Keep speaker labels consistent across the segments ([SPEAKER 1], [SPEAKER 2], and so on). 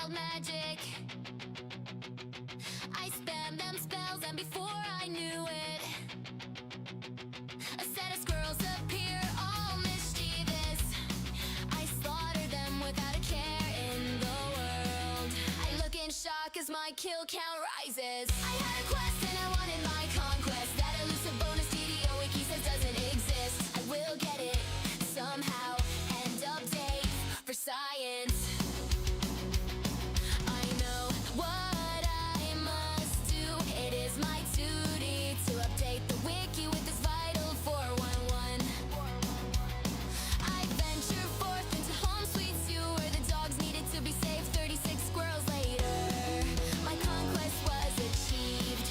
[SPEAKER 1] wild magic. I spam them spells and before I knew it, a set of squirrels appear, all mischievous. I slaughter them without a care in the world. I look in shock as my kill count rises. I had a quest and I wanted my conquest. That elusive bonus TDO wiki says doesn't exist. I will get it somehow. End update for science. I know what I must do. It is my duty to update the wiki with this vital 411. I venture forth into home sweet 2, where the dogs needed to be saved. 36 squirrels later, my conquest was achieved.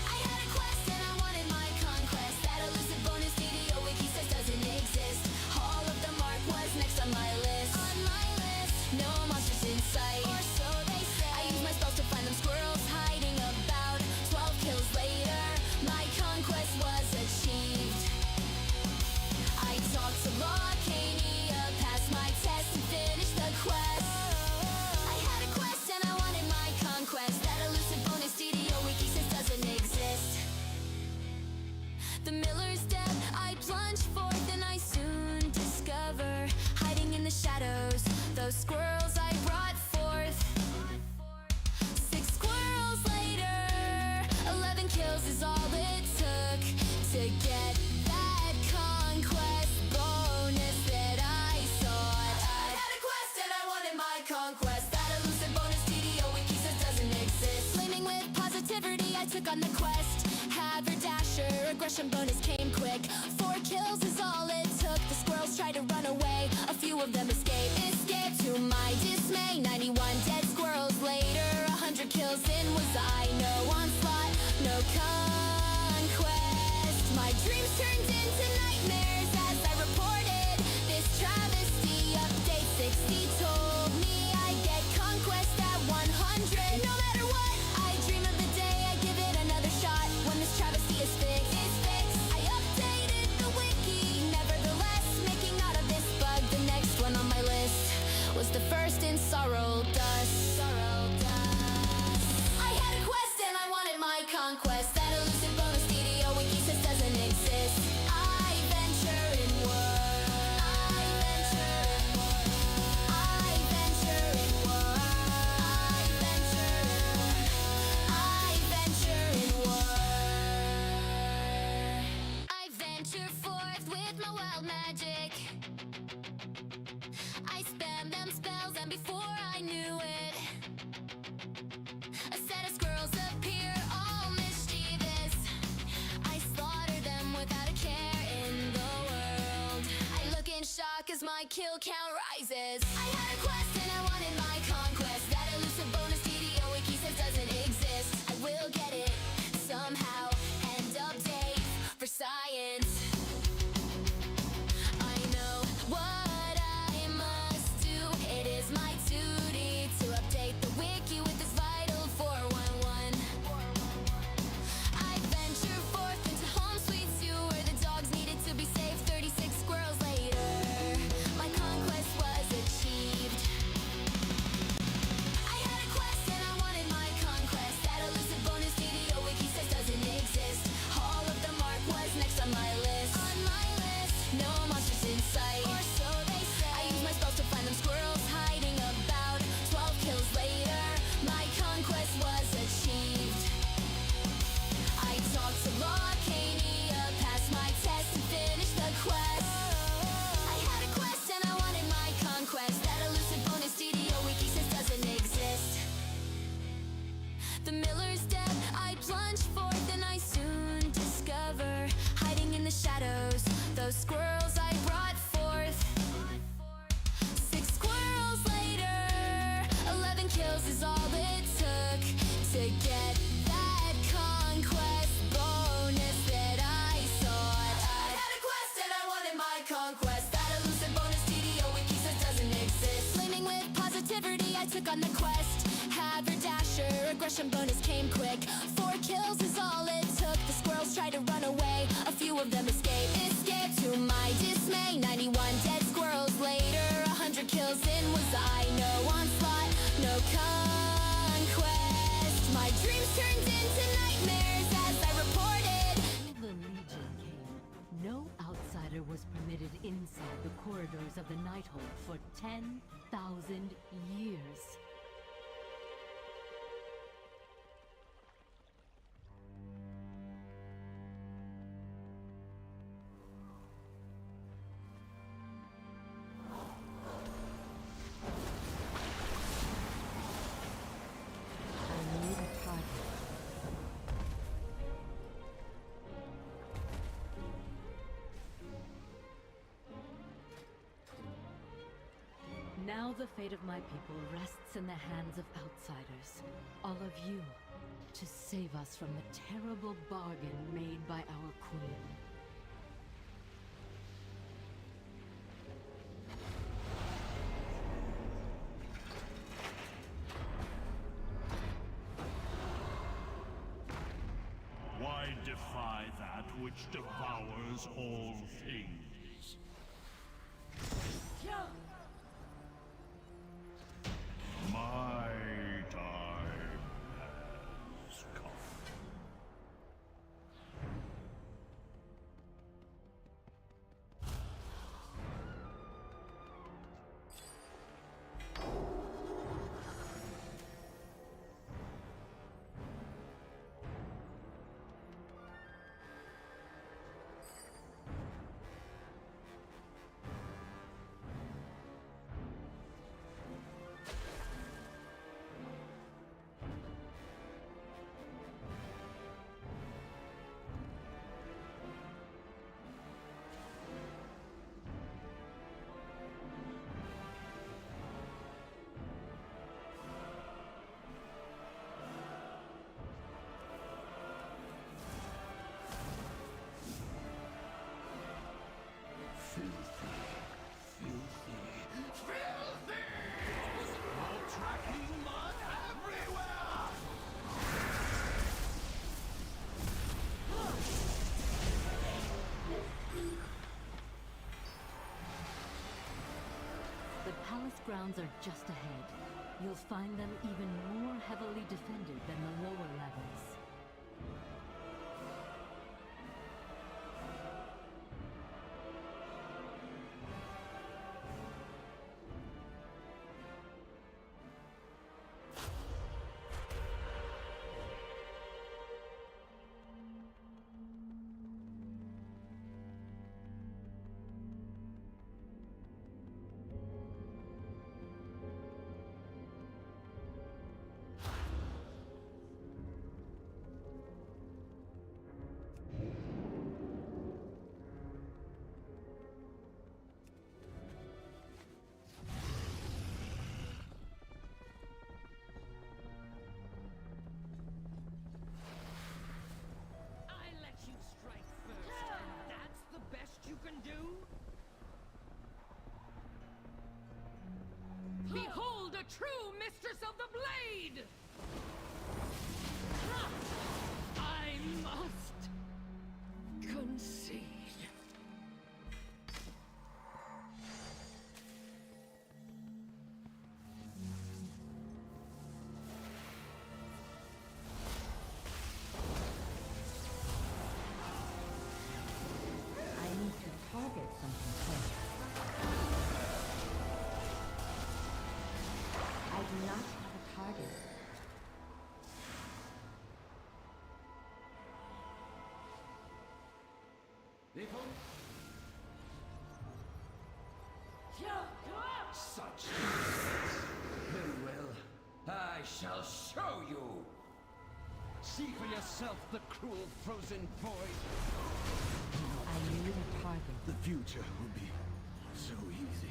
[SPEAKER 1] I had a quest and I wanted my conquest. That elusive bonus TDO wiki says doesn't exist. Hall of the Mark was next on my list. No monsters in sight, or so they say. I use my spells to find them squirrels hiding about. 12 kills later, my conquest was achieved. I talked to Locania, passed my test and finished the quest. I had a quest and I wanted my conquest. That elusive bonus TDO wiki says doesn't exist. The miller's dead, I plunge forth and I soon discover, hiding in the shadows, those squirrels I brought forth. 6 squirrels later, 11 kills is all it took to get that conquest bonus that I sought. I had a quest and I wanted my conquest. That elusive bonus TDO wiki says doesn't exist. Flaming with positivity, I took on the quest. Haberdasher, aggression bonus came quick. 4 kills is all it took. The squirrels tried to run away, a few of them escaped. To my dismay, 91 dead squirrels later, 100 kills in was I. No onslaught, no conquest. My dreams turned into nightmares as I reported this travesty. Update 60 told me I'd get conquest at 100. No matter what, I dream of the day I give it another shot. When this travesty is fixed, I updated the wiki. Nevertheless, making out of this bug, the next one on my list was the first in sorrow dust. I had a quest and I wanted my conquest. That elusive bonus TDO wiki says doesn't exist. I venture in world. I venture in world. I venture in world. I venture in world. I venture forth with my wild magic. I spam them spells and before I knew it, a set of squirrels appear, all mischievous. I slaughter them without a care in the world. I look in shock as my kill count rises. I had a quest and I wanted my conquest. That elusive bonus TDO wiki says doesn't exist. I will get it somehow. End update for science. I know what I must do. It is my duty to update the wiki with this vital 411. I venture forth into home sweet 2, where the dogs needed to be saved. 36 squirrels later, my conquest was achieved. I had a quest and I wanted my conquest. That elusive bonus TDO wiki says doesn't exist. Hall of the Mark was next on my list. No monsters in sight, or so they say. I use my spells to find them squirrels hiding about. 12 kills later, my conquest was achieved. I talked to Locania, passed my test and finished the quest. I had a quest and I wanted my conquest. That elusive bonus TDO wiki says doesn't exist. The miller's dead, I plunge forth and I soon discover, hiding in the shadows, those squirrels I brought forth. 6 squirrels later, 11 kills is all it took to get that conquest bonus that I sought. I had a quest and I wanted my conquest. That elusive bonus TDO wiki says doesn't exist. Flaming with positivity, I took on the quest. Haberdasher, aggression bonus came quick. 4 kills is all it took. The squirrels tried to run away, a few of them escaped. To my dismay, 91 dead squirrels later, 100 kills in was I. No one
[SPEAKER 2] 1,000 years. Now the fate of my people rests in the hands of outsiders. All of you, to save us from the terrible bargain made by our queen.
[SPEAKER 3] Why defy that which devours all things? My time has come.
[SPEAKER 2] The palace grounds are just ahead. You'll find them even more heavily defended than the lower levels.
[SPEAKER 4] Behold a true mistress of the blade! I must concede.
[SPEAKER 2] I need to target something first. I do not have a target.
[SPEAKER 5] Such very well. I shall show you. See for yourself the cruel frozen void.
[SPEAKER 2] I need a target.
[SPEAKER 5] The future will be so easy.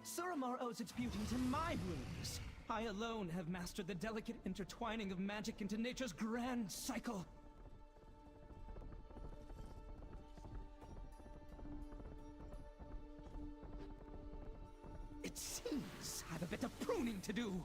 [SPEAKER 6] Suramar owes its beauty to my runes. I alone have mastered the delicate intertwining of magic into nature's grand cycle. to do.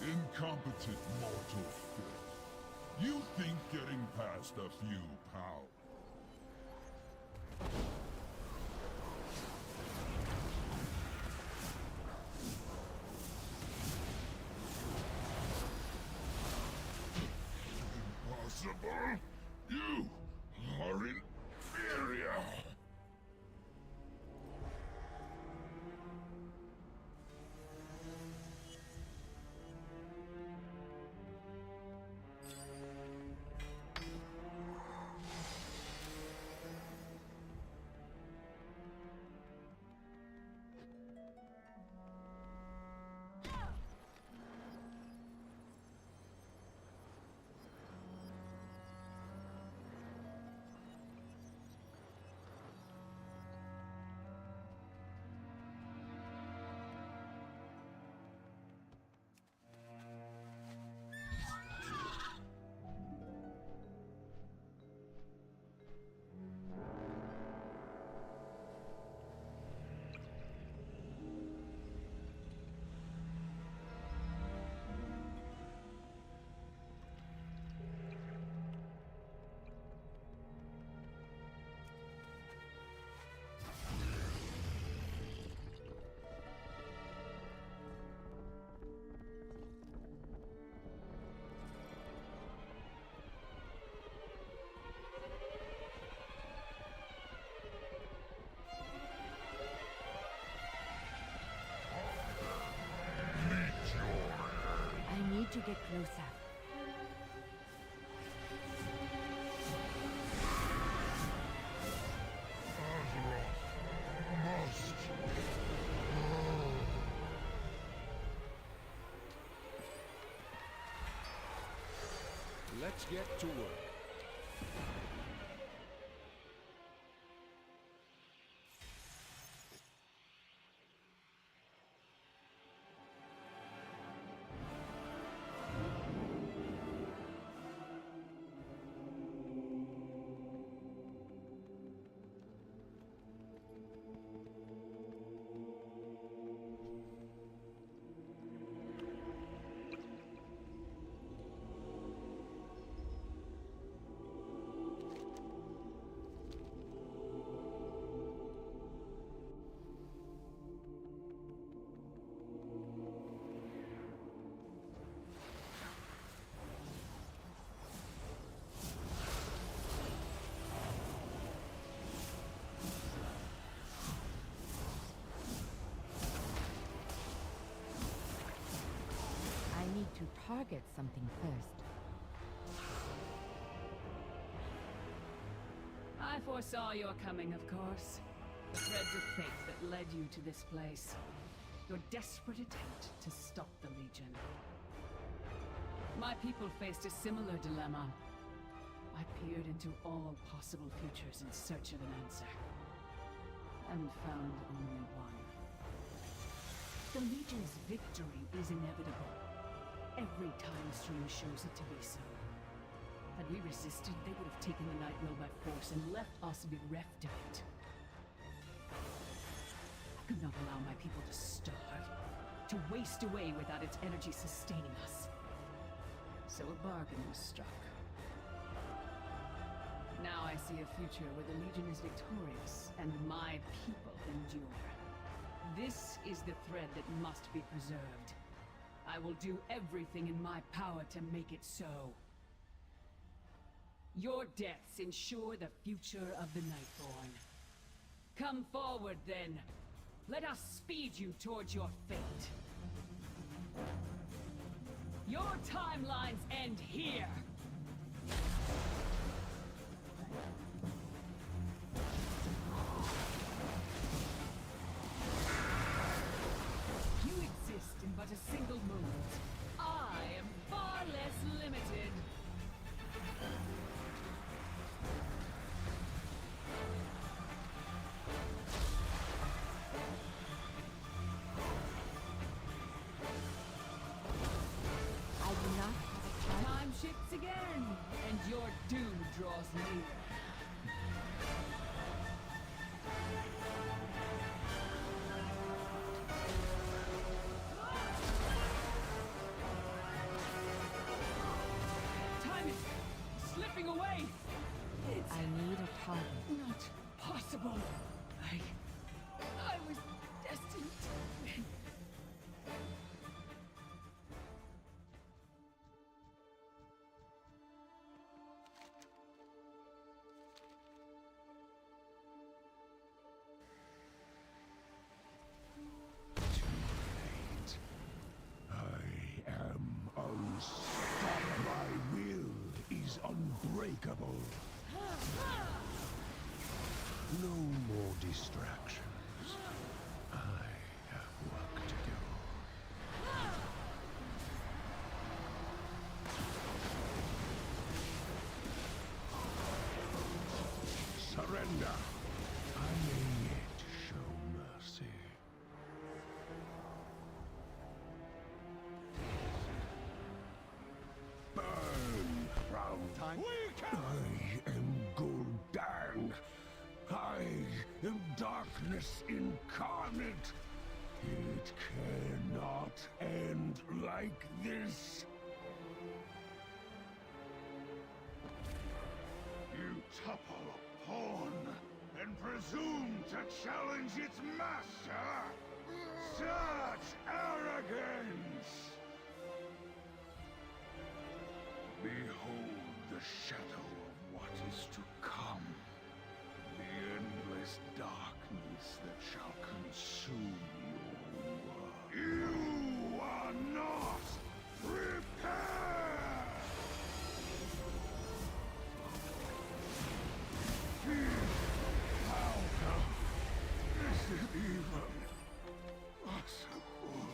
[SPEAKER 3] Incompetent mortal filth. You think getting past a few power impossible? You are inferior.
[SPEAKER 2] I need to get closer.
[SPEAKER 3] Azeroth must.
[SPEAKER 5] Let's get to work.
[SPEAKER 2] I need to target something first.
[SPEAKER 4] I foresaw your coming, of course. The threads of fate that led you to this place. Your desperate attempt to stop the Legion. My people faced a similar dilemma. I peered into all possible futures in search of an answer. And found only one. The Legion's victory is inevitable. Every time Stream shows it to be so. Had we resisted, they would have taken the Nightwell by force and left us bereft of it. I could not allow my people to starve, to waste away without its energy sustaining us. So a bargain was struck. Now I see a future where the Legion is victorious and my people endure. This is the thread that must be preserved. I will do everything in my power to make it so. Your deaths ensure the future of the Nightborn. Come forward, then. Let us speed you towards your fate. Your timelines end here! You exist in but a single moment. I am far less limited.
[SPEAKER 2] I do not have a time.
[SPEAKER 4] Time shifts again, and your doom draws near. Time is slipping away. It's
[SPEAKER 2] I need a target.
[SPEAKER 4] not possible. I was destined to win.
[SPEAKER 3] I am unstoppable. My will is unbreakable. No more distractions. I have work to do. Surrender. I may yet show mercy. Burn from time. I am Gul'dan. I am darkness incarnate. It cannot end like this. You topple a pawn and presume to challenge its master? Such arrogance! Behold the shadow of what is to come. The endless darkness that shall consume your world. You are not prepared! How is it even possible?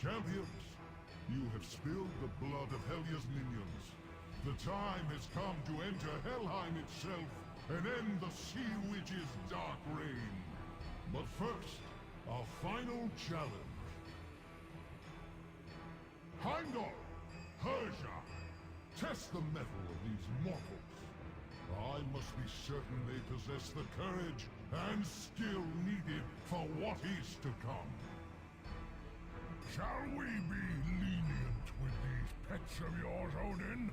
[SPEAKER 3] Champions, you have spilled the blood of Helya's minions. The time has come to enter Helheim itself and end the Sea Witch's dark reign. But first, our final challenge. Heimdall! Persia! Test the mettle of these mortals. I must be certain they possess the courage and skill needed for what is to come. Shall we be lenient with these pets of yours, Odin?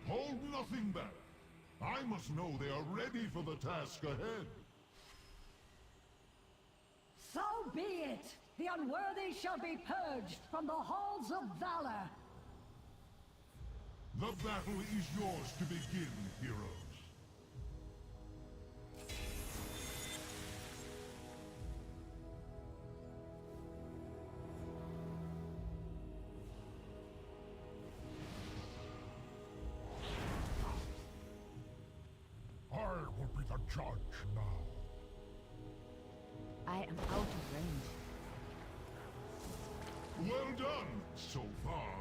[SPEAKER 3] Hold nothing back. I must know they are ready for the task ahead.
[SPEAKER 7] So be it! The unworthy shall be purged from the halls of valor!
[SPEAKER 3] The battle is yours to begin, heroes. I will be the judge now.
[SPEAKER 2] I am out of range.
[SPEAKER 3] Well done, so far.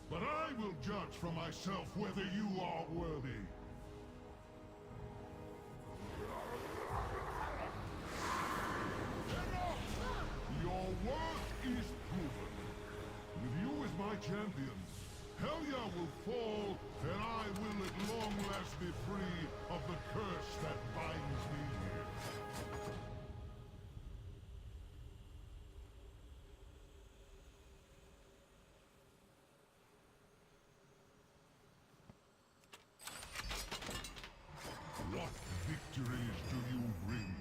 [SPEAKER 3] But I will judge for myself whether you are worthy. Enough! Your worth is proven. With you as my champion, Helya will fall, and I will at long last be free of the curse that binds me here. What victories do you bring me?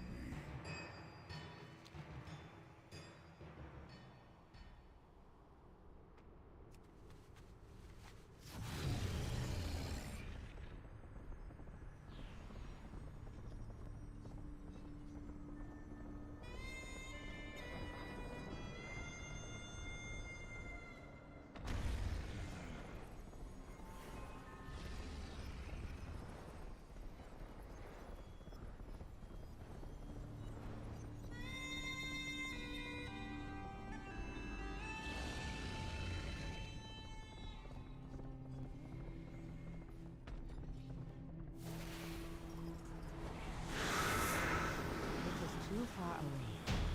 [SPEAKER 2] It is too far away.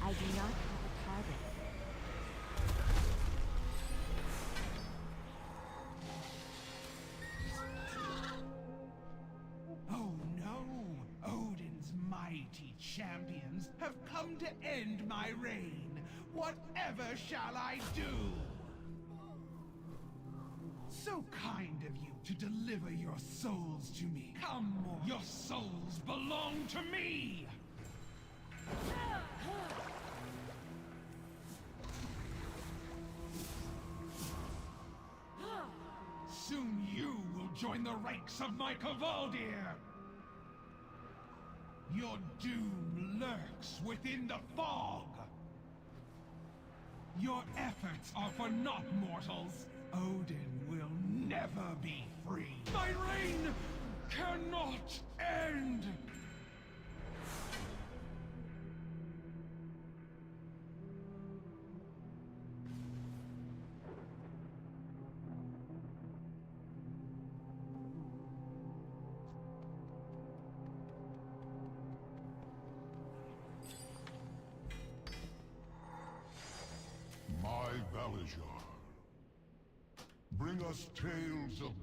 [SPEAKER 2] I do not have a target.
[SPEAKER 8] Oh no! Odin's mighty champions have come to end my reign. Whatever shall I do? So kind of you to deliver your souls to me. Come, your souls belong to me! Soon you will join the ranks of my Kavaldir! Your doom lurks within the fog! Your efforts are for naught, mortals! Odin will never be free! My reign cannot end!
[SPEAKER 3] My Valijar. Bring us tales of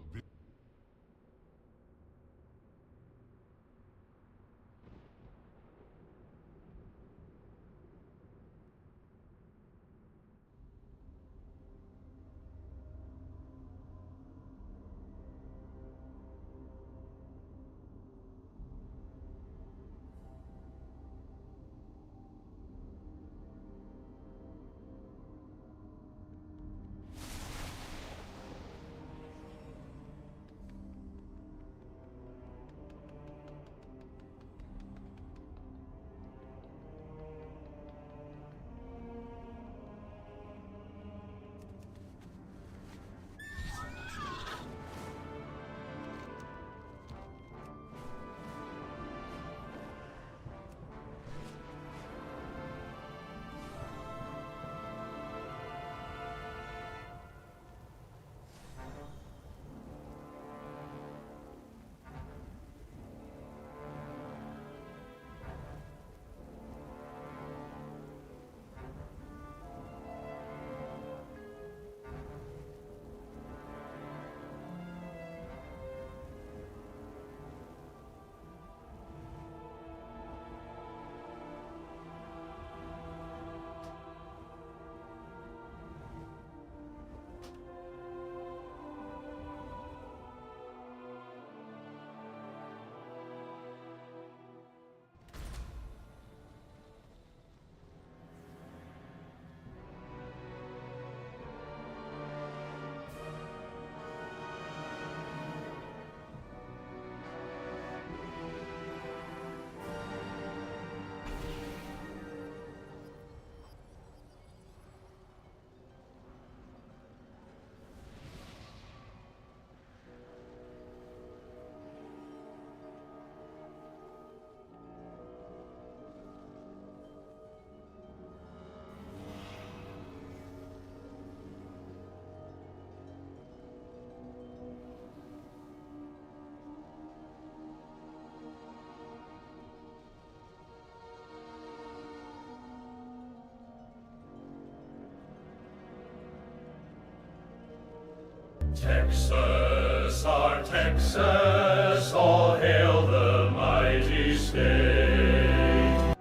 [SPEAKER 9] Texas, our Texas, all hail the mighty state.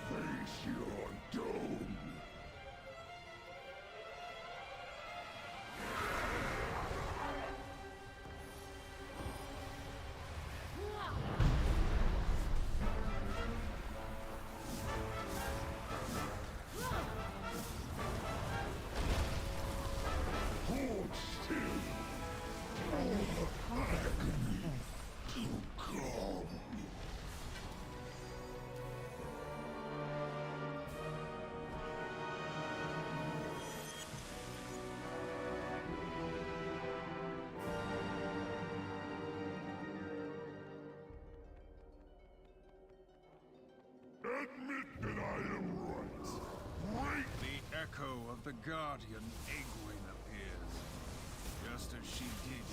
[SPEAKER 3] Face your doom. Hold still. Agony to come. Admit that I am right. Right.
[SPEAKER 8] The echo of the Guardian Egwene appears, just as she did.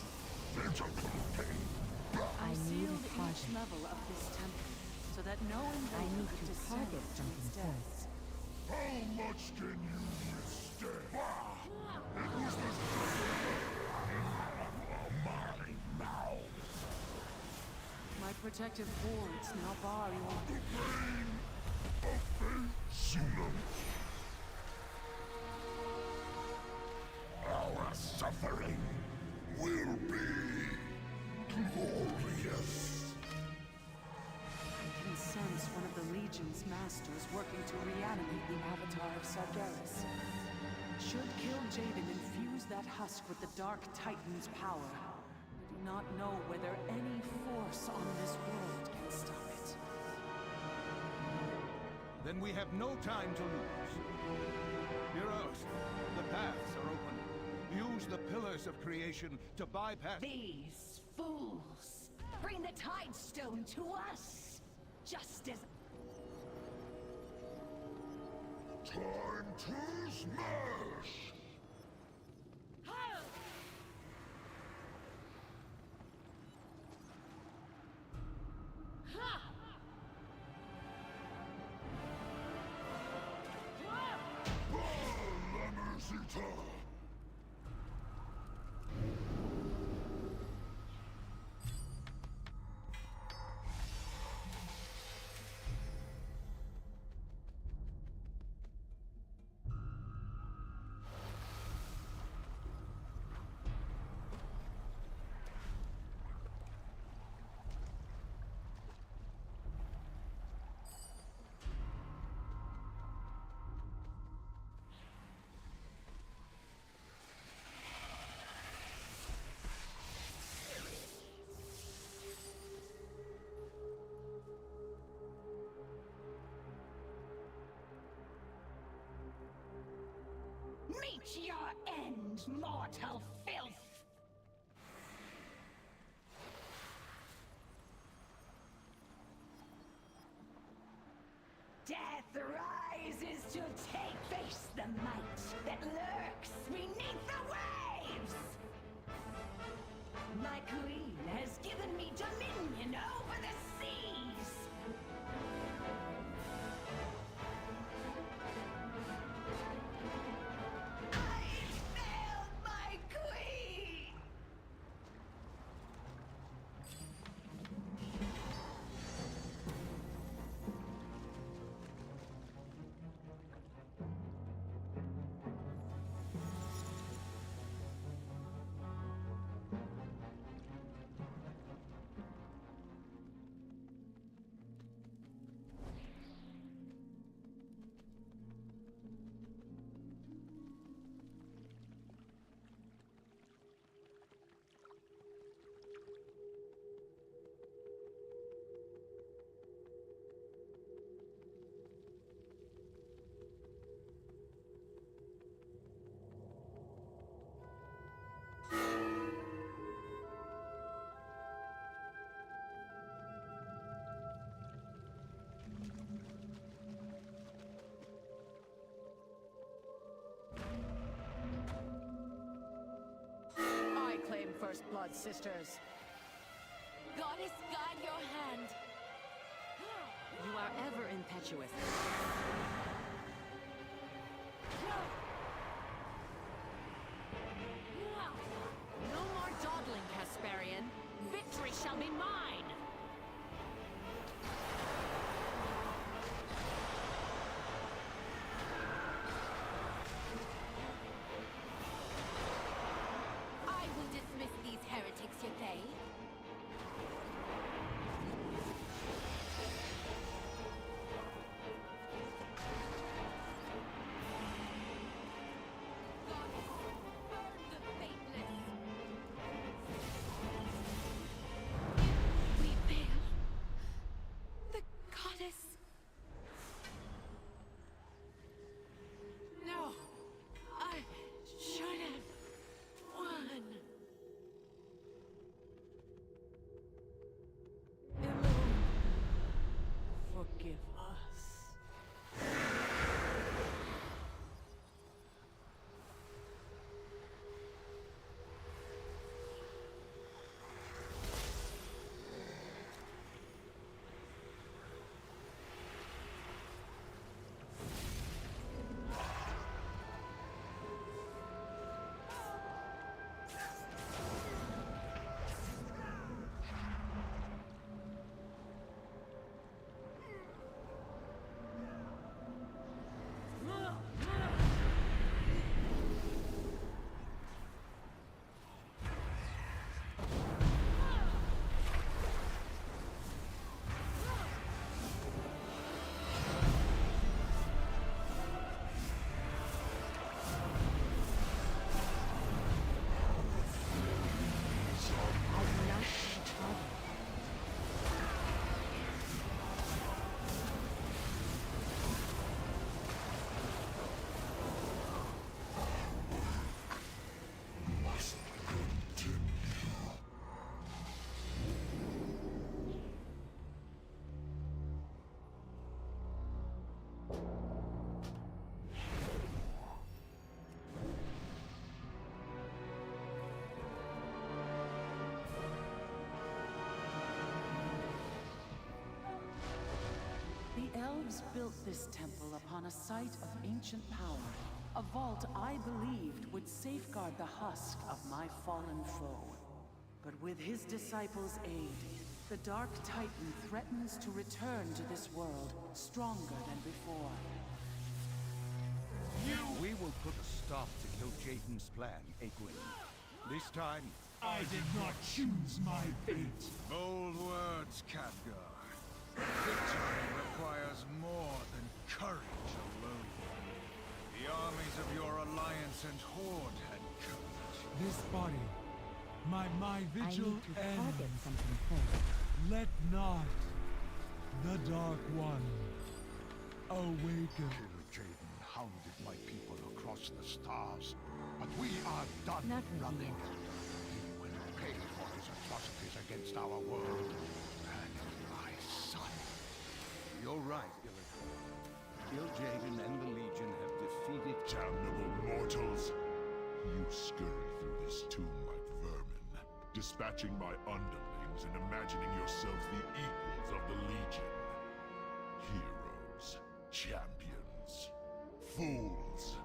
[SPEAKER 2] I need
[SPEAKER 4] Sealed
[SPEAKER 2] a
[SPEAKER 4] each
[SPEAKER 2] target.
[SPEAKER 4] level of this temple, so that no
[SPEAKER 2] I
[SPEAKER 4] invader
[SPEAKER 2] need
[SPEAKER 4] could
[SPEAKER 2] to
[SPEAKER 4] descend
[SPEAKER 2] target
[SPEAKER 4] to
[SPEAKER 2] something
[SPEAKER 4] its depths.
[SPEAKER 2] first.
[SPEAKER 3] How much can you withstand? It was the mine now.
[SPEAKER 4] My protective wards now bar your...
[SPEAKER 3] The pain of fate sooner. Our suffering will be glorious.
[SPEAKER 4] I can sense one of the Legion's masters working to reanimate the Avatar of Sargeras. Should Kill Jaden infuse that husk with the Dark Titan's power, I do not know whether any force on this world can stop it.
[SPEAKER 8] Then we have no time to lose. Heroes, the paths are open. Use the pillars of creation to bypass...
[SPEAKER 7] These fools bring the Tidestone to us, just as...
[SPEAKER 3] Time to smash! Lamazita!
[SPEAKER 7] Meet your end, mortal filth! Death rises to take face the might that lurks beneath the waves! My queen has given me dominion over the seas! I failed my queen!
[SPEAKER 4] I claim First Blood, sisters.
[SPEAKER 1] Goddess, guide your hand.
[SPEAKER 2] You are ever impetuous.
[SPEAKER 4] elves built this temple upon a site of ancient power, a vault I believed would safeguard the husk of my fallen foe. But with his disciples' aid, the Dark Titan threatens to return to this world stronger than before.
[SPEAKER 3] We will put a stop to Kill Jaden's plan, Egwene. This time,
[SPEAKER 8] I did not choose my fate.
[SPEAKER 3] bold words, Khadgar. Victory requires more than courage alone. The armies of your alliance and horde had courage.
[SPEAKER 8] This body, my
[SPEAKER 2] I
[SPEAKER 8] vigil
[SPEAKER 2] need to target
[SPEAKER 8] ends.
[SPEAKER 2] something first.
[SPEAKER 8] Let not the Dark One awaken.
[SPEAKER 3] Kill Jaden hounded my people across the stars, but we are done
[SPEAKER 2] Not
[SPEAKER 3] running.
[SPEAKER 2] really.
[SPEAKER 3] He will pay for his atrocities against our world and my son. You're right, Illidan. Kill Jaden and the Legion have defeated
[SPEAKER 10] Damnable mortals! You scurry through this tomb like vermin, dispatching my underlings and imagining yourselves the equals of the Legion. Heroes, champions, fools.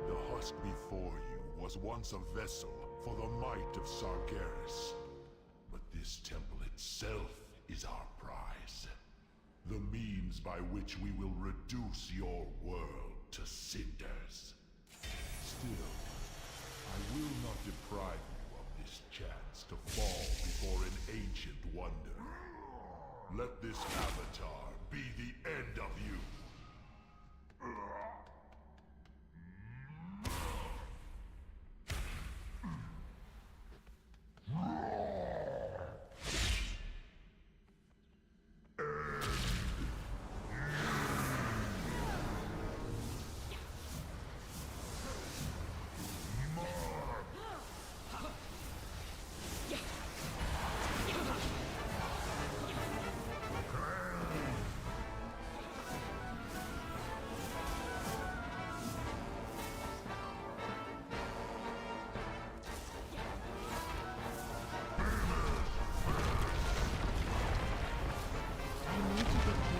[SPEAKER 10] The husk before you was once a vessel for the might of Sargeras. But this temple itself is our prize. The means by which we will reduce your world to cinders. Still, I will not deprive you of this chance to fall before an ancient wonder. Let this avatar be the end of you.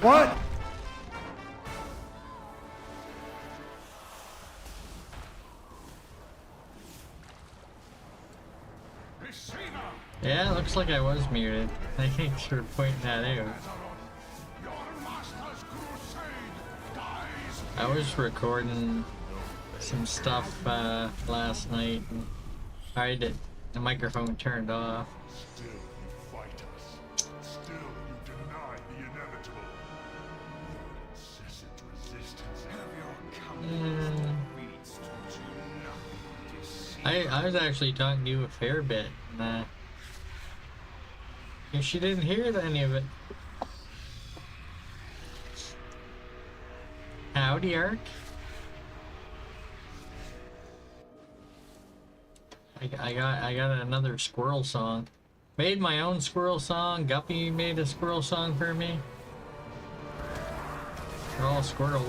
[SPEAKER 5] What?
[SPEAKER 11] Yeah, looks like I was muted. Thanks for pointing that out.
[SPEAKER 3] Your master's crusade dies.
[SPEAKER 11] I was recording some stuff last night and I had the microphone turned off.
[SPEAKER 10] Still you fight us. Still you deny the inevitable. Your incessant resistance.
[SPEAKER 3] Have your countenance beats to do nothing.
[SPEAKER 11] I was actually talking to you a fair bit and if she didn't hear any of it. Howdy, Ark. I got another squirrel song. Made my own squirrel song. Guppy made a squirrel song for me. They're all squirrel.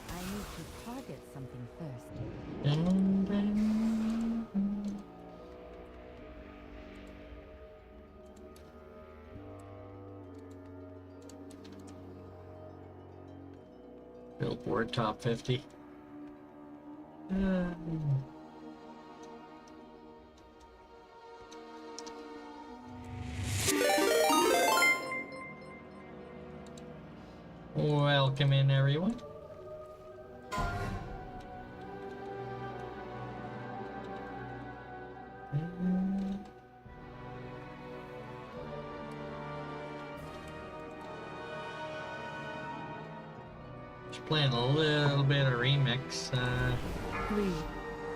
[SPEAKER 2] I need to target something first.
[SPEAKER 11] Billboard Top 50. Welcome in, everyone. Just playing a little bit of remix
[SPEAKER 2] 3,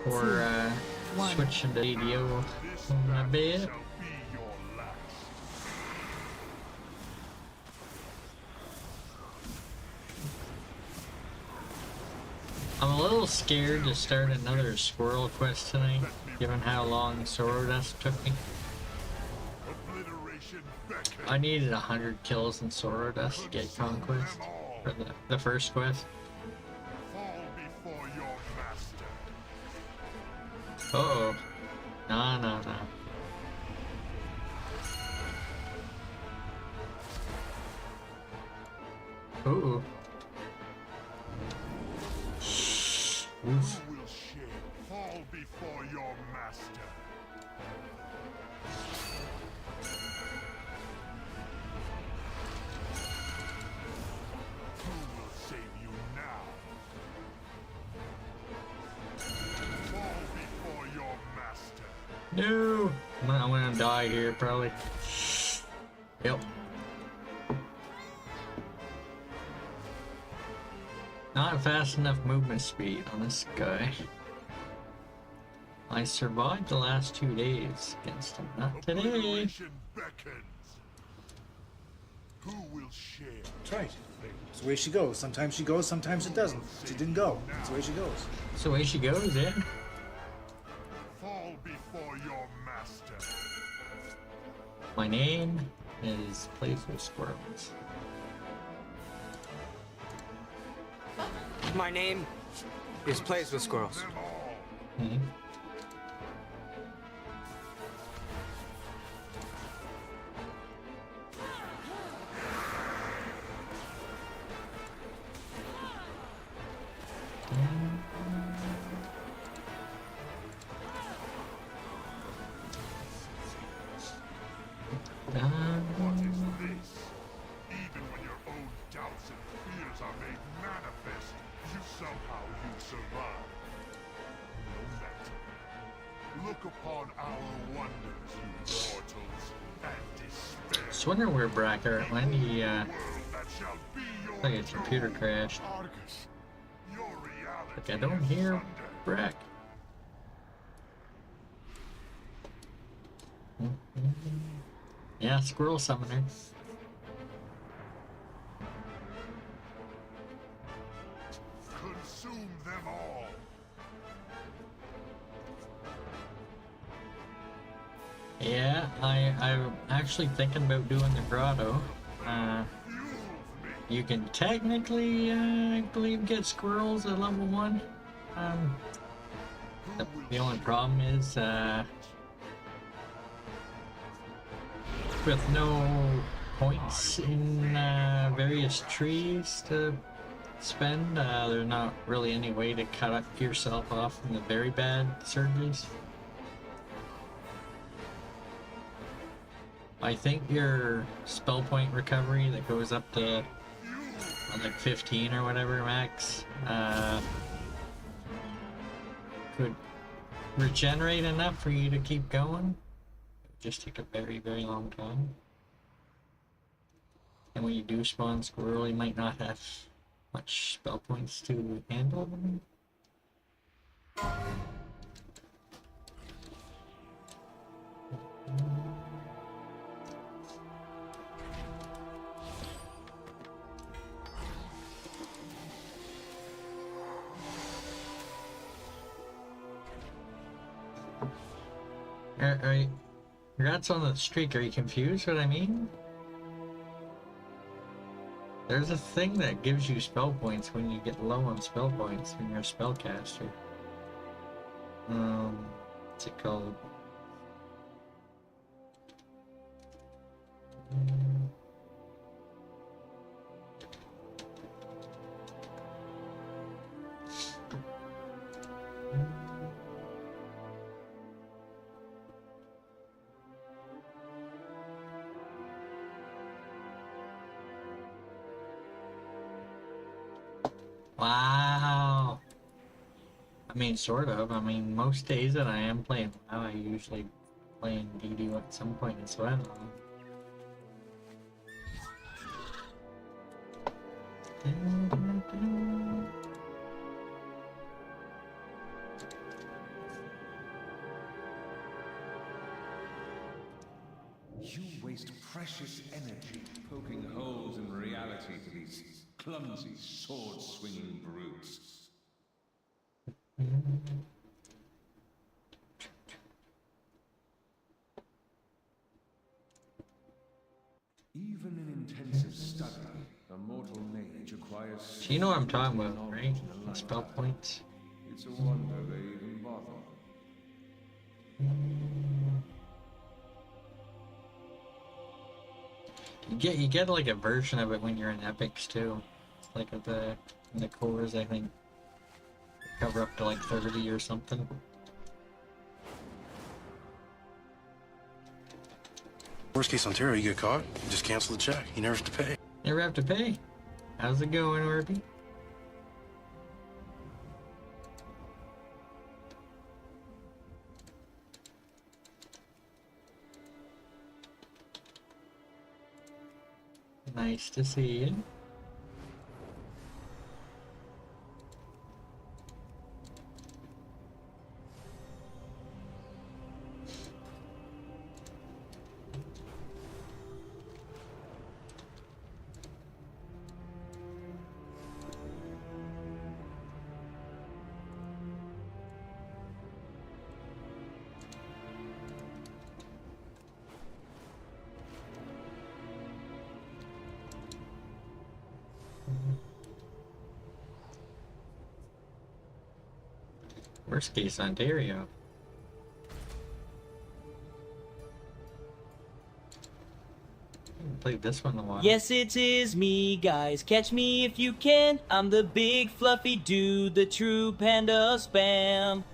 [SPEAKER 11] for
[SPEAKER 2] one.
[SPEAKER 11] switching to ADO
[SPEAKER 10] This
[SPEAKER 11] a
[SPEAKER 10] battle
[SPEAKER 11] bit.
[SPEAKER 10] shall be your last.
[SPEAKER 11] I'm a little scared to start another squirrel quest tonight, given how long Sorodust took me.
[SPEAKER 10] Obliteration beckons.
[SPEAKER 11] I needed 100 kills in Sorodust to get Conquest.
[SPEAKER 10] Them all.
[SPEAKER 11] For the first quest.
[SPEAKER 10] Fall before your master.
[SPEAKER 11] Uh-oh. No, no, no. Ooh. Oof.
[SPEAKER 10] Who will share? Fall before your master. Who will save you now? Fall before your master.
[SPEAKER 11] No! I'm gonna die here, probably. Yep. Not fast enough movement speed on this guy. I survived the last 2 days against him. Not today.
[SPEAKER 10] Obliteration beckons. Who will share?
[SPEAKER 5] That's right. It's the way she goes. Sometimes she goes, sometimes it doesn't. She didn't go. It's the way she goes.
[SPEAKER 11] That's the way she goes, yeah.
[SPEAKER 10] Fall before your master.
[SPEAKER 11] My name is Plays with Squirrels.
[SPEAKER 12] My name is Plays with Squirrels.
[SPEAKER 10] Them all.
[SPEAKER 11] Hmm.
[SPEAKER 10] What is this? Even when your own doubts and fears are made manifest, you somehow survive. No matter. Look upon our wonders, you mortals, and despair.
[SPEAKER 11] Just wondering where Bracker went. He
[SPEAKER 10] World that shall be your
[SPEAKER 11] like his computer
[SPEAKER 10] doom.
[SPEAKER 11] crashed.
[SPEAKER 10] Argus, your reality
[SPEAKER 11] Like I don't
[SPEAKER 10] is
[SPEAKER 11] hear
[SPEAKER 10] sundered.
[SPEAKER 11] Brack. Yeah, Squirrel Summoner.
[SPEAKER 10] Consume them all.
[SPEAKER 11] Yeah, I'm actually thinking about doing the grotto.
[SPEAKER 10] Fuels me.
[SPEAKER 11] You can technically, I believe, get squirrels at level 1. The only problem is, with no points in various trees to spend, there's not really any way to cut up yourself off from the very bad surgeries. I think your spell point recovery that goes up to like 15 or whatever max could regenerate enough for you to keep going. It would just take a very, very long time. And when you do spawn squirrel, you might not have much spell points to handle them. Congrats on the streak. Are you confused what I mean? There's a thing that gives you spell points when you get low on spell points when you're a spellcaster. What's it called? Wow. I mean, sort of. I mean, most days that I am playing WoW, I usually play in DD at some point as well.
[SPEAKER 8] You waste precious energy poking holes in reality to these clumsy sword-swinging brutes. Even in intensive study, a mortal mage acquires
[SPEAKER 3] by a
[SPEAKER 11] So you know what I'm talking about, right? The spell points.
[SPEAKER 3] It's a wonder they even bother.
[SPEAKER 11] You get like a version of it when you're in epics too, like in the cores. I think cover up to like 30 or something.
[SPEAKER 13] Worst case Ontario, you get caught, you just cancel the check. You never have to pay.
[SPEAKER 11] Never have to pay. How's it going, Orby? Nice to see you. Worst case Ontario. Played this one in a while.
[SPEAKER 14] Yes, it is me, guys. Catch me if you can. I'm the big fluffy dude, the true panda of spam.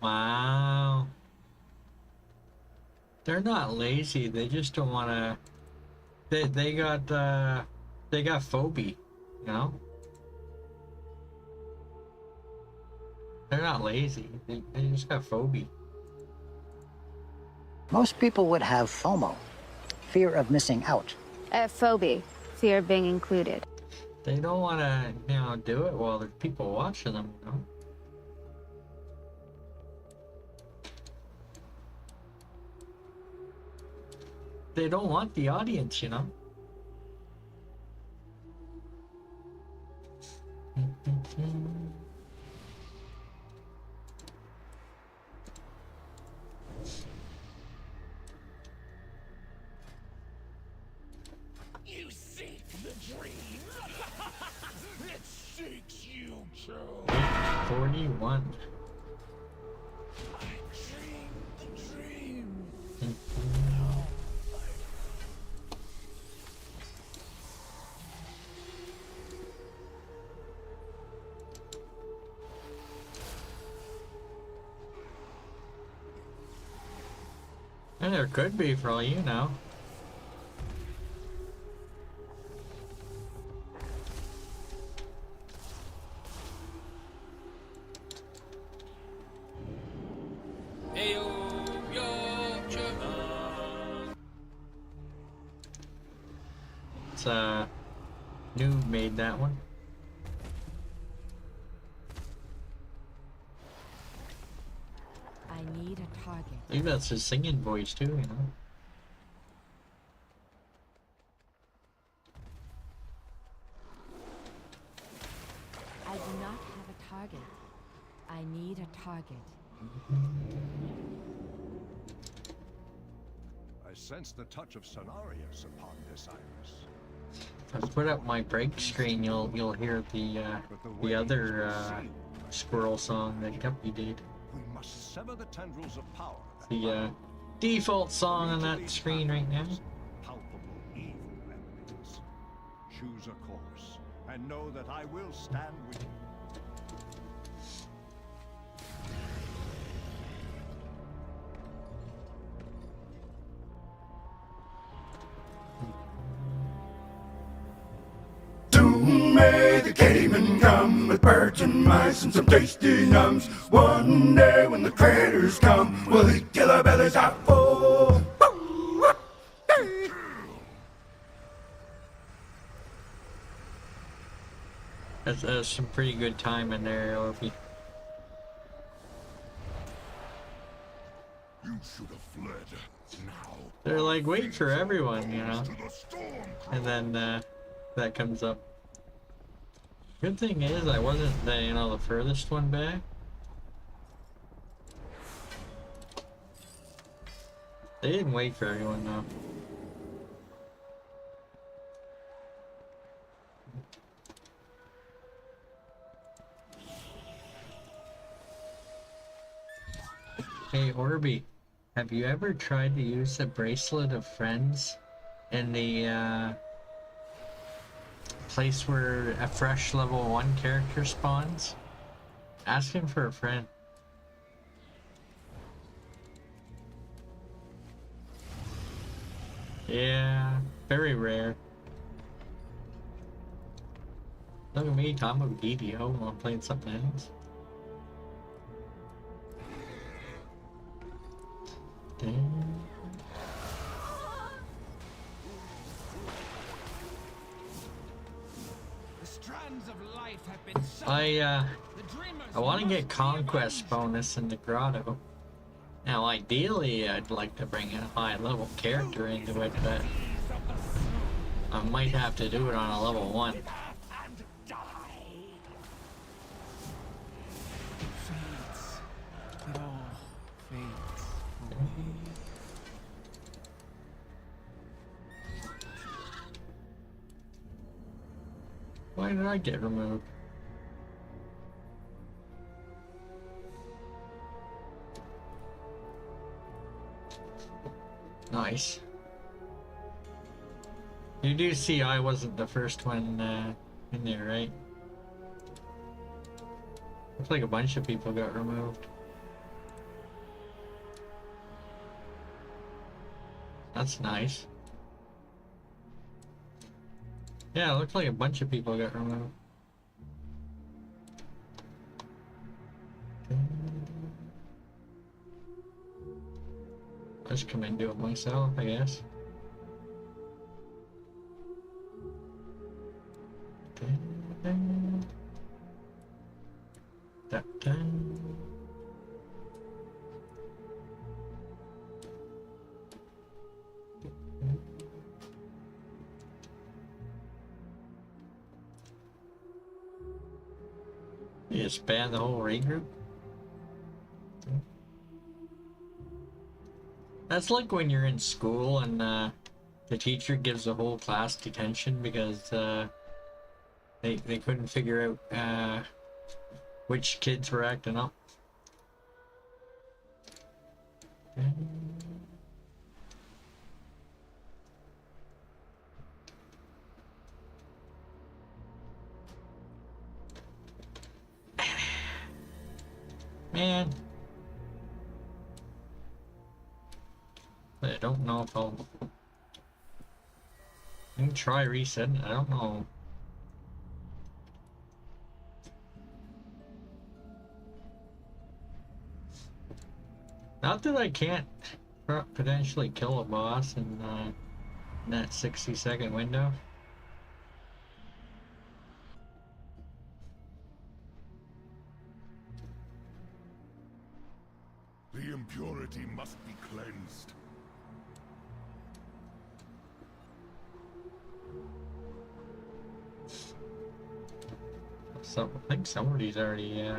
[SPEAKER 11] Wow. They're not lazy, they just don't wanna they got phobia, you know? They're not lazy, they just got phobia.
[SPEAKER 15] Most people would have FOMO, fear of missing out.
[SPEAKER 16] Phobia, fear of being included.
[SPEAKER 11] They don't wanna, you know, do it while there's people watching them, you know? They don't want the audience, you know?
[SPEAKER 8] You seek the dream. It seeks you, Joe.
[SPEAKER 11] 41.
[SPEAKER 8] I dream the dream.
[SPEAKER 11] And there could be, for all you know. It's Noob made that one.
[SPEAKER 2] I need a target.
[SPEAKER 11] I think that's his singing voice too, you know.
[SPEAKER 2] I do not have a target. I need a target.
[SPEAKER 17] I sense the touch of Cenarius upon this iris.
[SPEAKER 11] If I put up my break screen, you'll hear the other squirrel song that Guppy did.
[SPEAKER 17] We must sever the tendrils of power.
[SPEAKER 11] The default song on that screen right now.
[SPEAKER 17] Palpable evil enemies. Choose a course, and know that I will stand with you.
[SPEAKER 10] Soon may the Cayman come,
[SPEAKER 3] with birds and mice and some tasty nums. One day when the critters come, we'll eat till our bellies are full.
[SPEAKER 11] That's some pretty good time in there, Orby.
[SPEAKER 10] You should have fled. Now.
[SPEAKER 11] They're like, wait for everyone, you know? And then that comes up. Good thing is, I wasn't the, you know, the furthest one back. They didn't wait for everyone though. Hey Orby, have you ever tried to use the Bracelet of Friends in the place where a fresh level 1 character spawns? Ask him for a friend. Yeah, very rare. Look at me talking about BDO while I'm playing something else. I want to get Conquest bonus in the Grotto. Now ideally I'd like to bring a high level character into it, but I might have to do it on a level 1. Why did I get removed? Nice. You do see I wasn't the first one in there, right? Looks like a bunch of people got removed. That's nice. Yeah, it looks like a bunch of people got removed. I'll just come and do it myself, I guess. You just ban the whole raid group? That's like when you're in school and the teacher gives the whole class detention because they couldn't figure out which kids were acting up. Man. But I don't know if I'll... I can try resetting, I don't know. Not that I can't potentially kill a boss in that 60-second window.
[SPEAKER 10] The impurity must be cleansed.
[SPEAKER 11] So I think somebody's already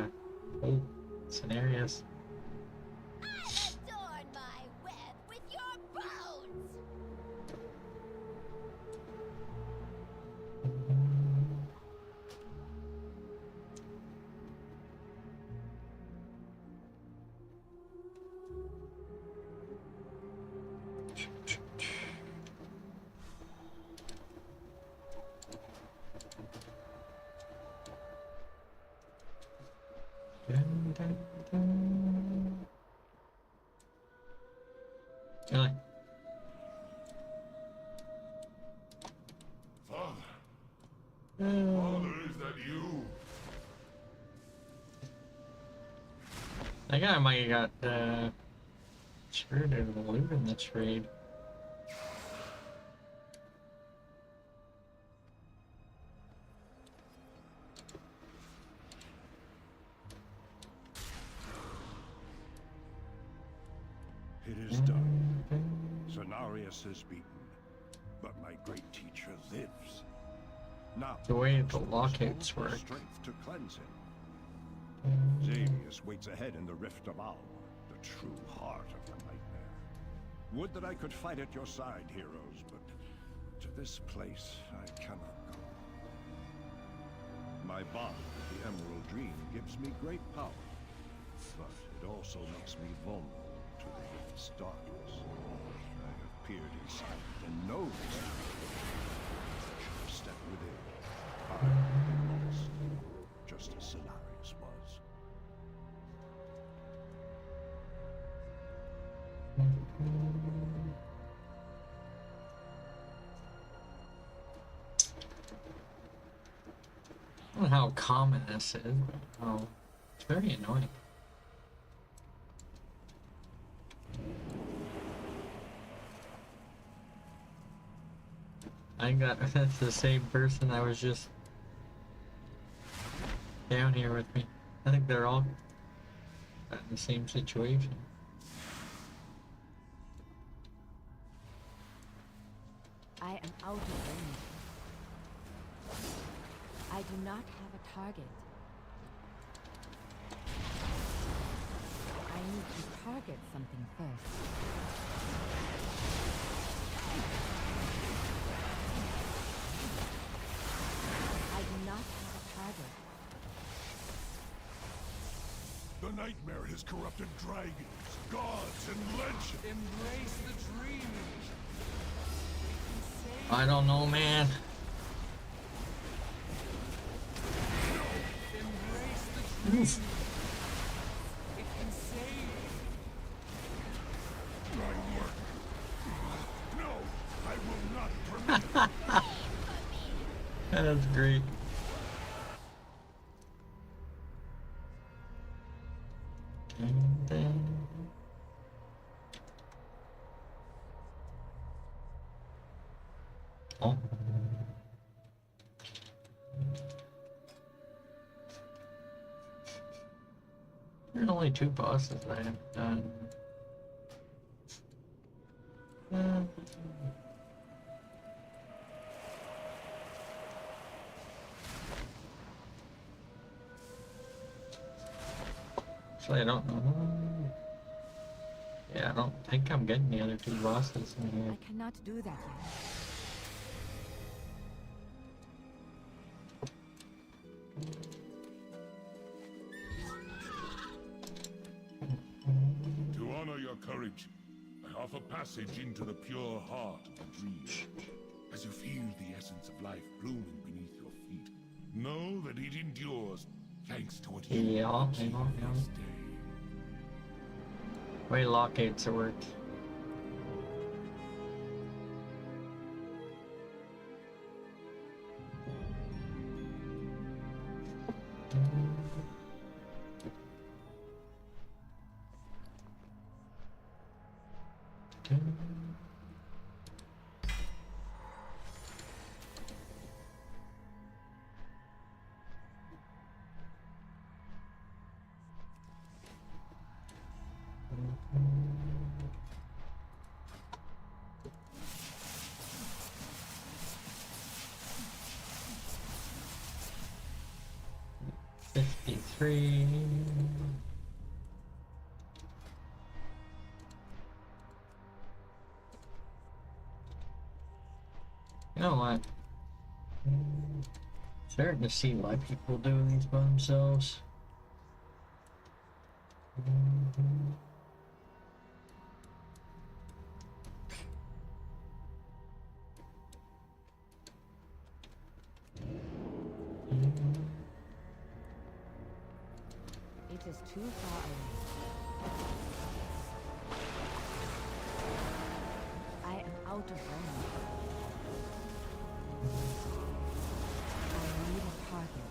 [SPEAKER 11] old scenarios.
[SPEAKER 1] Adorn my web with your bones!
[SPEAKER 11] Really?
[SPEAKER 10] Father, is that you?
[SPEAKER 11] I think I might have got screwed out of the loot in this raid.
[SPEAKER 17] It is done. Cenarius is beaten, but my great teacher lives. Now,
[SPEAKER 11] The way the lockouts
[SPEAKER 17] the
[SPEAKER 11] work.
[SPEAKER 17] strength to cleanse him. Xavius waits ahead in the Rift of Al, the true heart of the nightmare. Would that I could fight at your side, heroes, but to this place I cannot go. My bond with the Emerald Dream gives me great power, but it also makes me vulnerable to the Rift's darkness. I have peered inside and know this. I should have stepped within. I am lost, just as Cenarius was.
[SPEAKER 11] I don't know how common this is, but oh, it's very annoying. I got that's the same person that was just down here with me. I think they're all in the same situation.
[SPEAKER 2] I am out of range. I do not have a target. I need to target something first. I do not have a target.
[SPEAKER 10] The nightmare has corrupted dragons, gods, and legends.
[SPEAKER 8] Embrace the dream.
[SPEAKER 11] I don't know, man.
[SPEAKER 8] Embrace the dream. It can save.
[SPEAKER 10] My work. No, I will not permit.
[SPEAKER 11] That's great. And then... Oh. There's only 2 bosses I have done. Actually, I don't know. Yeah, I don't think I'm getting the other 2 bosses in here.
[SPEAKER 2] I cannot do that yet.
[SPEAKER 10] To honor your courage, I offer passage into the pure heart of the dream. As you feel the essence of life blooming beneath your feet, know that it endures thanks to what you
[SPEAKER 11] Yeah, I know,
[SPEAKER 10] achieved
[SPEAKER 11] yeah.
[SPEAKER 10] this day.
[SPEAKER 11] Way lockouts work. Three. You know what? Starting to see why people do these by themselves.
[SPEAKER 2] It is too far away. I am out of range. I need a target.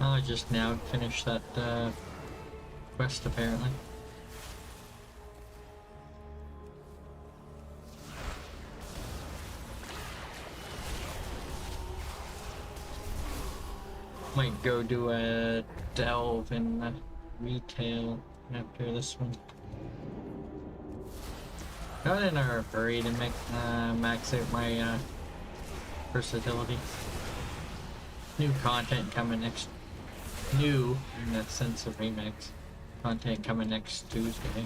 [SPEAKER 11] Oh, I just now finished that quest apparently. Might go do a delve in retail after this one. Not in a hurry to max out my versatility. New content coming next. New in that sense of remix. Content coming next Tuesday.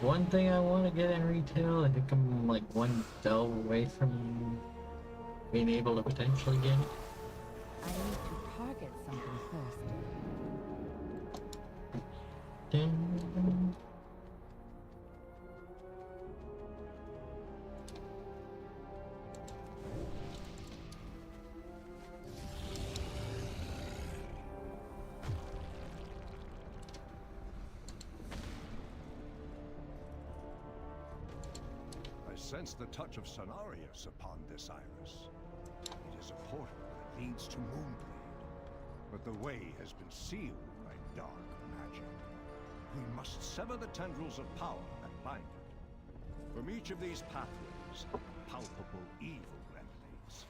[SPEAKER 11] One thing I want to get in retail, I think I'm like one delve away from being able to potentially get it.
[SPEAKER 2] I need to target something first.
[SPEAKER 11] Dun.
[SPEAKER 17] Sense the touch of Cenarius upon this iris. It is a portal that leads to Moonblade, but the way has been sealed by dark magic. We must sever the tendrils of power that bind it. From each of these pathways, palpable evil emanates.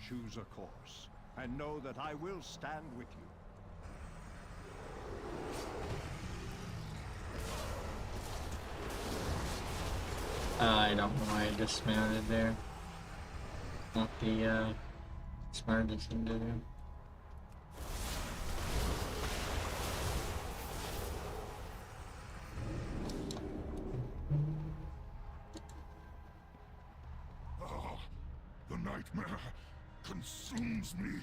[SPEAKER 17] Choose a course, and know that I will stand with you.
[SPEAKER 11] I don't know why I dismounted there. Not the smartest thing to do.
[SPEAKER 10] The nightmare consumes me,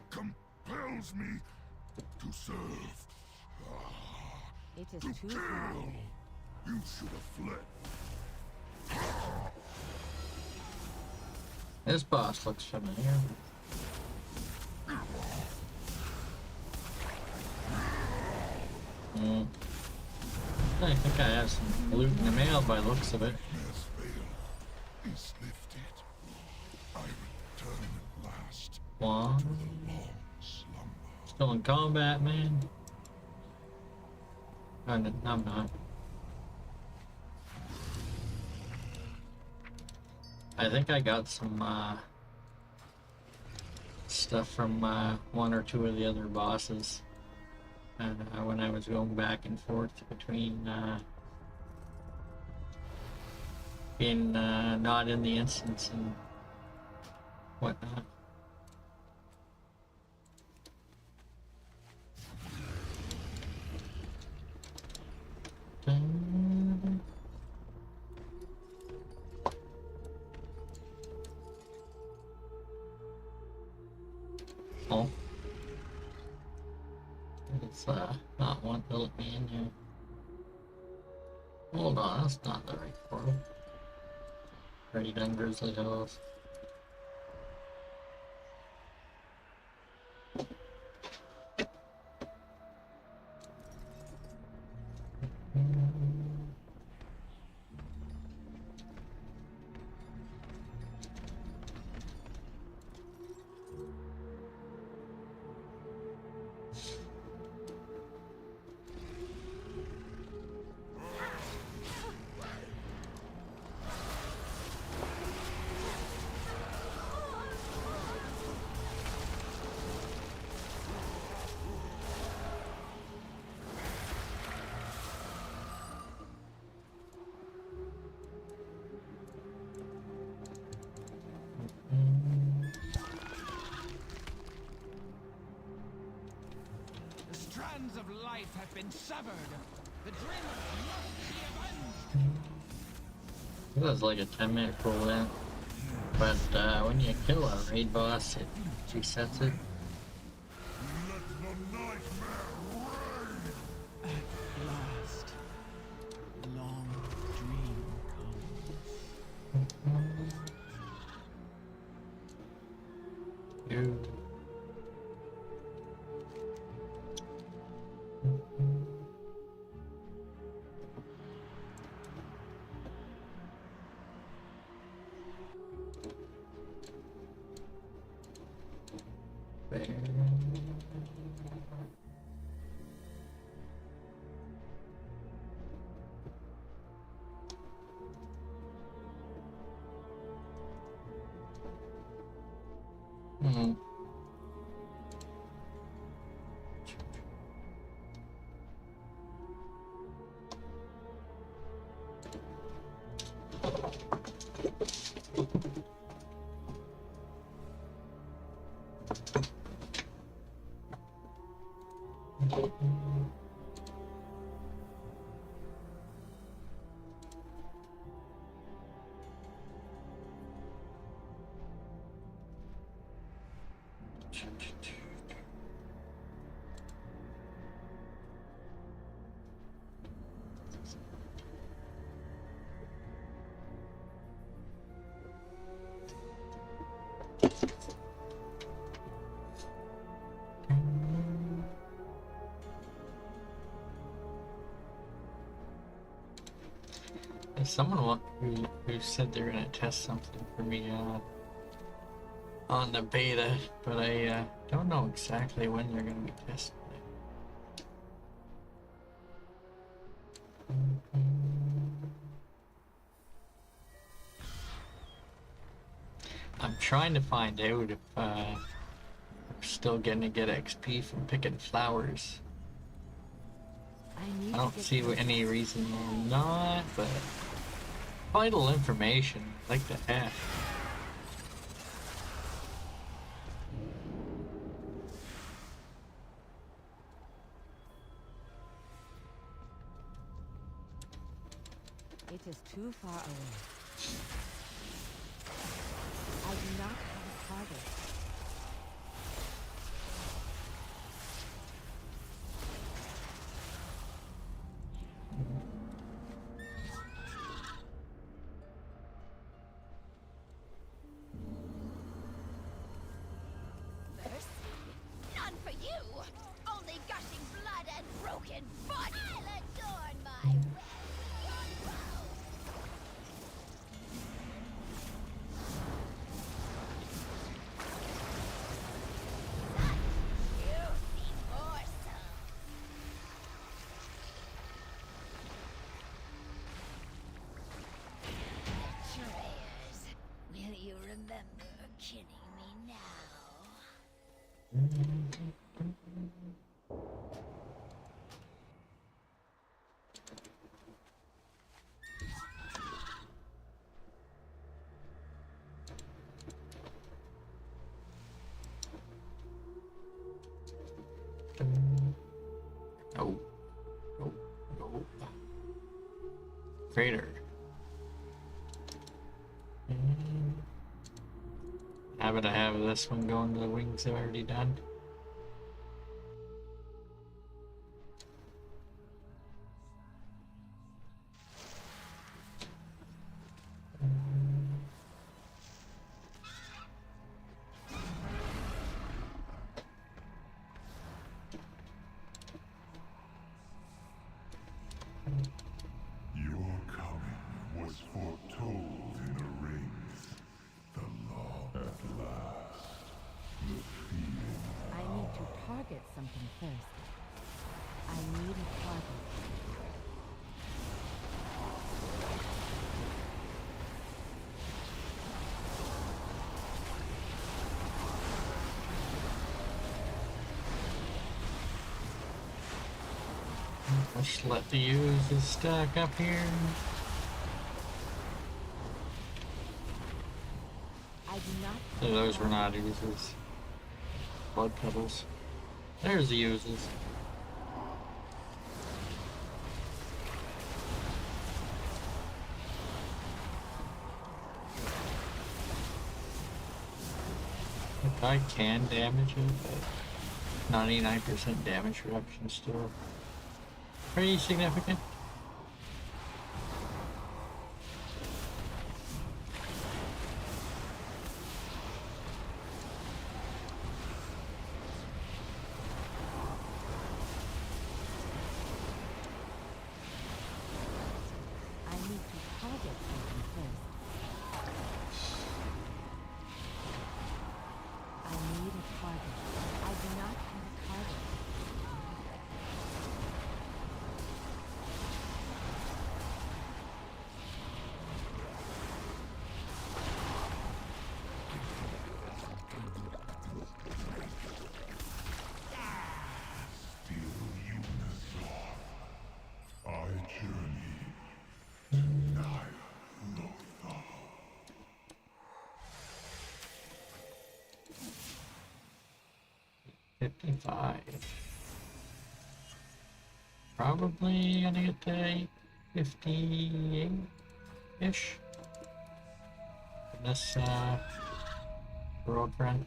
[SPEAKER 10] compels me to serve.
[SPEAKER 2] It is
[SPEAKER 10] To
[SPEAKER 2] too
[SPEAKER 10] kill.
[SPEAKER 2] far.
[SPEAKER 10] You should have fled.
[SPEAKER 11] This boss looks familiar. I think I have some loot in the mail by the looks of it.
[SPEAKER 10] Is lifted. I return at last.
[SPEAKER 11] Wow. Still in combat, man. I'm not. I think I got some stuff from one or two of the other bosses when I was going back and forth between being not in the instance and whatnot. Oh. It's not one to let me in here. Hold on, that's not the right portal. Already done Grizzly Hills.
[SPEAKER 8] life have been severed. The Dream must be avenged.
[SPEAKER 11] It was like a 10-minute cooldown. But when you kill a raid boss, it resets it.
[SPEAKER 6] At last, long dream comes.
[SPEAKER 11] Dude. Mm-hmm. Someone who said they're gonna test something for me on the beta, but I don't know exactly when they're gonna be testing it. I'm trying to find out if we're still gonna get XP from picking flowers. I don't see any reason they're not, but vital information, like the F.
[SPEAKER 2] It is too far away. I do not have a target.
[SPEAKER 1] None for you! Only gushing blood and broken body! I'll adorn my betrayers. Will you remember killing me now?
[SPEAKER 11] No. No. No. Crater. Happen to have this one going to the wings I've already done.
[SPEAKER 10] Your coming was foretold in the rings. The long at last. The feeling.
[SPEAKER 2] I need to target something first. I need a target.
[SPEAKER 11] Let's let the users stack up here.
[SPEAKER 2] I do not.
[SPEAKER 11] So those were not users. Blood petals. There's the users. I can damage it, but 99% damage reduction is still pretty significant.
[SPEAKER 2] I need to target something first. I need a target. I do not have a target.
[SPEAKER 10] I journey to Naya Lothar.
[SPEAKER 11] Probably gonna get to 858-ish. This road run.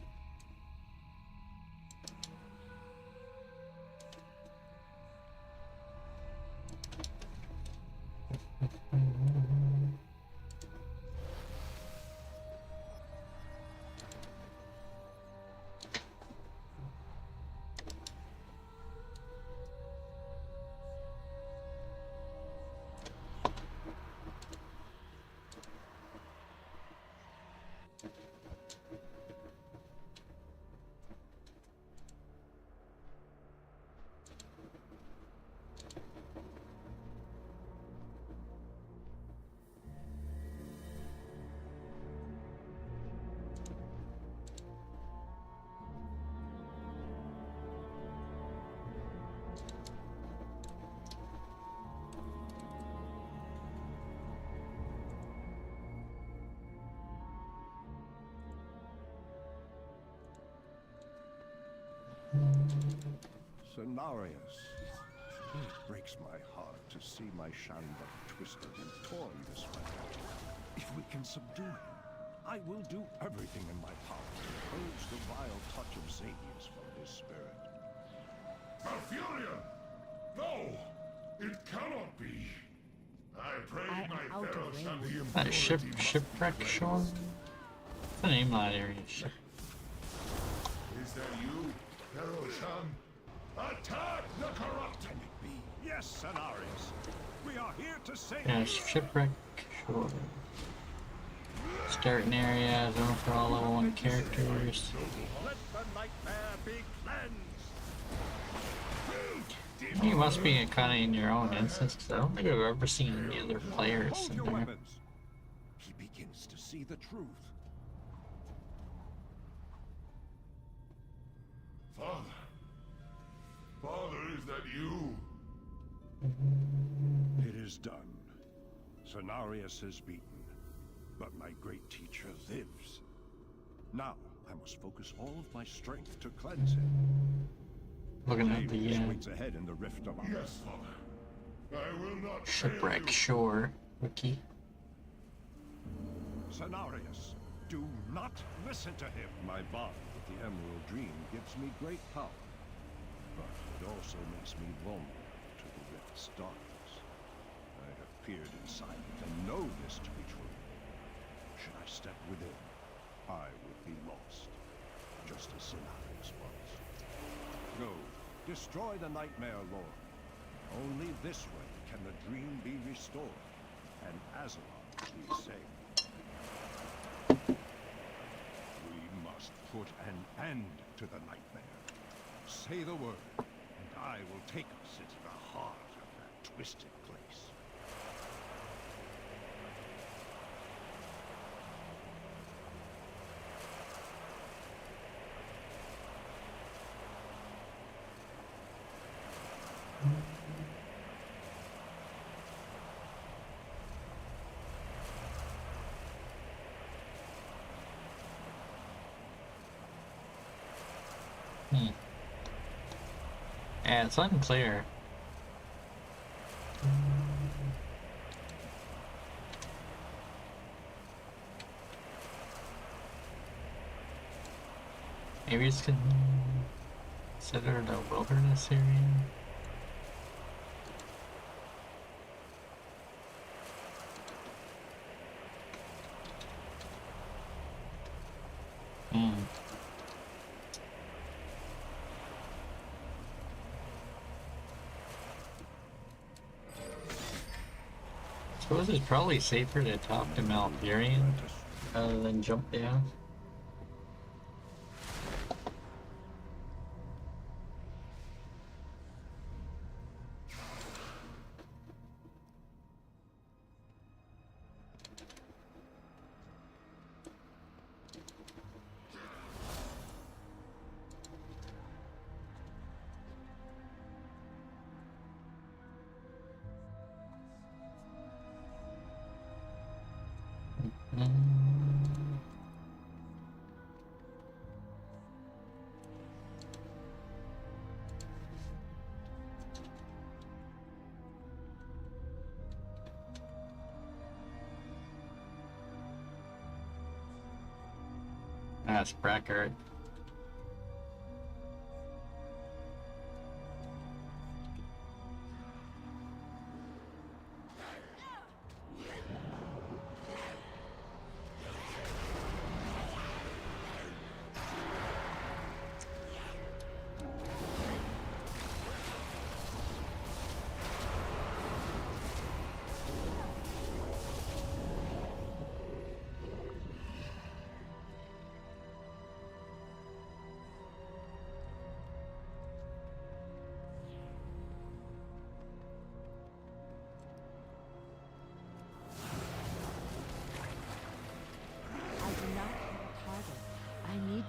[SPEAKER 17] Cenarius, it breaks my heart to see my Shandor twisted and torn this way. If we can subdue him, I will do everything in my power to purge the vile touch of Xadius from his spirit.
[SPEAKER 10] Malfurion! No! It cannot be! I pray my fellow shall be
[SPEAKER 11] That shipwreck shore? What's the name of that area?
[SPEAKER 10] Is that you, Feroshan? Attack the corrupt!
[SPEAKER 17] Can it be? Yes, Cenarius. We are here to save
[SPEAKER 11] Yeah, shipwreck shore. Starting area, zone for all level 1 characters.
[SPEAKER 17] Let the nightmare be cleansed!
[SPEAKER 11] You must be kind of in your own instance, because I don't think I've ever seen any other players
[SPEAKER 17] Hold
[SPEAKER 11] in
[SPEAKER 17] your
[SPEAKER 11] there.
[SPEAKER 17] weapons. He begins to see the truth.
[SPEAKER 10] Father! Father, is that you?
[SPEAKER 17] It is done. Cenarius is beaten. But my great teacher lives. Now, I must focus all of my strength to cleanse him.
[SPEAKER 11] Looking at
[SPEAKER 17] Xadius
[SPEAKER 11] the
[SPEAKER 17] waits ahead in the rift of
[SPEAKER 10] Yes, Father. I will not
[SPEAKER 11] shipwreck shore wiki.
[SPEAKER 17] Cenarius, do not listen to him. My bond with the Emerald Dream gives me great power. But it also makes me vulnerable to the rift's darkness. I have peered inside it and know this to be true. Should I step within, I would be lost, just as Cenarius was. Go, destroy the Nightmare Lord. Only this way can the dream be restored, and Azeroth be saved. We must put an end to the nightmare. Say the word, and I will take us into the heart of that twisted place.
[SPEAKER 11] Yeah, it's unclear. Maybe it's considered a wilderness area. I suppose it's probably safer to talk to Malfurion rather than jump down. That's Brackert.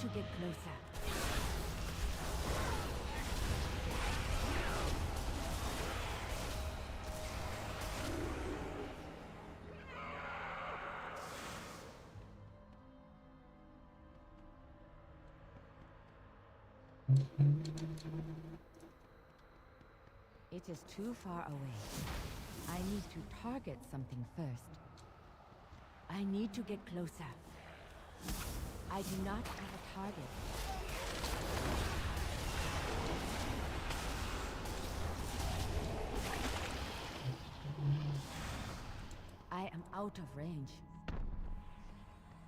[SPEAKER 2] To get closer. It is too far away. I need to target something first. I need to get closer. I do not have a target. I am out of range.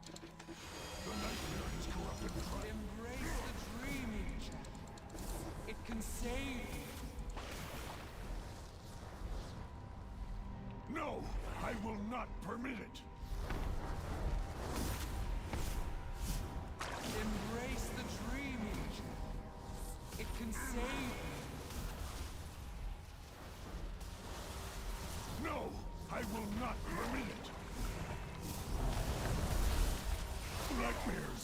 [SPEAKER 3] The nightmare has corrupted pride.
[SPEAKER 8] Embrace the dreaming, child. It can save you.
[SPEAKER 3] No, I will not permit it.
[SPEAKER 8] Embrace the dreaming, child. It can save you.
[SPEAKER 3] No, I will not permit it. Nightmares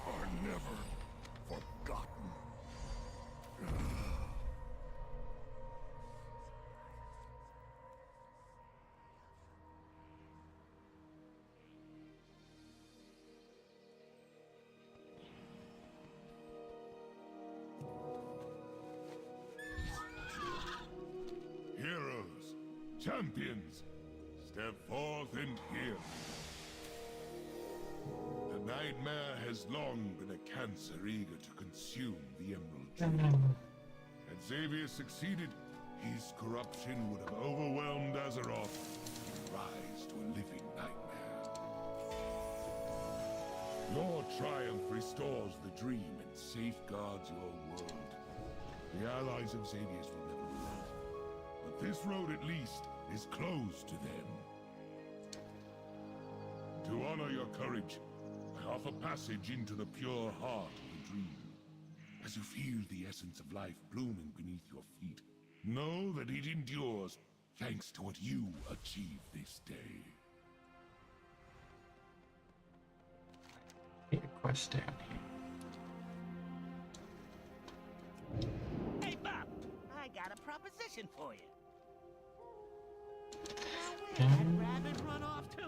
[SPEAKER 3] are never forgotten. Heroes, champions, step forth and hear. The Nightmare has long been a cancer eager to consume the Emerald Tree. Had Xavier succeeded, his corruption would have overwhelmed Azeroth and rise to a living nightmare. Your triumph restores the dream and safeguards your world. The allies of Xavier's will never relent, but this road at least is closed to them. To honor your courage, I offer passage into the pure heart of the dream. As you feel the essence of life blooming beneath your feet, know that it endures thanks to what you achieve this day.
[SPEAKER 11] Get a quest down here.
[SPEAKER 18] Hey, Bob! I got a proposition for you. Now, where'd that rabbit run off to?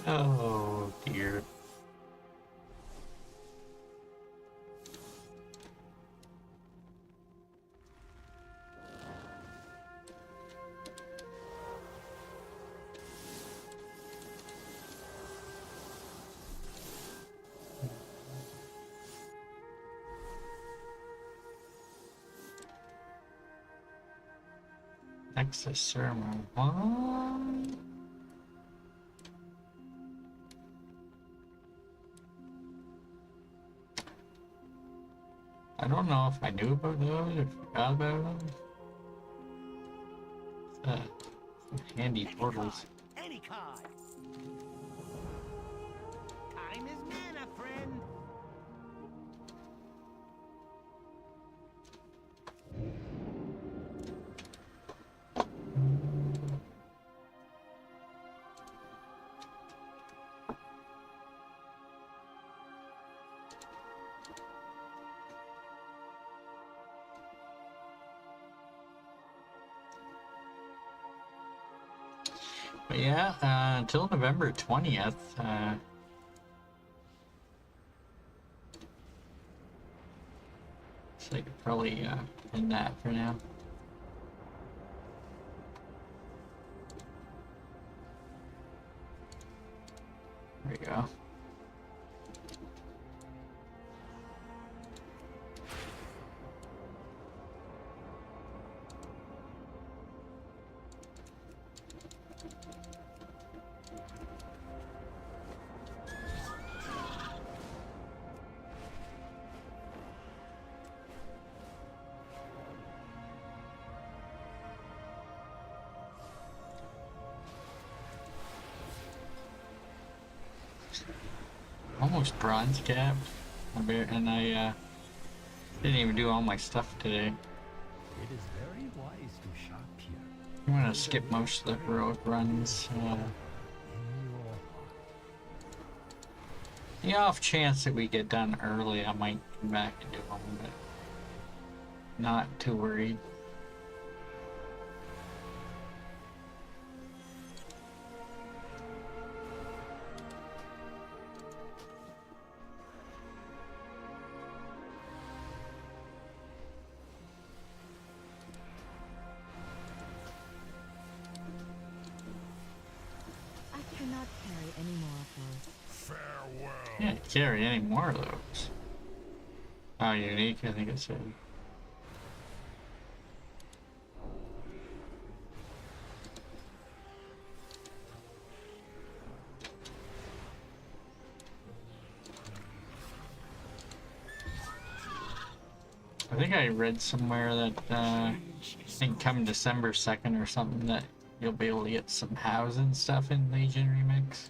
[SPEAKER 11] Oh dear. Nexus Sermon 1. I don't know if I knew about those or forgot about them. Some handy portals.
[SPEAKER 18] Any card. Time is mana, friend.
[SPEAKER 11] But yeah, until November 20th, so I could probably end that for now. There we go. Almost bronze capped, and I didn't even do all my stuff today.
[SPEAKER 17] It is very wise to shop here.
[SPEAKER 11] I'm gonna skip most of the heroic runs. The off chance that we get done early, I might come back and do them, but not too worried. Can't carry any more of those. Oh, unique, I think it said. I think I read somewhere that I think come December 2nd or something that you'll be able to get some housing stuff in Legion Remix.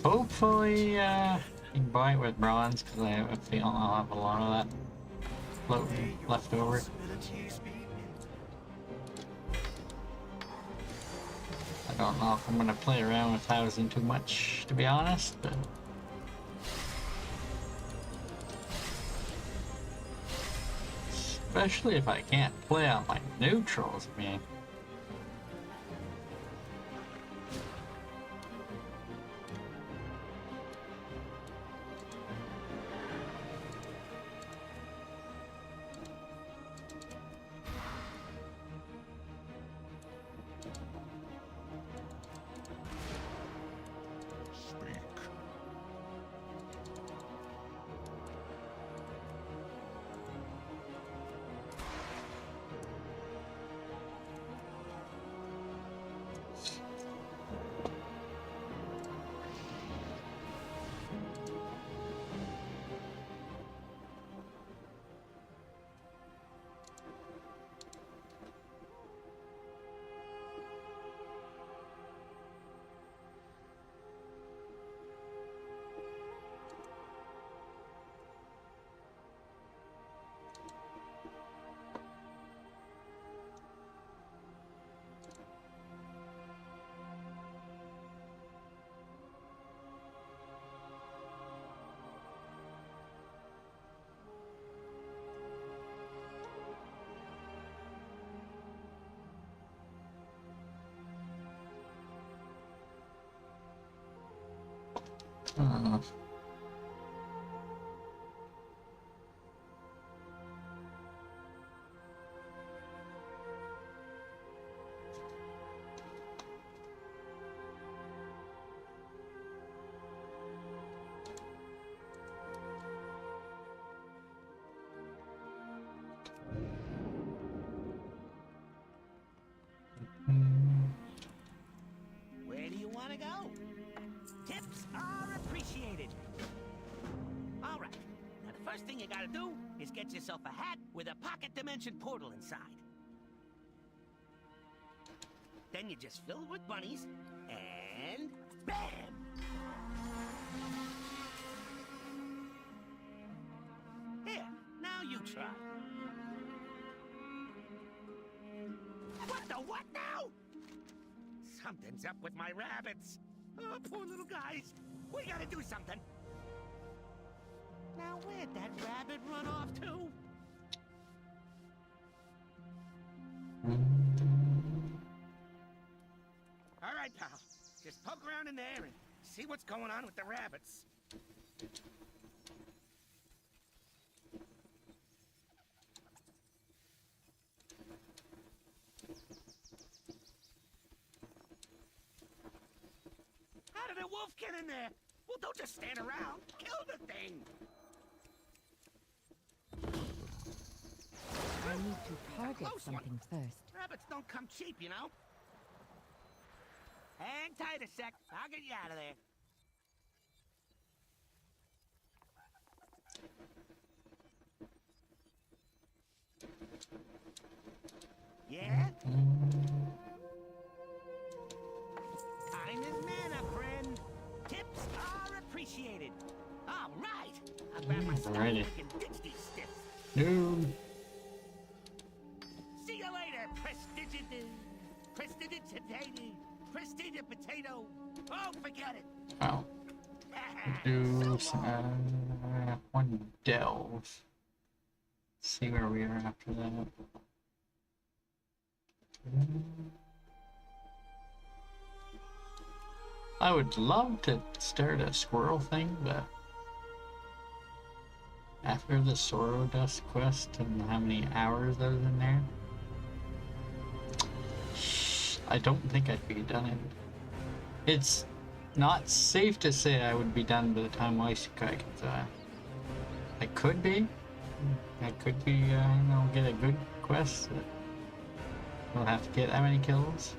[SPEAKER 11] Hopefully, you can buy it with bronze, because I have a feeling I'll have a lot of that floating left over. I don't know if I'm going to play around with housing too much, to be honest, but... especially if I can't play out my neutrals, I mean...
[SPEAKER 18] Where do you want to go? Tips are appreciated. All right. Now, the first thing you gotta do is get yourself a hat with a pocket dimension portal inside. Then you just fill it with bunnies, and bam! Here, now you try. What the what now? Something's up with my rabbits. Oh, poor little guys. We gotta do something. Now, where'd that rabbit run off to? All right, pal. Just poke around in there and see what's going on with the rabbits. How did a wolf get in there? Well, don't just stand around. Kill the thing.
[SPEAKER 2] I need to target
[SPEAKER 18] Close one.
[SPEAKER 2] something first.
[SPEAKER 18] Rabbits don't come cheap, you know. Hang tight a sec. I'll get you out of there. Yeah? Time is mana, friend. Tips are appreciated. All right. I'll grab my stuff and we can ditch these stiffs.
[SPEAKER 11] No.
[SPEAKER 18] See you later, prestidigitated, prestige potato. Oh, forget it.
[SPEAKER 11] Wow. Do one delve. See where we are after that. I would love to start a squirrel thing, but after the Sorrow Dust quest and how many hours I was in there, I don't think I'd be done it. It's not safe to say I would be done by the time Isekai gets I could be. I could be, you know, get a good quest. Don't have to get that many kills.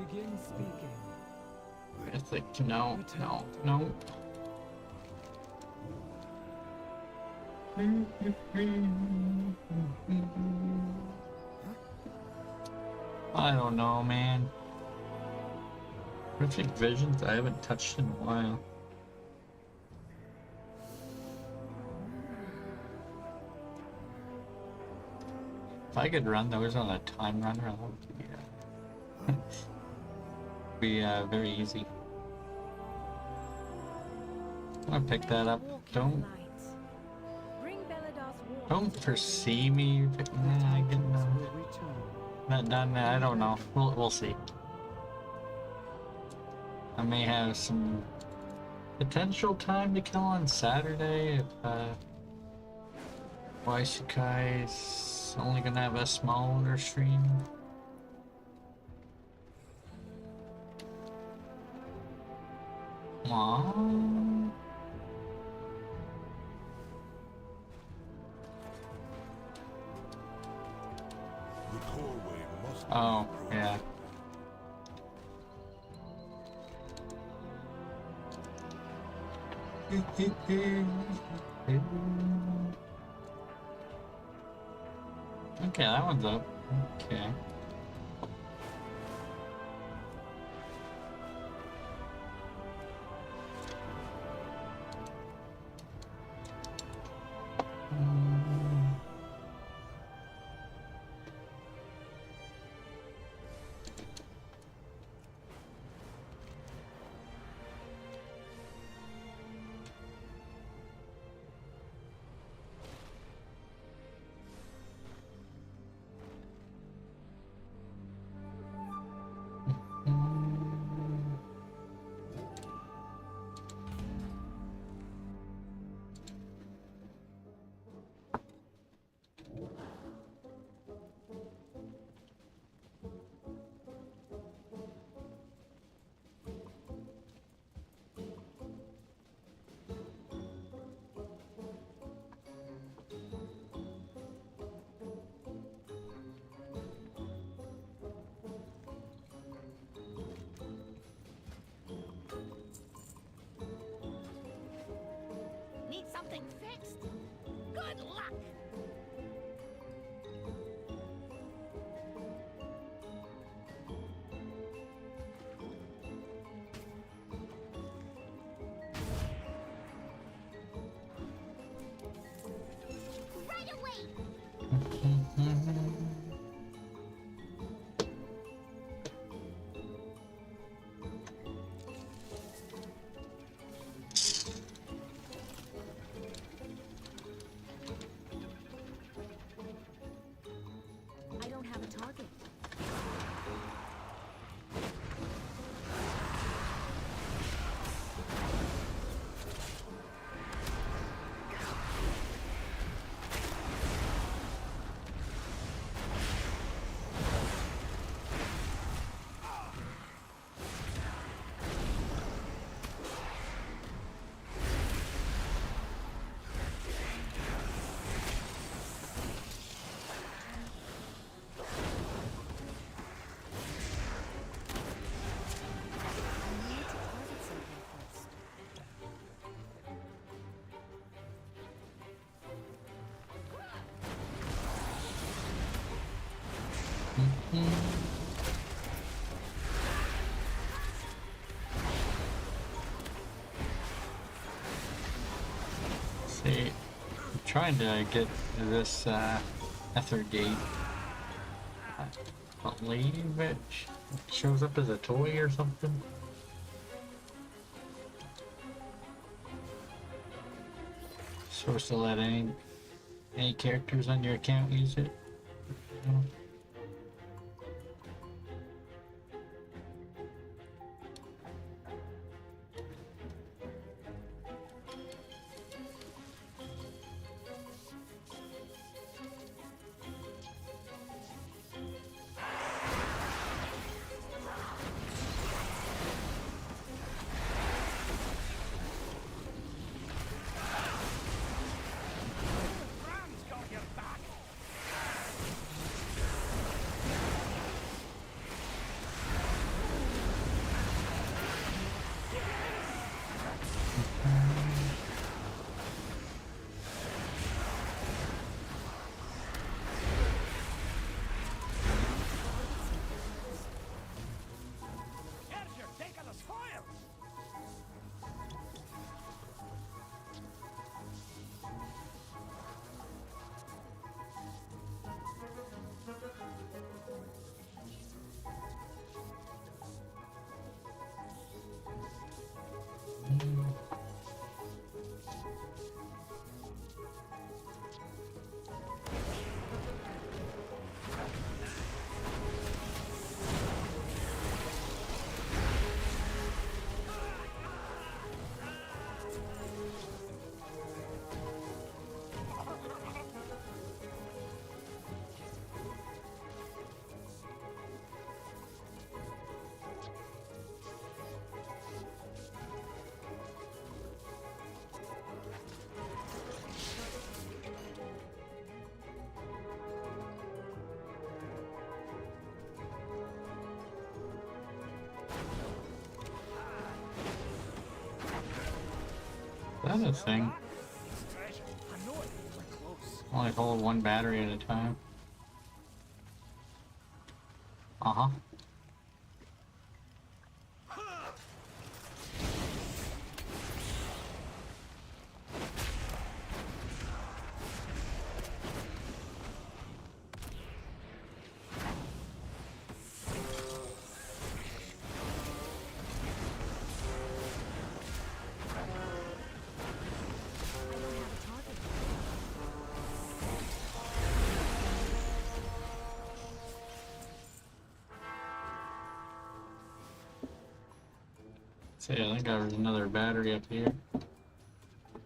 [SPEAKER 6] Begin speaking.
[SPEAKER 11] I think no. I don't know, man. Horrific Visions I haven't touched in a while. If I could run those on a time runner, that would be very easy. I'm gonna pick that up. Don't foresee me getting that done. I don't know. We'll see. I may have some potential time to kill on Saturday if Waishikai's only gonna have a smaller stream. Aww. Oh, yeah. Okay, that one's up. Okay.
[SPEAKER 18] Need something fixed? Good luck!
[SPEAKER 1] Right away! I don't have a target.
[SPEAKER 11] See, I'm trying to get this Ether Gate lady bitch shows up as a toy or something. Supposed to let any characters on your account use it. Is that a thing? Only hold one battery at a time. Uh-huh. See, I think there's another battery up here.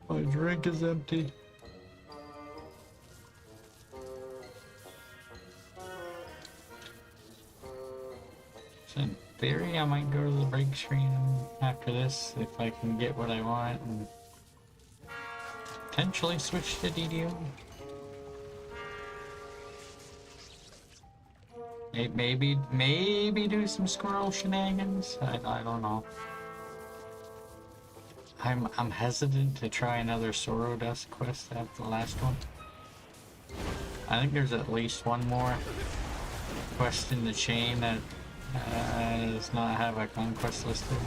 [SPEAKER 11] My drink is empty. So in theory, I might go to the break screen after this if I can get what I want and potentially switch to DDO. Maybe do some squirrel shenanigans. I don't know. I'm hesitant to try another Sorrow Dust quest after the last one. I think there's at least one more quest in the chain that does not have a conquest listed.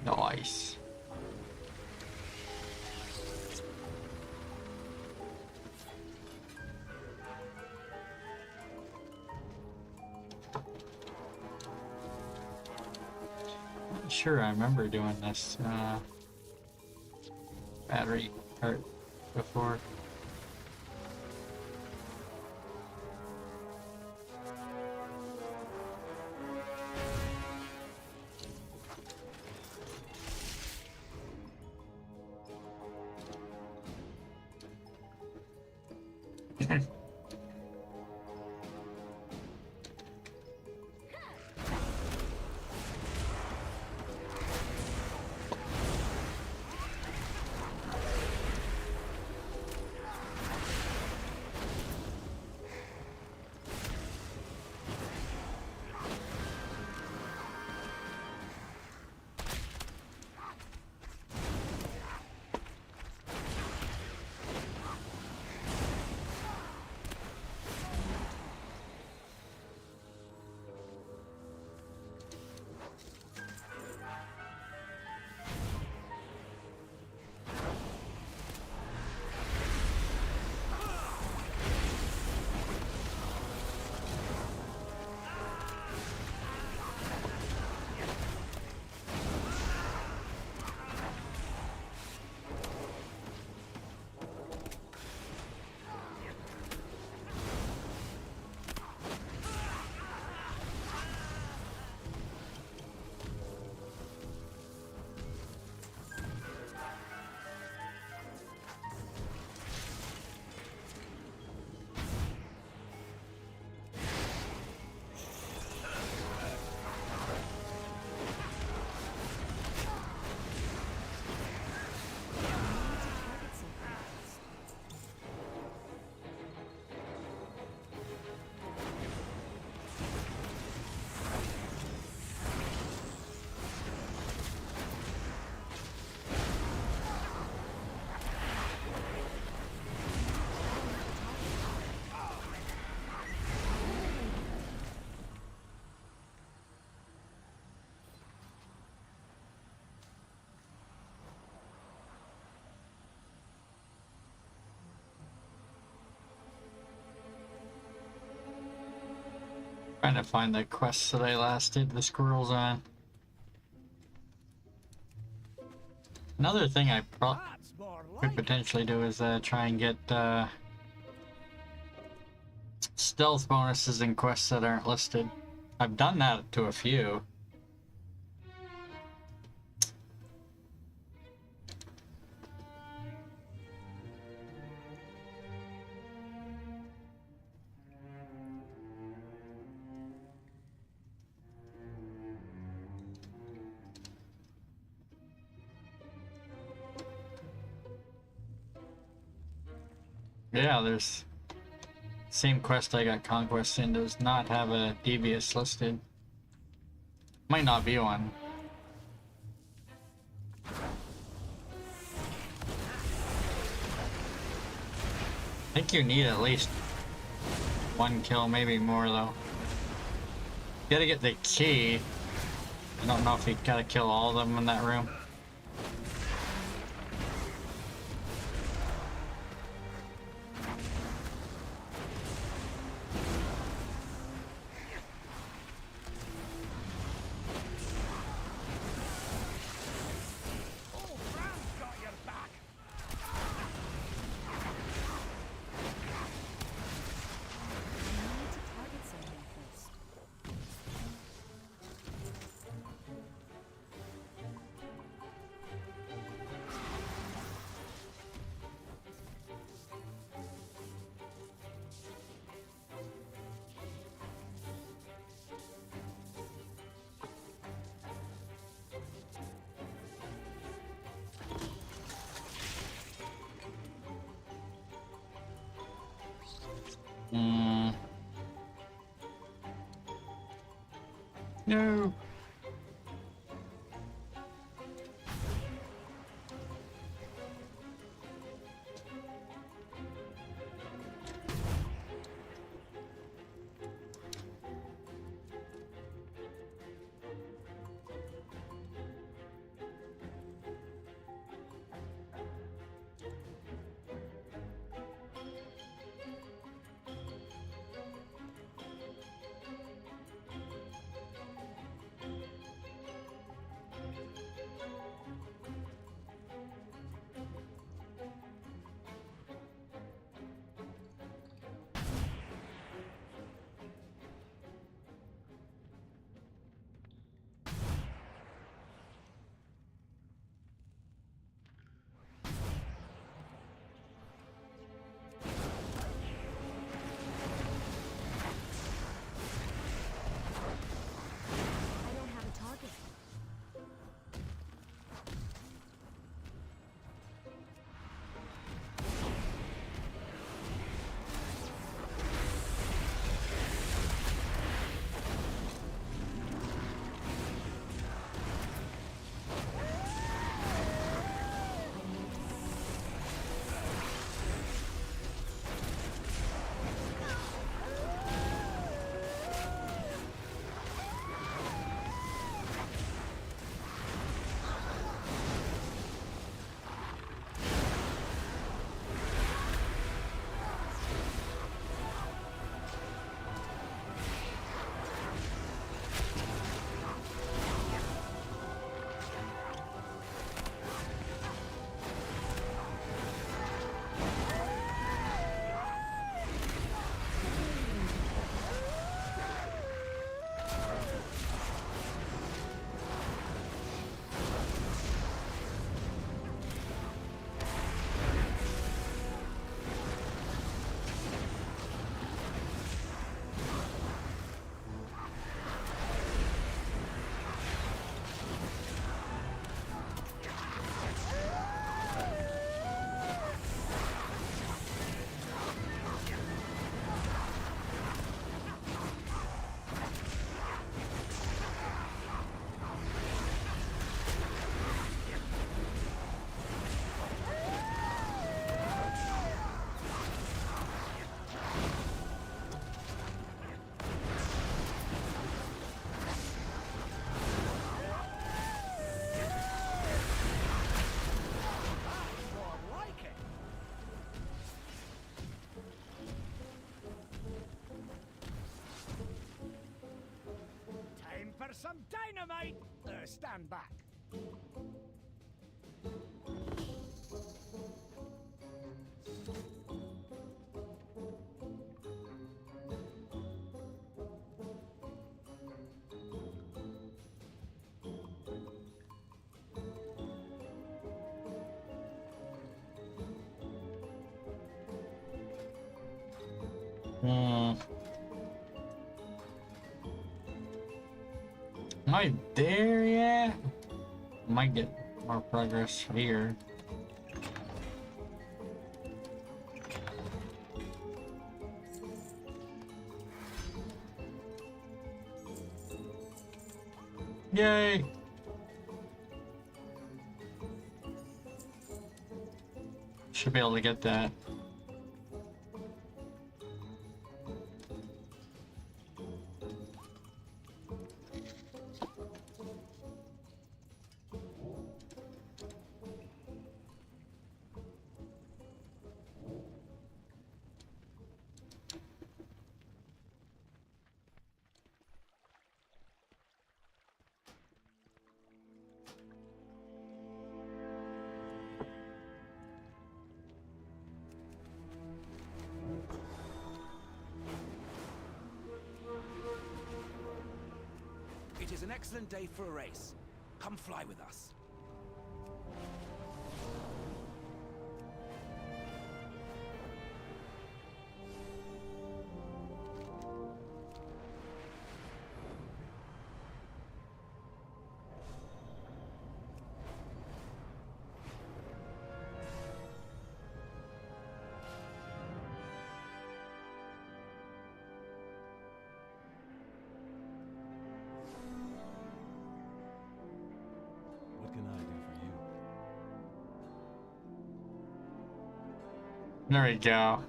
[SPEAKER 11] Nice. Not sure I remember doing this battery part before. Trying to find the quests that I last did the squirrels on. Another thing I could potentially do is try and get stealth bonuses in quests that aren't listed. I've done that to a few. Yeah, there's same quest I got Conquest in does not have a devious listed. Might not be one. I think you need at least one kill, maybe more though. You gotta get the key. I don't know if you gotta kill all of them in that room. No.
[SPEAKER 18] mate! Stand back.
[SPEAKER 11] Am I there yet? Might get more progress here. Yay! Should be able to get that.
[SPEAKER 18] It is an excellent day for a race. Come fly with us.
[SPEAKER 17] What can I do for you?
[SPEAKER 11] There we go.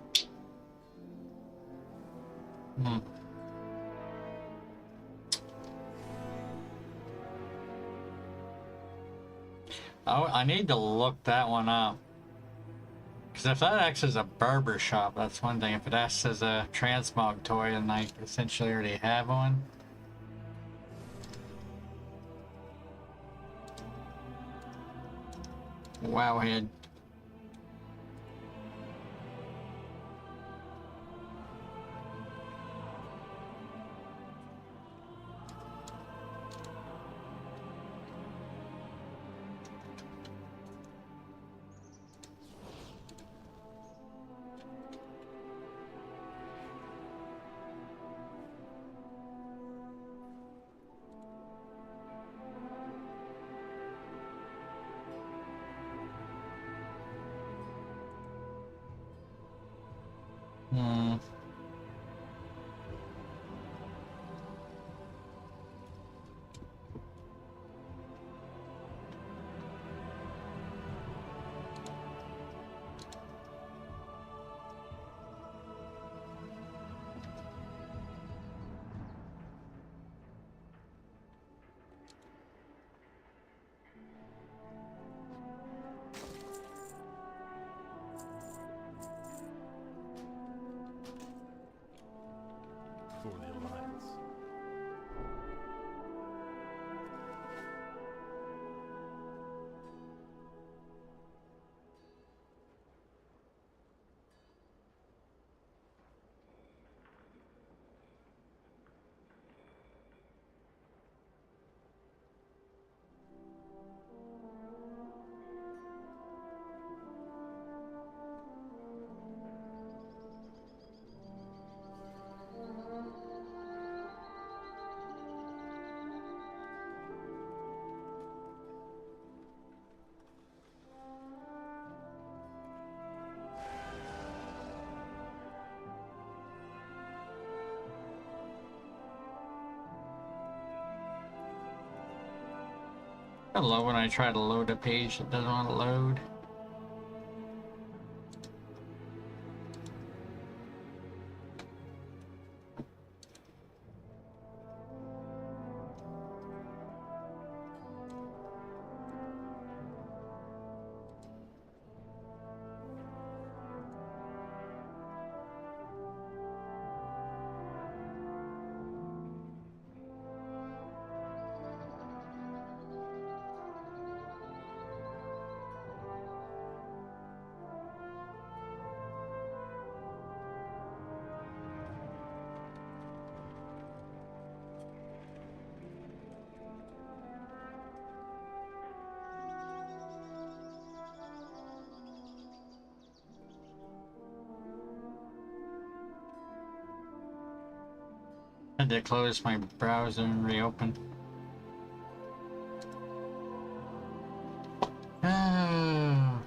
[SPEAKER 11] Oh, I need to look that one up. Because if that acts as a barber shop, that's one thing. If it acts as a transmog toy, then I essentially already have one. Wowhead.
[SPEAKER 17] For the Alliance.
[SPEAKER 11] I love when I try to load a page that doesn't want to load. Had to close my browser and reopen. Ah.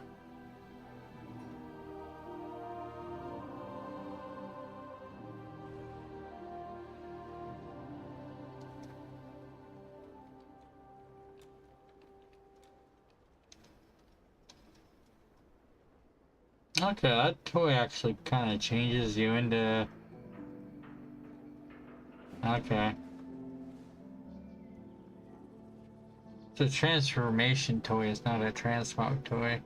[SPEAKER 11] Okay, that toy actually kind of changes you into... Okay. It's a transformation toy, it's not a transmog toy.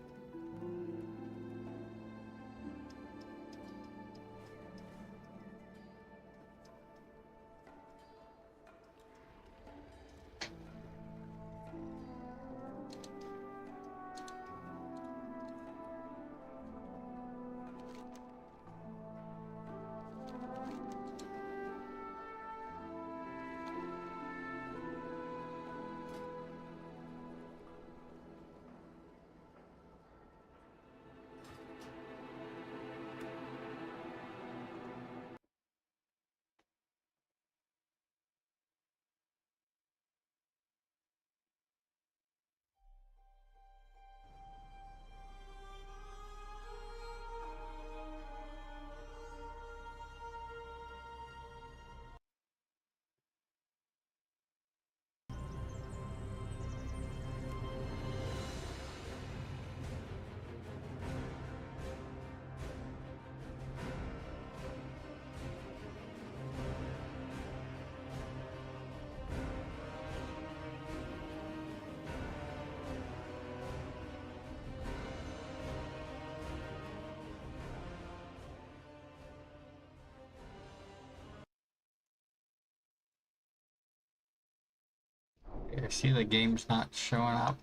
[SPEAKER 11] I see the game's not showing up.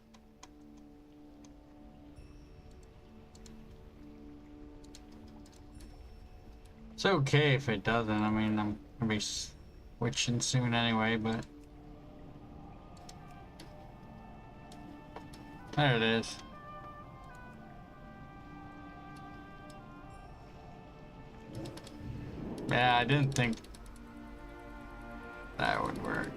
[SPEAKER 11] It's okay if it doesn't. I mean, I'm gonna be switching soon anyway, but... There it is. Yeah, I didn't think that would work.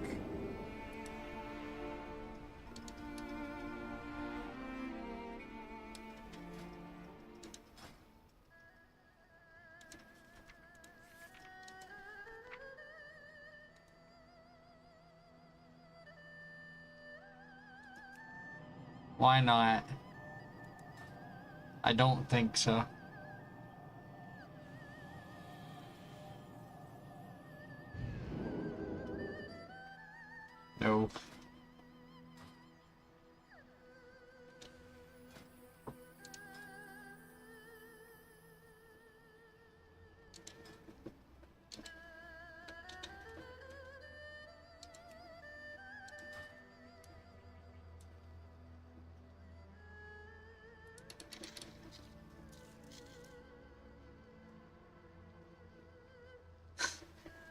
[SPEAKER 11] Why not? I don't think so. No.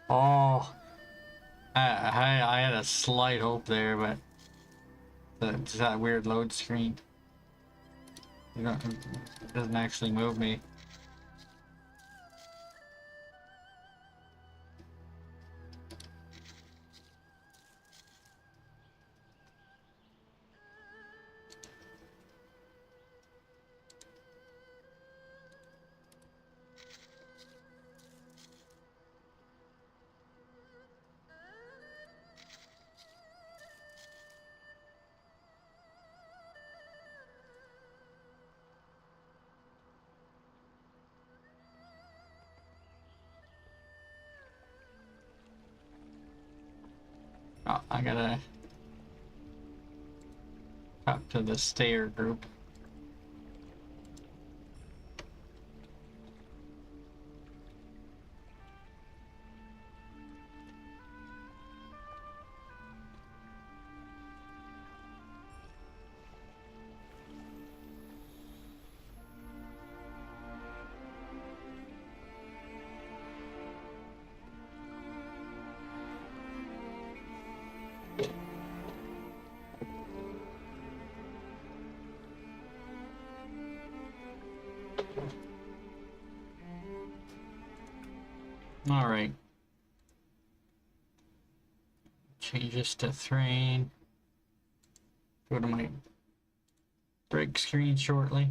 [SPEAKER 11] Oh, I had a slight hope there, but it's that weird load screen. It doesn't actually move me. Oh, I gotta talk to the stayer group. All right. changes to Thrain. Go to my break screen shortly.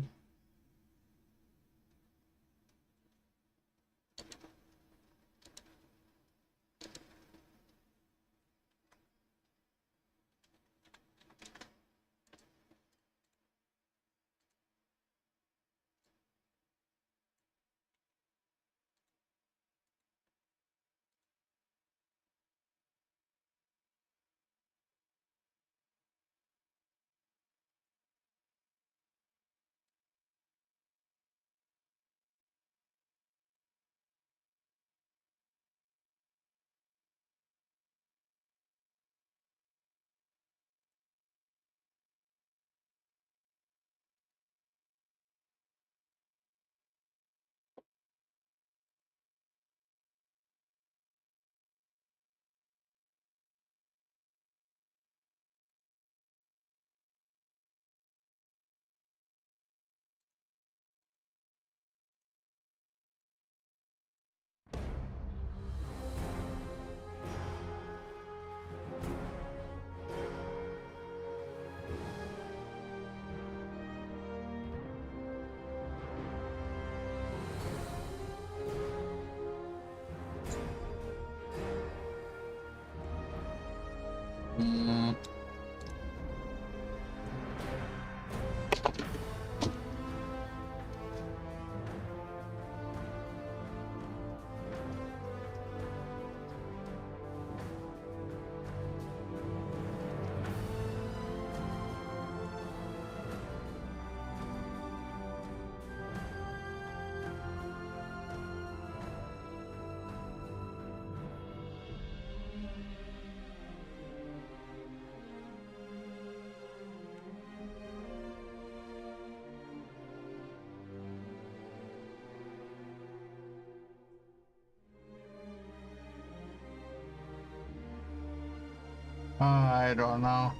[SPEAKER 11] I don't know.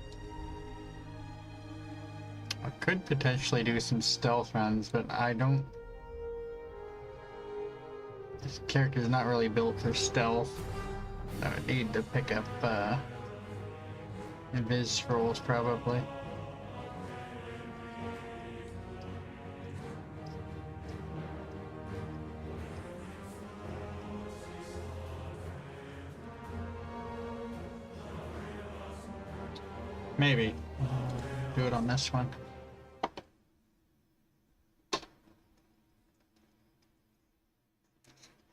[SPEAKER 11] I could potentially do some stealth runs, but I don't... This character's not really built for stealth. I would need to pick up, invis scrolls, probably. Maybe. Do it on this one.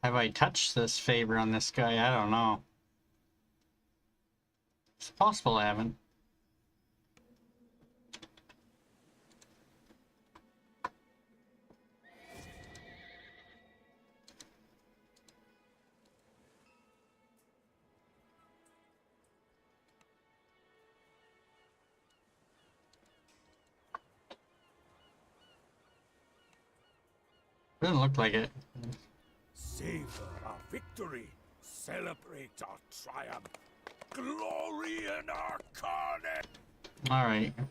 [SPEAKER 11] Have I touched this favor on this guy? I don't know. It's possible I haven't. Doesn't look like it.
[SPEAKER 3] Savor our victory. Celebrate our triumph. Glory in our carnage.
[SPEAKER 11] Alright. I'm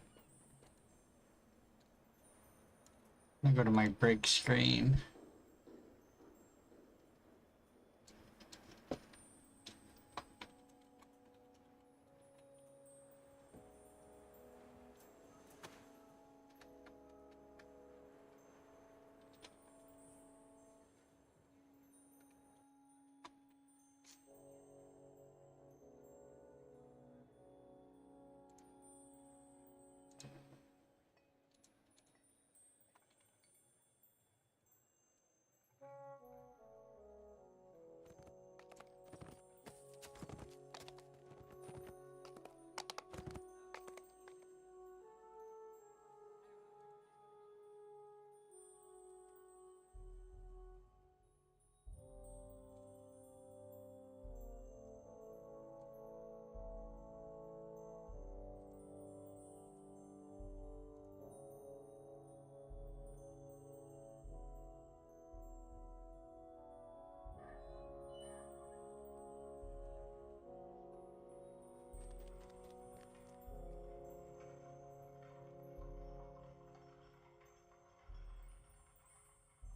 [SPEAKER 11] gonna go to my break screen.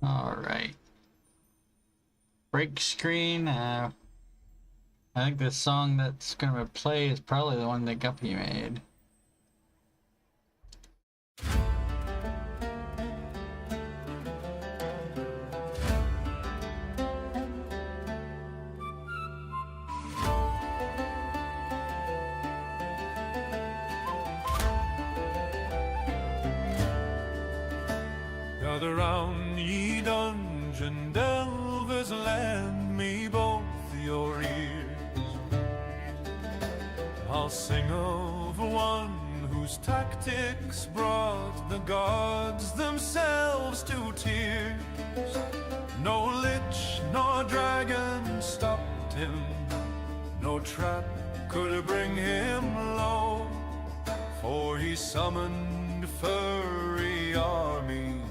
[SPEAKER 11] Alright. Break screen. I think the song that's gonna play is probably the one that Guppy made.
[SPEAKER 19] Gather round, ye dungeon delvers, lend me both your ears. I'll sing of one whose tactics brought the gods themselves to tears. No lich nor dragon stopped him, no trap could bring him low, for he summoned furry armies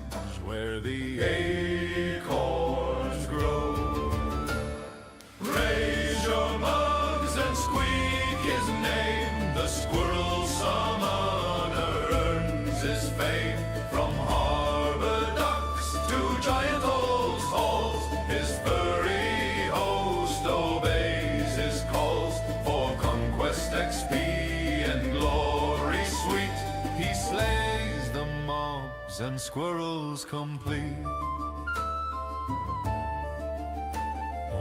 [SPEAKER 19] where the acorns grow. Raise your mugs and squeak his name. The squirrel summoner earns his fame. From harbor docks to giant old halls, his furry host obeys his calls. For conquest, XP, and glory sweet, he slays the mobs and squirrels complete.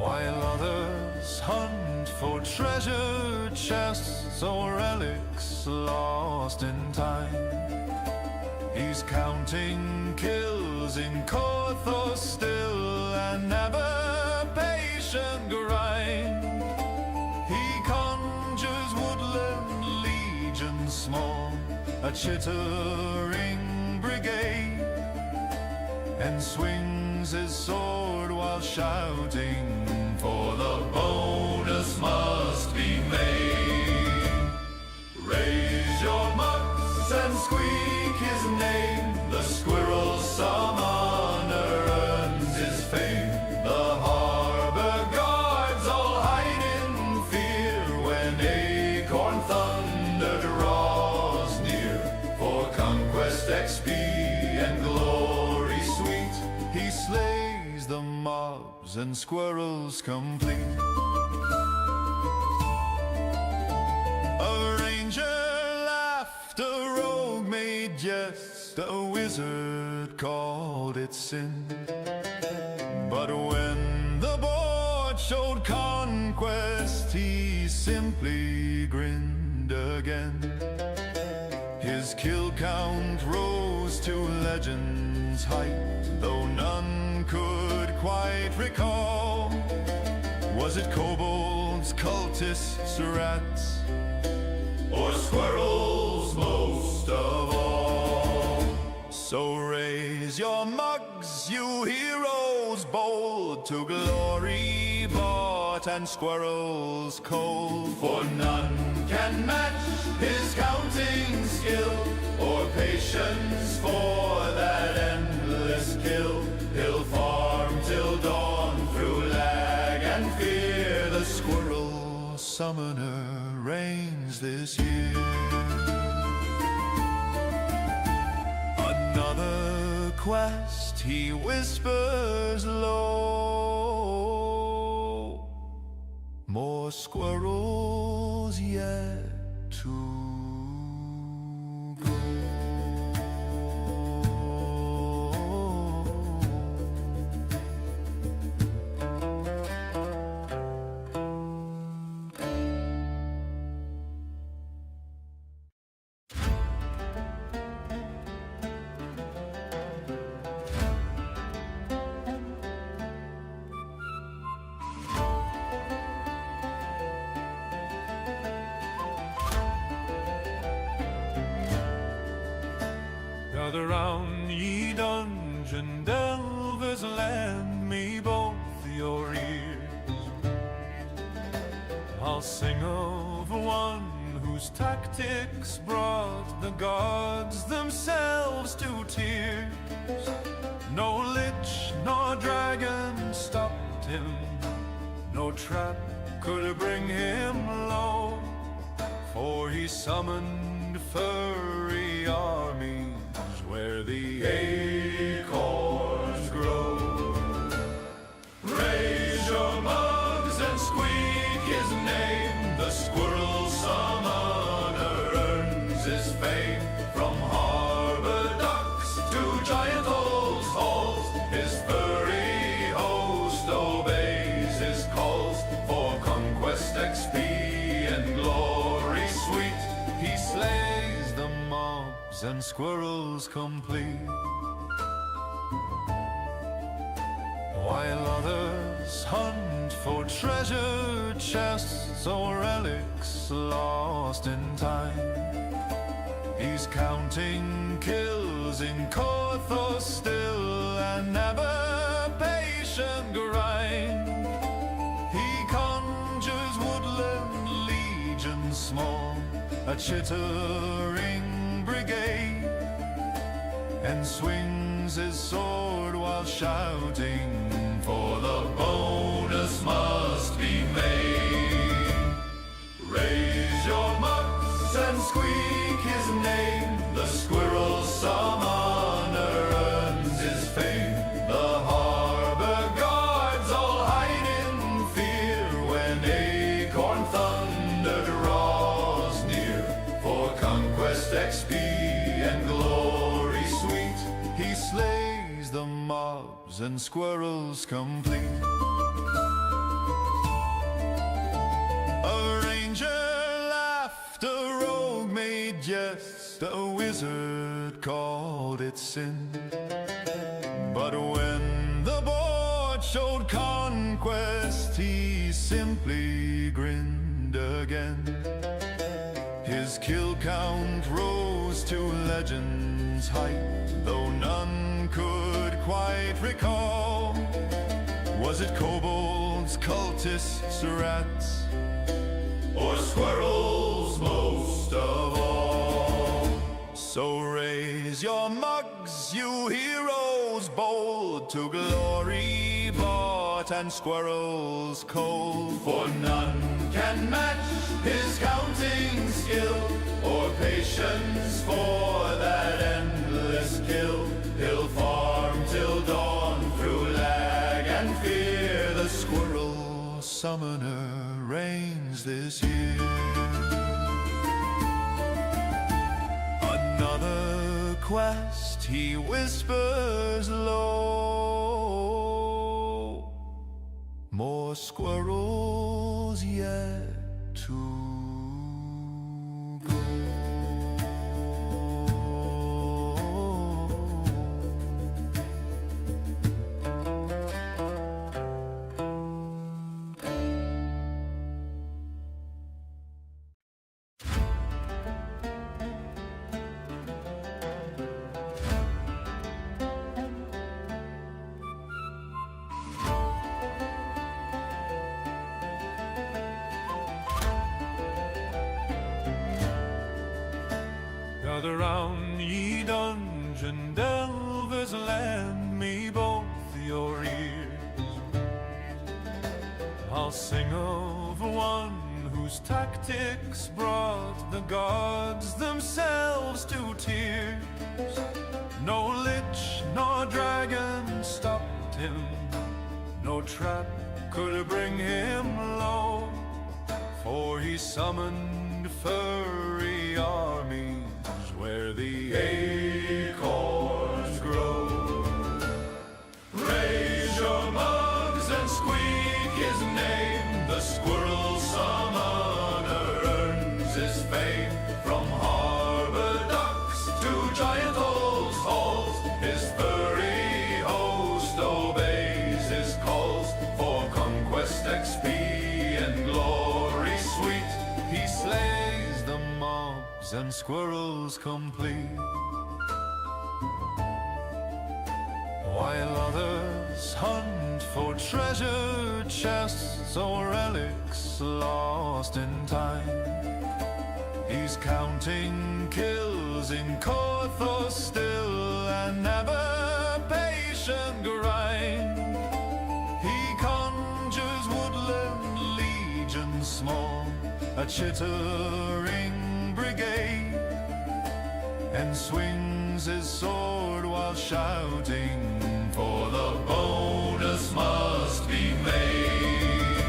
[SPEAKER 19] While others hunt for treasure chests or relics lost in time, he's counting kills in Korthos still, and never patient grind. He conjures woodland legions small, a chittering brigade, and swings his sword while shouting, for the bonus must be made. Raise your mugs and squeak his name. The squirrel summoner earns his fame. The harbor guards all hide in fear when acorn thunder draws near. For conquest, XP, and glory sweet, he slays the mobs and squirrels complete. A ranger laughed, a rogue made jest, a wizard called it sin. But when the board showed conquest, he simply grinned again. His kill count rose to legend's height, though none could quite recall. Was it kobolds, cultists, rats, or squirrels most of all? So raise your mugs, you heroes bold, to glory bought and squirrels cold. For none can match his counting skill, or patience for that endless kill. He'll farm till dawn through lag and fear. The squirrel summoner reigns this year. Another quest, he whispers low. More squirrels yet to gather round, ye dungeon delvers, lend me both your ears. I'll sing of one whose tactics brought the gods themselves to tears. No lich nor dragon stopped him, no trap could bring him low, for he summoned furry armies where the acorns grow. Raise your mugs and squeak his name. squirrels complete. While others hunt for treasure chests or relics lost in time, he's counting kills in Korthos still, and ever patient grind. He conjures woodland legions small, a chittering brigade, and swings his sword while shouting, for the bonus must be made. Raise your mugs and squeak his name, the squirrel summoner earns his fame. The harbor guards all hide in fear when acorn thunder draws near. For conquest XP and glory sweet, he slays the mobs and squirrels complete. A ranger laughed, a rogue made jest, a wizard called it sin. But when the board showed conquest, he simply grinned again. His kill count rose to legend's height, though none could quite recall. Was it kobolds, cultists, rats, or squirrels most of all? So raise your mugs, you heroes bold, to glory bought and squirrels cold. For none can match his counting skill, or patience for that endless kill. He'll farm till dawn through lag and fear. The squirrel summoner reigns this year. Another quest, he whispers low, more squirrels yet to go. Gather round, ye dungeon delvers, lend me both your ears. I'll sing of one whose tactics brought the gods themselves to tears. No lich nor dragon stopped him, no trap could bring him low, for he summoned furry armies where the acorns grow. Raise your mugs and squeak his name, the squirrel summoner earns his fame. From harbor docks to giant old halls, his furry host obeys his calls. For conquest XP and glory sweet, he slays the mobs and squirrels complete. While others hunt for treasure chests or relics lost in time, he's counting kills in Korthos still, and ever patient grind. He conjures woodland legions small, a chittering brigade, and swings his sword while shouting, for the bonus must be made.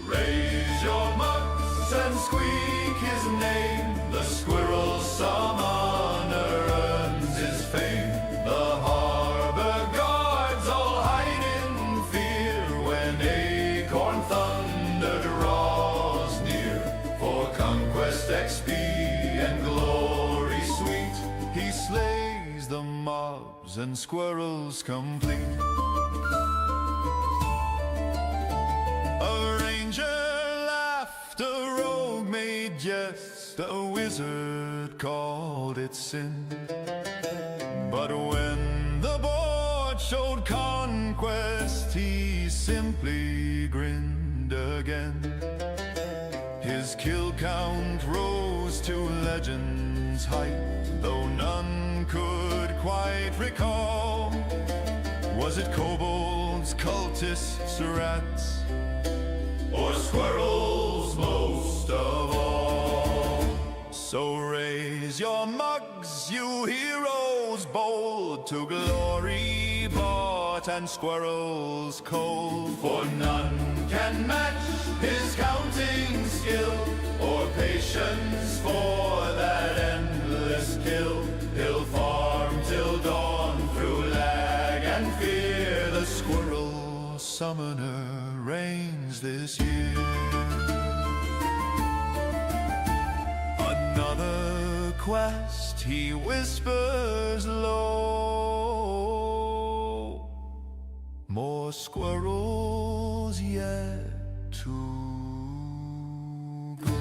[SPEAKER 19] Raise your mugs and squeak his name, the squirrel summoner earns his fame. The harbor guards all hide in fear when acorn thunder draws near. For conquest XP and glory sweet, he mobs and squirrels complete. A ranger laughed, a rogue made jest, a wizard called it sin. But when the board showed conquest, he simply grinned again. His kill count rose to legend's height, though none could quite recall. Was it kobolds, cultists, rats, or squirrels most of all? So raise your mugs, you heroes bold, to glory bought and squirrels cold. For none can match his counting skill, or patience for that endless kill. He'll farm till dawn through lag and fear. The squirrel summoner reigns this year. Another quest, he whispers low. More squirrels yet to go.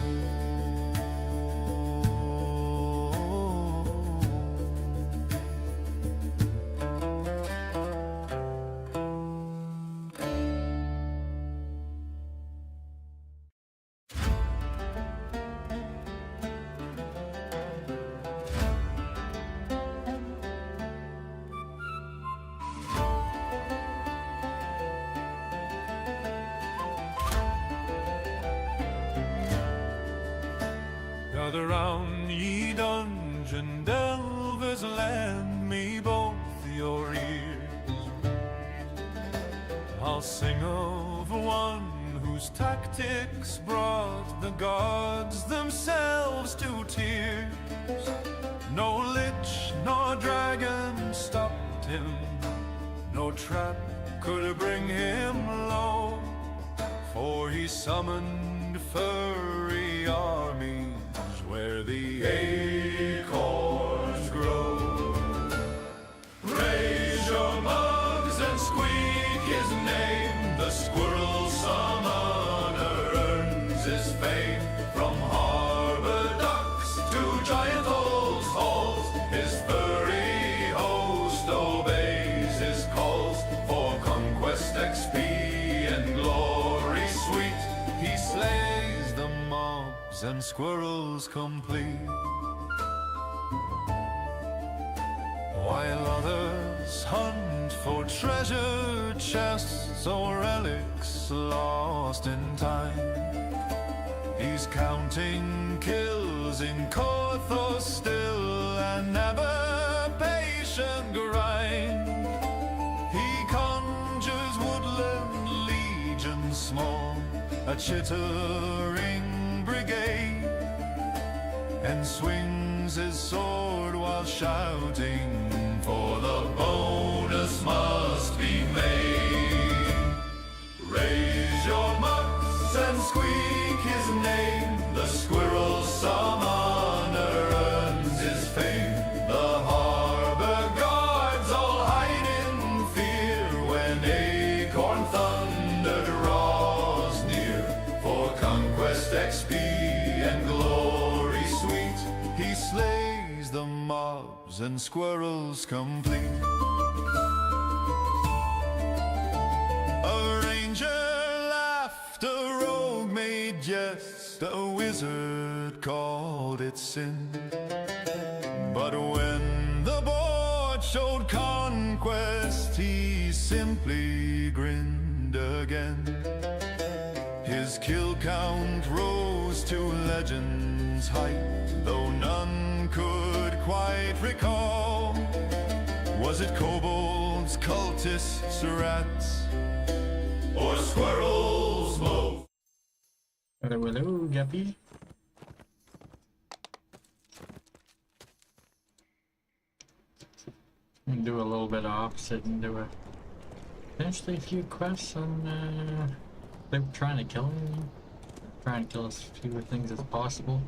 [SPEAKER 19] Gather round, ye dungeon delvers, lend me both your ears. I'll sing of one whose tactics brought the gods themselves to tears. No lich nor dragon stopped him, no trap could bring him low, for he summoned furry armies where the acorns grow. Raise your mugs and squeak his name. The squirrel summoner earns his fame. From harbor docks to giant old halls, his furry host obeys his calls. For conquest, XP, and glory sweet, he slays the mobs and squirrels complete. While others hunt for treasure chests or relics lost in time, he's counting kills in Korthos still, and never patient grind. He conjures woodland legions small, a chittering brigade, and swings his sword while shouting, for the bonus must be made. Raise your mugs and squeak his name. The squirrel summoner earns his fame. The harbor guards all hide in fear when acorn thunder draws near. For conquest, XP, and glory sweet, he slays the mobs and squirrels complete. A ranger laughed, a rogue made jest, a wizard called it sin. But when the board showed conquest, he simply grinned again. His kill count rose to legend's height, though none could quite recall. Was it kobolds, cultists, rats, or squirrels most?
[SPEAKER 11] Hello, hello, Guppy. And do a little bit of opposite and do potentially a few quests on they're trying to kill me. Trying to kill as few things as possible.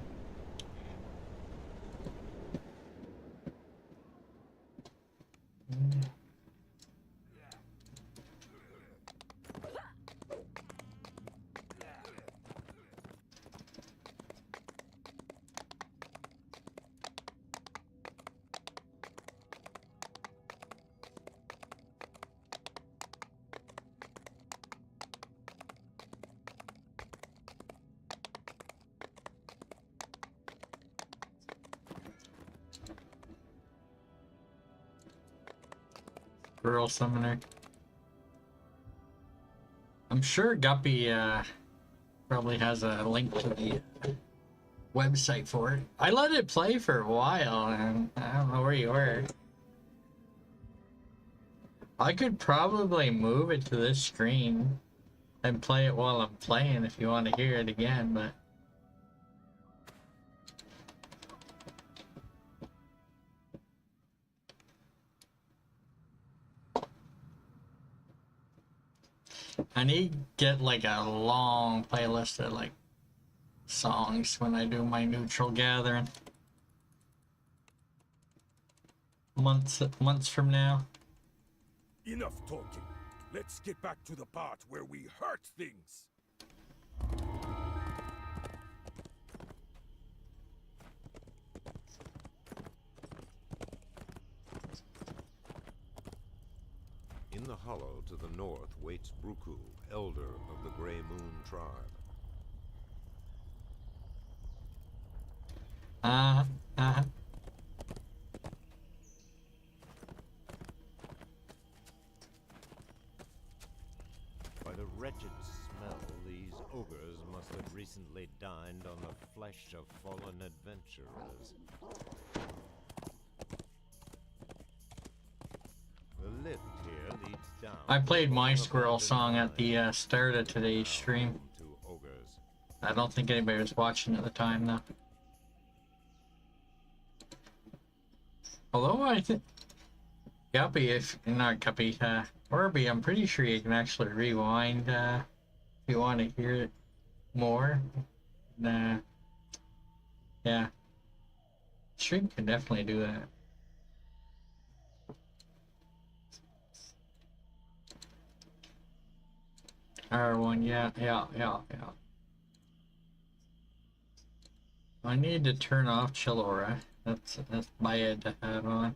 [SPEAKER 11] Squirrel Summoner. I'm sure Guppy probably has a link to the website for it. I let it play for a while, and I don't know where you were. I could probably move it to this screen and play it while I'm playing if you want to hear it again, but... I need to get like a long playlist of like songs when I do my neutral gathering. Months from now.
[SPEAKER 20] Enough talking. Let's get back to the part where we hurt things.
[SPEAKER 21] In the hollow to the north waits Bruku, elder of the Grey Moon tribe.
[SPEAKER 22] By the wretched smell, these ogres must have recently dined on the flesh of fallen adventurers. The lift here leads down.
[SPEAKER 11] I played my squirrel song at the start of today's stream. I don't think anybody was watching at the time though. Although I think Guppy, if not Guppy, Orby, I'm pretty sure you can actually rewind if you want to hear it more. Yeah, stream can definitely do that. R1, yeah. I need to turn off Chillora. That's my head to have on.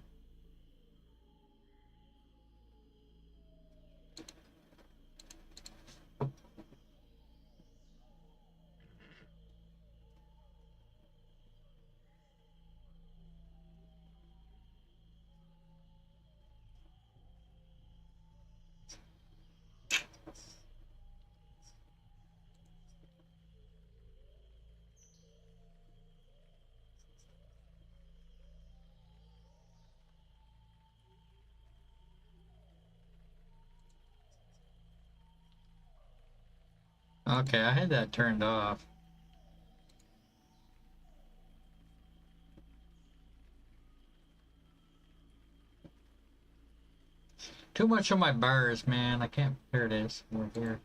[SPEAKER 11] Okay, I had that turned off. Too much on my bars, man. I can't. Here it is. We're here.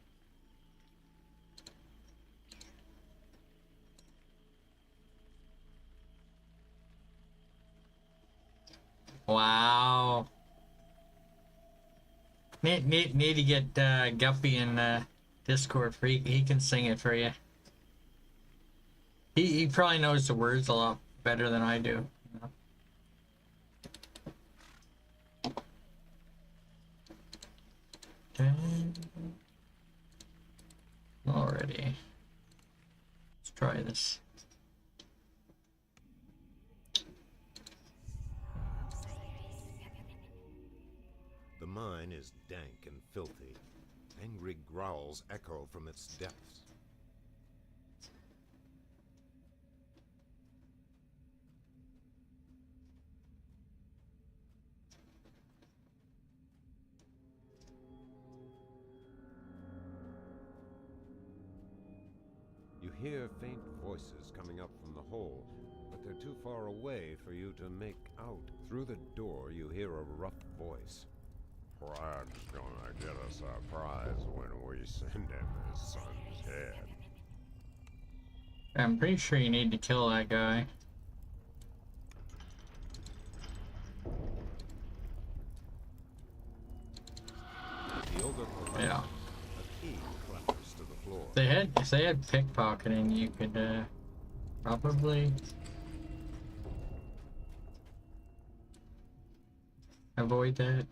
[SPEAKER 11] Wow. Need to get Guppy in Discord for he can sing it for you. He probably knows the words a lot better than I do. Alrighty. Let's try this.
[SPEAKER 21] The mine is dank and filthy. Angry growls echo from its depths. You hear faint voices coming up from the hole, but they're too far away for you to make out. Through the door, you hear a rough voice.
[SPEAKER 10] Brad's gonna get a surprise when we send him his son's head.
[SPEAKER 11] I'm pretty sure you need to kill that guy.
[SPEAKER 21] The ogre
[SPEAKER 11] Yeah.
[SPEAKER 21] a key clatters to the floor.
[SPEAKER 11] If they had pickpocketing, you could probably avoid that.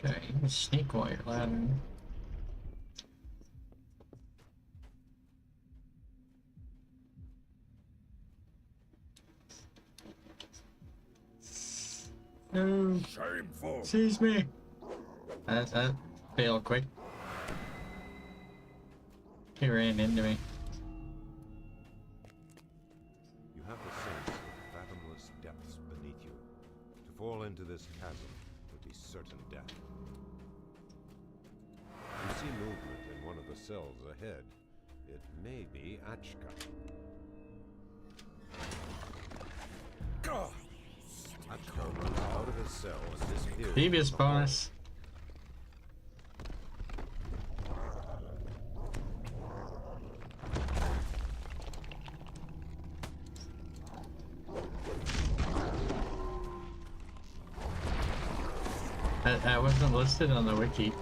[SPEAKER 11] Okay, you can sneak while you're laddering. No.
[SPEAKER 20] Shameful.
[SPEAKER 11] Seize me. That failed quick. He ran into me.
[SPEAKER 10] You have the sense of fathomless depths beneath you. To fall into this chasm would be certain death. You see movement in one of the cells ahead. It may be Achka. Achka runs out of his cell and disappears.
[SPEAKER 11] Previous bonus. That wasn't listed on the wiki.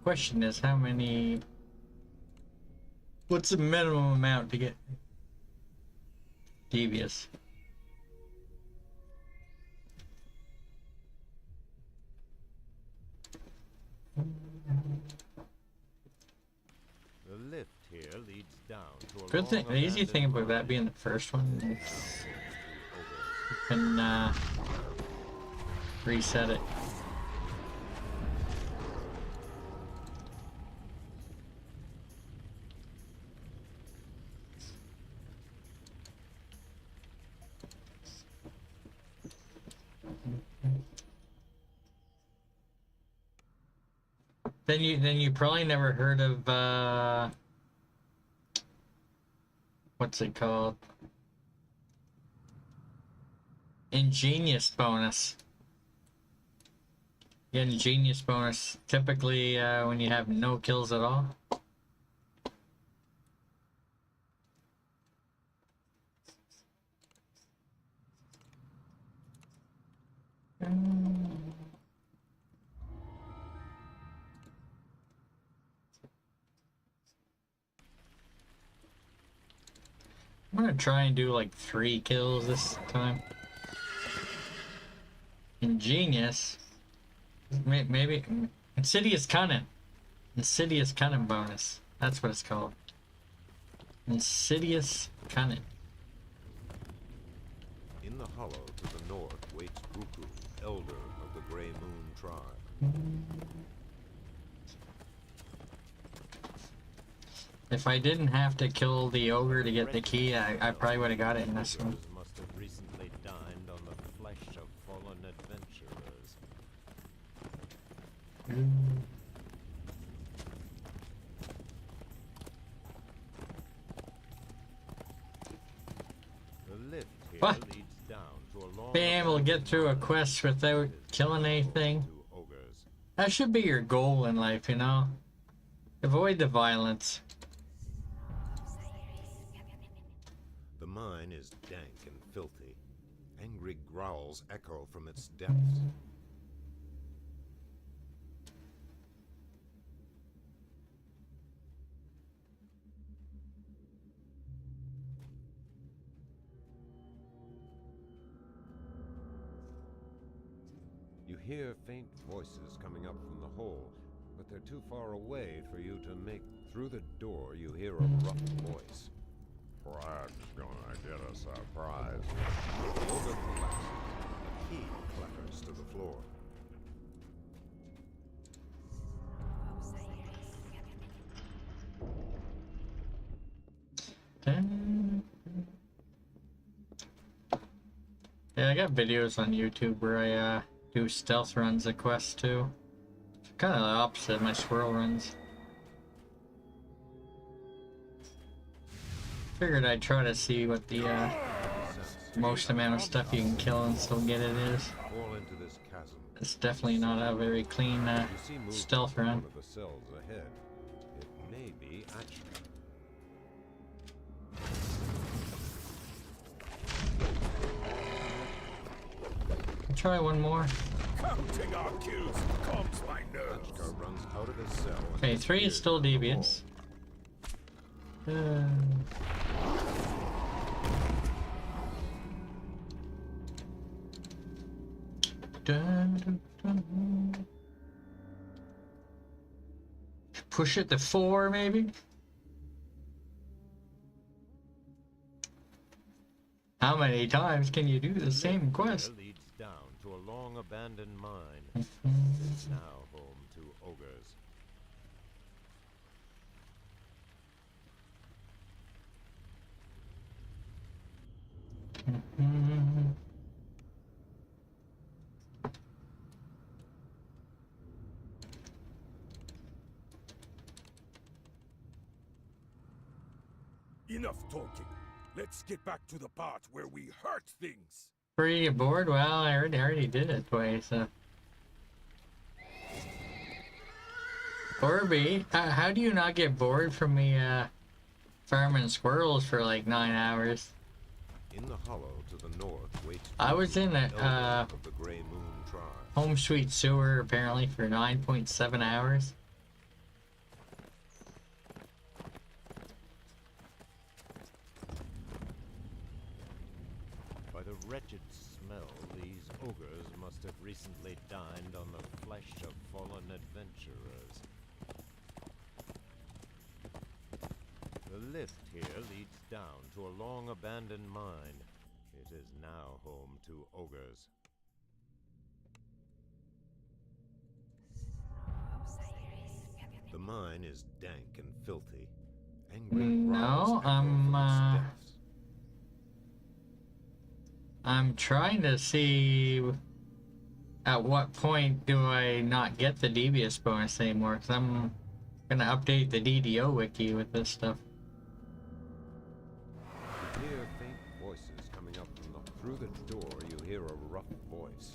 [SPEAKER 11] Question is, how many... What's the minimum amount to get devious?
[SPEAKER 22] The lift here leads down to a
[SPEAKER 11] Good thing, the easy thing about that being the first one is you can reset it. Then you probably never heard of what's it called? Ingenious bonus. You get ingenious bonus typically when you have no kills at all. I'm gonna try and do like 3 kills this time. Ingenious. Maybe Insidious Cunning. Insidious Cunning bonus. That's what it's called. Insidious Cunning.
[SPEAKER 10] In the hollow to the north waits Buku, elder of the Grey Moon tribe.
[SPEAKER 11] If I didn't have to kill the ogre to get the key, I probably would have got it in this one.
[SPEAKER 22] Must have recently dined on the flesh of fallen adventurers.
[SPEAKER 10] The lift here
[SPEAKER 11] What?
[SPEAKER 10] leads down to a long
[SPEAKER 11] Being able to get through a quest without killing anything. That should be your goal in life, you know? Avoid the violence.
[SPEAKER 10] The mine is dank and filthy. Angry growls echo from its depths. You hear faint voices coming up from the hole, but they're too far away for you to make... Through the door, you hear a rough voice.
[SPEAKER 21] Brad's gonna get a surprise.
[SPEAKER 10] The ogre collapses. A key clatters to the floor.
[SPEAKER 11] Yeah, I got videos on YouTube where I do stealth runs of quests too. Kind of the opposite of my swirl runs. Figured I'd try to see what the most amount of stuff you can kill and still get it is.
[SPEAKER 10] Fall into this chasm.
[SPEAKER 11] It's definitely not a very clean stealth run.
[SPEAKER 10] One of the cells ahead. It may be Achka.
[SPEAKER 11] Try one more.
[SPEAKER 20] Counting our kills calms my nerves.
[SPEAKER 10] Achka runs out of his cell.
[SPEAKER 11] Okay, 3 is still devious. Push it to 4, maybe? How many times can you do the same quest?
[SPEAKER 22] Here leads down to a long abandoned mine. It's now home to ogres.
[SPEAKER 20] Enough talking. Let's get back to the part where we hurt things.
[SPEAKER 11] Free board? Well, I already did it twice, so. Orby, how do you not get bored from me farming squirrels for like 9 hours?
[SPEAKER 22] In the hollow to the north waits
[SPEAKER 11] I was in a
[SPEAKER 22] of the Grey Moon tribe.
[SPEAKER 11] home sweet sewer apparently for 9.7 hours.
[SPEAKER 22] By the wretched smell, these ogres must have recently dined on the flesh of fallen adventurers. The lift here leads down to a long abandoned mine. It is now home to ogres. The mine is dank and filthy. Angry
[SPEAKER 11] No, I'm trying to see at what point do I not get the devious bonus anymore, because I'm gonna update the DDO wiki with this stuff.
[SPEAKER 21] You hear faint voices coming up through the door. You hear a rough voice.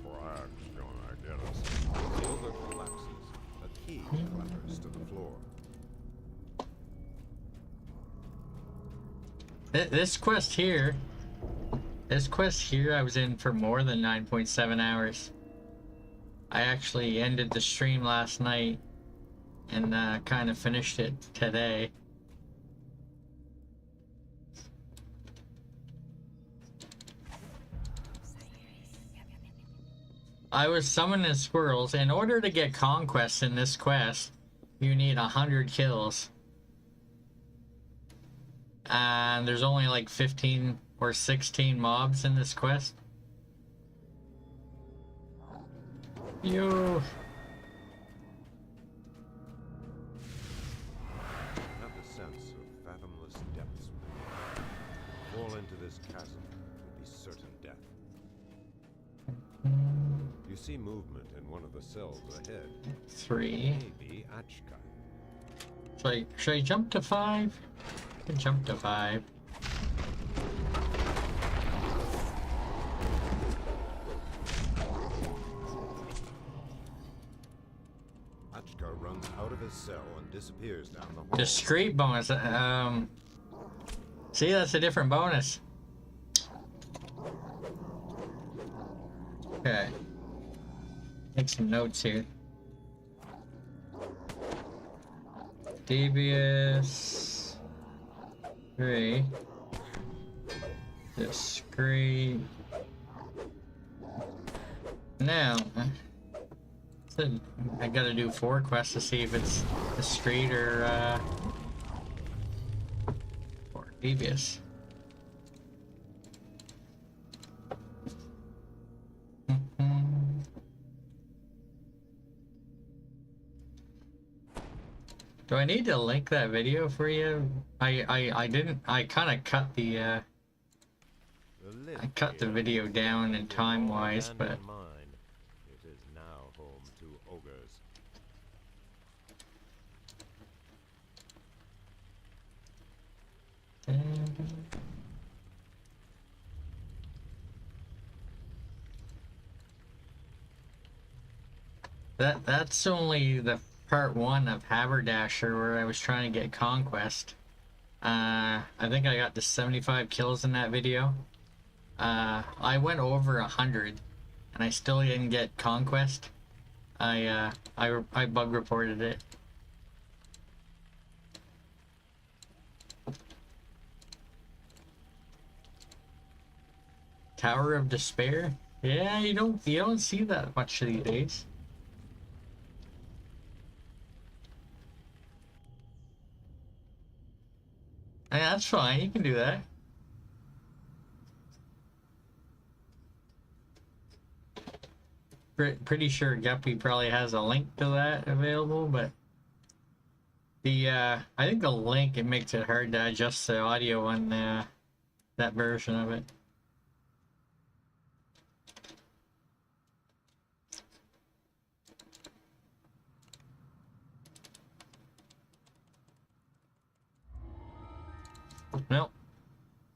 [SPEAKER 21] Frags gonna get us. The ogre collapses. A key clatters to the floor.
[SPEAKER 11] This quest here, I was in for more than 9.7 hours. I actually ended the stream last night and kind of finished it today. I was summoning squirrels. In order to get conquest in this quest, you need 100 kills. And there's only like 15 or 16 mobs in this quest. You
[SPEAKER 21] Have the sense of fathomless depths within you. Fall into this chasm will be certain death. You see movement in one of the cells ahead.
[SPEAKER 11] 3.
[SPEAKER 21] Maybe Achka.
[SPEAKER 11] Should I jump to 5? I can jump to 5.
[SPEAKER 21] Achka runs out of his cell and disappears down the hall.
[SPEAKER 11] Discreet bonus. See, that's a different bonus. Okay. Make some notes here. Devious. 3. Discreet. Now, I gotta do 4 quests to see if it's discreet or devious. Do I need to link that video for you? I didn't. I kind of cut the I cut the video down in time wise, but
[SPEAKER 22] it is now home to ogres.
[SPEAKER 11] That's only the part 1 of Haberdasher where I was trying to get conquest. I think I got to 75 kills in that video. I went over 100 and I still didn't get conquest. I bug reported it. Tower of Despair? Yeah, you don't see that much these days. Yeah, that's fine. You can do that. pretty sure Guppy probably has a link to that available, but the I think the link, it makes it hard to adjust the audio on that version of it. Well,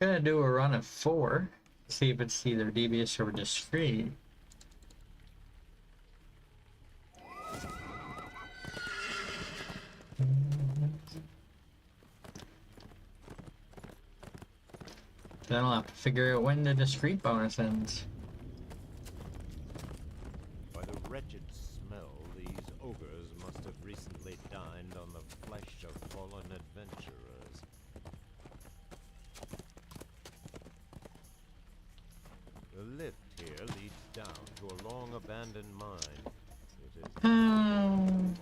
[SPEAKER 11] I'm gonna do a run of 4, see if it's either devious or discrete. Then I'll have to figure out when the discrete bonus ends.
[SPEAKER 22] By the wretched smell, these ogres must have recently dined on the flesh of fallen adventurers. The lift here leads down to a long abandoned mine. It is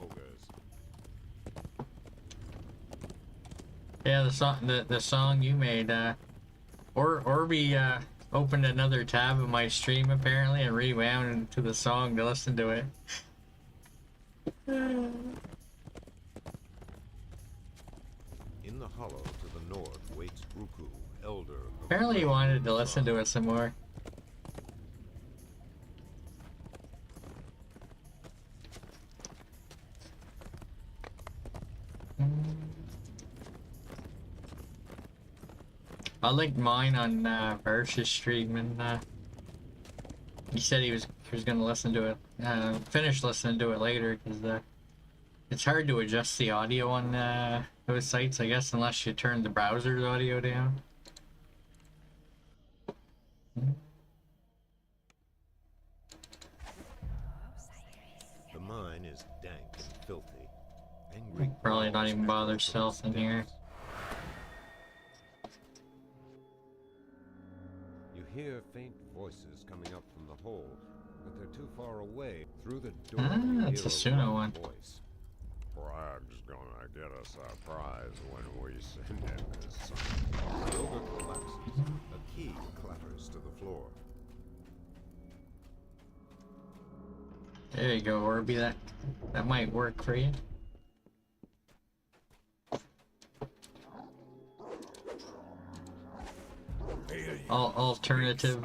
[SPEAKER 22] ogres.
[SPEAKER 11] Yeah, the song you made, Orby opened another tab of my stream apparently and rewound into the song to listen to it.
[SPEAKER 22] In the hollow to the north waits Ruku, elder of
[SPEAKER 11] Apparently he wanted to listen to it some more. I linked mine on Versh's stream, and he said he was gonna listen to it, finish listening to it later, because it's hard to adjust the audio on those sites, I guess, unless you turn the browser's audio down.
[SPEAKER 22] The mine is dank and filthy. Angry
[SPEAKER 11] Probably not even bother stealth in here.
[SPEAKER 21] You hear faint voices coming up from the hole, but they're too far away. Through the door, you
[SPEAKER 11] It's a
[SPEAKER 21] hear
[SPEAKER 11] Suno one.
[SPEAKER 21] voice. Brag's gonna get us our prize when we send him his son. The ogre collapses. A key clatters to the floor.
[SPEAKER 11] There you go, Orby. That might work for you. Alternative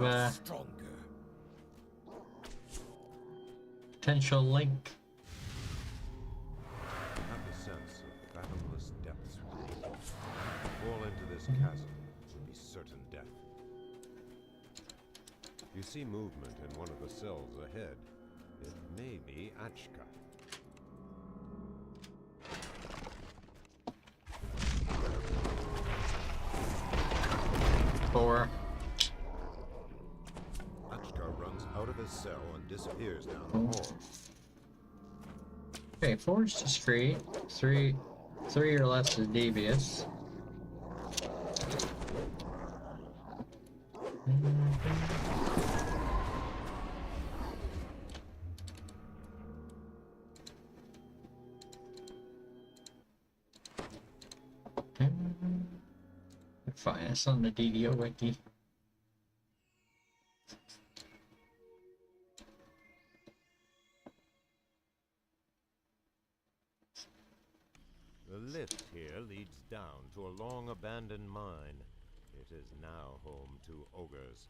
[SPEAKER 11] potential link.
[SPEAKER 21] You have the sense of fathomless depths beneath you. Fall into this chasm will be certain death. You see movement in one of the cells ahead. It may be Achka.
[SPEAKER 11] 4.
[SPEAKER 21] Achka runs out of his cell and disappears down the hall.
[SPEAKER 11] Okay, 4 is discrete. 3 or less is devious. Fine, it's on the DDO wiki.
[SPEAKER 22] The lift here leads down to a long abandoned mine. It is now home to ogres.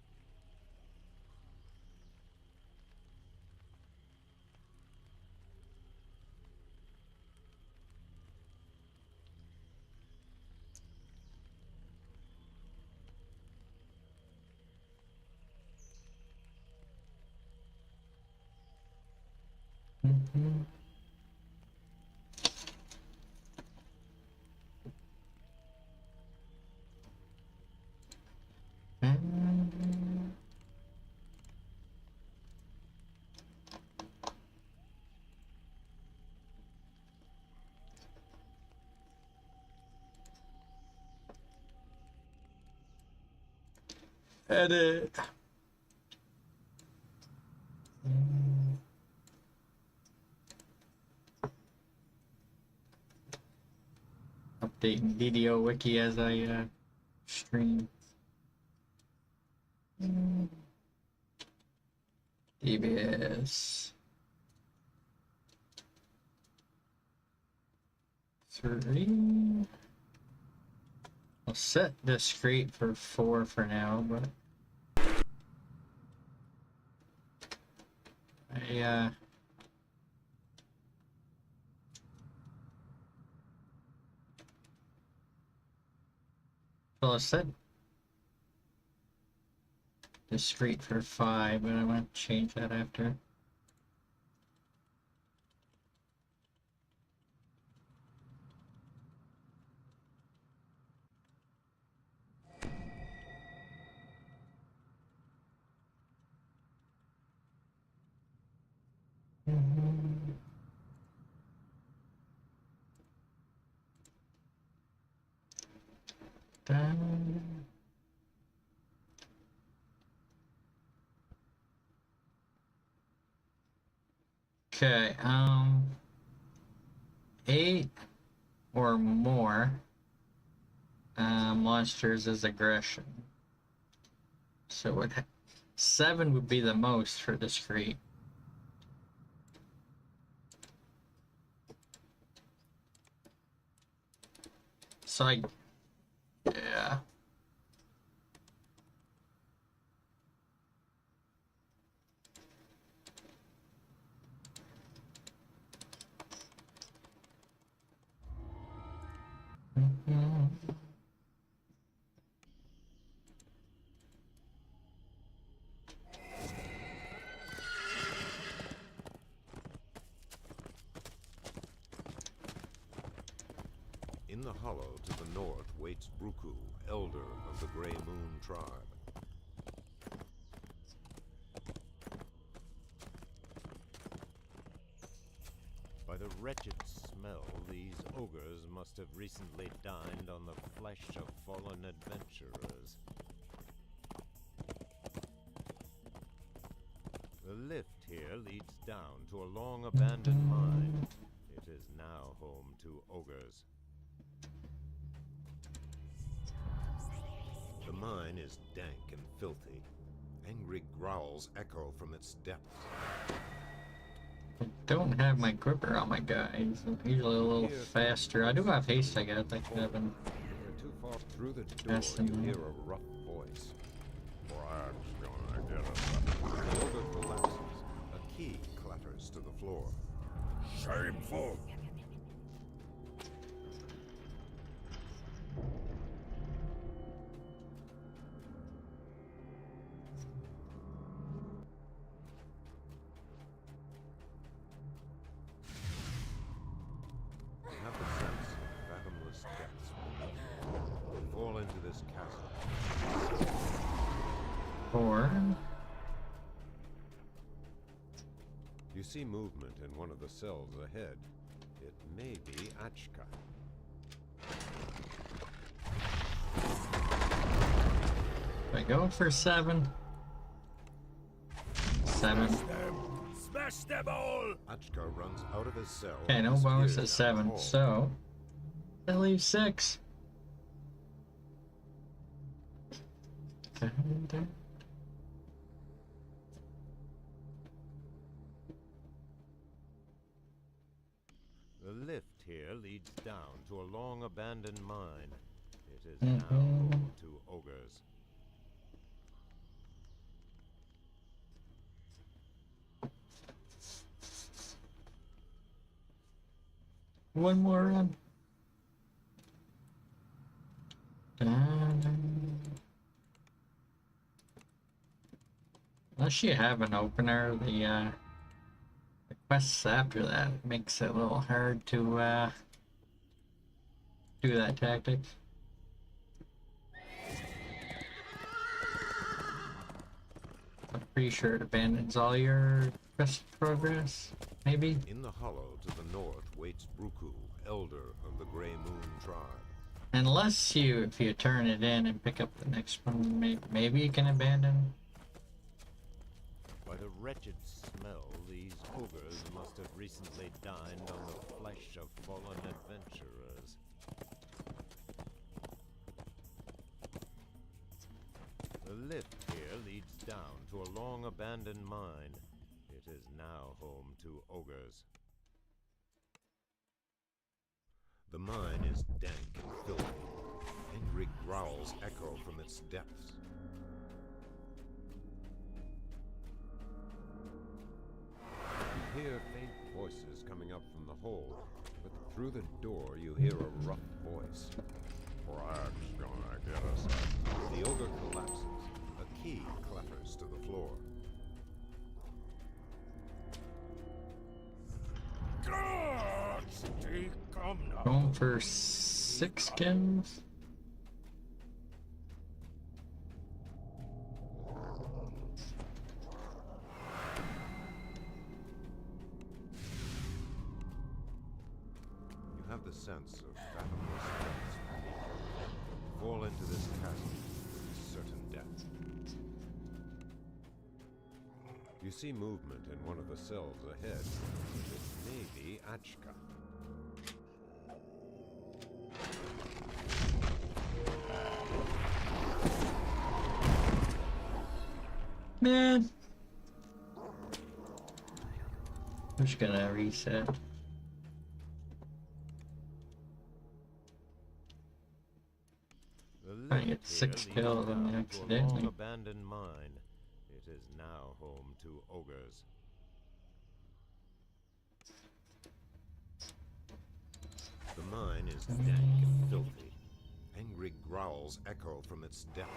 [SPEAKER 11] Edit. Updating DDO wiki as I stream. Devious. 3. I'll set discreet for 4 for now, but well, I said discreet for 5, but I want to change that after. Okay, 8 or more monsters is aggression. So 7 would be the most for discreet. So yeah.
[SPEAKER 22] In the hollow to the north waits Bruku, elder of the Grey Moon tribe. By the wretched smell, these ogres must have recently dined on the flesh of fallen adventurers. The lift here leads down to a long abandoned mine. It is now home to ogres. The mine is dank and filthy. Angry growls echo from its depths.
[SPEAKER 11] I don't have my gripper on my guy. He's usually a little faster. I do have haste, I guess. I could have been
[SPEAKER 22] Too far through the door, you hear a rough voice.
[SPEAKER 10] Perhaps gonna get us.
[SPEAKER 22] The ogre collapses. A key clatters to the floor.
[SPEAKER 20] Shameful!
[SPEAKER 22] You have the sense of fathomless depths beneath you. You fall into this chasm.
[SPEAKER 11] 4.
[SPEAKER 22] You see movement in one of the cells ahead. It may be Achka.
[SPEAKER 11] I go for 7. 7.
[SPEAKER 20] Smash them all!
[SPEAKER 22] Achka runs out of his cell.
[SPEAKER 11] Okay, no
[SPEAKER 22] and
[SPEAKER 11] bonus at
[SPEAKER 22] disappears down the
[SPEAKER 11] 7,
[SPEAKER 22] hall.
[SPEAKER 11] so that leaves 6.
[SPEAKER 22] The lift here leads down to a long abandoned mine. It is now home to ogres.
[SPEAKER 11] One more run. Unless you have an opener, the quests after that makes it a little hard to do that tactic. I'm pretty sure it abandons all your quest progress, maybe?
[SPEAKER 22] In the hollow to the north waits Bruku, elder of the Grey Moon tribe.
[SPEAKER 11] Unless if you turn it in and pick up the next one, maybe you can abandon.
[SPEAKER 22] By the wretched smell, these ogres must have recently dined on the flesh of fallen adventurers. The lift here leads down to a long abandoned mine. now home to ogres. The mine is dank and filthy. Angry growls echo from its depths. You hear faint voices coming up from the hold, but through the door you hear a rough voice.
[SPEAKER 10] Frag's gonna get us.
[SPEAKER 22] The ogre collapses. A key clatters to the floor.
[SPEAKER 20] Gods, take come now.
[SPEAKER 11] Going for 6 skins.
[SPEAKER 22] You have the sense of fathomless depths beneath you. Fall into this chasm with certain death. You see movement in one of the cells ahead. It may be Achka.
[SPEAKER 11] Man. I'm just gonna reset. I get 6 kills on accidentally.
[SPEAKER 22] Abandoned mine. It is now home to ogres. The mine is dank and filthy. Angry growls echo from its depths.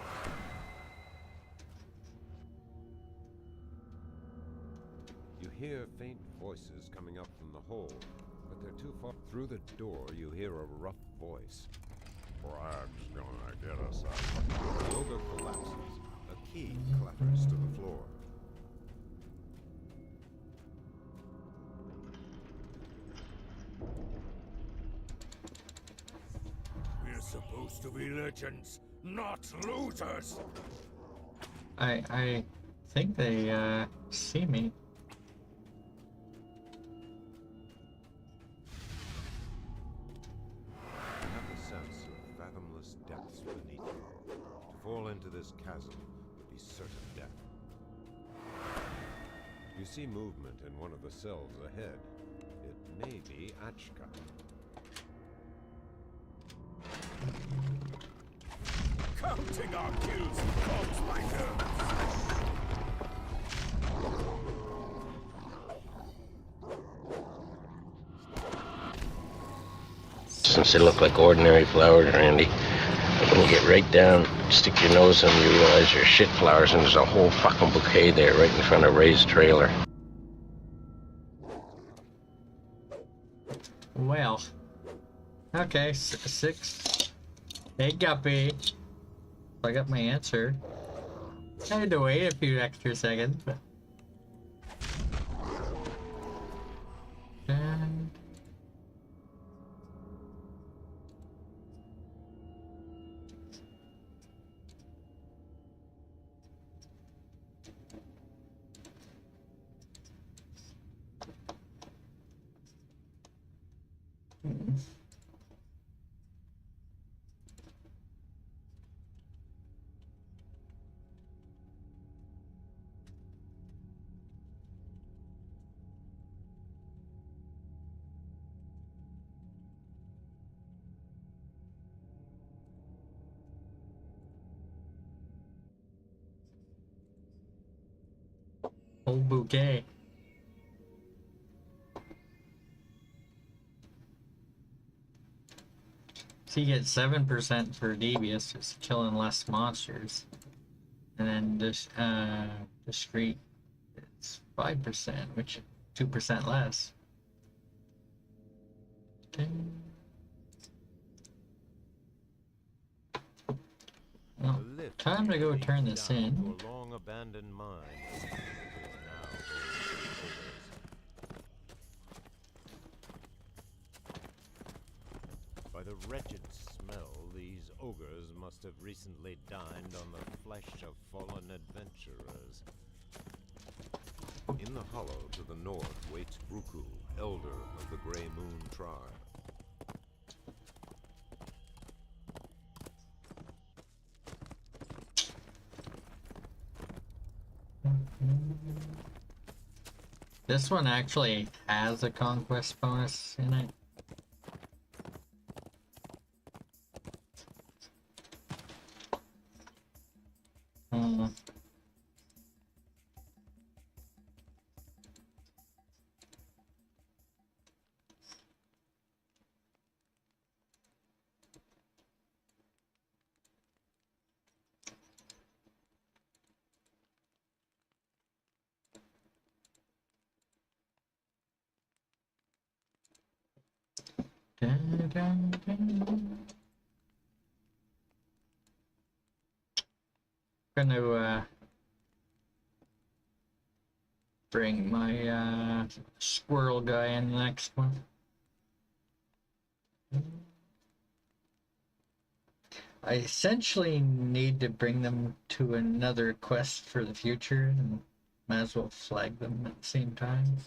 [SPEAKER 22] You hear faint voices coming up from the hold, but they're too far. Through the door, you hear a rough voice.
[SPEAKER 10] Frag's gonna get us.
[SPEAKER 22] The ogre collapses. A key clatters to the floor.
[SPEAKER 20] We're supposed to be legends, not losers.
[SPEAKER 11] I think they see me.
[SPEAKER 22] You have the sense of fathomless depths beneath you. To fall into this chasm would be certain death. You see movement in one of the cells ahead. It may be Achka.
[SPEAKER 20] Counting our kills calms my nerves.
[SPEAKER 7] Since they look like ordinary flowers, Randy. But when you get right down, stick your nose in, you realize they're shit flowers, and there's a whole fucking bouquet there right in front of Ray's trailer.
[SPEAKER 11] Well. Okay, 6. Hey, Guppy. I got my answer. I had to wait a few extra seconds, but... Whole bouquet. So you get 7% for Devious, just killing less monsters. And then this Discreet, it's 5%, which 2% less. Okay. Well, time to go turn this in.
[SPEAKER 22] To a long abandoned mine. By the wretched smell, these ogres must have recently dined on the flesh of fallen adventurers. In the hollow to the north waits Bruku, elder of the Grey Moon tribe.
[SPEAKER 11] This one actually has a conquest bonus in it. Dun, dun, dun. Gonna bring my squirrel guy in the next one. I essentially need to bring them to another quest for the future, and might as well flag them at the same time.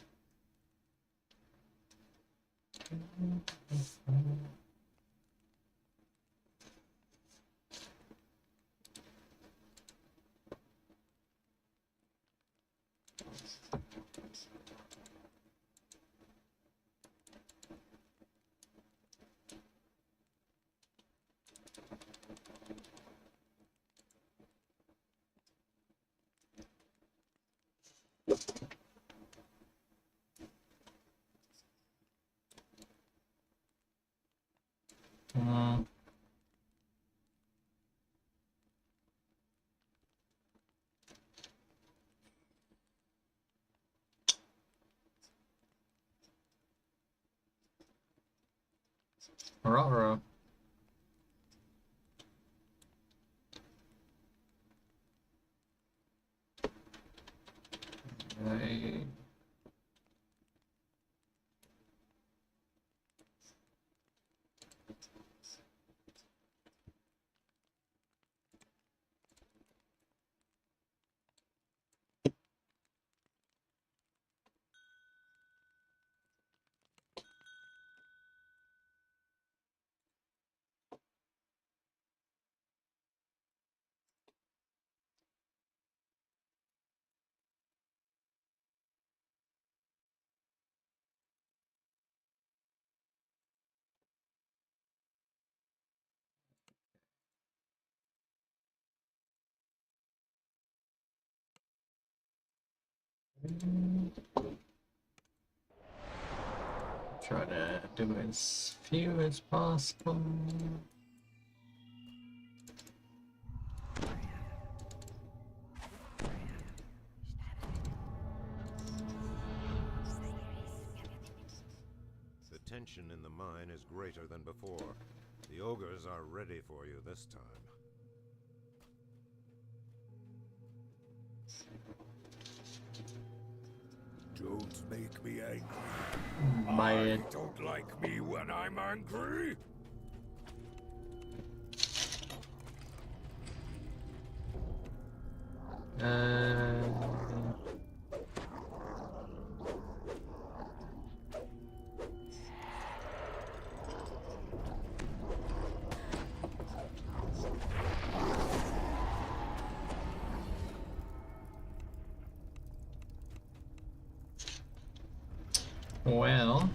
[SPEAKER 11] Ruh-roh. Right. Try to do as few as possible.
[SPEAKER 22] The tension in the mine is greater than before. The ogres are ready for you this time.
[SPEAKER 20] Don't make me angry.
[SPEAKER 11] My
[SPEAKER 20] Don't like me when I'm angry.
[SPEAKER 11] Well,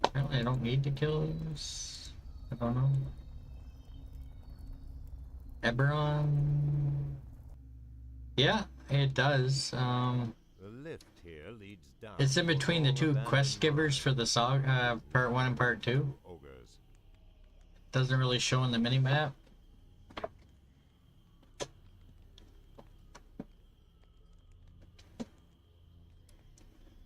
[SPEAKER 11] apparently I don't need to kill this. I don't know. Eberron. Yeah, it does.
[SPEAKER 22] The lift here leads down.
[SPEAKER 11] It's in between the two quest givers for the saga, part 1 and part 2.
[SPEAKER 22] Ogres.
[SPEAKER 11] Doesn't really show in the minimap.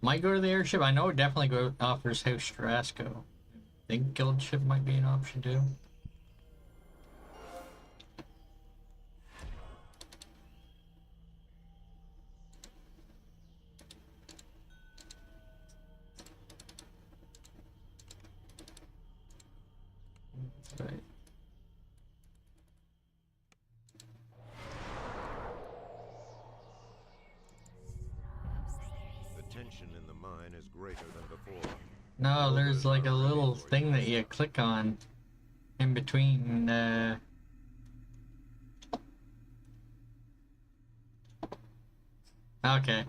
[SPEAKER 11] Might go to the airship. I know it definitely offers House Tarasco. I think guild ship might be an option too. Right.
[SPEAKER 22] Tension in the mine is greater than before.
[SPEAKER 11] No, there's like a little thing that you click on in between Okay.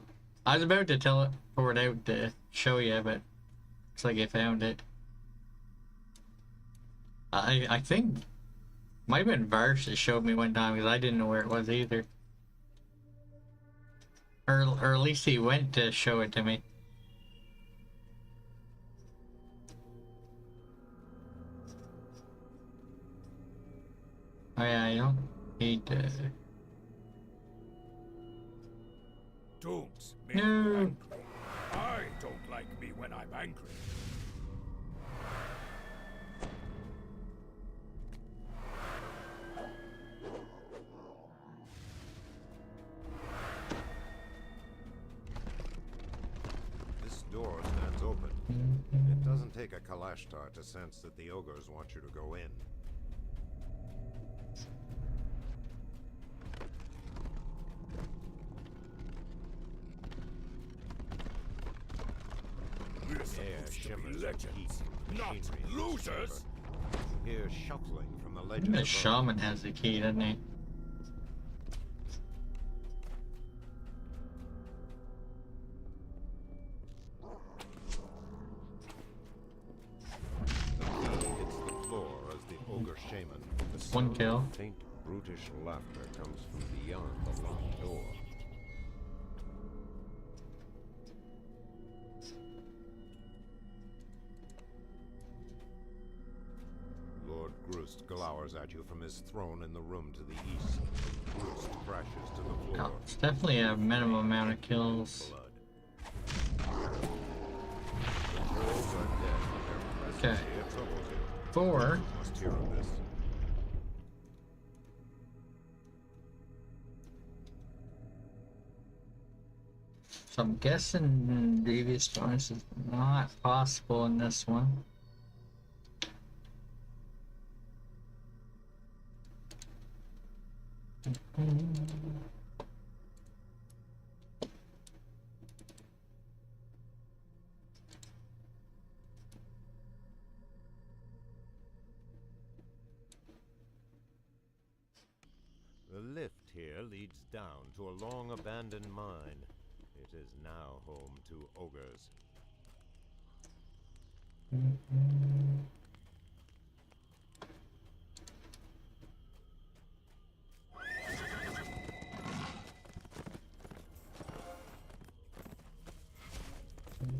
[SPEAKER 11] I was about to teleport out to show you, but looks like I found it. I think might have been Varsh that showed me one time because I didn't know where it was either. Or at least he went to show it to me. Oh yeah, I don't need to...
[SPEAKER 20] Don't make me angry. I don't like me when I'm angry.
[SPEAKER 22] This door stands open. It doesn't take a Kalashtar to sense that the ogres want you to go in.
[SPEAKER 20] We're supposed to be legends, not losers.
[SPEAKER 22] You hear shuffling from the
[SPEAKER 11] I
[SPEAKER 22] ledge
[SPEAKER 11] think the
[SPEAKER 22] above.
[SPEAKER 11] shaman has the key, doesn't he?
[SPEAKER 22] The key hits the floor as the ogre shaman. The
[SPEAKER 11] One
[SPEAKER 22] sound
[SPEAKER 11] kill.
[SPEAKER 22] of faint, brutish laughter comes from beyond the locked door. Lord Groost glowers at you from his throne in the room to the east. Groost crashes to the floor.
[SPEAKER 11] Oh, it's definitely a minimum amount of kills. Okay. 4.
[SPEAKER 22] Must hear of this.
[SPEAKER 11] So I'm guessing previous bonus is not possible in this one.
[SPEAKER 22] The lift here leads down to a long abandoned mine. It is now home to ogres.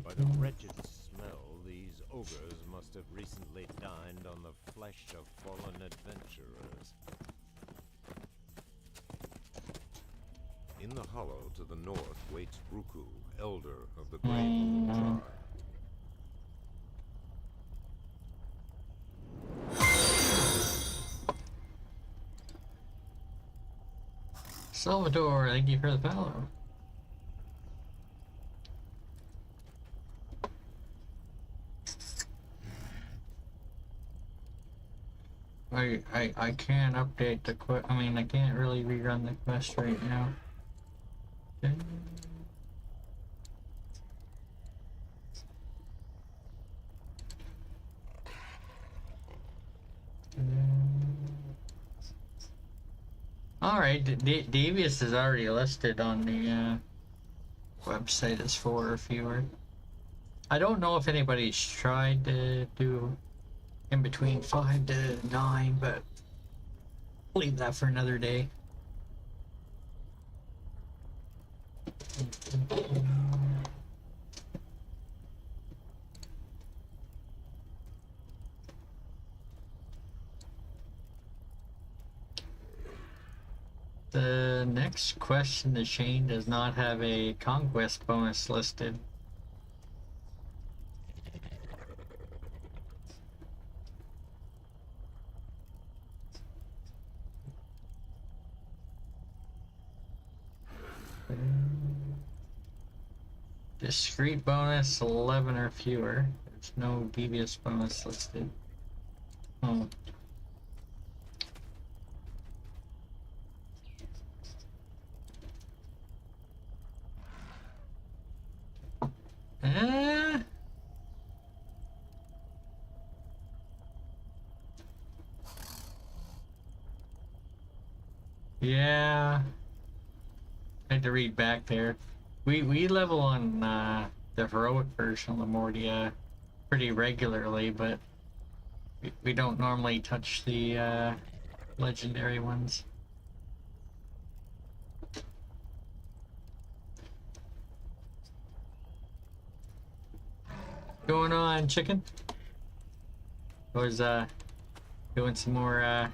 [SPEAKER 22] By the wretched smell, these ogres must have recently dined on the flesh of fallen adventurers. In the hollow to the north waits Bruku, elder of the Grave tribe.
[SPEAKER 11] Salvador, thank you for the follow. I can't update the quest. I mean, I can't really rerun the quest right now. Okay. Alright, Devious is already listed on the website as 4 or fewer. I don't know if anybody's tried to do in between 5 to 9, but I'll leave that for another day. The next quest in the chain does not have a conquest bonus listed. Discrete bonus 11 or fewer. There's no devious bonus listed. Oh. Yeah. I had to read back there. We level on the heroic version of Lemordia pretty regularly, but we don't normally touch the legendary ones. Going on, chicken? I was doing some more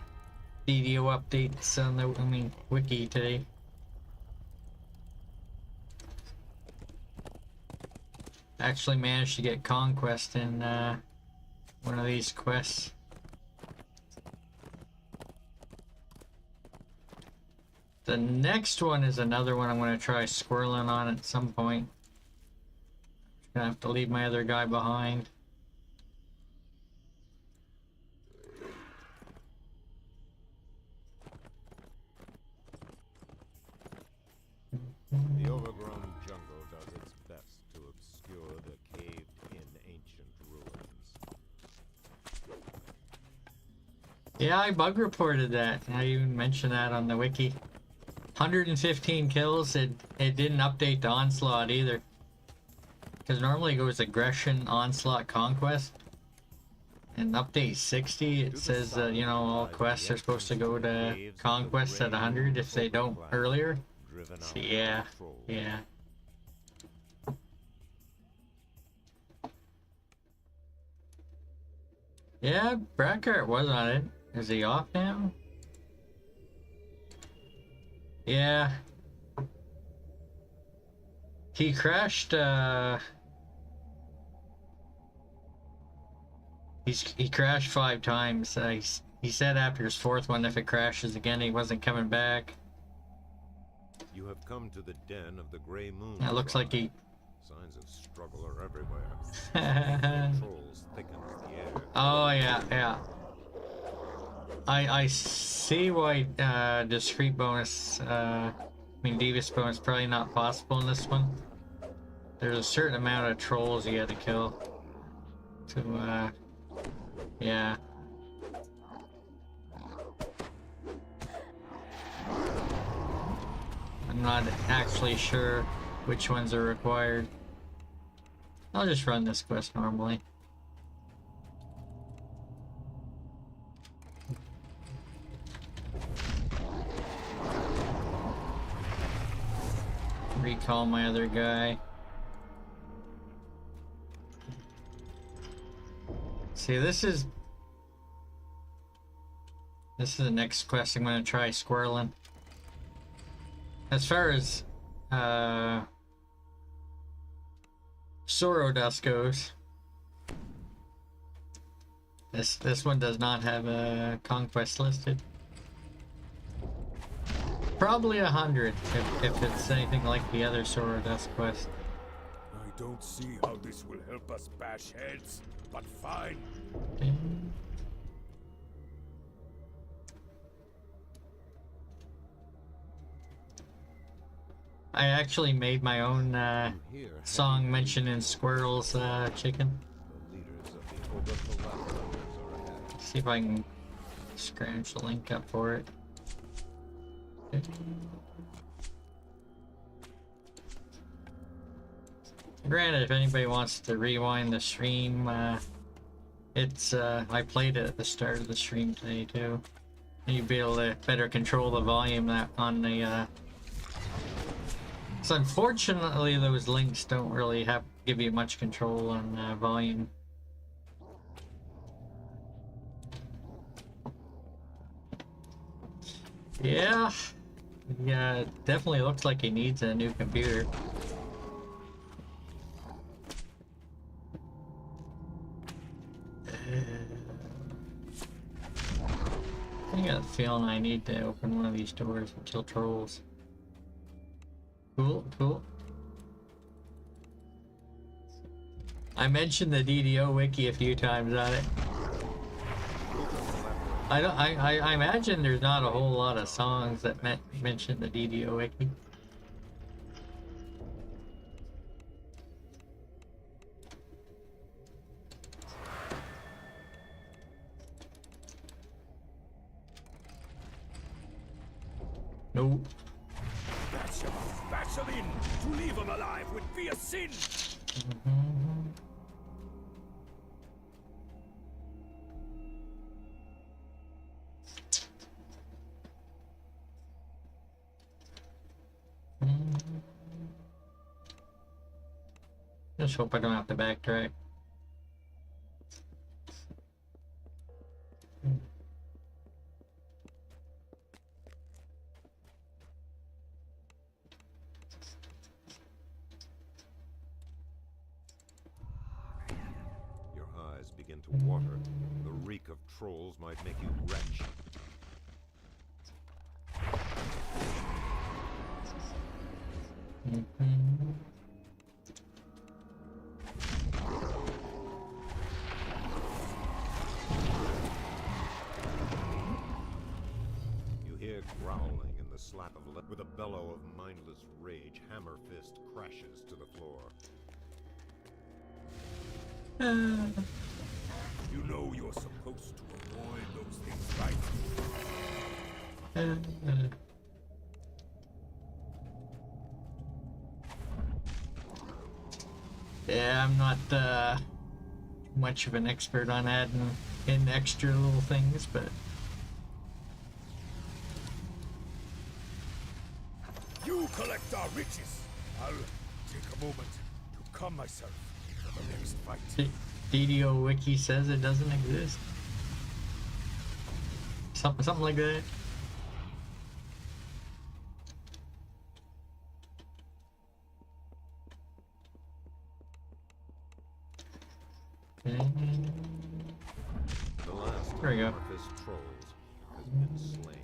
[SPEAKER 11] DDO updates on the wiki today. Actually managed to get Conquest in one of these quests. The next one is another one I'm going to try squirreling on at some point. Gonna have to leave my other guy behind.
[SPEAKER 22] The overgrown jungle does its best to obscure the caved-in ancient ruins.
[SPEAKER 11] Yeah, I bug reported that. I even mentioned that on the wiki. 115 kills. It didn't update the onslaught either. Because normally it goes aggression, onslaught, conquest. And update 60, it says you know, all quests are supposed to go to conquest at 100 if they don't earlier. So yeah. Yeah, Bradcart was on it. Is he off now? Yeah. He crashed, he crashed 5 times. He said after his 4th one, if it crashes again, he wasn't coming back.
[SPEAKER 22] You have come to the den of the Grey Moon.
[SPEAKER 11] It looks like he...
[SPEAKER 22] Signs of struggle are everywhere. Trolls thicken the air.
[SPEAKER 11] Oh, yeah. I see why discrete bonus, Devious bonus probably not possible in this one. There's a certain amount of trolls you had to kill to, yeah. I'm not actually sure which ones are required. I'll just run this quest normally. Recall my other guy. See, this is the next quest I'm going to try squirreling. As far as Sorodust goes, this one does not have a conquest listed. Probably 100 if it's anything like the other Sorodust quest.
[SPEAKER 20] I don't see how this will help us bash heads, but fine.
[SPEAKER 11] I actually made my own song mentioning squirrels, chicken. See if I can scrounge the link up for it. Granted, if anybody wants to rewind the stream, it's I played it at the start of the stream today too. And you'd be able to better control the volume on the so unfortunately those links don't really give you much control on volume. Yeah, it definitely looks like he needs a new computer. I got a feeling I need to open one of these doors and kill trolls. Cool. I mentioned the DDO wiki a few times on it. I imagine there's not a whole lot of songs that mention the DDO wiki. Nope.
[SPEAKER 20] That's them in. To leave them alive would be a sin.
[SPEAKER 11] Just hope I don't have to backtrack.
[SPEAKER 22] Your eyes begin to water. The reek of trolls might make you retch. You hear growling in the slap of lead. With a bellow of mindless rage, Hammer Fist crashes to the floor.
[SPEAKER 20] You know you're supposed to avoid those things, right?
[SPEAKER 11] Yeah, I'm not much of an expert on adding in extra little things, but
[SPEAKER 20] You collect our riches. I'll take a moment to calm myself for the next fight.
[SPEAKER 11] DDO Wiki says it doesn't exist. Something like that.
[SPEAKER 22] The last
[SPEAKER 11] There we go.
[SPEAKER 22] of Hammer Fist trolls has been slain.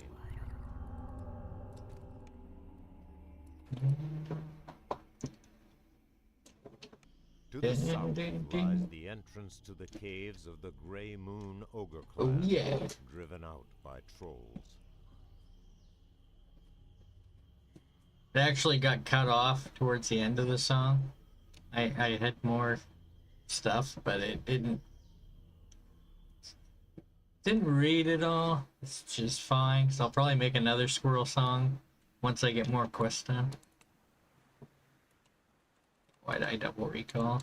[SPEAKER 22] To the south lies the entrance to the caves of the Grey Moon Ogre Clan,
[SPEAKER 11] yeah.
[SPEAKER 22] driven out by trolls.
[SPEAKER 11] It actually got cut off towards the end of the song. I had more stuff, but it didn't read it all. It's just fine, so I'll probably make another squirrel song once I get more quests done. Why did I double recall?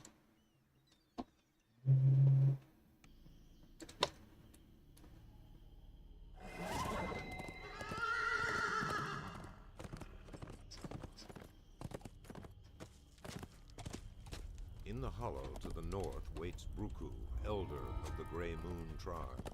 [SPEAKER 22] In the hollow to the north waits Bruku, elder of the Grey Moon tribe.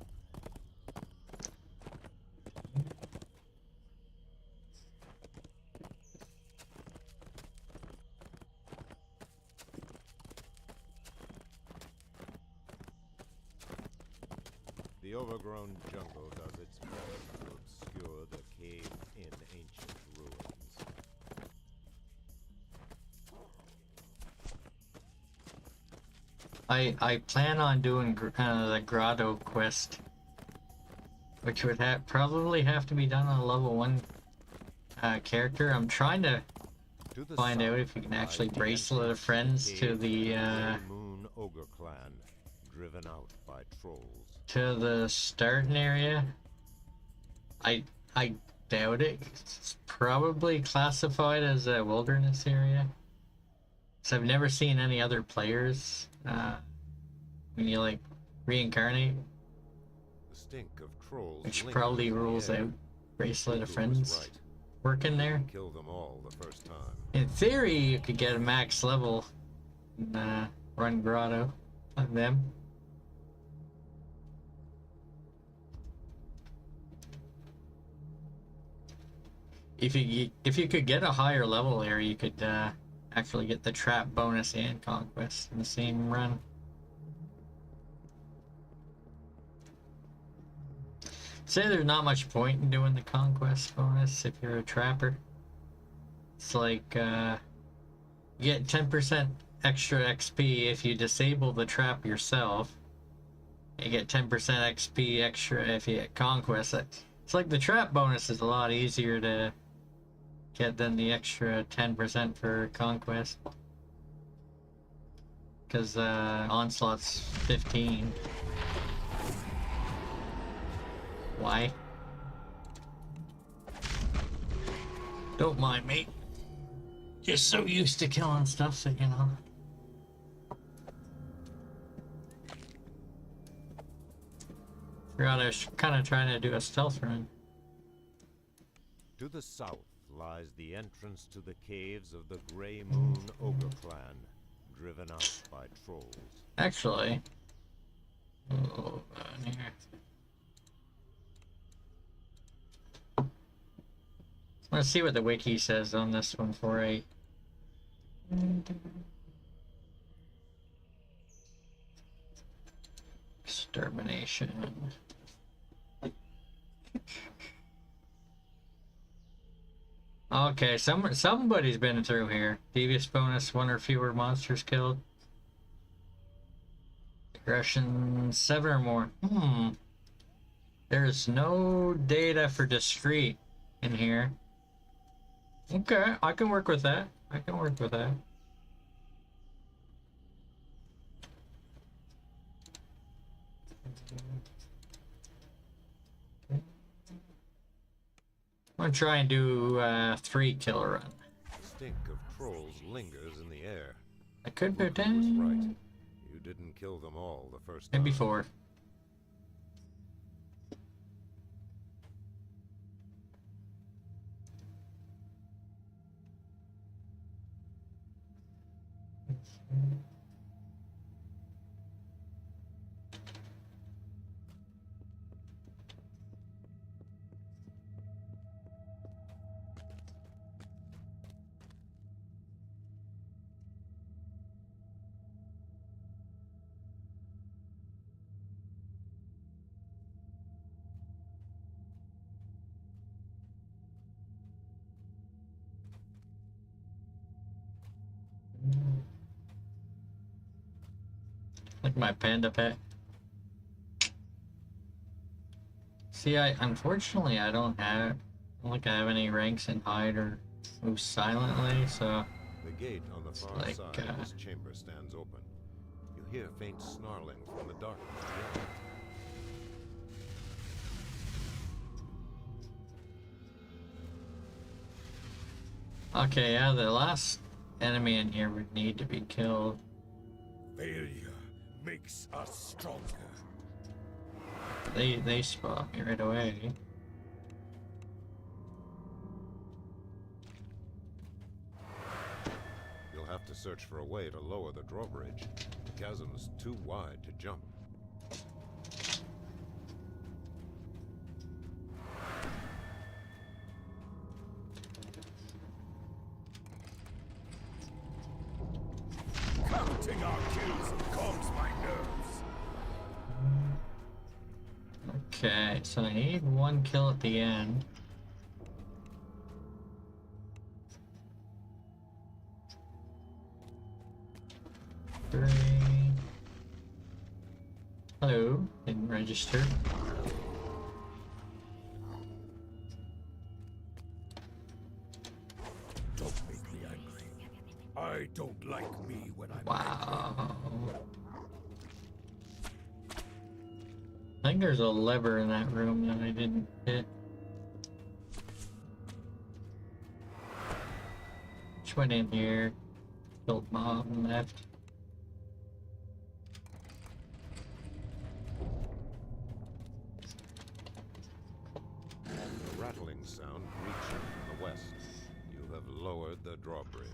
[SPEAKER 22] The overgrown jungle does its best to obscure the caved-in ancient ruins.
[SPEAKER 11] I plan on doing the grotto quest, which would probably have to be done on a level 1 character. I'm trying to find out if you can actually bracelet a friends to the
[SPEAKER 22] Moon Ogre Clan, driven out by trolls.
[SPEAKER 11] to the starting area. I doubt it. It's probably classified as a wilderness area. So I've never seen any other players when you like reincarnate,
[SPEAKER 22] The stink of trolls
[SPEAKER 11] which
[SPEAKER 22] lingers
[SPEAKER 11] probably
[SPEAKER 22] in the
[SPEAKER 11] rules
[SPEAKER 22] air.
[SPEAKER 11] out bracelet of
[SPEAKER 22] Bruku was
[SPEAKER 11] friends
[SPEAKER 22] right.
[SPEAKER 11] working there.
[SPEAKER 22] Kill them all the first time.
[SPEAKER 11] In theory, you could get a max level and run grotto on them. If you could get a higher level there, you could actually get the trap bonus and conquest in the same run. Say there's not much point in doing the conquest bonus if you're a trapper. It's like you get 10% extra XP if you disable the trap yourself. You get 10% XP extra if you get conquest. It's like the trap bonus is a lot easier to get than the extra 10% for conquest. Because onslaught's 15. Why? Don't mind me. Just so used to killing stuff that, you know. Forgot I was kind of trying to do a stealth run.
[SPEAKER 22] To the south lies the entrance to the caves of the Grey Moon Ogre Clan, driven out by trolls.
[SPEAKER 11] Actually, oh, here. Let's see what the wiki says on this one for a extermination. Okay, somebody's been through here. Devious bonus, 1 or fewer monsters killed. Aggression 7 or more. There's no data for discreet in here. Okay, I can work with that. I can work with that. I'm gonna try and do 3 kill run.
[SPEAKER 22] The stink of trolls lingers in the air.
[SPEAKER 11] I could go
[SPEAKER 22] Luca was
[SPEAKER 11] down.
[SPEAKER 22] right. You didn't kill them all the first time.
[SPEAKER 11] Maybe 4. Like my panda pet. See, unfortunately I don't have I have any ranks in hide or move silently, so
[SPEAKER 22] The gate on the far
[SPEAKER 11] like,
[SPEAKER 22] side of this chamber stands open. You hear faint snarling from the darkness beyond.
[SPEAKER 11] okay, yeah, the last enemy in here would need to be killed.
[SPEAKER 20] Failure makes us stronger.
[SPEAKER 11] They spot me right away.
[SPEAKER 22] You'll have to search for a way to lower the drawbridge. The chasm's too wide to jump.
[SPEAKER 20] Counting our kills calms my nerves.
[SPEAKER 11] Okay, so I need 1 kill at the end. Three. Hello, didn't register.
[SPEAKER 20] Don't make me angry. I don't like me when I'm
[SPEAKER 11] Wow. I think there's a lever in that room that I didn't hit. Just went in here, killed mob and left.
[SPEAKER 22] A rattling sound reaches from the west. You have lowered the drawbridge.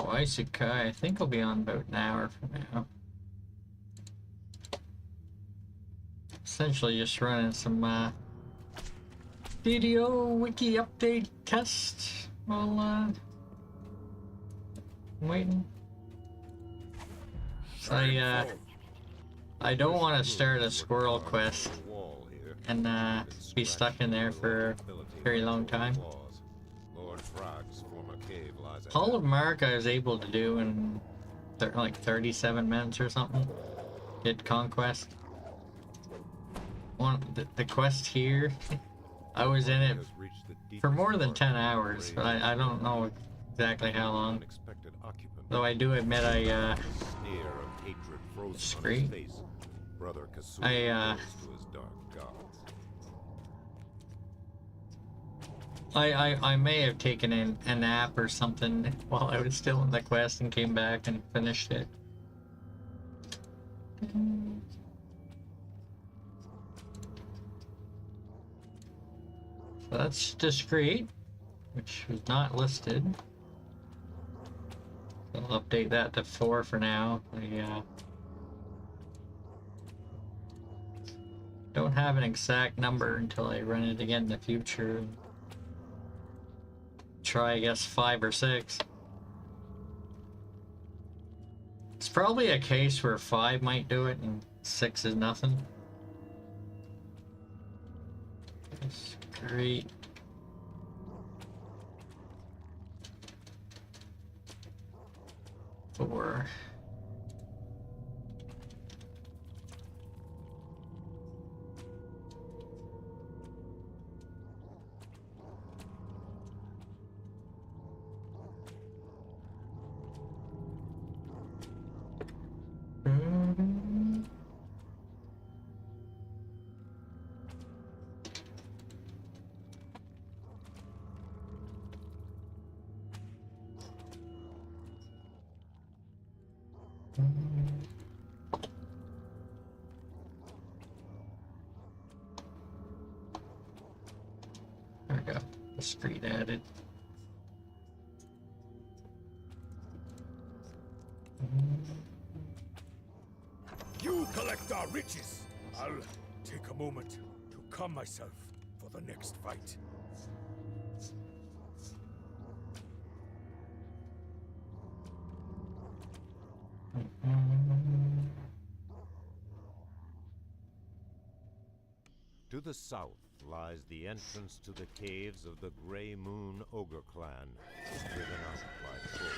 [SPEAKER 11] Oh, Isekai, I think I'll be on about an hour from now. Essentially just running some DDO wiki update test while I'm waiting. So I don't want to start a squirrel quest and be stuck in there for a very long time.
[SPEAKER 22] Lord Frog's former cave lies ahead.
[SPEAKER 11] Hall of Mark I was able to do in like 37 minutes or something. Did Conquest. The quest here, I was in it for more than 10 hours, but I don't know exactly how long. Though I do admit I
[SPEAKER 22] Sneer of hatred frozen on his
[SPEAKER 11] Scream.
[SPEAKER 22] face. Brother Kasumi
[SPEAKER 11] I
[SPEAKER 22] goes to his dark gods.
[SPEAKER 11] I may have taken a nap or something while I was still in the quest and came back and finished it. So that's discreet, which was not listed. So I'll update that to 4 for now. I don't have an exact number until I run it again in the future. Try, I guess, 5 or 6. It's probably a case where 5 might do it and 6 is nothing. That's great. Four. There we go. The street added.
[SPEAKER 20] You collect our riches. I'll take a moment to calm myself for the next fight.
[SPEAKER 22] To the south lies the entrance to the caves of the Grey Moon Ogre Clan, driven out by trolls.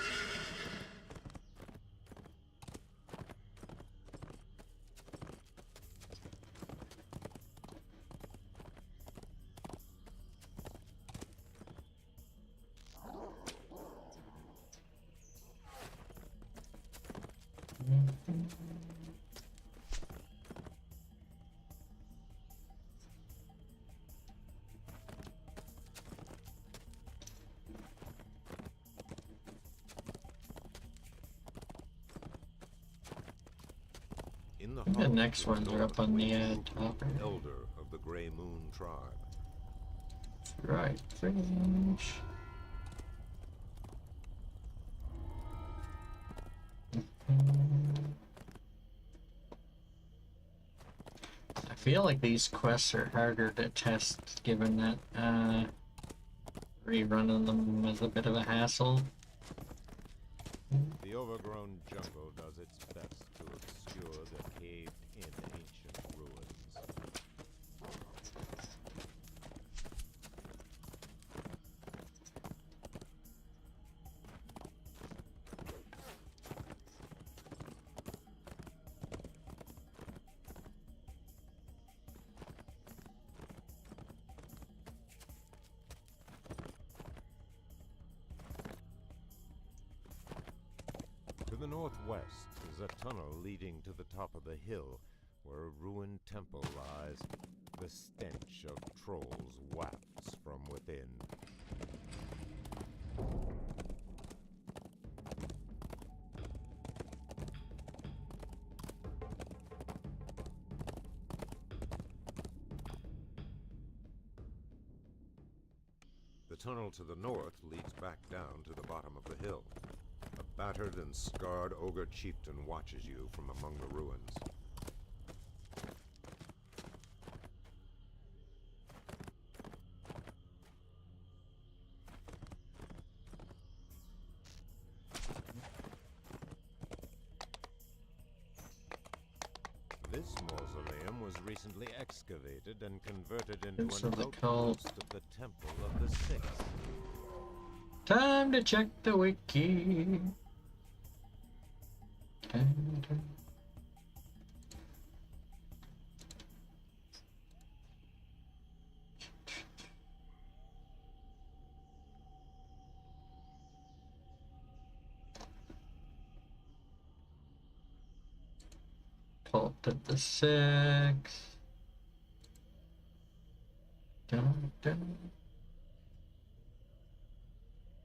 [SPEAKER 22] In the
[SPEAKER 11] The next ones are up on the top.
[SPEAKER 22] Elder of the Grey Moon tribe.
[SPEAKER 11] Right, fringe. I feel like these quests are harder to test, given that rerunning them is a bit of a hassle.
[SPEAKER 22] The overgrown jungle does its best to obscure the caved-in ancient ruins. To the northwest is a tunnel leading to the top of the hill, where a ruined temple lies. The stench of trolls wafts from within. The tunnel to the north leads back down to the bottom of the hill. A battered and scarred ogre chieftain watches you from among the ruins. This mausoleum was recently excavated and converted into
[SPEAKER 11] This
[SPEAKER 22] an
[SPEAKER 11] is a
[SPEAKER 22] outpost of the Temple of the Sixth.
[SPEAKER 11] Time to check the wiki. Cult of the Six. Dun, dun.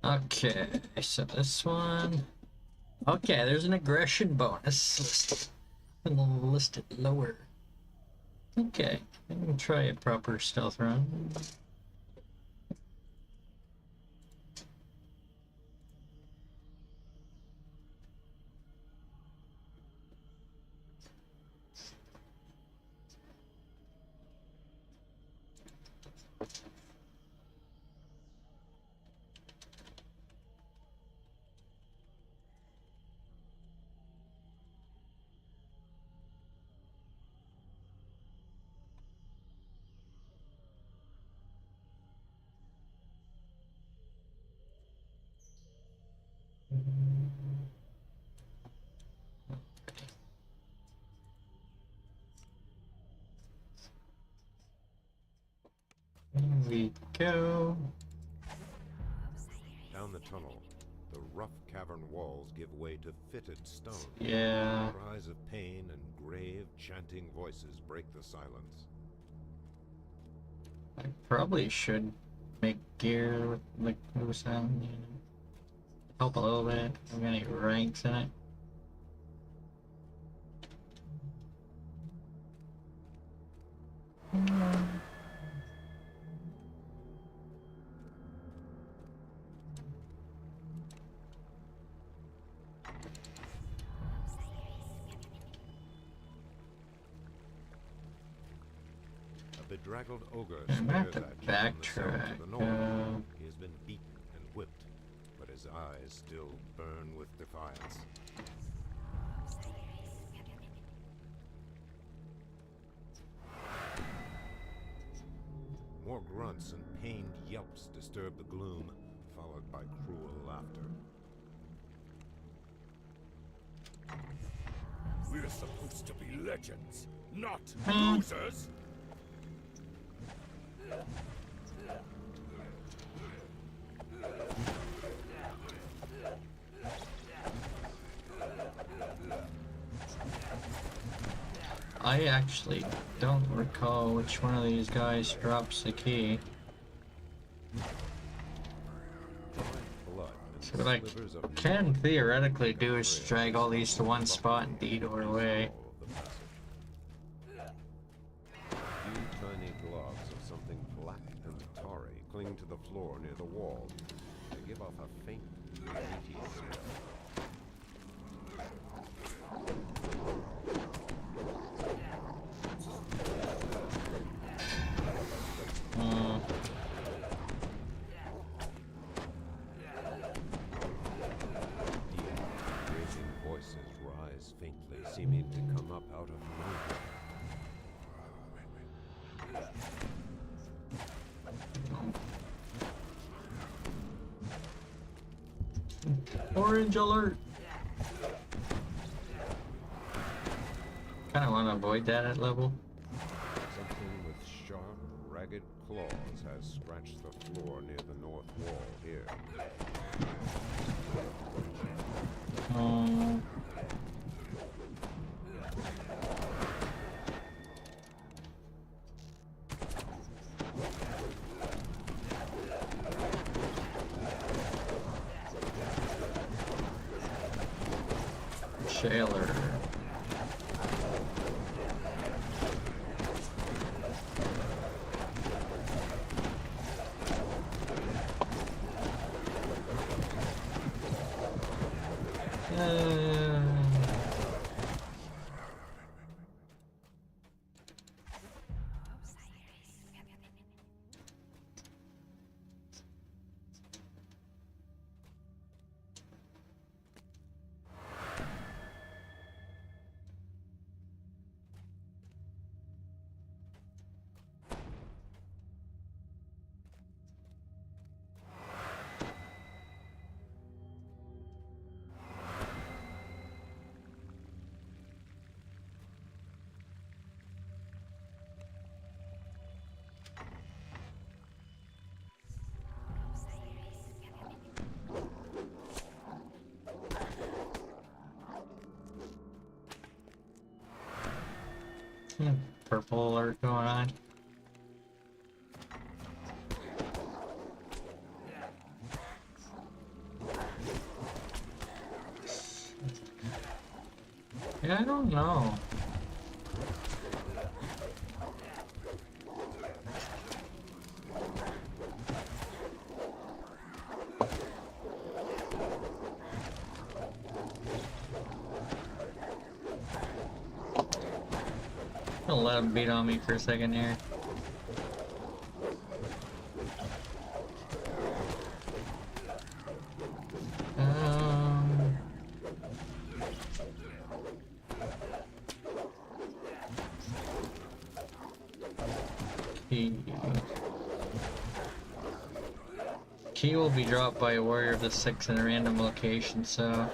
[SPEAKER 11] Okay, so this one. Okay, there's an aggression bonus listed. I'm gonna list it lower. Okay, I'm gonna try a proper stealth run. Here we go.
[SPEAKER 22] Down the tunnel, the rough cavern walls give way to fitted stone.
[SPEAKER 11] Yeah.
[SPEAKER 22] Cries of pain and grave, chanting voices break the silence.
[SPEAKER 11] I probably should make gear with like no sound, you know. Help a little bit. Have any ranks in it?
[SPEAKER 22] A bedraggled ogre
[SPEAKER 11] I'm gonna have
[SPEAKER 22] stares
[SPEAKER 11] to
[SPEAKER 22] at you from the cell
[SPEAKER 11] backtrack.
[SPEAKER 22] to the north. He has been beaten and whipped, but his eyes still burn with defiance. More grunts and pained yelps disturb the gloom, followed by cruel laughter.
[SPEAKER 20] We're supposed to be legends, not losers.
[SPEAKER 11] I actually don't recall which one of these guys drops the key. So what I can theoretically do is drag all these to one spot and detour away.
[SPEAKER 22] Few tiny globs of something black and tarry cling to the floor near the wall. They give off a faint, meaty smell. Grazing voices rise faintly, seeming to come up out of nowhere.
[SPEAKER 11] Orange alert! Kinda wanna avoid that at level.
[SPEAKER 22] Something with sharp, ragged claws has scratched the floor near the north wall here.
[SPEAKER 11] Jailer. Purple alert going on. don't know. I'll let him beat on me for a second here. Key will be dropped by a warrior of the 6 in a random location, so...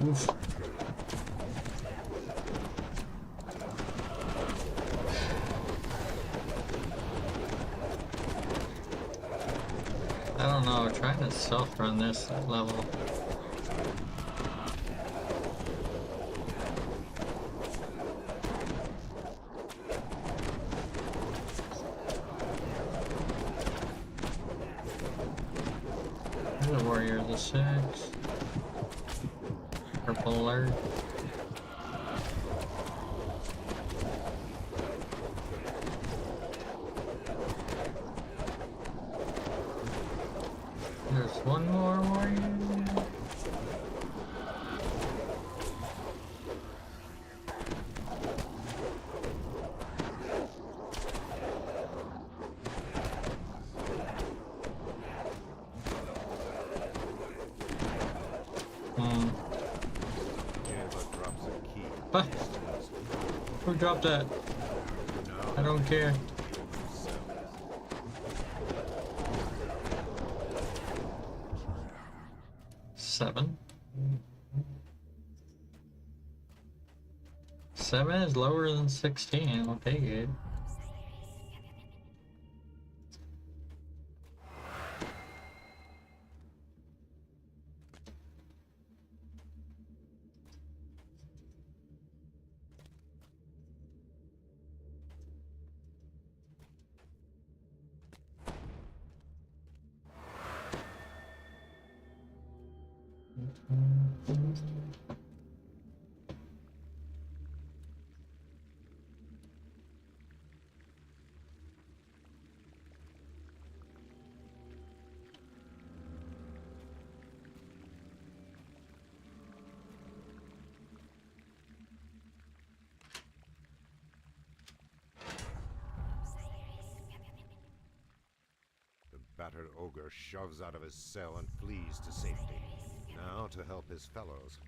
[SPEAKER 11] Oof. I don't know, trying to self-run this level. There's a warrior of the 6. Purple alert. There's one more warrior. What? Who dropped that? I don't care. Seven. 7 is lower than 16. I'll take it.
[SPEAKER 22] Battered ogre shoves out of his cell and flees to safety. Now to help his fellows.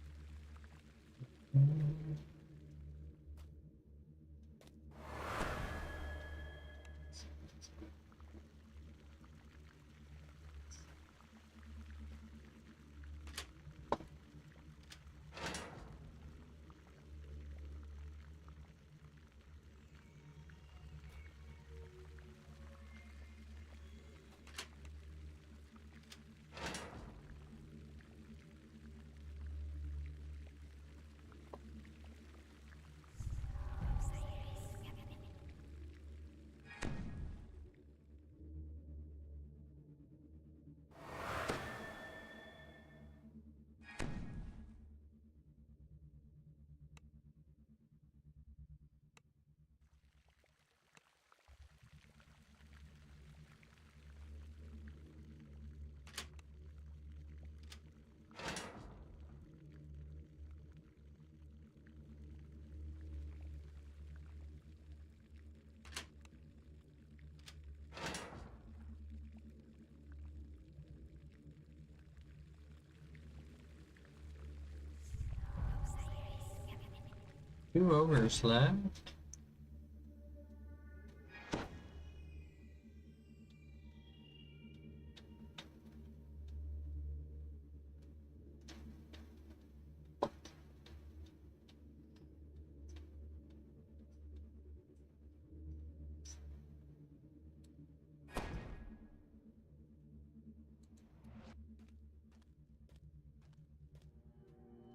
[SPEAKER 11] 2 ogres left.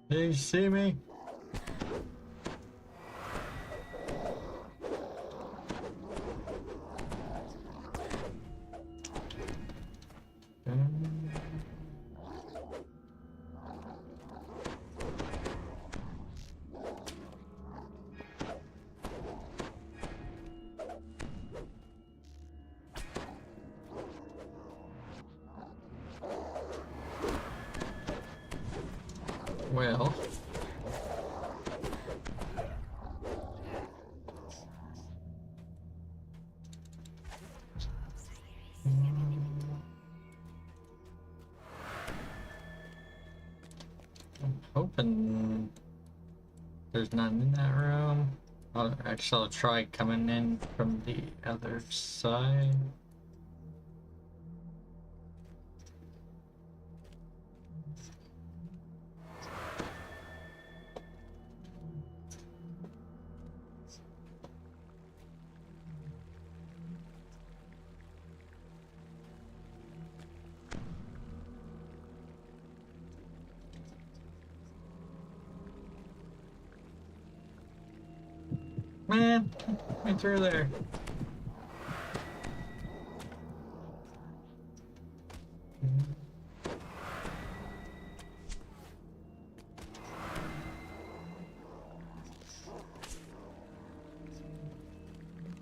[SPEAKER 11] Did you see me? Well, I'm hoping there's none in that room. I'll try coming in from the other side. Man, right through there.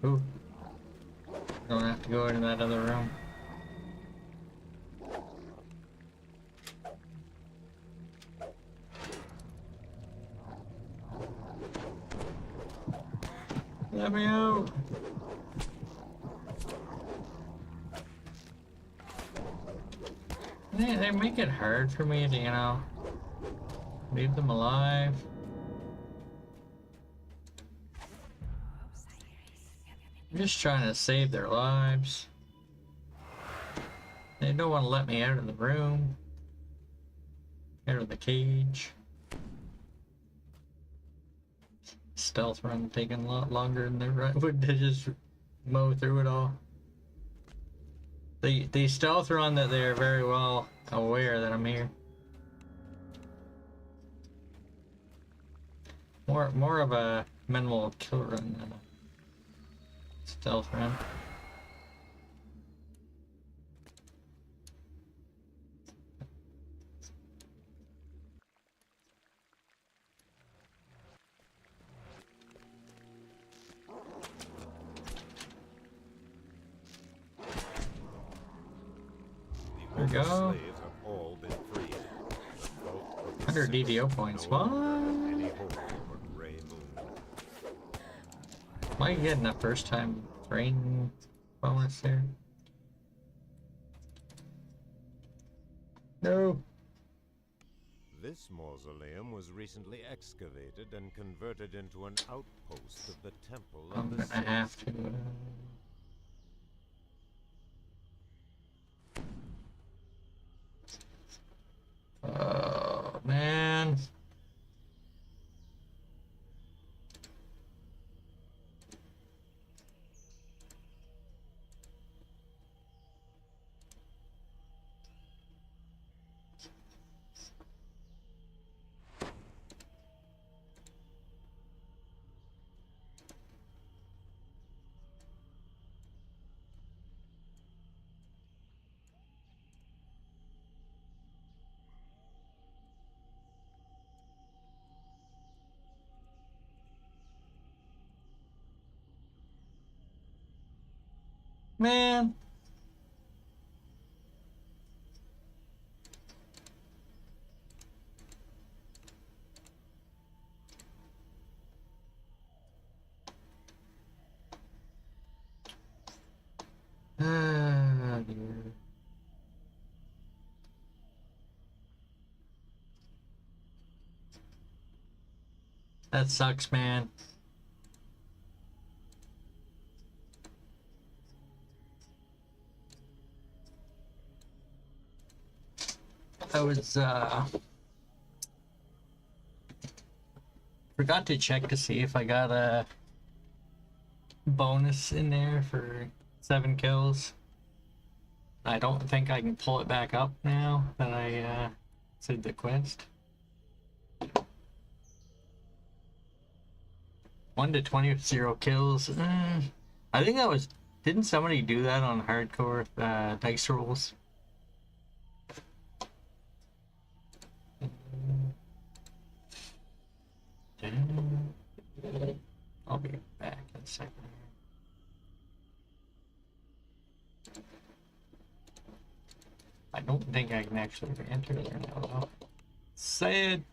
[SPEAKER 11] Ooh. Don't have to go into that other room. Let me out. They make it hard for me to, you know, leave them alive. I'm just trying to save their lives. They don't want to let me out of the room, out of the cage. Stealth run taking a lot longer than the run would to just mow through it all. The stealth run that they're very well aware that I'm here. More of a minimal kill run than a stealth run. There we go. 100 DDO points. What? Am I getting a first time rain bonus there? No.
[SPEAKER 22] This mausoleum was recently excavated and converted into an outpost of the Temple of
[SPEAKER 11] I'm
[SPEAKER 22] the
[SPEAKER 11] gonna
[SPEAKER 22] Six.
[SPEAKER 11] have to. Oh man. Man. Ah, dear. That sucks, man. I was, forgot to check to see if I got a bonus in there for 7 kills. I don't think I can pull it back up now that I, did the quest. 1 to 20 with 0 kills. I think that was... Didn't somebody do that on hardcore dice rolls? I'll be back in a second. I don't think I can actually enter there now, though. Sad.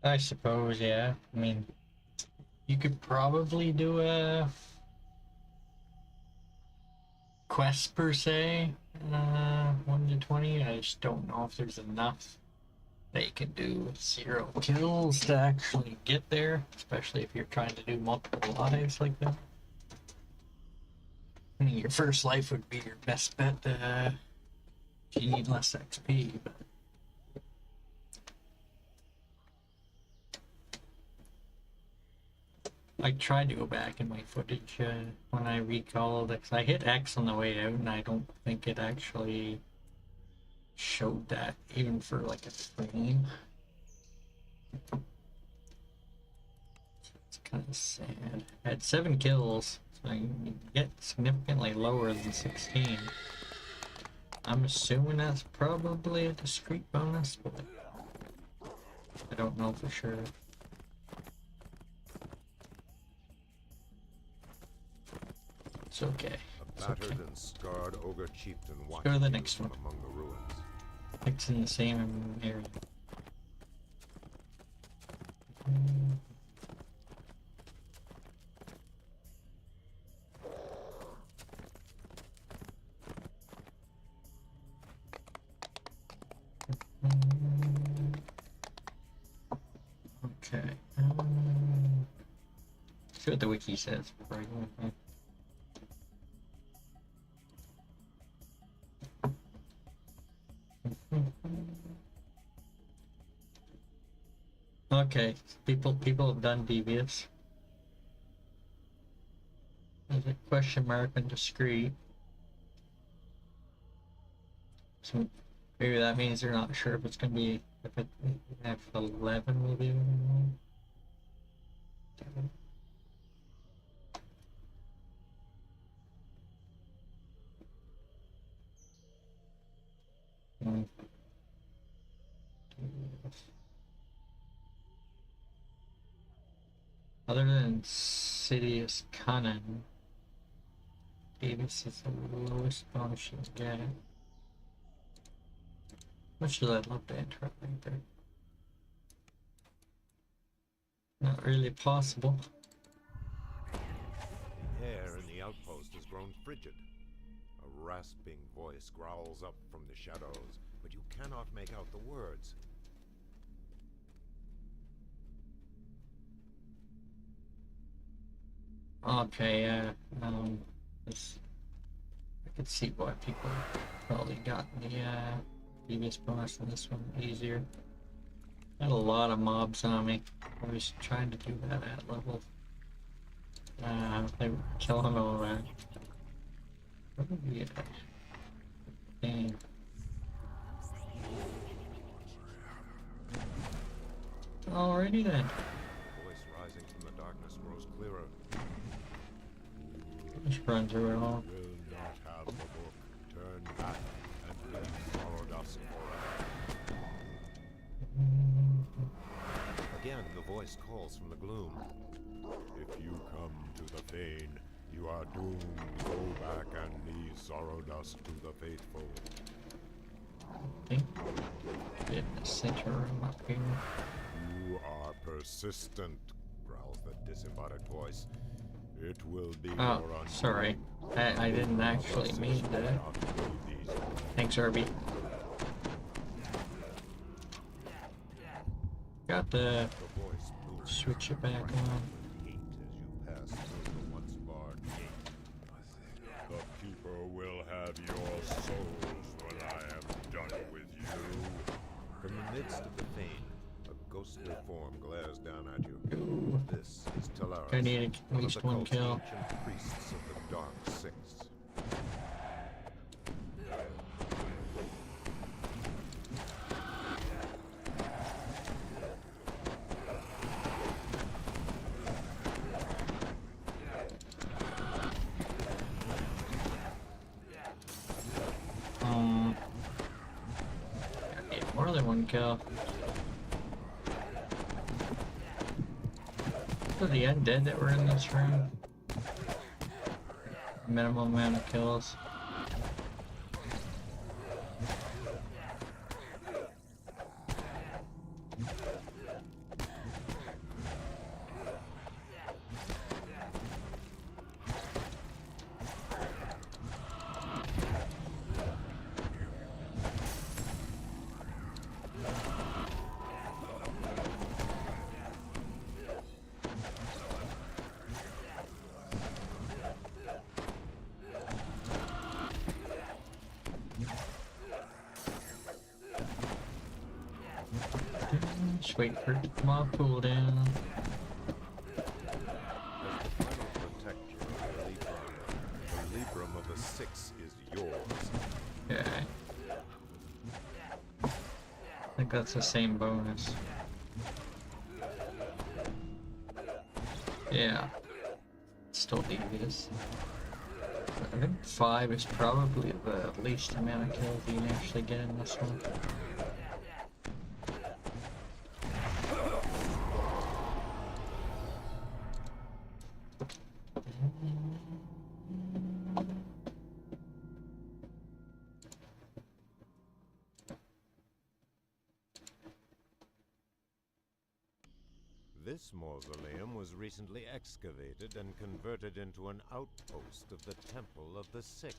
[SPEAKER 11] I suppose, yeah. I mean, you could probably do a quest per se, 1 to 20. I just don't know if there's enough that you can do with 0 kills to actually get there, especially if you're trying to do multiple lives like that. I mean, your first life would be your best bet if you need less XP, but I tried to go back in my footage when I recalled it, 'cause I hit X on the way out, and I don't think it actually showed that, even for like a frame. It's kind of sad. I had 7 kills, so I can get significantly lower than 16. I'm assuming that's probably a discrete bonus, but I don't know for sure. It's okay.
[SPEAKER 22] A battered and scarred ogre chieftain
[SPEAKER 11] Let's go to the next one.
[SPEAKER 22] among the ruins.
[SPEAKER 11] It's in the same area. Okay. See what the wiki says before I go with that. Okay, people have done devious. There's a question mark and discrete. So maybe that means they're not sure if it's gonna be if F11 will be. Other than Sidious Cunning, Davis is the lowest bonus you can get. Much as I'd love to enter right there. Not really possible.
[SPEAKER 22] The air in the outpost has grown frigid. A rasping voice growls up from the shadows, but you cannot make out the words.
[SPEAKER 11] Okay, this, I could see why people probably got the previous bonus on this one easier. Had a lot of mobs on me. I was trying to do that at level. They were killing all that. Dang. Alrighty then.
[SPEAKER 22] Voice rising from the darkness grows clearer.
[SPEAKER 11] Just run through it all.
[SPEAKER 22] Will not have the book. Turn back and leave Sorodas forever. Again, the voice calls from the gloom. If you come to the Fane, you are doomed. Go back and leave Sorodas to the faithful.
[SPEAKER 11] I think in the center room up here.
[SPEAKER 22] You are persistent, growls the disembodied voice. It will be
[SPEAKER 11] Oh,
[SPEAKER 22] your
[SPEAKER 11] sorry. I didn't actually mean that. Thanks, Herbie. Got to switch it back on.
[SPEAKER 10] The people will have your souls when I am done with you.
[SPEAKER 22] From the midst of the Fane, a ghostly form glares down at you. This is Talaris,
[SPEAKER 11] I need at least one kill.
[SPEAKER 22] ancient priests of the Dark Six.
[SPEAKER 11] I need more than one kill. For the undead that were in this room. Minimum amount of kills. Just wait for it to come off cooldown.
[SPEAKER 22] Protector of the Libram of the Six is yours.
[SPEAKER 11] Okay. I think that's the same bonus. Yeah. Still devious. I think 5 is probably the least amount of kills you can actually get in this one.
[SPEAKER 22] This mausoleum was recently excavated and converted into an outpost of the Temple of the Six.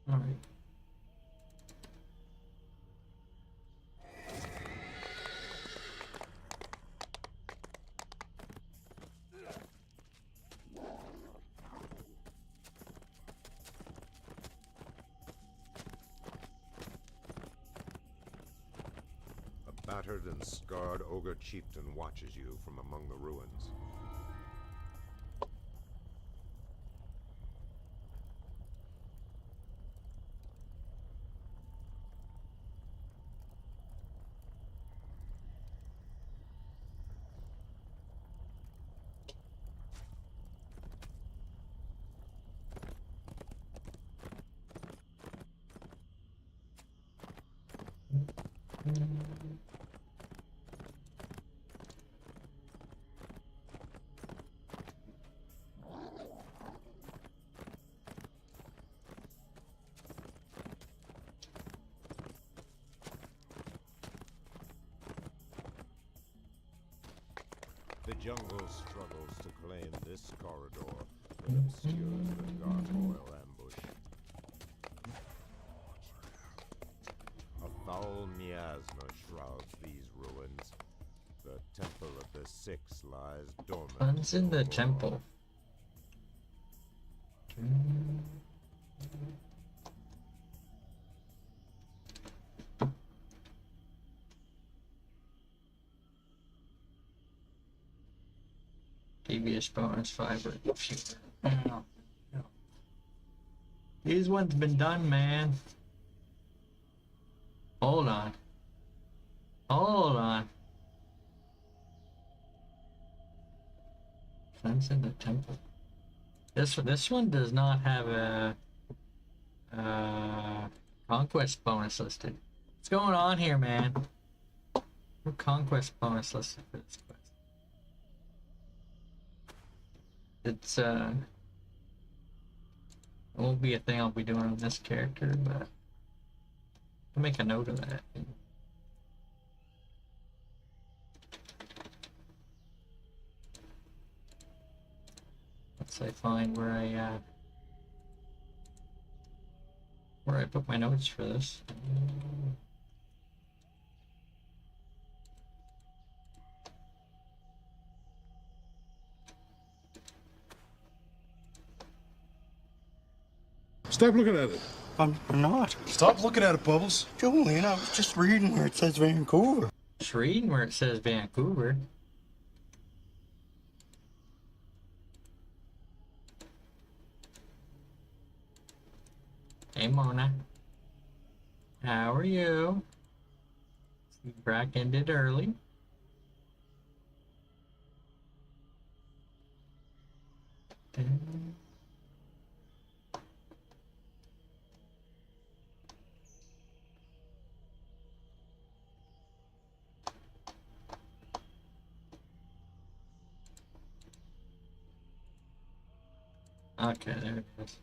[SPEAKER 11] All right.
[SPEAKER 22] A battered and scarred ogre chieftain watches you from among the ruins. The jungle struggles to claim this corridor that obscures the gargoyle ambush. A foul miasma shrouds these ruins. The Temple of the Six lies dormant.
[SPEAKER 11] Fun's in the temple. Previous bonus 5 or fewer. No. These ones been done, man. Hold on. Hold on. Fence in the temple. This one does not have a conquest bonus listed. What's going on here, man? No conquest bonus listed for this quest. It's it won't be a thing I'll be doing on this character, but I'll make a note of that. Once I find where I put my notes for this.
[SPEAKER 13] Stop looking at it.
[SPEAKER 20] I'm not.
[SPEAKER 13] Stop looking at it, Bubbles.
[SPEAKER 20] Julian, I was just reading where it says Vancouver.
[SPEAKER 11] Just reading where it says Vancouver. Hey, Mona. How are you? Brack ended early. Okay, there it is.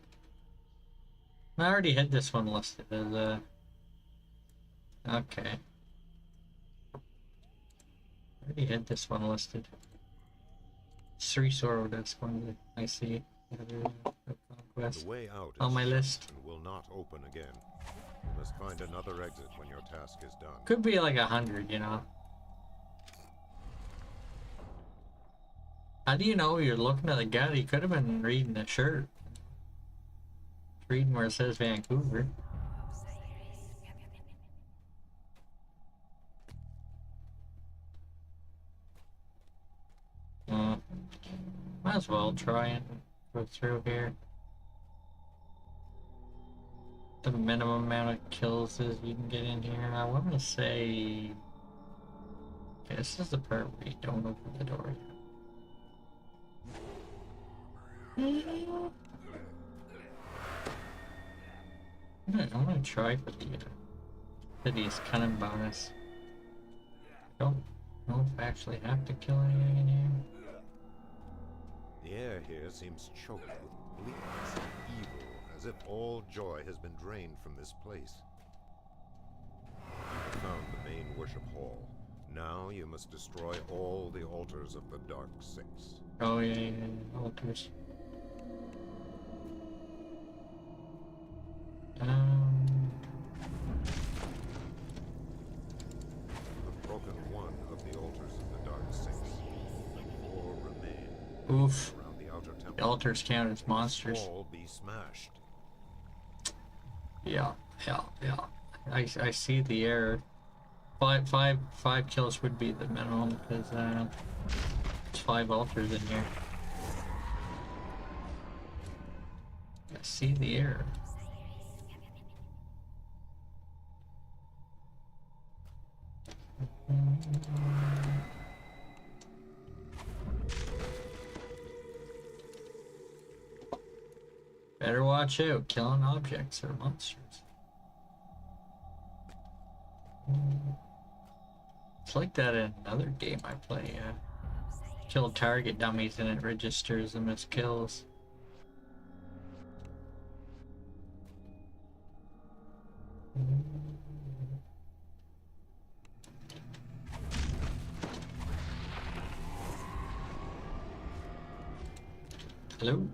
[SPEAKER 11] I already had this one listed as a... Okay. Already had this one listed. 3 Sorrow, that's one that I see.
[SPEAKER 22] The way out
[SPEAKER 11] on
[SPEAKER 22] is
[SPEAKER 11] my
[SPEAKER 22] shut
[SPEAKER 11] list.
[SPEAKER 22] and will not open again. You must find another exit when your task is done.
[SPEAKER 11] Could be like 100, you know. How do you know you're looking at the guy? He could have been reading the shirt. Reading where it says Vancouver. Might as well try and go through here. The minimum amount of kills is you can get in here. I want to say... Okay, this is the part where you don't open the door yet. I'm gonna try for the City's Cunning bonus. Don't know if I actually have to kill anything in here.
[SPEAKER 22] The air here seems choked with bleakness and evil, as if all joy has been drained from this place. You have found the main worship hall. Now you must destroy all the altars of the Dark Six.
[SPEAKER 11] Oh yeah, altars.
[SPEAKER 22] The broken one of the altars of the Dark Six. 4 remain.
[SPEAKER 11] Oof.
[SPEAKER 22] Around the outer temple.
[SPEAKER 11] The altars count as monsters.
[SPEAKER 22] All be smashed.
[SPEAKER 11] Yeah. I see the error. Five kills would be the minimum because there's 5 altars in here. I see the error. Better watch out, killing objects or monsters. It's like that in another game I play. Kill target dummies and it registers them as kills. Hello?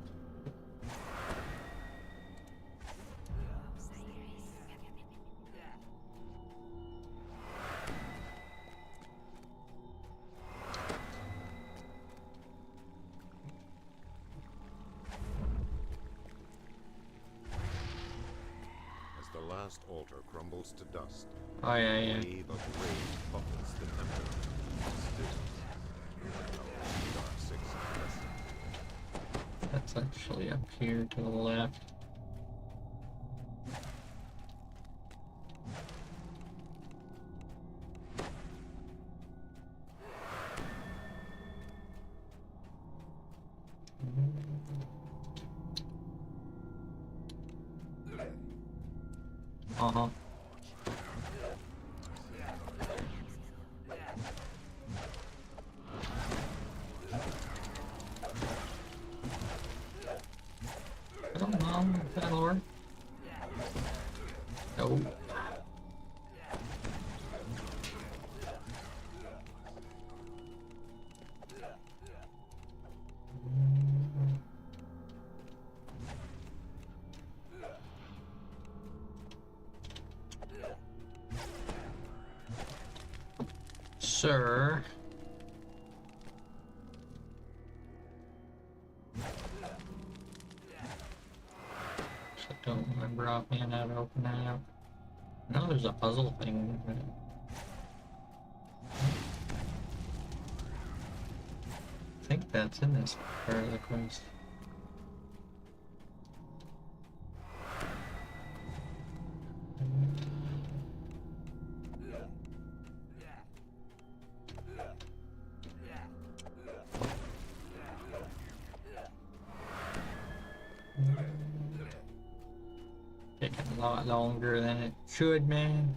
[SPEAKER 22] As the last altar crumbles to dust,
[SPEAKER 11] Oh, yeah.
[SPEAKER 22] a wave of rage buffets the temple. Still, the Dark Six is
[SPEAKER 11] That's actually up here to the left. Uh-huh. I don't know if that'll work. No. Sir. I don't remember offhand how to open that up. No, there's a puzzle thing. I think that's in this part of the quest. Taking a lot longer than it should, man.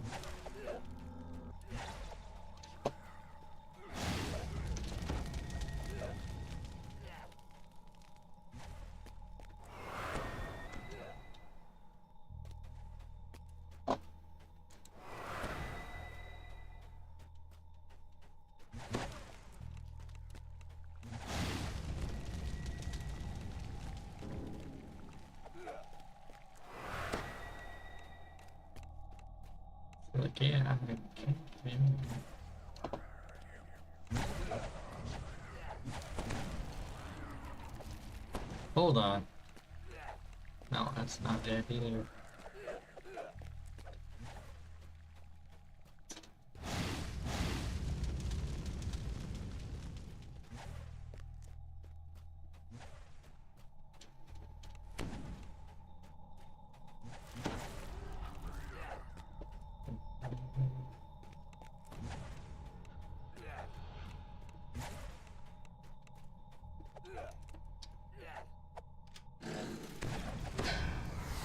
[SPEAKER 11] like, yeah, I can't. Hold on. No, that's not it either.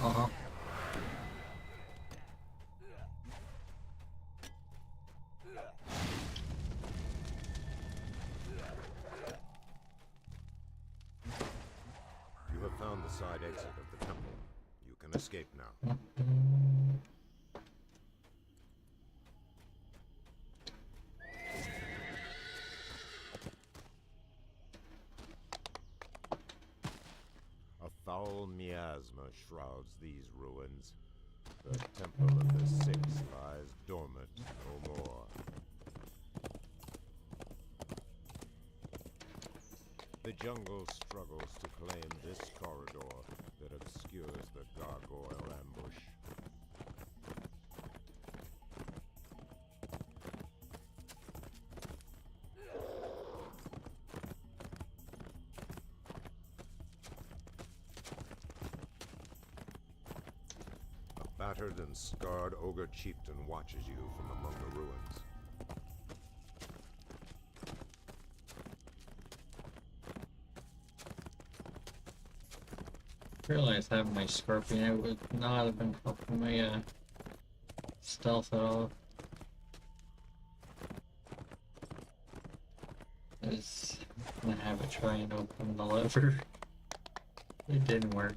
[SPEAKER 11] Uh-huh.
[SPEAKER 22] You have found the side exit of the temple. You can escape now. A foul miasma shrouds these ruins. The Temple of the Six lies dormant no more. The jungle struggles to claim this corridor that obscures the gargoyle ambush. A battered and scarred ogre chieftain watches you from among the ruins.
[SPEAKER 11] Realized having my scorpion, it would not have been helping my stealth at all. I was gonna have it try and open the lever. It didn't work.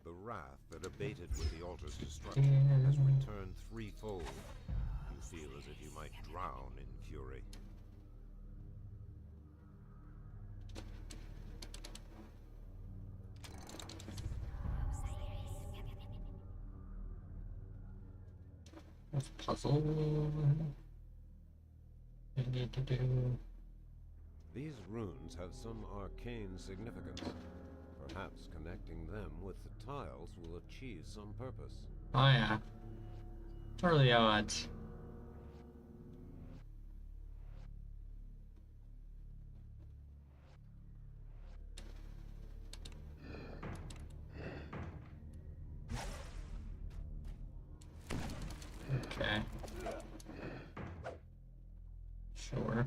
[SPEAKER 22] The wrath that abated with the altar's destruction has returned threefold. You feel as if you might drown in fury.
[SPEAKER 11] What's puzzle I need to do?
[SPEAKER 22] These runes have some arcane significance. Perhaps connecting them with the tiles will achieve some purpose.
[SPEAKER 11] Oh yeah. What are the odds? Okay. Sure.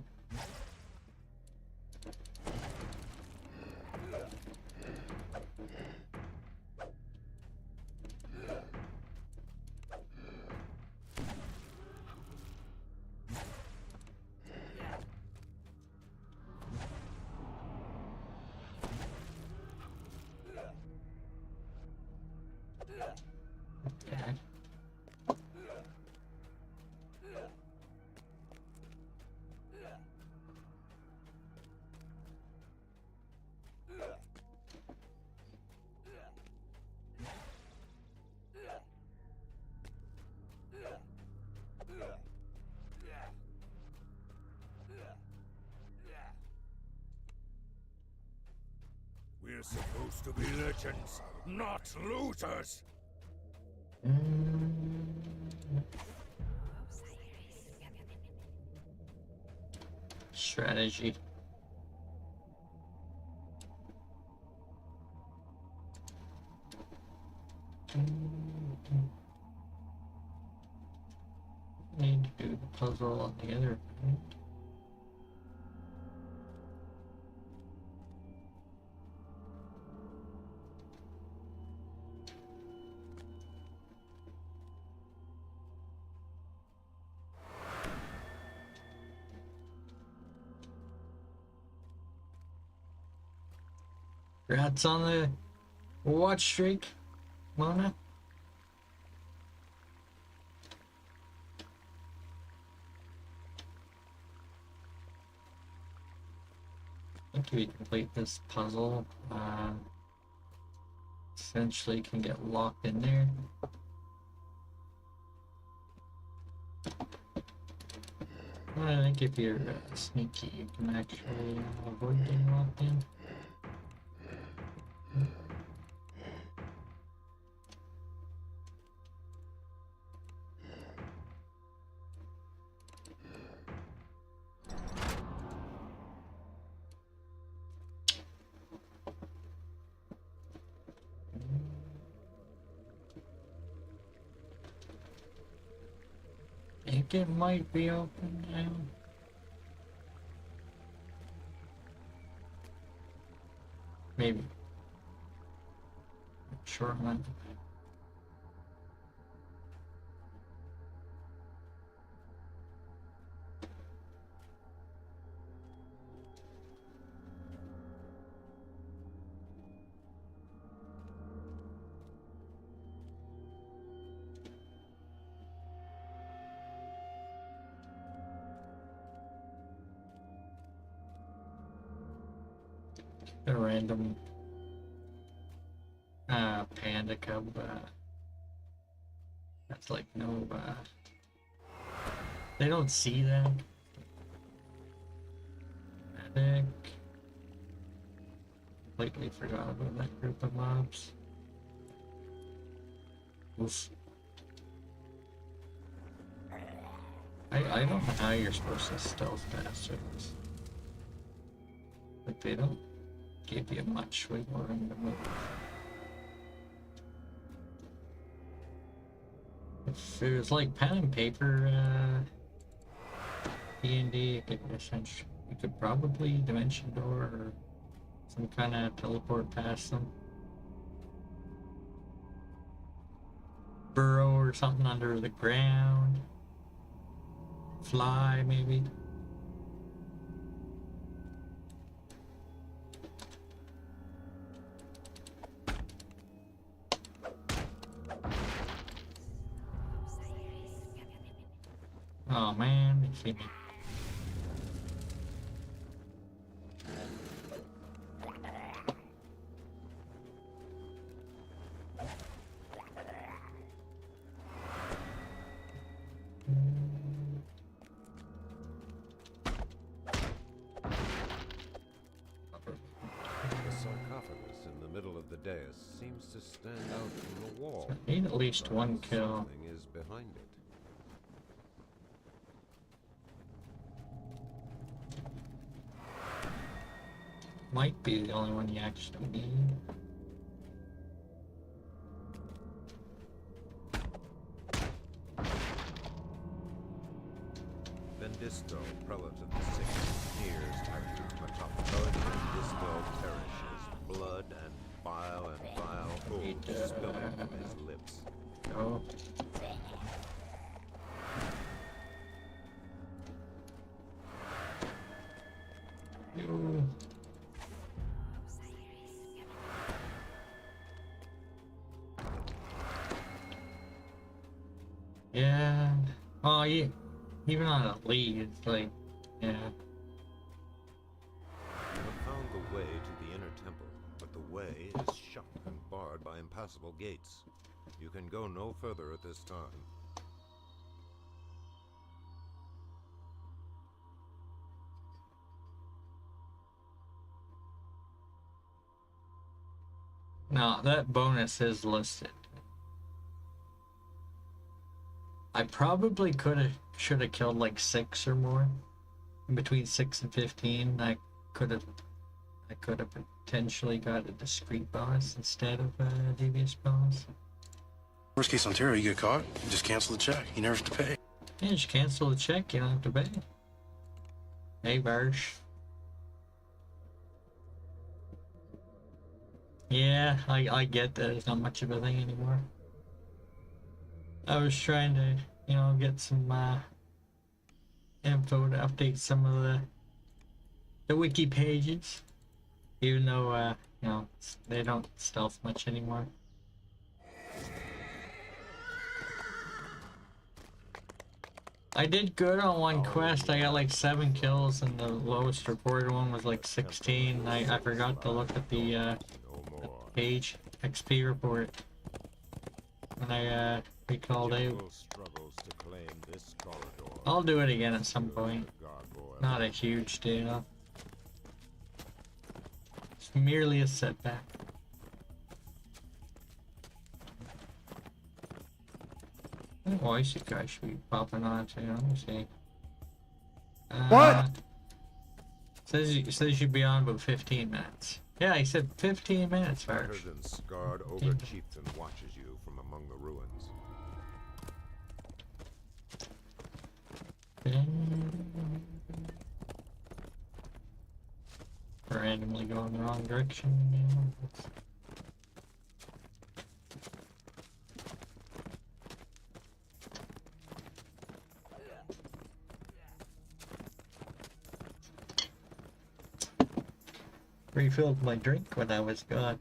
[SPEAKER 11] Okay.
[SPEAKER 20] We're supposed to be legends, not looters!
[SPEAKER 11] Strategy. Need to do the puzzle on the other end. Congrats on the watch streak, Mona. After we complete this puzzle, essentially can get locked in there. I think if you're sneaky, you can actually avoid getting locked in. I think it might be open now. Maybe. Not sure on that. A random panda cub that's like no they don't see that. Medic. Completely forgot about that group of mobs. Oof. I don't know how you're supposed to stealth bastards. Like they don't give you much wiggle room to move. If it was like pen and paper D&D, you could probably dimension door or some kind of teleport past them. Burrow or something under the ground. Fly maybe. Oh man, they see me.
[SPEAKER 22] The sarcophagus in the middle of the dais seems to stand out from the wall.
[SPEAKER 11] So I need at least one kill.
[SPEAKER 22] Something is behind it.
[SPEAKER 11] Might be the only one you actually need.
[SPEAKER 22] Vendisto, prelate of the Sixth, hears Arthur Metropolis. Vendisto perishes. Blood and bile ooze spill from his lips.
[SPEAKER 11] Oh. Ew. Yeah. Oh, yeah. Even on a lead, it's like, yeah.
[SPEAKER 22] You have found the way to the inner temple, but the way is shut and barred by impassable gates. You can go no further at this time.
[SPEAKER 11] No, that bonus is listed. I probably should have killed like 6 or more. In between 6 and 15, I could have potentially got a discrete bonus instead of a devious bonus.
[SPEAKER 13] Worst case Ontario, you get caught, you just cancel the check. You never have to pay.
[SPEAKER 11] Yeah, just cancel the check, you don't have to pay. Hey, Barsh. Yeah, I get that it's not much of a thing anymore. I was trying to, you know, get some info to update some of the wiki pages, even though you know, they don't stealth much anymore. I did good on one quest. I got like 7 kills, and the lowest reported one was like 16. I forgot to look at the page XP report when I recalled out. I'll do it again at some point. Not a huge deal. It's merely a setback. Oh, I see guys should be popping on too. Let me see.
[SPEAKER 5] What?
[SPEAKER 11] Says you'd be on about 15 minutes. Yeah, he said 15 minutes, Farge.
[SPEAKER 22] Battered and scarred ogre chieftain watches you from among the ruins.
[SPEAKER 11] Randomly going the wrong direction. Refilled my drink when I was gone.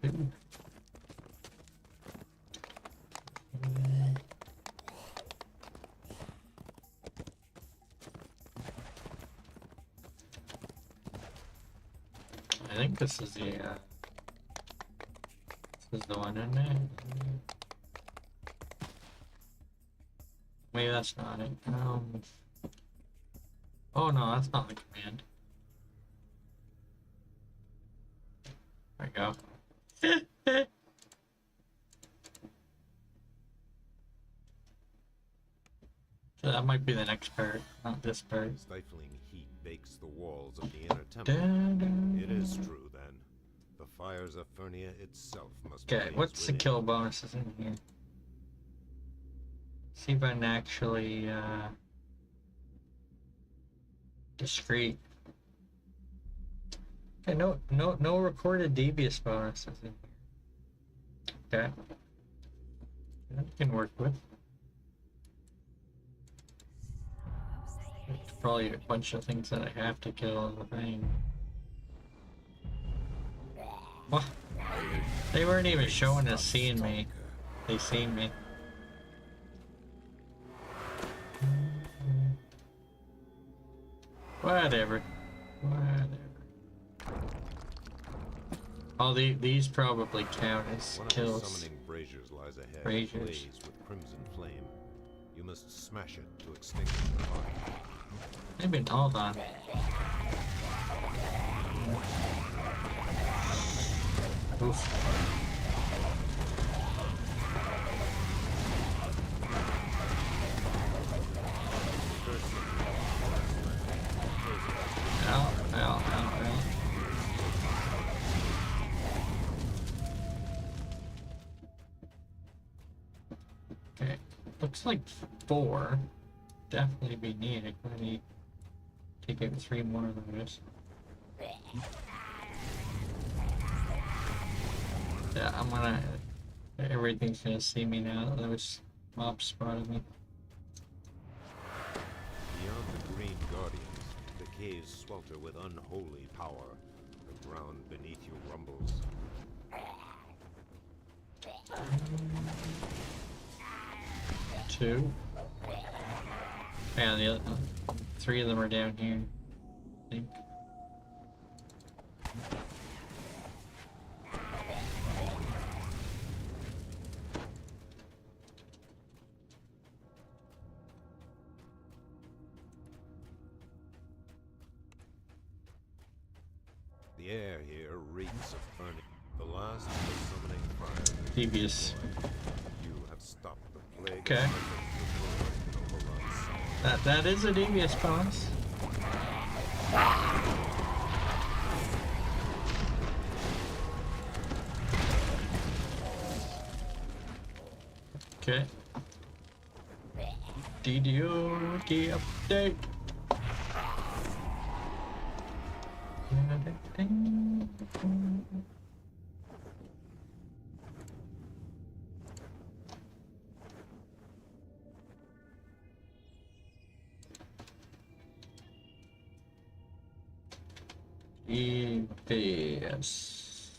[SPEAKER 11] I think this is the one in there. Maybe that's not it. Oh no, that's not the command. There we go. So that might be the next part, not this part.
[SPEAKER 22] Stifling heat bakes the walls of the inner temple. It is true, then. The fires of Furnia itself must
[SPEAKER 11] Okay,
[SPEAKER 22] blaze
[SPEAKER 11] what's the
[SPEAKER 22] within.
[SPEAKER 11] kill bonuses in here? See if I can actually, discreet. Okay, no recorded devious bonuses in here. Okay. That we can work with. There's probably a bunch of things that I have to kill in the thing. What? They weren't even showing us seeing me. They seen me. Whatever. Oh, these probably count as
[SPEAKER 22] One
[SPEAKER 11] kills.
[SPEAKER 22] of the summoning braziers lies ahead,
[SPEAKER 11] Braziers.
[SPEAKER 22] ablaze with crimson flame. You must smash it to extinguish the fire.
[SPEAKER 11] Maybe hold on. Oof. Ow. Okay, looks like 4 definitely be needed. I need to take out 3 more of those. Yeah, I'm gonna. Everything's gonna see me now that those mobs spotted me.
[SPEAKER 22] Beyond the green guardians, the caves swelter with unholy power. The ground beneath you rumbles.
[SPEAKER 11] 2. Yeah, the other 3 of them are down here, I think.
[SPEAKER 22] The air here reeks of burning. The last of the summoning fire.
[SPEAKER 11] Devious.
[SPEAKER 22] You have stopped the plague.
[SPEAKER 11] Okay. That is a devious bonus. Okay. DDO update. Devious.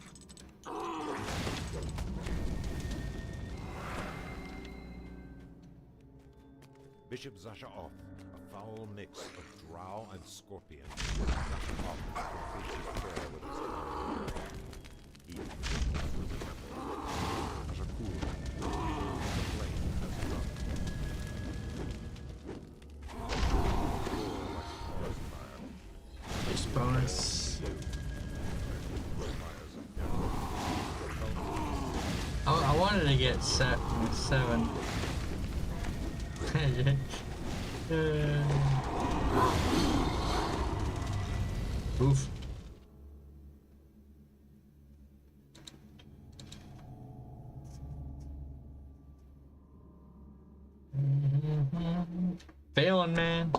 [SPEAKER 22] Bishop Zasha-Oth, a foul mix of drow and scorpion. Zasha-Oth completes his prayer with his hand. He through the temple. Ashakul, the flame has run.
[SPEAKER 11] This bonus. I wanted to get set with 7. Oof. Failing, man.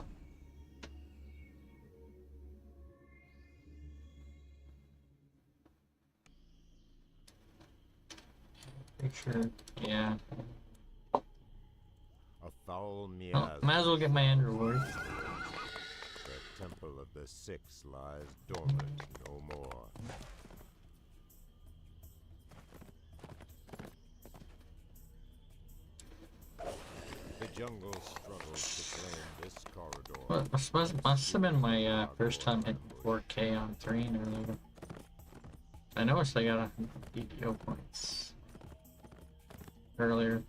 [SPEAKER 11] Picture, yeah.
[SPEAKER 22] A foul miasma.
[SPEAKER 11] Oh, might as well get my underwood.
[SPEAKER 22] The temple of the Six lies dormant no more. The jungle struggles to claim this corridor.
[SPEAKER 11] Well, I suppose it must have been my first time hitting 4K on 3 earlier. I noticed I got a DPO points earlier.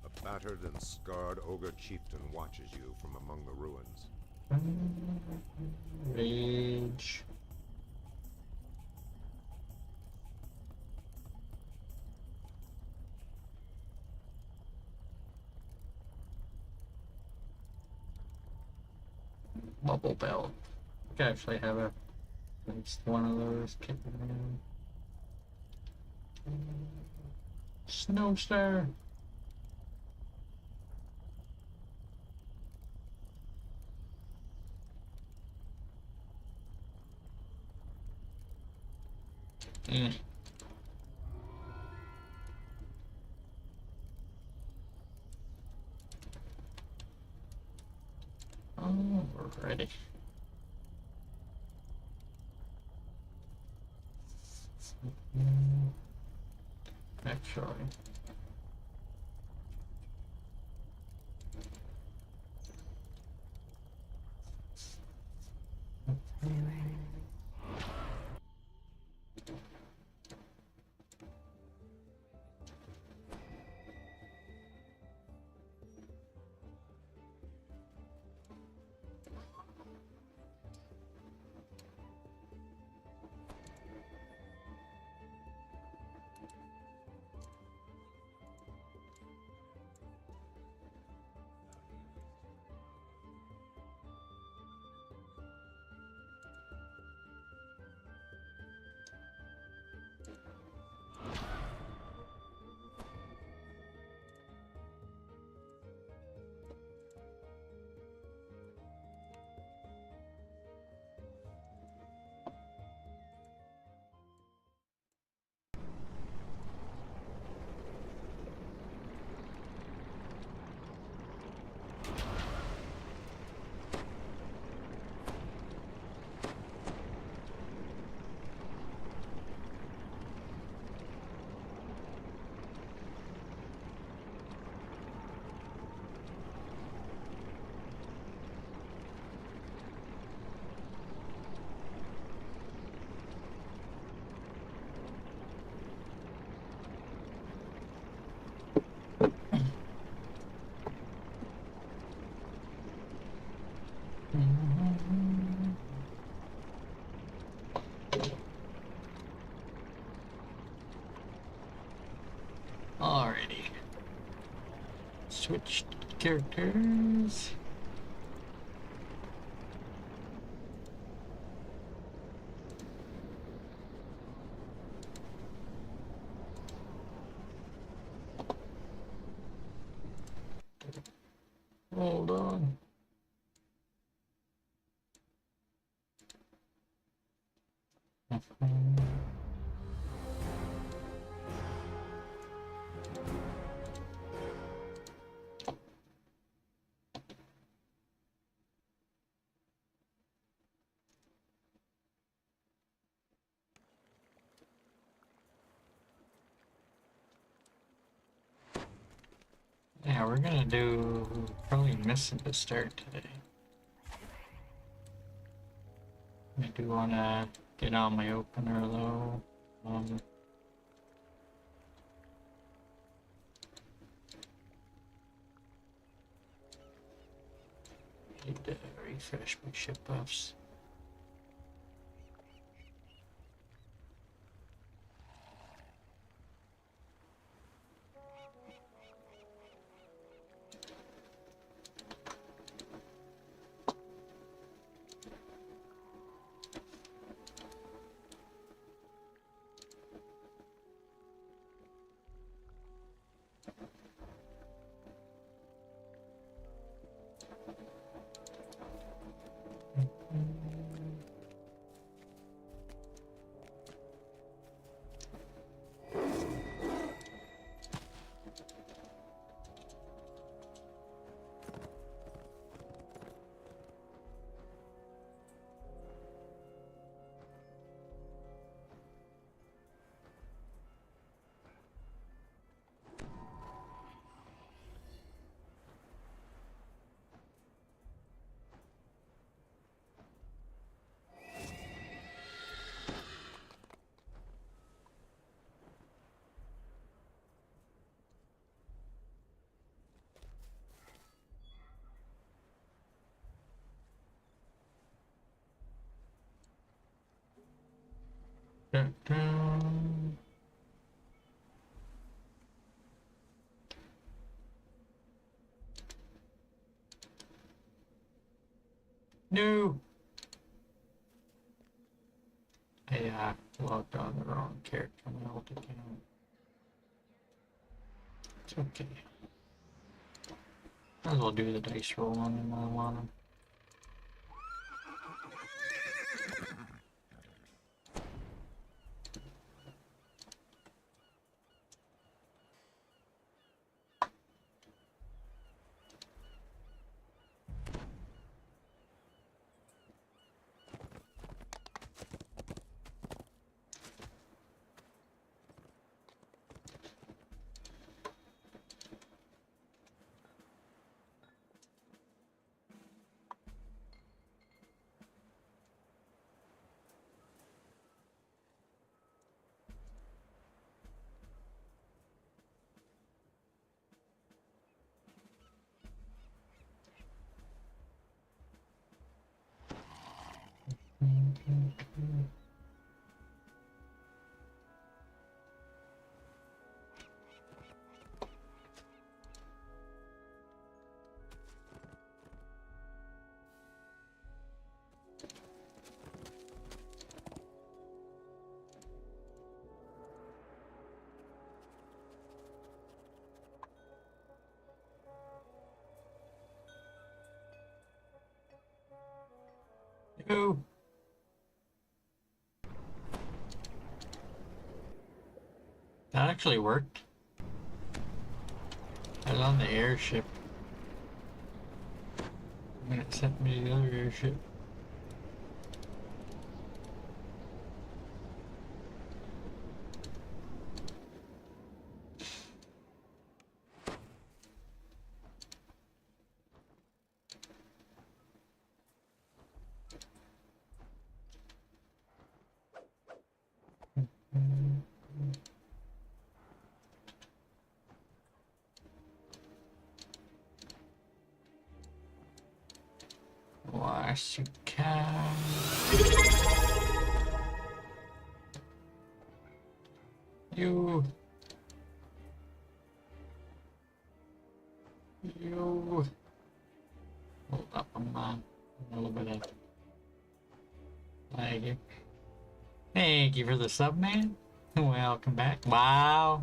[SPEAKER 22] A battered and scarred ogre chieftain watches you from among the ruins.
[SPEAKER 11] Rage. Bubble belt. I could actually have at least one of those kicking in. Snowstar. Eh. Oh, we're ready. Actually. Alrighty. Switch characters. Hold on. Yeah, we're gonna do probably missing the start today. I do wanna get on my opener though. Need to refresh my ship buffs. No! I logged on the wrong character on my old account. It's okay. Might as well do the dice roll on him while I'm on him. No. That actually worked. I was on the airship. And it sent me to the other airship. Yes, you can. You. Hold up, I'm on a little bit of lag here. Thank you for the sub, man. Welcome back. Wow.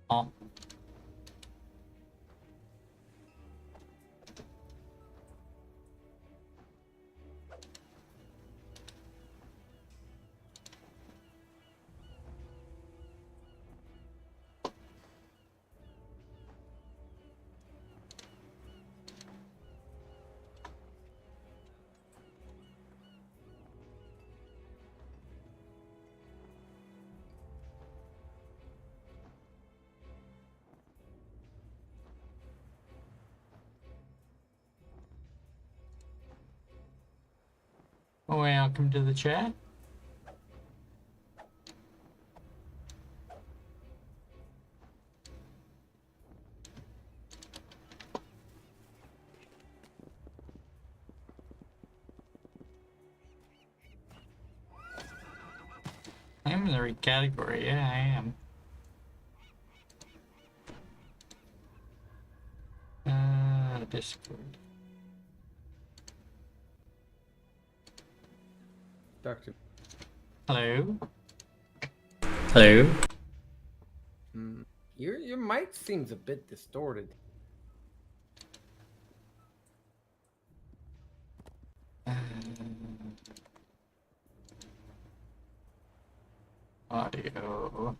[SPEAKER 11] Oh. Welcome to the chat. I'm in the right category, yeah, I am. Discord.
[SPEAKER 4] Doctor.
[SPEAKER 11] Hello? Hello?
[SPEAKER 4] Your mic seems a bit distorted.
[SPEAKER 11] Audio.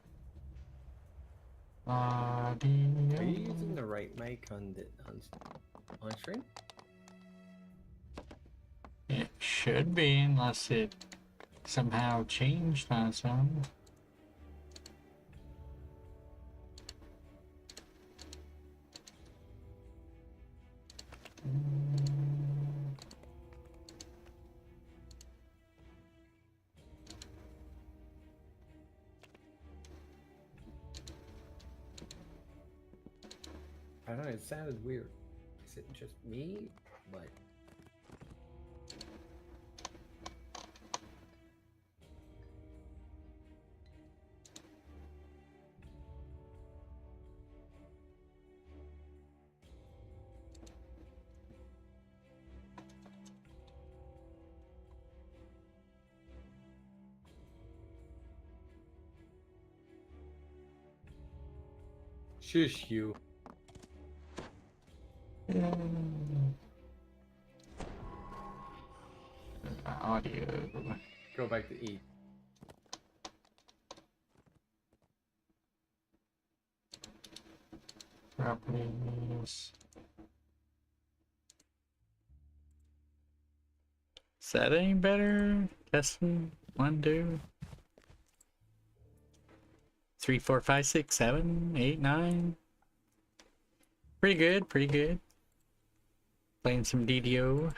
[SPEAKER 4] Are you using the right mic on stream?
[SPEAKER 11] It should be, unless it somehow changed on its own.
[SPEAKER 4] I don't know, it sounded weird. Is it just me? But shush you.
[SPEAKER 11] Audio.
[SPEAKER 4] Go back to eat.
[SPEAKER 11] Properties. Is that any better? Testing 1, 2, 3, 4, 5, 6, 7, 8, 9. Pretty good, pretty good. Playing some DDO.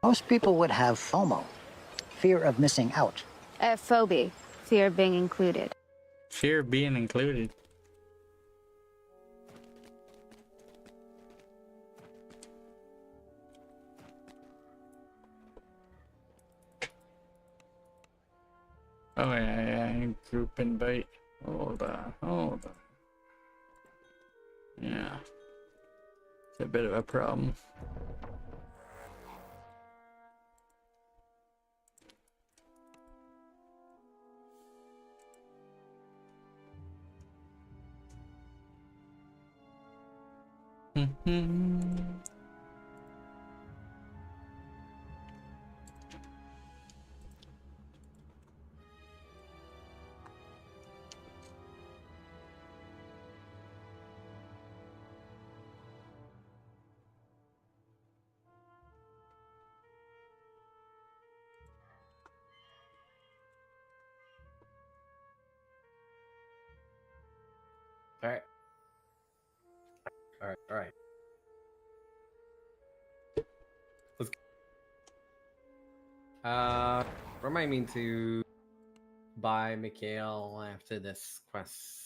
[SPEAKER 15] Most people would have FOMO, fear of missing out.
[SPEAKER 16] Phobia, fear of being included.
[SPEAKER 11] Fear of being included. Oh yeah, group invite. Hold on. Yeah. It's a bit of a problem.
[SPEAKER 4] All right. Let's. Remind me to buy Mikhail after this quest.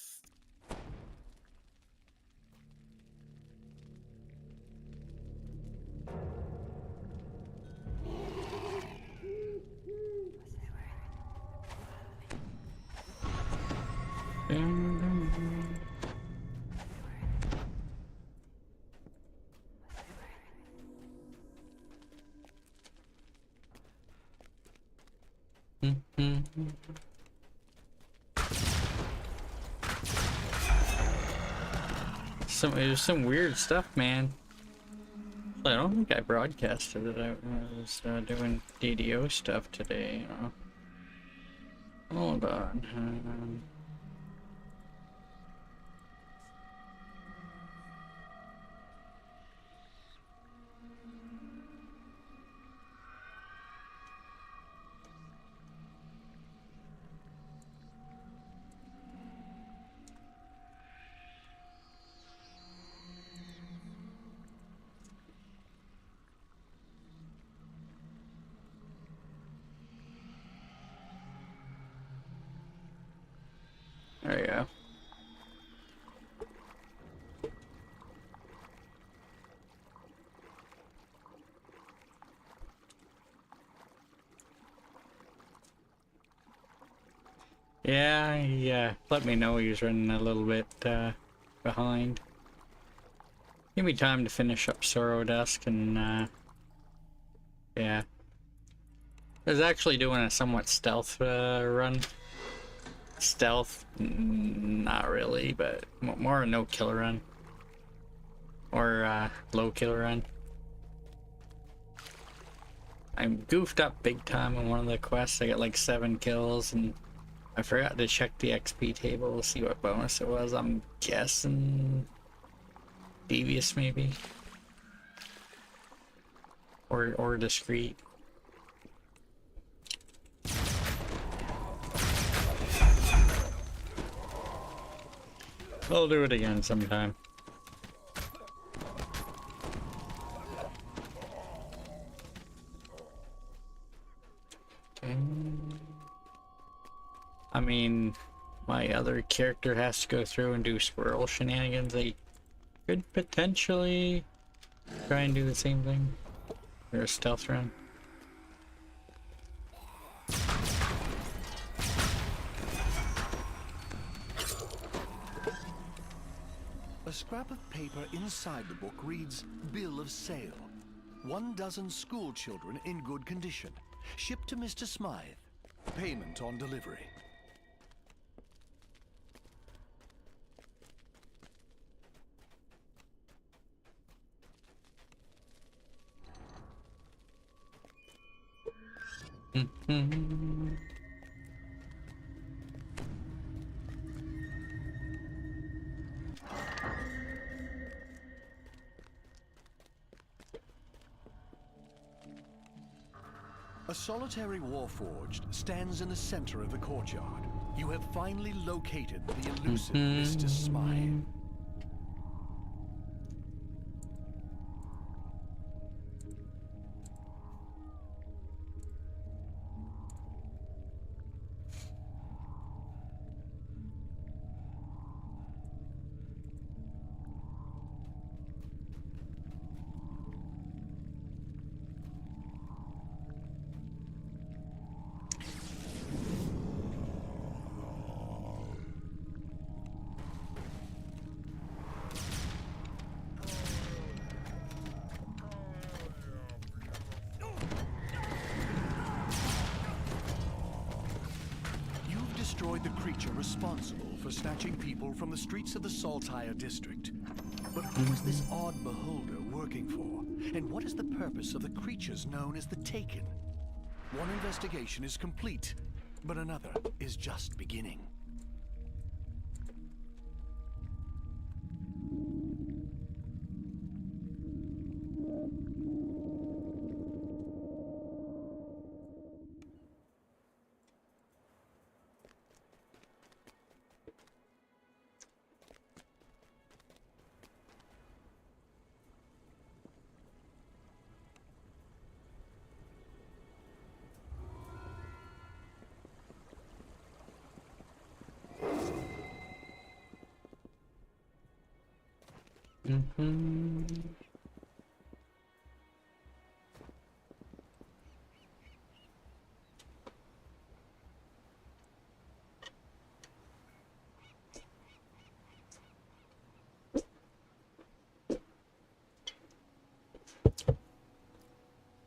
[SPEAKER 11] There's some weird stuff, man. I don't think I broadcasted it. I was doing DDO stuff today. Hold on.
[SPEAKER 9] Yeah. Yeah, he let me know he was running a little bit behind. Give me time to finish up Sorrow Dusk and yeah. I was actually doing a somewhat stealth run. Stealth? Not really, but more a no kill run. Or low kill run. I'm goofed up big time on one of the quests. I got like 7 kills and I forgot to check the XP table to see what bonus it was. I'm guessing Devious maybe. Or Discreet. I'll do it again sometime. I mean, my other character has to go through and do squirrel shenanigans. They could potentially try and do the same thing. Or a stealth run.
[SPEAKER 12] A scrap of paper inside the book reads, Bill of Sale. 12 school children in good condition. Shipped to Mr. Smythe. Payment on delivery. A solitary warforged stands in the center of the courtyard. You have finally located the elusive Mr. Smythe. Destroyed the creature responsible for snatching people from the streets of the Saltire district. But who is this odd beholder working for? And what is the purpose of the creatures known as the Taken? One investigation is complete, but another is just beginning.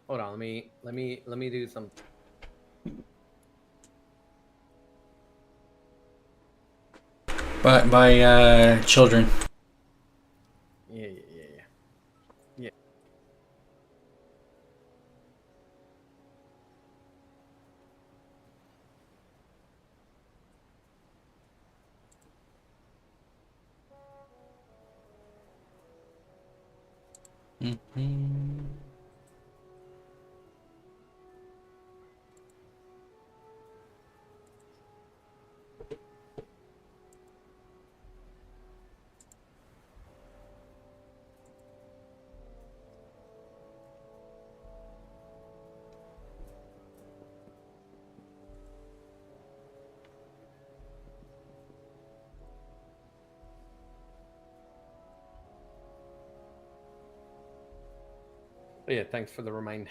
[SPEAKER 4] Hold on, let me do some.
[SPEAKER 9] By children.
[SPEAKER 4] Yeah. Yeah, thanks for the reminder.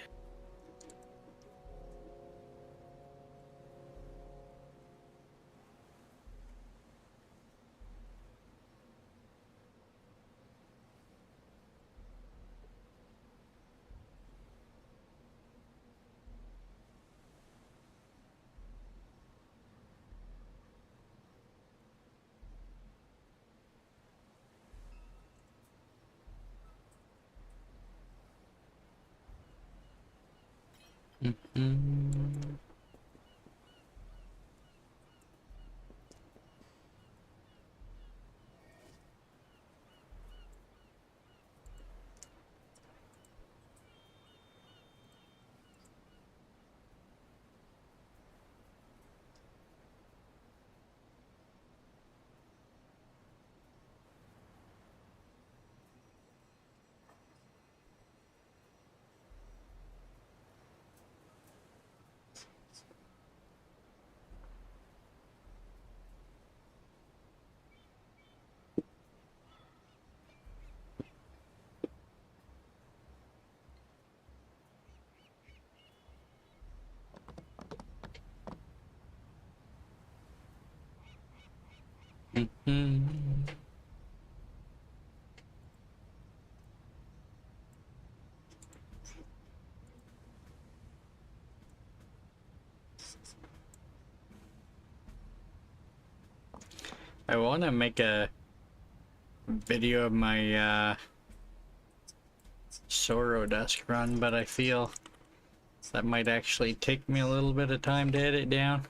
[SPEAKER 9] I want to make a video of my Sorrow Dusk run, but I feel that might actually take me a little bit of time to edit down.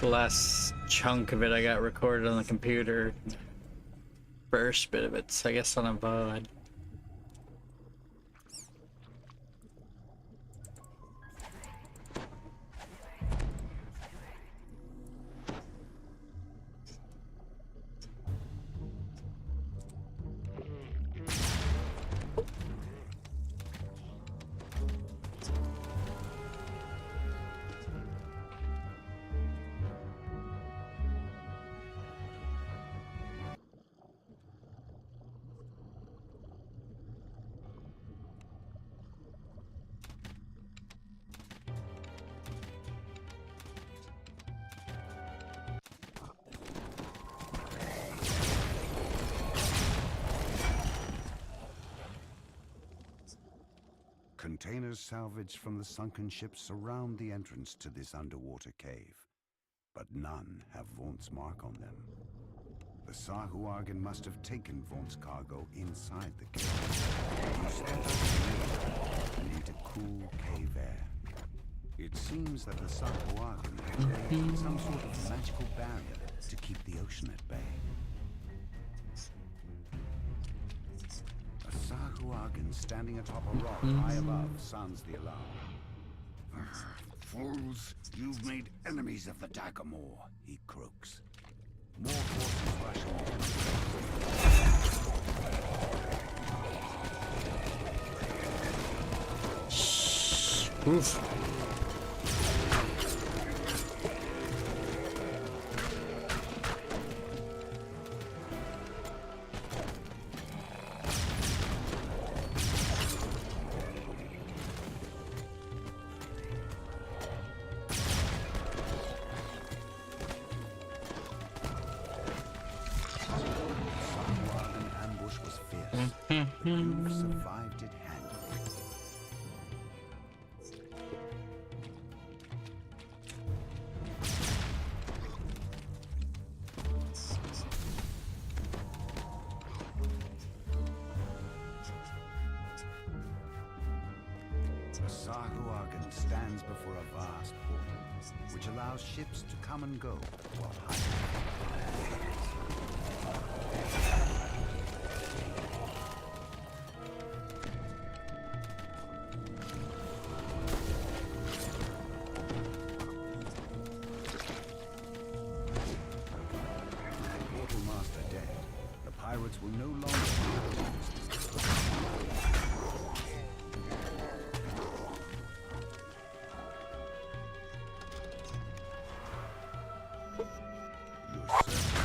[SPEAKER 9] The last chunk of it I got recorded on the computer. First bit of it's, I guess, on a VOD.
[SPEAKER 8] Containers salvaged from the sunken ships surround the entrance to this underwater cave, but none have Vaunt's mark on them. The Sahuagin must have taken Vaunt's cargo inside the cave. You step out beneath a cool cave air. It seems that the Sahuagin have created some sort of magical barrier to keep the ocean at bay. Sahuagin standing atop a rock high above sounds the alarm. Fools, you've made enemies of the Dagamore, he croaks. More forces rush on.
[SPEAKER 9] Oof.
[SPEAKER 8] You've survived it handily. The Sahuagin stands before a vast portal, which allows ships to come and go while hiding. Pirates will no longer You're certain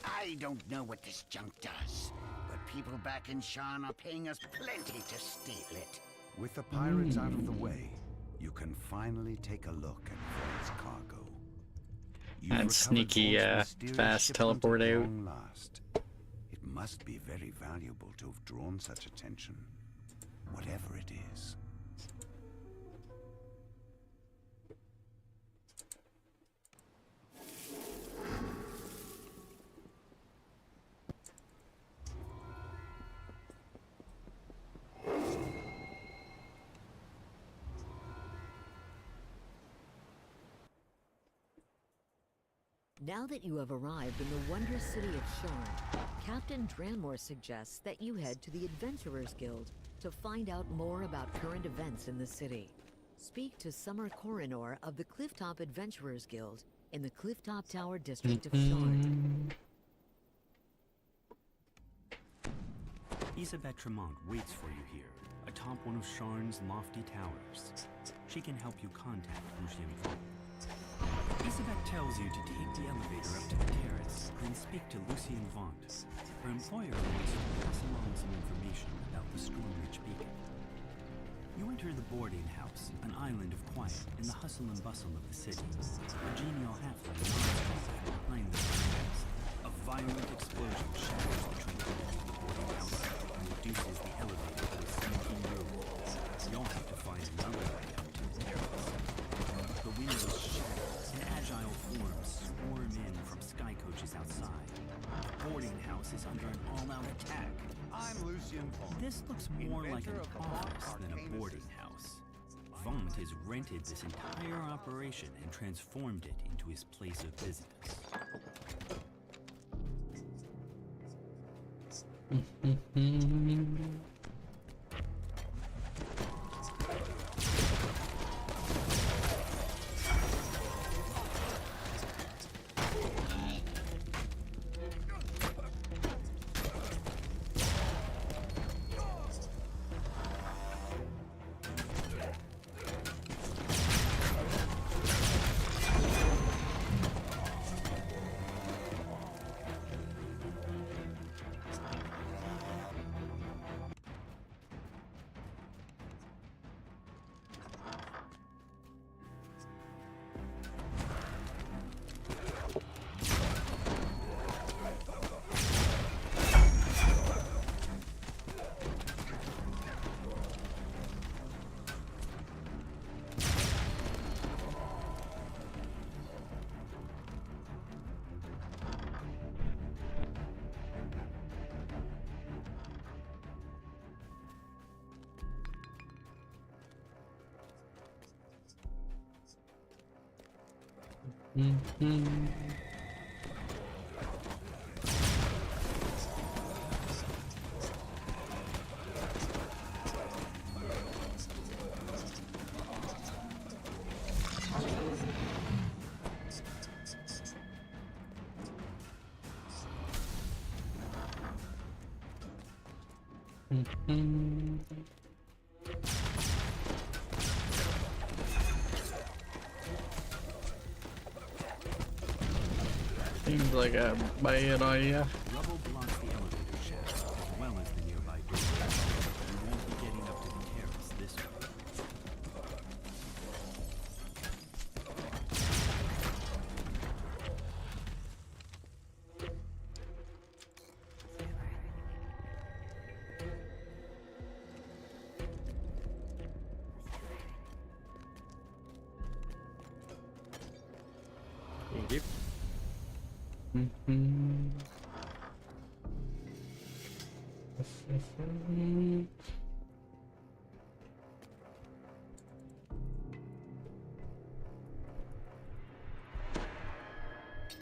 [SPEAKER 2] I don't know what this junk does, but people back in Shan are paying us plenty to steal it.
[SPEAKER 8] With the pirates out of the way, you can finally take a look at Vault's cargo. You've
[SPEAKER 9] And sneaky,
[SPEAKER 8] recovered Vault's mysterious
[SPEAKER 9] fast
[SPEAKER 8] shipment
[SPEAKER 9] teleport
[SPEAKER 8] at
[SPEAKER 9] out.
[SPEAKER 8] long last. It must be very valuable to have drawn such attention, whatever it is.
[SPEAKER 14] Now that you have arrived in the wondrous city of Sharn, Captain Dranmore suggests that you head to the Adventurers Guild to find out more about current events in the city. Speak to Summer Coronor of the Clifftop Adventurers Guild in the Clifftop Tower district of Sharn.
[SPEAKER 23] Isabeth Tremont waits for you here, atop one of Sharn's lofty towers. She can help you contact Lucien Vaughn. Isabeth tells you to take the elevator up to the terrace and speak to Lucien Vaughn. Her employer wants to pass along some information about the Stormwitch Beacon. You enter the boarding house, an island of quiet in the hustle and bustle of the city. A genial halfling emerges from behind the doors. A violent explosion shatters the tranquility of the boarding house and reduces the elevator to a smoking ruin. You'll have to find another way up to the terrace. The windows shatter and agile forms swarm in from sky coaches outside. The boarding house is under an all-out attack.
[SPEAKER 22] I'm Lucien Vaughn.
[SPEAKER 23] This looks more like an
[SPEAKER 22] inventor of the
[SPEAKER 23] office
[SPEAKER 22] Dark
[SPEAKER 23] than a
[SPEAKER 22] Arcana
[SPEAKER 23] boarding
[SPEAKER 22] system.
[SPEAKER 23] house. Vaughn has rented this entire operation and transformed it into his place of business.
[SPEAKER 9] Seems like a bad idea.
[SPEAKER 23] Rubble blocks the elevator shaft as well as the nearby door. You won't be getting up to the terrace this way.
[SPEAKER 4] Thank you.
[SPEAKER 23] The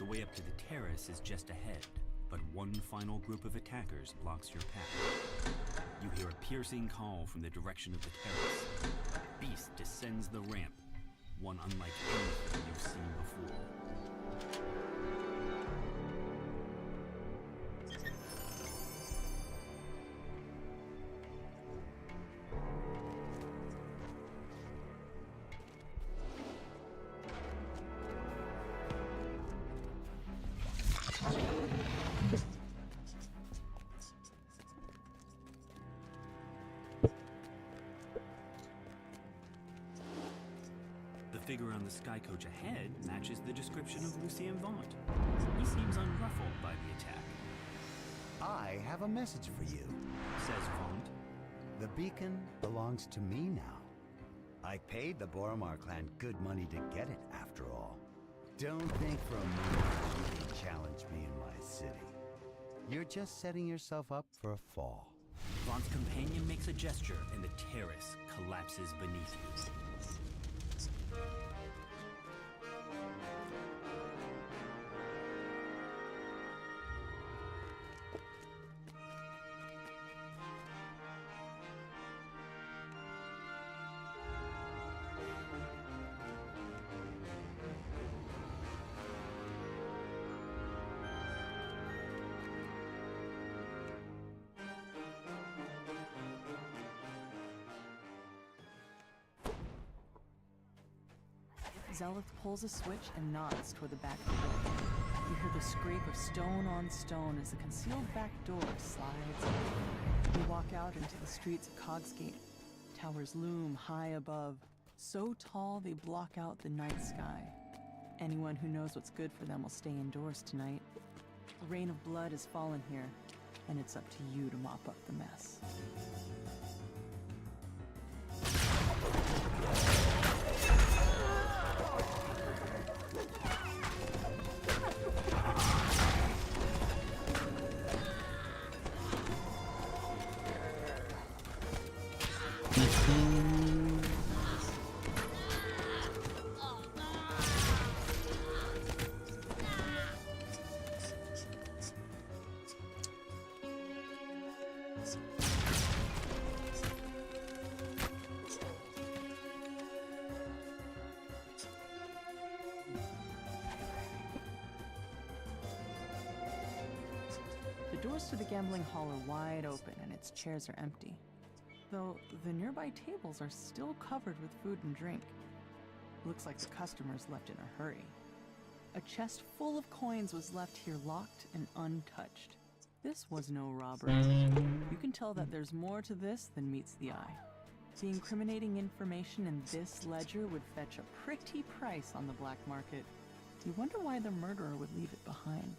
[SPEAKER 23] way up to the terrace is just ahead, but one final group of attackers blocks your path. You hear a piercing call from the direction of the terrace. Beast descends the ramp, one unlike anything you've seen before. the sky coach ahead matches the description of Lucien Vaunt. He seems unruffled by the attack.
[SPEAKER 8] I have a message for you,
[SPEAKER 23] says Vaunt.
[SPEAKER 8] The beacon belongs to me now. I paid the Boromar clan good money to get it, after all. Don't think for a moment you can challenge me in my city. You're just setting yourself up for a fall.
[SPEAKER 23] Vaunt's companion makes a gesture and the terrace collapses beneath you.
[SPEAKER 1] Zelith pulls a switch and nods toward the back door. You hear the scrape of stone on stone as the concealed back door slides open. You walk out into the streets of Cogsgate. Towers loom high above, so tall they block out the night sky. Anyone who knows what's good for them will stay indoors tonight. A rain of blood has fallen here, and it's up to you to mop up the mess. The doors to the gambling hall are wide open and its chairs are empty, though the nearby tables are still covered with food and drink. Looks like the customers left in a hurry. A chest full of coins was left here locked and untouched. This was no robbery. You can tell that there's more to this than meets the eye. The incriminating information in this ledger would fetch a pretty price on the black market. You wonder why the murderer would leave it behind.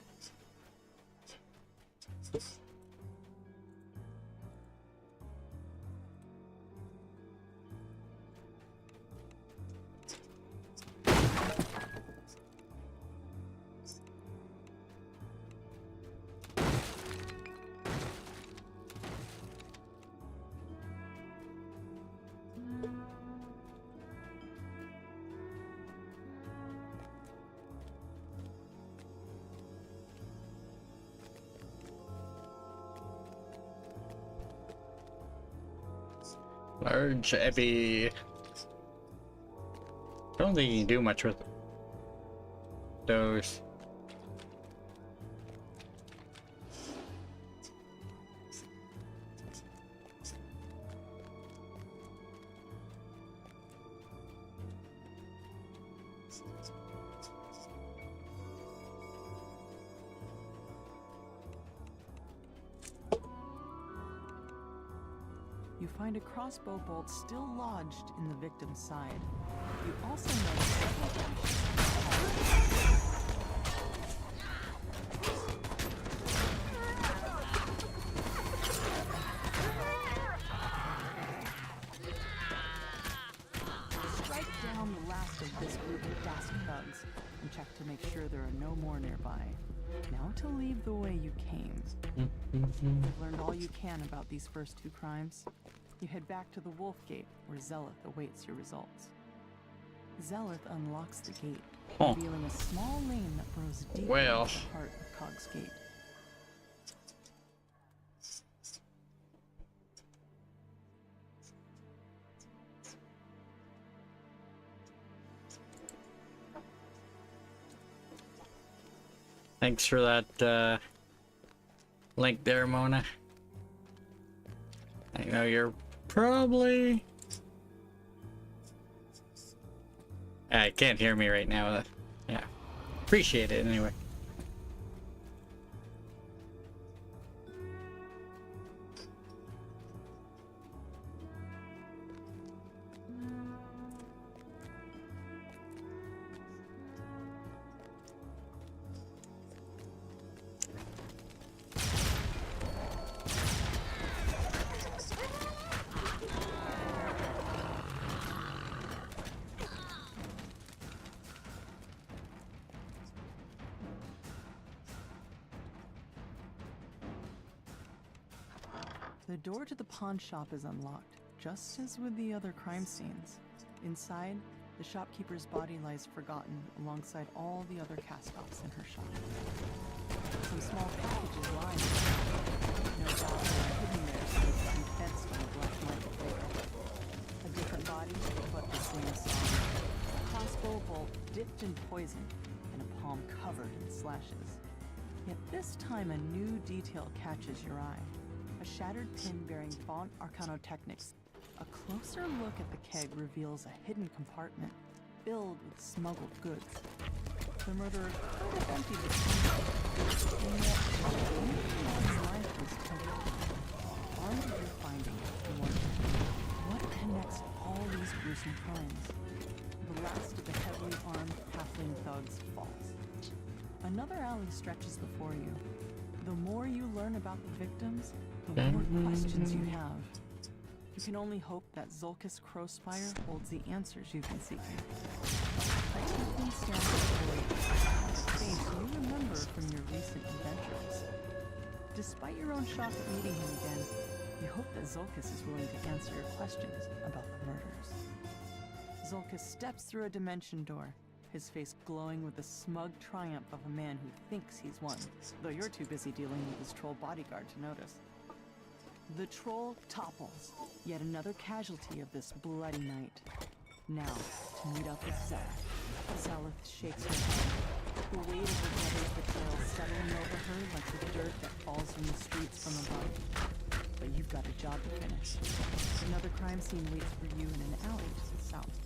[SPEAKER 9] Large, heavy. Don't think you can do much with those.
[SPEAKER 1] You find a crossbow bolt still lodged in the victim's side. You also notice several Strike down the last of this group of Dask thugs and check to make sure there are no more nearby. Now to leave the way you came. You've learned all you can about these first two crimes. You head back to the Wolf Gate, where Zelith awaits your results. Zelith unlocks the gate, revealing a small lane that grows deep into the heart of Cogsgate.
[SPEAKER 9] Thanks for that link there, Mona. I know you're probably... can't hear me right now. Yeah. Appreciate it anyway.
[SPEAKER 1] The door to the pawn shop is unlocked, just as with the other crime scenes. Inside, the shopkeeper's body lies forgotten alongside all the other cast-offs in her shop. Some small packages lie no doubt they are hidden there so they can be fenced on the black market later. A different body, but the same song. A crossbow bolt dipped in poison, and a palm covered in slashes. Yet this time a new detail catches your eye. A shattered pin bearing Vaunt Arcanotechnics. A closer look at the keg reveals a hidden compartment filled with smuggled goods. The murderer could have emptied the container, and yet his life was temporary. Armed with your findings, you wonder, what connects all these gruesome crimes? The last of the heavily armed halfling thugs falls. Another alley stretches before you. The more you learn about the victims, the more questions you have. You can only hope that Zulkus Crowspire holds the answers you've been seeking. A tiefling stands before you, a face you remember from your recent adventures. Despite your own shock at meeting him again, you hope that Zulkus is willing to answer your questions about the murders. Zulkus steps through a dimension door, his face glowing with the smug triumph of a man who thinks he's won, though you're too busy dealing with his troll bodyguard to notice. The troll topples, yet another casualty of this bloody night. Now, to meet up with Zeleth. Zeleth shakes her head, the weight of her brother's betrayal settling over her like the dirt that falls from the streets from above. But you've got a job to finish. Another crime scene waits for you in an alley to the south.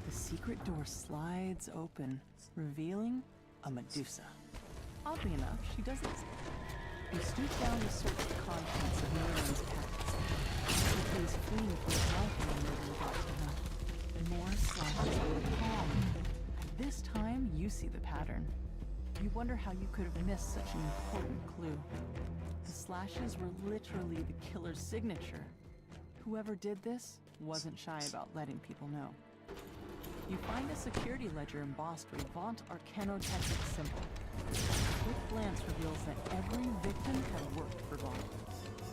[SPEAKER 1] The secret door slides open, revealing a Medusa. Oddly enough, she doesn't. You stoop down to search the contents of Merlin's packets. He is fleeing for his life when the murderer got to him. More slashes on the palm. This time, you see the pattern. You wonder how you could have missed such an important clue. The slashes were literally the killer's signature. Whoever did this wasn't shy about letting people know. You find a security ledger embossed with Vaunt Arcanotechnics symbol. A quick glance reveals that every victim had worked for Vaunt.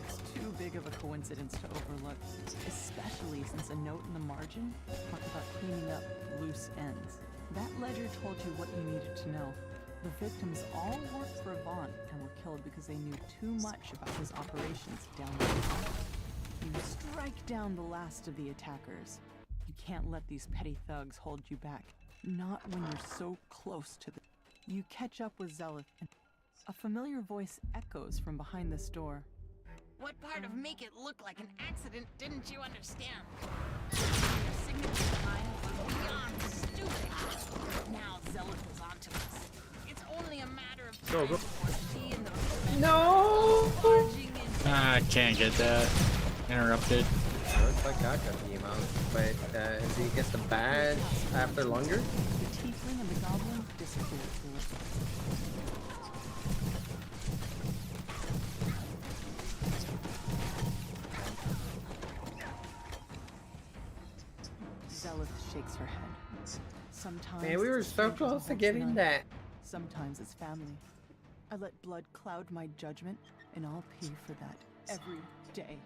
[SPEAKER 1] It's too big of a coincidence to overlook, especially since a note in the margin talked about cleaning up loose ends. That ledger told you what you needed to know. The victims all worked for Vaunt and were killed because they knew too much about his operations down there. You strike down the last of the attackers. You can't let these petty thugs hold you back. Not when you're so close to the... You catch up with Zeleth, and a familiar voice echoes from behind this door.
[SPEAKER 6] What part of make it look like an accident didn't you understand? Your signature time was beyond stupid. Now Zeleth is onto us. It's only a matter of time before she and the...
[SPEAKER 4] No!
[SPEAKER 9] I can't get that. Interrupted.
[SPEAKER 4] Looks like I got the amount, but does he get the badge after longer?
[SPEAKER 1] The tiefling and the goblin disappear through a Zeleth shakes her head. Sometimes
[SPEAKER 4] Man, we were so close to getting that.
[SPEAKER 1] Sometimes it's family. I let blood cloud my judgment, and I'll pay for that every day.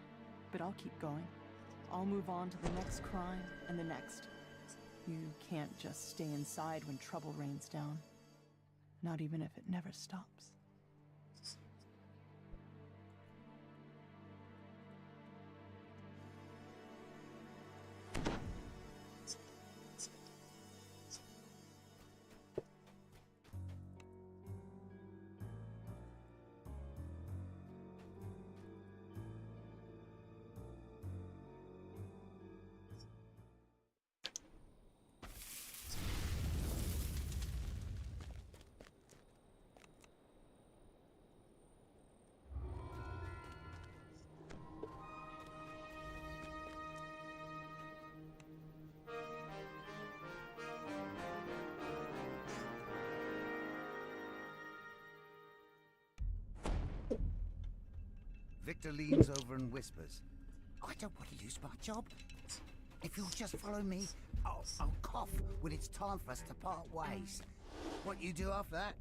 [SPEAKER 1] But I'll keep going. I'll move on to the next crime and the next. You can't just stay inside when trouble rains down. Not even if it never stops.
[SPEAKER 2] Victor leans over and whispers, I don't want to lose my job. If If you'll just follow me, I'll cough when it's time for us to part ways. What you do after that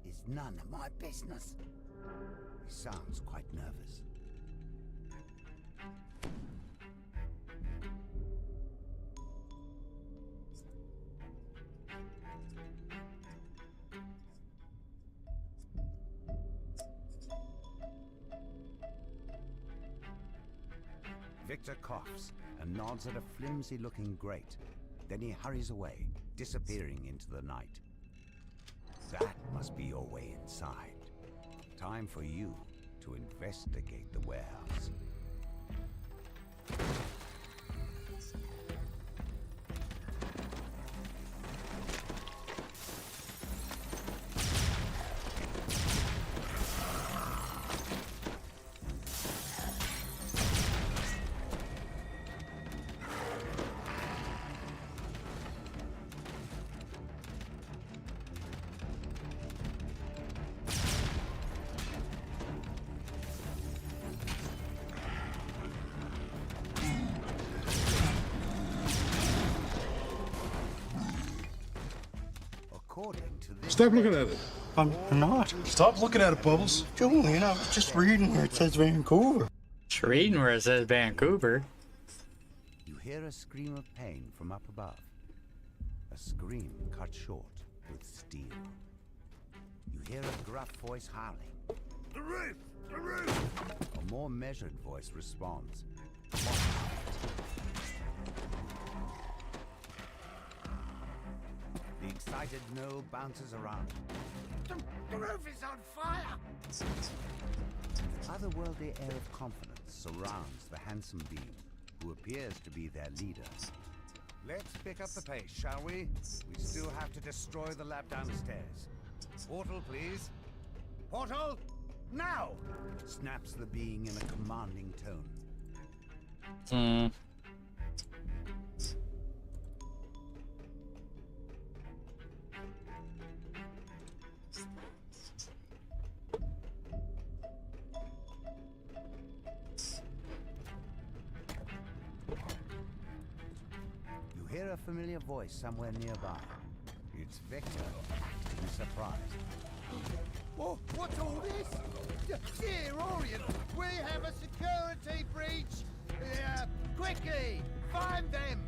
[SPEAKER 2] is none of my business. He sounds quite nervous. Victor coughs and nods at a flimsy-looking grate. Then he hurries away, disappearing into the night. That must be your way inside. Time for you to investigate the warehouse.
[SPEAKER 20] Stop looking at it.
[SPEAKER 13] I'm not. Stop looking at it, Bubbles. Julian, I was just reading where it says Vancouver.
[SPEAKER 9] Just reading where it says Vancouver.
[SPEAKER 2] You hear a scream of pain from up above. A scream cut short with steel. You hear a gruff voice howling. The roof! The roof! A more measured voice responds. The excited Noel bounces around. The roof is on fire! Otherworldly air of confidence surrounds the handsome being, who appears to be their leader. Let's pick up the pace, shall we? We still have to destroy the lab downstairs. Portal, please. Portal! Now! Snaps the being in a commanding tone. You hear a familiar voice somewhere nearby. It's Victor, acting surprised.
[SPEAKER 3] Oh, what's all this? Dear Orient, we have a security breach! Quickly, find them!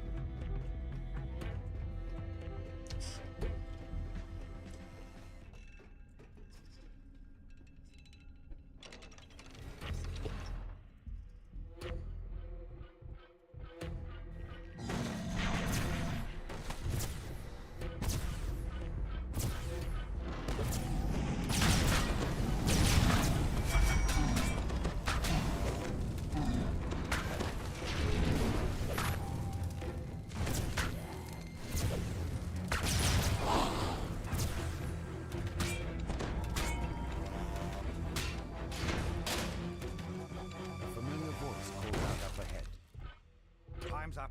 [SPEAKER 2] Time's up.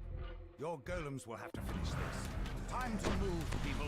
[SPEAKER 2] Your golems will have to finish this. Time to move, people.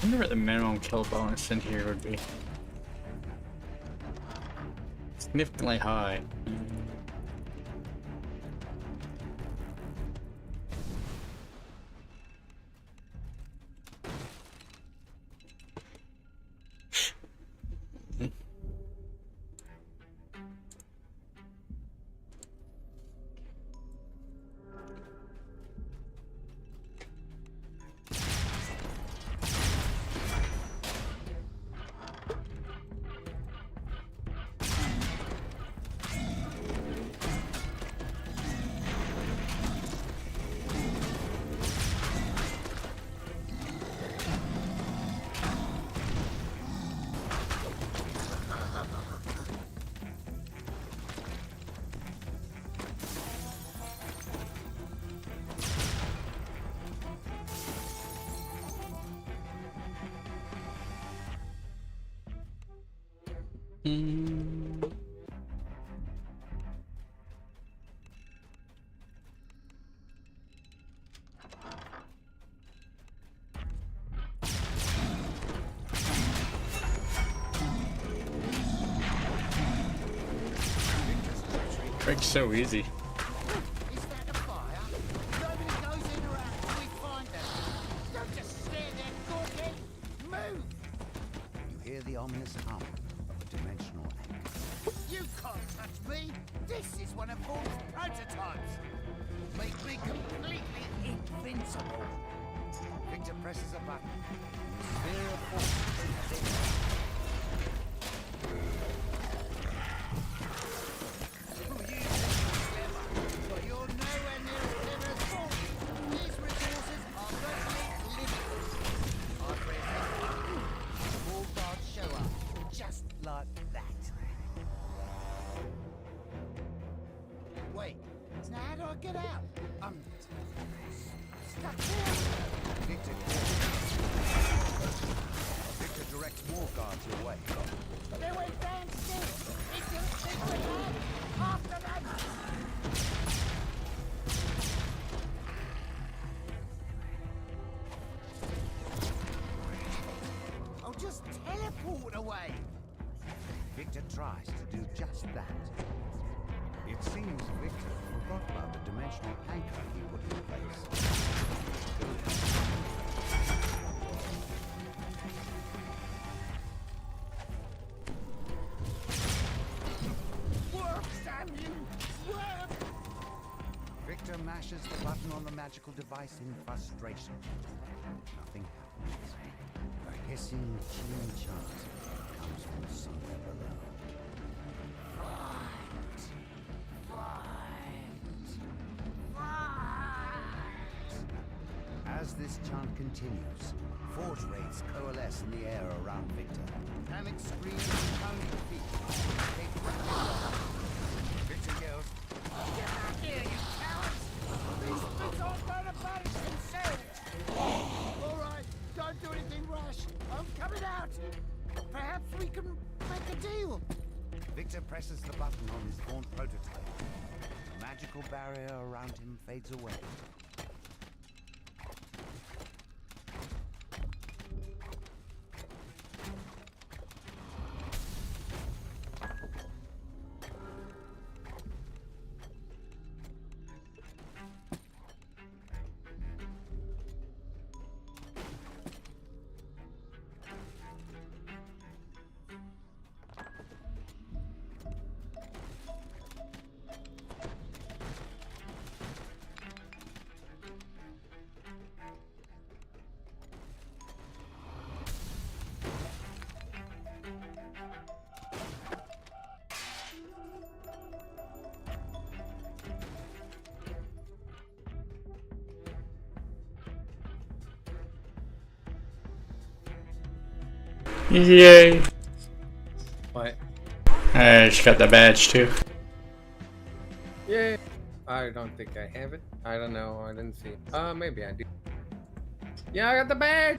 [SPEAKER 9] I wonder what the minimum kill bonus in here would be. Significantly high. Trick's so easy.
[SPEAKER 3] Is that a fire? Nobody goes in or out until we find them. Don't just stand there gawking. Move!
[SPEAKER 2] You hear the ominous hum of a dimensional anchor.
[SPEAKER 3] You can't touch me! This is one of Vaughn's prototypes! Make me completely invincible!
[SPEAKER 2] Victor presses a button. The sphere of force is
[SPEAKER 3] But you're nowhere near as clever as Vaughn. These resources are virtually limitless. I press this button, more guards show up. Just like that. Wait, now how do I get out? I'm stuck here.
[SPEAKER 2] Victor directs more guards your way.
[SPEAKER 3] They went downstairs. It's a secret lab. After them. I'll just teleport away.
[SPEAKER 2] Victor tries to do just that. It seems Victor forgot about the dimensional anchor he put in place.
[SPEAKER 3] Work, damn you! Work!
[SPEAKER 2] Victor mashes the button on the magical device in frustration. Nothing happens. A hissing, keen chant comes from somewhere below. As this chant continues, forge raids coalesce in the air around Victor. Panic screams and pounding feet. Take rapid off. Victor yells,
[SPEAKER 3] Get back here, you cowards! These things aren't going to punish themselves! Alright, don't do anything rash. I'm coming out! Perhaps we can make a deal.
[SPEAKER 2] Victor presses the button on his Vaughn prototype. The magical barrier around him fades away.
[SPEAKER 9] Yay!
[SPEAKER 4] What?
[SPEAKER 9] I just got the badge too.
[SPEAKER 4] Yay! I don't think I have it. I don't know. I didn't see it. Maybe I do. Yeah, I got the badge!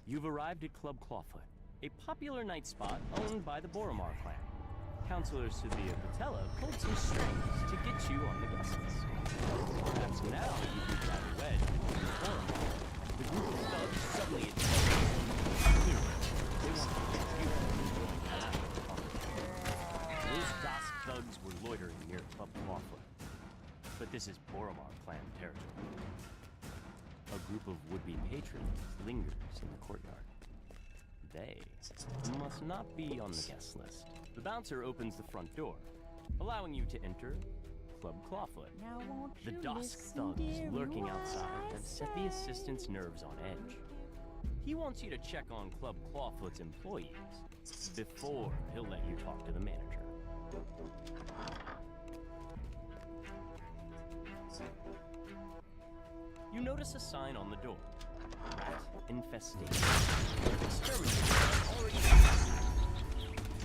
[SPEAKER 17] You've arrived at Club Clawfoot, a popular night spot owned by the Boromar clan. Counselor Sevilla Patella pulled some strings to get you on the guest list. Perhaps now you can grab a wedge between the Boromar. The group of thugs suddenly attacked. Clearly, they want to get you enjoying that. Those Dosk thugs were loitering near Club Clawfoot. But this is Boromar clan territory. A group of would-be patrons lingers in the courtyard. They must not be on the guest list. The bouncer opens the front door, allowing you to enter Club Clawfoot. The Dosk thugs lurking outside have set the assistant's nerves on edge. He wants you to check on Club Clawfoot's employees before he'll let you talk to the manager. You notice a sign on the door. Rat infestation. Exterminators are already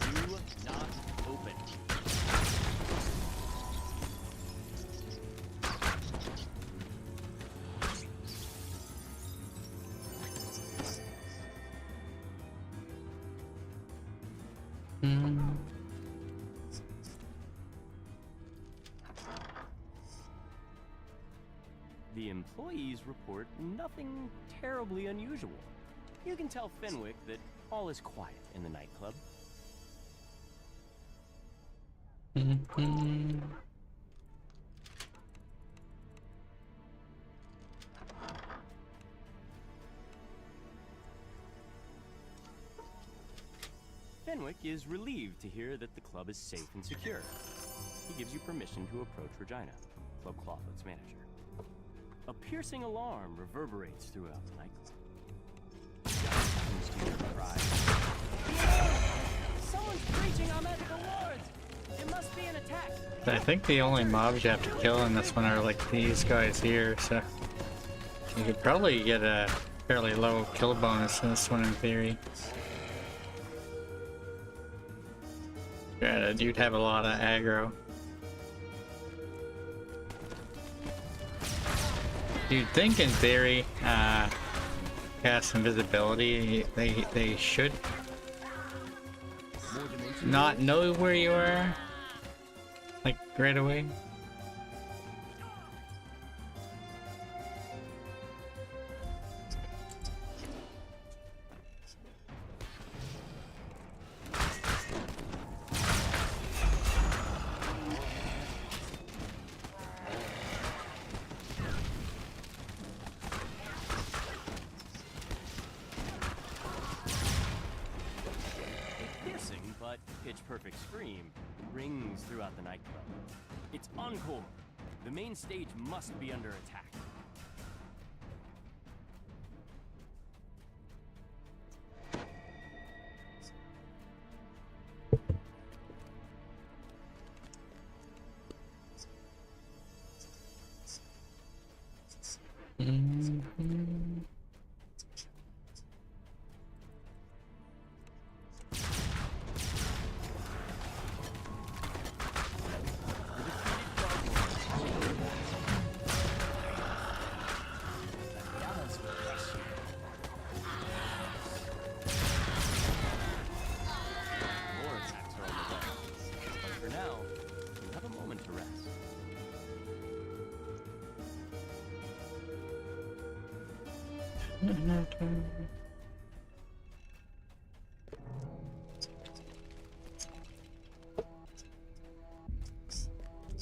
[SPEAKER 17] do not open. The employees report nothing terribly unusual. You can tell Fenwick that all is quiet in the nightclub. Fenwick is relieved to hear that the club is safe and secure. He gives you permission to approach Regina, Club Clawfoot's manager. A piercing alarm reverberates throughout the nightclub. Listens to your cries. Someone's breaching our medical wards! It must be an attack!
[SPEAKER 9] I think the only mobs you have to kill in this one are like these guys here, so you could probably get a fairly low kill bonus in this one in theory. Yeah, you'd have a lot of aggro. You'd think in theory, cast invisibility, they should not know where you are, like right away.
[SPEAKER 17] Pitch-perfect scream rings throughout the nightclub. It's encore. The main stage must be under attack.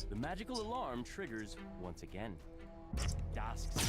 [SPEAKER 17] The magical alarm triggers once again. Dosk's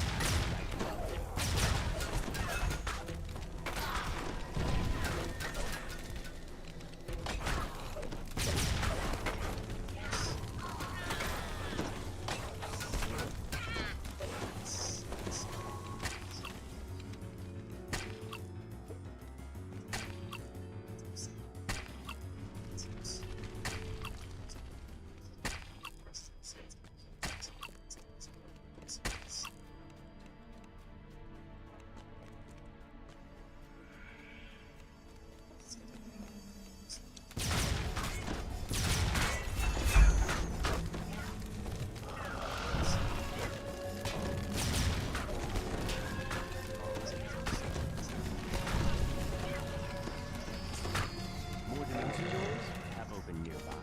[SPEAKER 17] Two doors have opened nearby.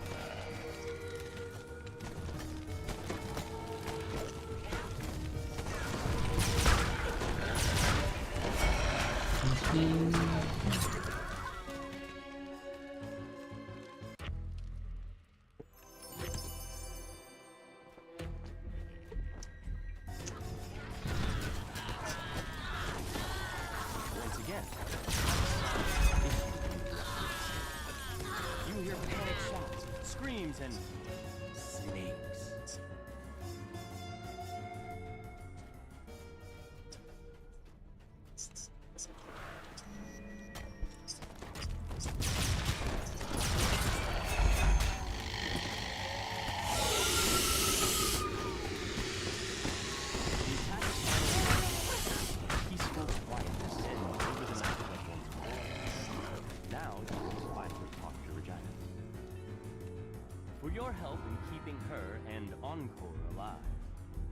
[SPEAKER 17] Once again, you hear panic shouts, screams, and snakes. Peaceful, quiet descend over the night like one before. Now you can quietly talk to Regina. For your help in keeping her and Encore alive,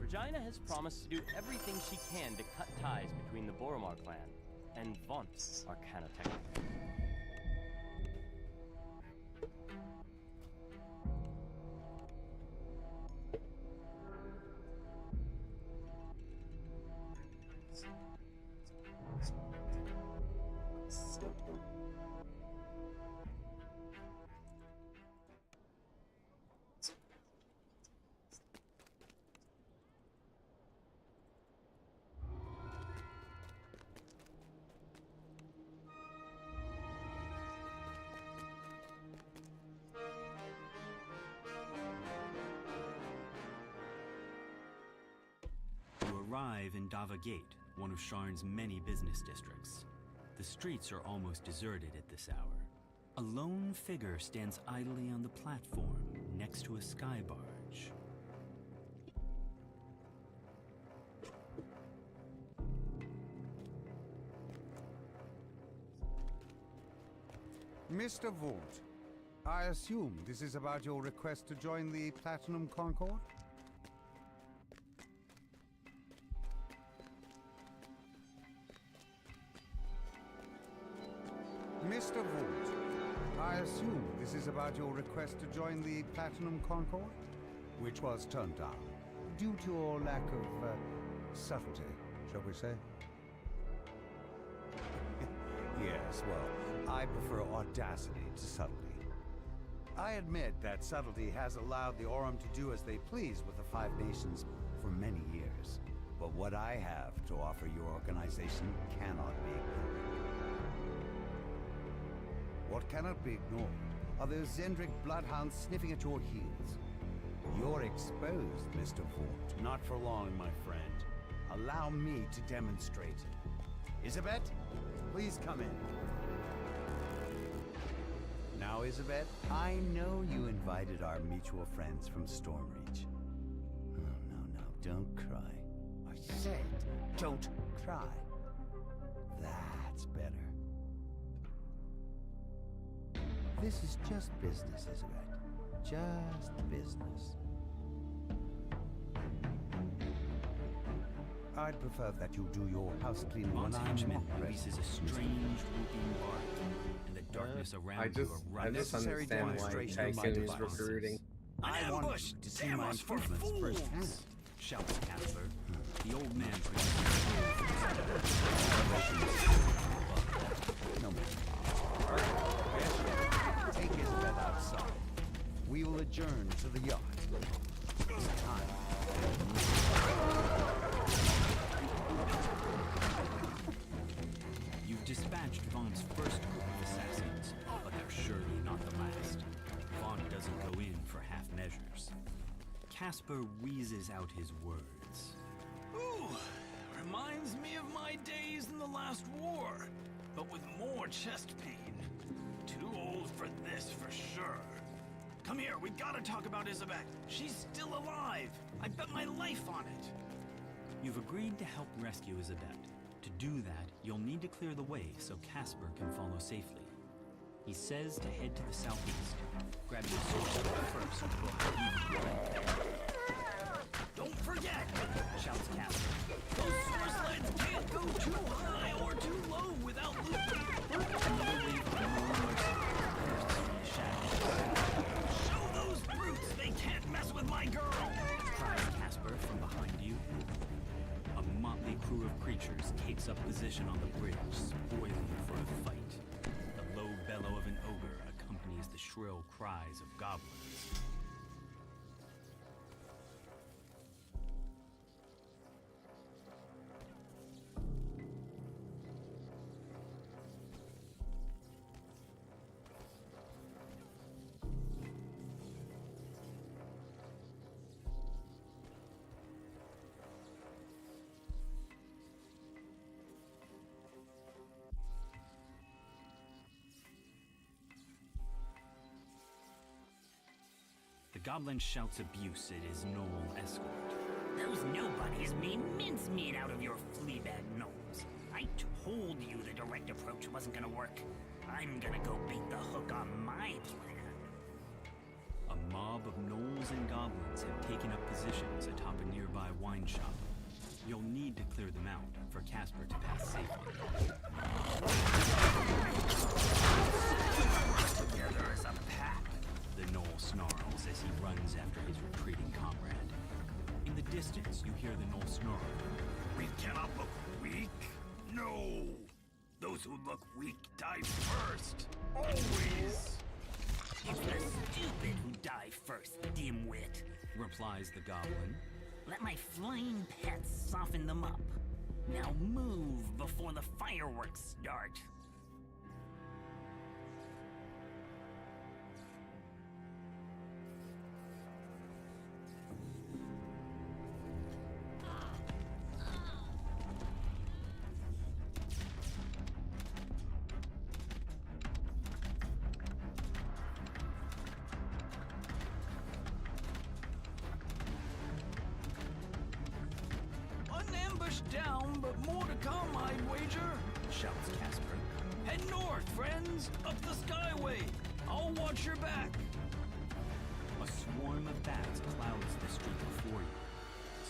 [SPEAKER 17] Regina has promised to do everything she can to cut ties between the Boromar clan and Vaunt Arcana Technica.
[SPEAKER 23] You arrive in Dava Gate, one of Sharn's many business districts. The streets are almost deserted at this hour. A lone figure stands idly on the platform next to a sky barge.
[SPEAKER 8] Mr. Vaunt, I assume this is about your request to join the Platinum Concord? Mr. Vaunt, I assume this is about your request to join the Platinum Concord? Which was turned down, due to your lack of subtlety, shall we say? Yes, well, I prefer audacity to subtlety. I admit that subtlety has allowed the Aurum to do as they please with the Five Nations for many years. But what I have to offer your organization cannot be ignored. What cannot be ignored are those Zendrick bloodhounds sniffing at your heels. You're exposed, Mr. Vaunt. Not for long, my friend. Allow me to demonstrate. Isabet, please come in. Now, Isabet, I know you invited our mutual friends from Stormreach. No, don't cry. I said, don't cry. That's better. This is just business, Isabet. Just business. I'd prefer that you do your house cleaning when I'm
[SPEAKER 23] Henchman
[SPEAKER 8] not present.
[SPEAKER 23] releases a strange whooping bark, and the darkness around you
[SPEAKER 4] I
[SPEAKER 23] erupts.
[SPEAKER 4] just understand why Tycoon is recruiting.
[SPEAKER 8] I want to see my improvements firsthand.
[SPEAKER 23] Shouts Casper. The old man
[SPEAKER 8] No more. Take Isabel outside. We will adjourn to the yacht. It's time.
[SPEAKER 23] You've dispatched Vaught's first group of assassins, but they're surely not the last. Vaught doesn't go in for half measures. Casper wheezes out his words.
[SPEAKER 18] Ooh, reminds me of my days in the last war, but with more chest pain. Too old for this, for sure. Come here, we gotta talk about Isabet. She's still alive. I bet my life on it.
[SPEAKER 23] You've agreed to help rescue Isabet. To do that, you'll need to clear the way so Casper can follow safely. He says to head to the southeast. Grab your sword first before you
[SPEAKER 18] Don't forget,
[SPEAKER 23] shouts Casper.
[SPEAKER 18] those sword sleds can't go too high or too low without loot.
[SPEAKER 23] Another wave of position on the bridge, spoiling for a fight. The low bellow of an ogre accompanies the shrill cries of goblins. The goblin shouts abuse at his Knoll escort.
[SPEAKER 7] Those nobodies made mincemeat out of your fleabag gnomes. I told you the direct approach wasn't gonna work. I'm gonna go bait the hook on my plan.
[SPEAKER 23] A mob of gnolls and goblins have taken up positions atop a nearby wine shop. You'll need to clear them out for Casper to pass safely.
[SPEAKER 7] Together as a pack.
[SPEAKER 23] The gnoll snarls as he runs after his retreating comrade. In the distance, you hear the gnoll snarl.
[SPEAKER 7] We cannot look weak. No. Those who look weak die first. Always. It's the stupid who die first, dimwit.
[SPEAKER 23] Replies the goblin.
[SPEAKER 7] Let my flying pets soften them up. Now move before the fireworks start.
[SPEAKER 18] Down, but more to come, I'd wager,
[SPEAKER 23] shouts Casper.
[SPEAKER 18] Head north, friends, up the skyway. I'll watch your back.
[SPEAKER 23] A swarm of bats clouds the street before you.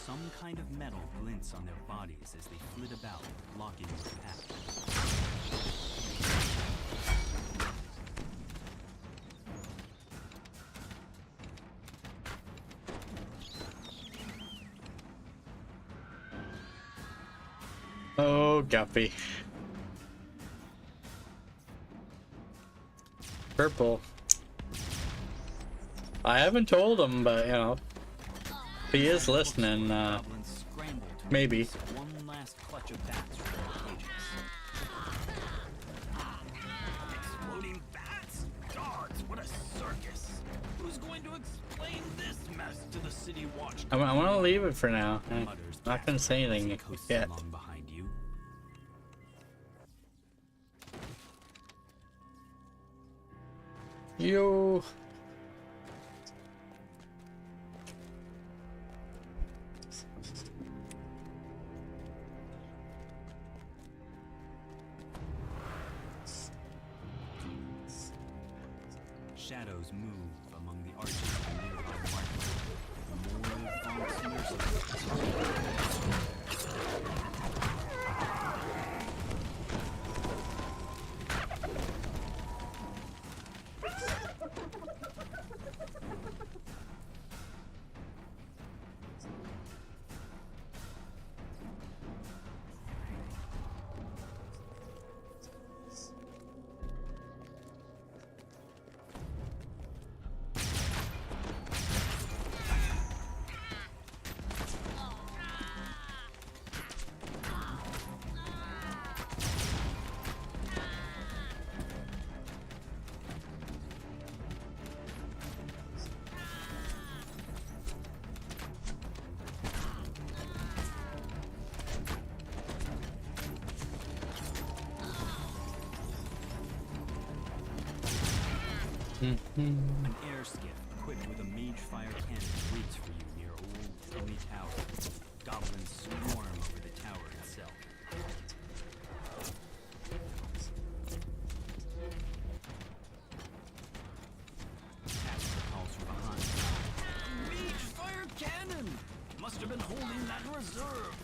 [SPEAKER 23] Some kind of metal glints on their bodies as they flit about, blocking your path.
[SPEAKER 9] Oh, Guppy. Purple. I haven't told him, but you know, if he is listening, maybe.
[SPEAKER 23] One last clutch of bats from their cages.
[SPEAKER 18] Exploding bats? Gods, what a circus! Who's going to explain this mess to the city watch?
[SPEAKER 9] I want to leave it for now. I'm not gonna say anything yet. Yo.
[SPEAKER 23] Shadows move among the arches of the nearby market. More fonts mercilessly. An air skiff equipped with a mage fire cannon waits for you near old Stony Tower. Goblins swarm over the tower itself. Casper calls from behind.
[SPEAKER 18] Mage fire cannon! Must have been holding that in reserve.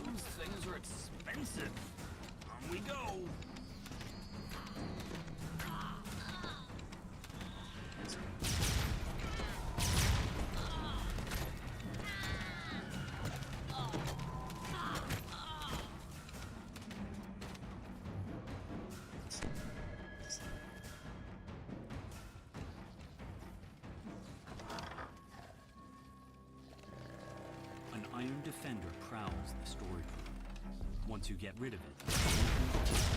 [SPEAKER 18] Those things are expensive. On we go.
[SPEAKER 23] defender prowls the storage room. Once you get rid of it,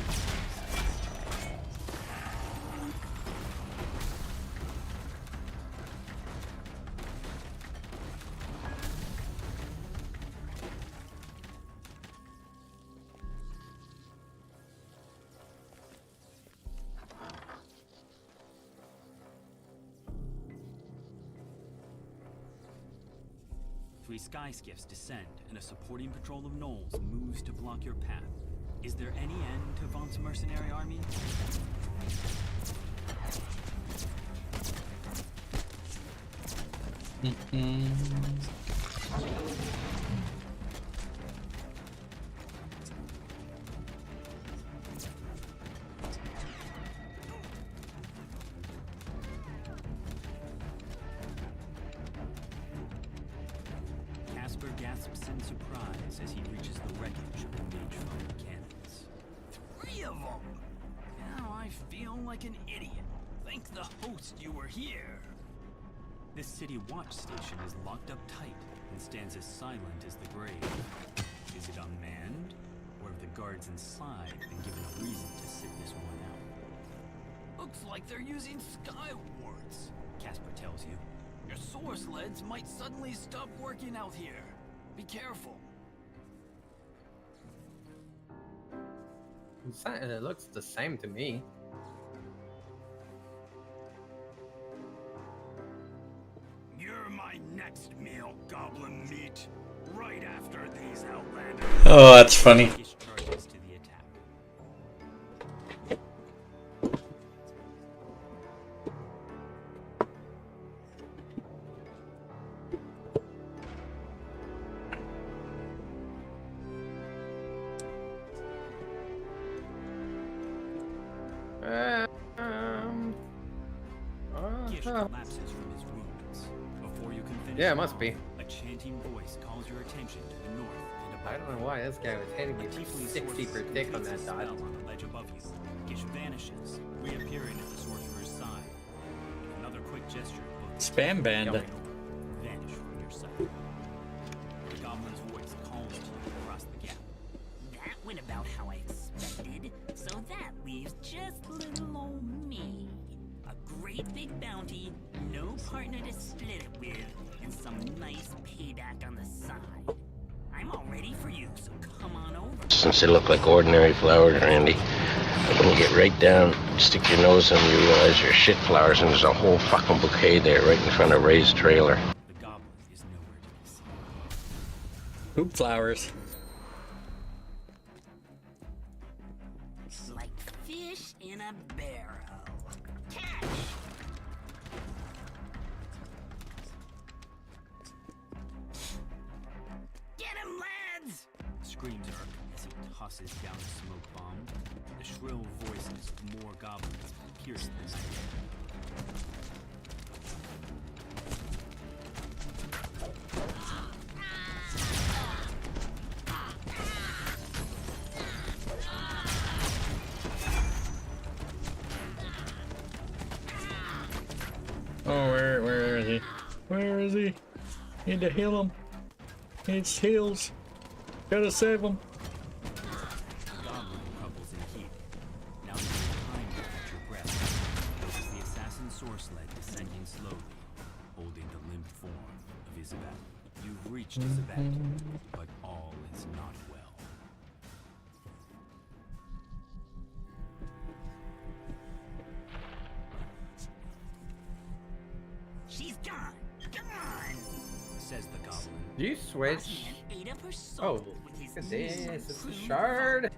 [SPEAKER 23] three sky skiffs descend, and a supporting patrol of gnolls moves to block your path. Is there any end to Vaughn's mercenary army? Casper gasps in surprise as he reaches the wreckage of the mage-fired cannons.
[SPEAKER 18] 3 of them! Now I feel like an idiot. Thank the host you were here.
[SPEAKER 23] This city watch station is locked up tight and stands as silent as the grave. Is it unmanned? Or have the guards inside been given a reason to sit this one out?
[SPEAKER 18] Looks like they're using sky wards.
[SPEAKER 23] Casper tells you.
[SPEAKER 18] Your source sleds might suddenly stop working out here. Be careful.
[SPEAKER 4] It looks the same to me.
[SPEAKER 7] You're my next meal, goblin meat. Right after these outlanders.
[SPEAKER 9] Oh, that's funny.
[SPEAKER 23] Charges to the attack. Gish collapses from his wounds. Before you can finish,
[SPEAKER 4] Yeah, it must be.
[SPEAKER 23] a chanting voice calls your attention to the north and above.
[SPEAKER 4] I don't know why this guy was hitting me for 60 per tick on that dot.
[SPEAKER 23] On the ledge above you, Gish vanishes, reappearing at the sorcerer's side. With another quick gesture, both
[SPEAKER 9] Spam bandit.
[SPEAKER 23] vanish from your sight. The goblin's voice calls to you across the gap.
[SPEAKER 6] That went about how I expected, so that leaves just little old me. A great big bounty, no partner to split it with, and some nice payback on the side. I'm all ready for you, so come on over.
[SPEAKER 10] Since they look like ordinary flowers, Randy, when you get right down, stick your nose in, you realize they're shit flowers, and there's a whole fucking bouquet there right in front of Ray's trailer.
[SPEAKER 9] Hoop flowers.
[SPEAKER 6] Like fish in a barrel. Catch! Get him, lads!
[SPEAKER 23] Screams Urk as he tosses down a smoke bomb. The shrill voices of more goblins pierce the night.
[SPEAKER 9] Oh, where is he? Where is he? Need to heal him. Needs heals. Gotta save him.
[SPEAKER 23] Goblin couples in heat. Now that you're behind you at your breath, notice the assassin source sled descending slowly, holding the limp form of Isabel. You've reached Isabel, but all is not well.
[SPEAKER 6] She's gone! Gone!
[SPEAKER 23] Says the goblin.
[SPEAKER 4] Do you switch?
[SPEAKER 6] Ate up her
[SPEAKER 4] Oh,
[SPEAKER 6] soul with his
[SPEAKER 4] look at this.
[SPEAKER 6] mean,
[SPEAKER 4] It's a
[SPEAKER 6] crude
[SPEAKER 4] shard.
[SPEAKER 6] vomit.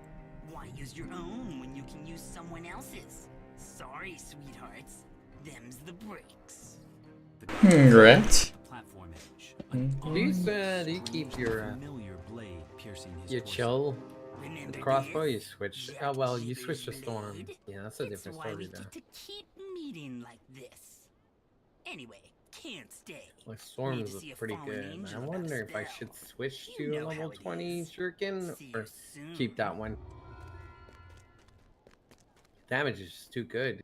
[SPEAKER 6] Why use your own when you can use someone else's? Sorry, sweethearts. Them's the breaks.
[SPEAKER 9] Congrats.
[SPEAKER 23] Platform edge.
[SPEAKER 4] Do you keep your
[SPEAKER 23] Familiar blade piercing his
[SPEAKER 4] your
[SPEAKER 23] torso.
[SPEAKER 4] chill
[SPEAKER 6] Remember
[SPEAKER 4] with the crossbow?
[SPEAKER 6] this?
[SPEAKER 4] You switch. Oh well, you switch to storm.
[SPEAKER 6] Blade?
[SPEAKER 4] Yeah, that's a
[SPEAKER 6] It's
[SPEAKER 4] different
[SPEAKER 6] why
[SPEAKER 4] story
[SPEAKER 6] we
[SPEAKER 4] there.
[SPEAKER 6] get to keep meeting like this. Anyway, can't stay.
[SPEAKER 4] Like storm
[SPEAKER 6] Need
[SPEAKER 4] is
[SPEAKER 6] to see a
[SPEAKER 4] pretty
[SPEAKER 6] fallen
[SPEAKER 4] good.
[SPEAKER 6] angel
[SPEAKER 4] I
[SPEAKER 6] about a
[SPEAKER 4] wonder if I
[SPEAKER 6] spell.
[SPEAKER 4] should switch
[SPEAKER 6] You
[SPEAKER 4] to a
[SPEAKER 6] know
[SPEAKER 4] level
[SPEAKER 6] how it
[SPEAKER 4] 20
[SPEAKER 6] is.
[SPEAKER 4] shuriken
[SPEAKER 6] See
[SPEAKER 4] or
[SPEAKER 6] you soon.
[SPEAKER 4] keep that one. Damage is just too good.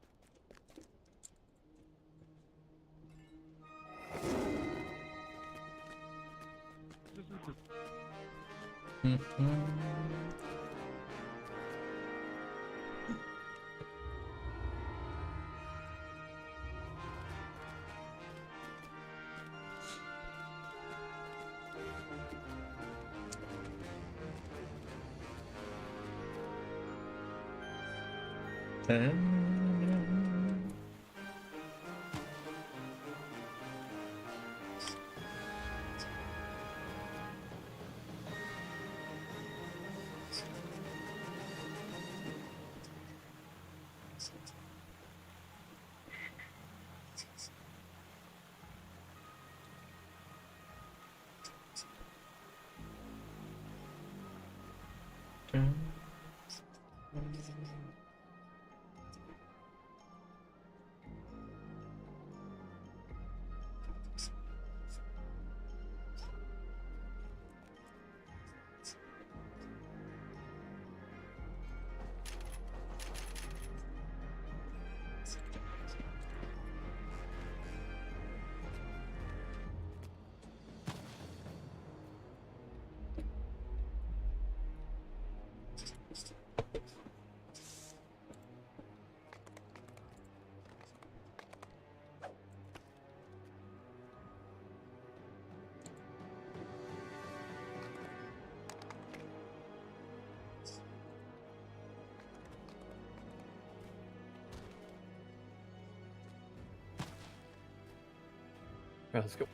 [SPEAKER 4] Right, let's go.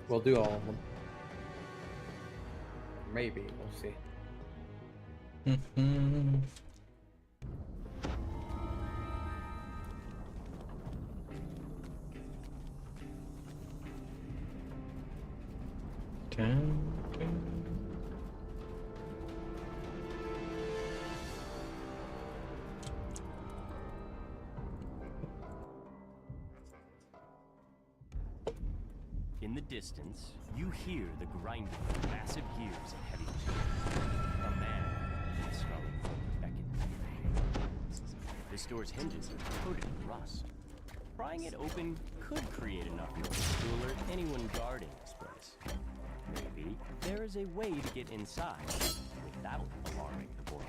[SPEAKER 4] We'll do all of them. Maybe, we'll see.
[SPEAKER 17] In the distance, you hear the grinding of massive gears and heavy machines. A man in scarlet cloak beckons. This door's hinges are coated in rust. Prying it open could create enough noise to alert anyone guarding this place. Maybe there is a way to get inside without alarming the board.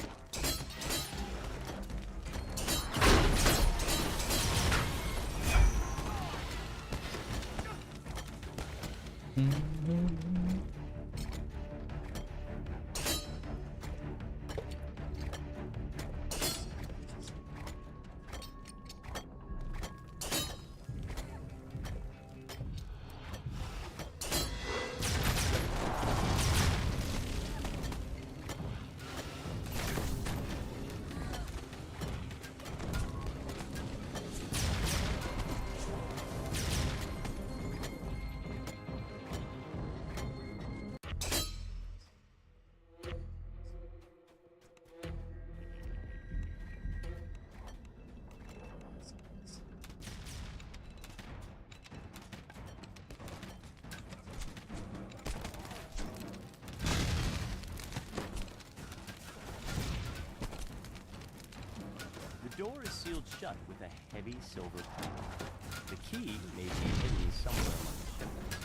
[SPEAKER 17] The door is sealed shut with a heavy silver padlock. The key may be hidden somewhere among the shipments,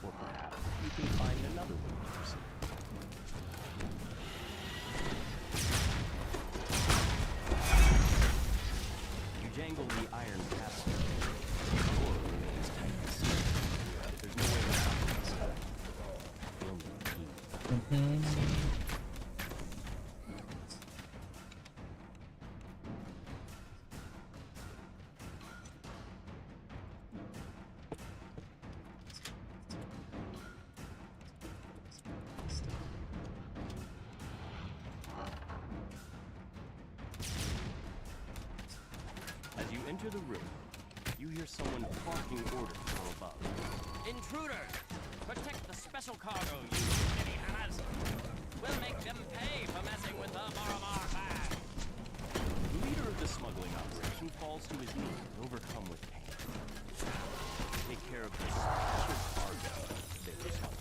[SPEAKER 17] or perhaps you can find another way to proceed. You jangle the iron castle. The door remains tightly sealed. There's no way around this. You'll need a key. As you enter the room, you hear someone barking orders from above. Intruders! Protect the special cargo, you shitty hammers! We'll make them pay for messing with the Boromar flag! The leader of the smuggling operation falls to his knees, overcome with pain. Take care of the special cargo they were smuggling.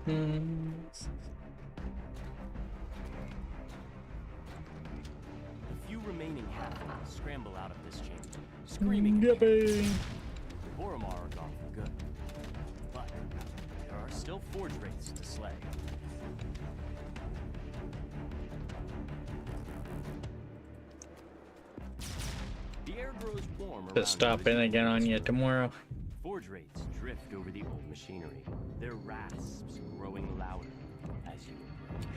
[SPEAKER 17] The few remaining halflings scramble out of this chamber, screaming.
[SPEAKER 9] Yippee!
[SPEAKER 17] The Boromar are gone for good. But there are still forge wraiths to slay. The air grows warm around
[SPEAKER 9] Just stop in again on you tomorrow.
[SPEAKER 17] Forge wraiths drift over the old machinery, their rasps growing louder as you approach.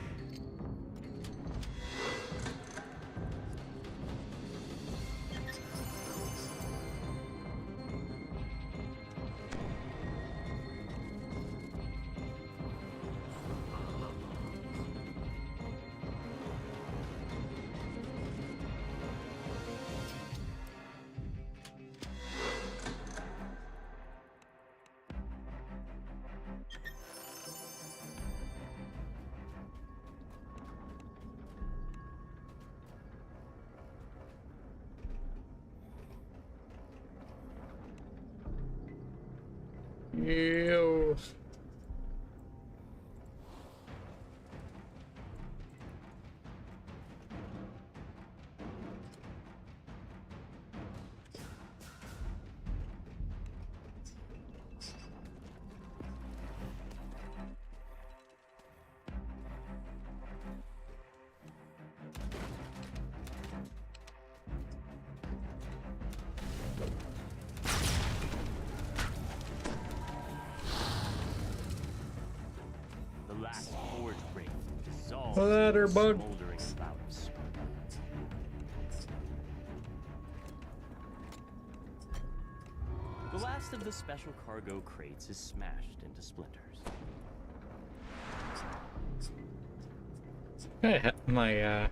[SPEAKER 9] Ew.
[SPEAKER 17] The last forge wraith dissolves
[SPEAKER 9] Ladder
[SPEAKER 17] in a
[SPEAKER 9] bug.
[SPEAKER 17] smoldering cloud of smoke. The last of the special cargo crates is smashed into splinters.
[SPEAKER 9] Hey, I'm gonna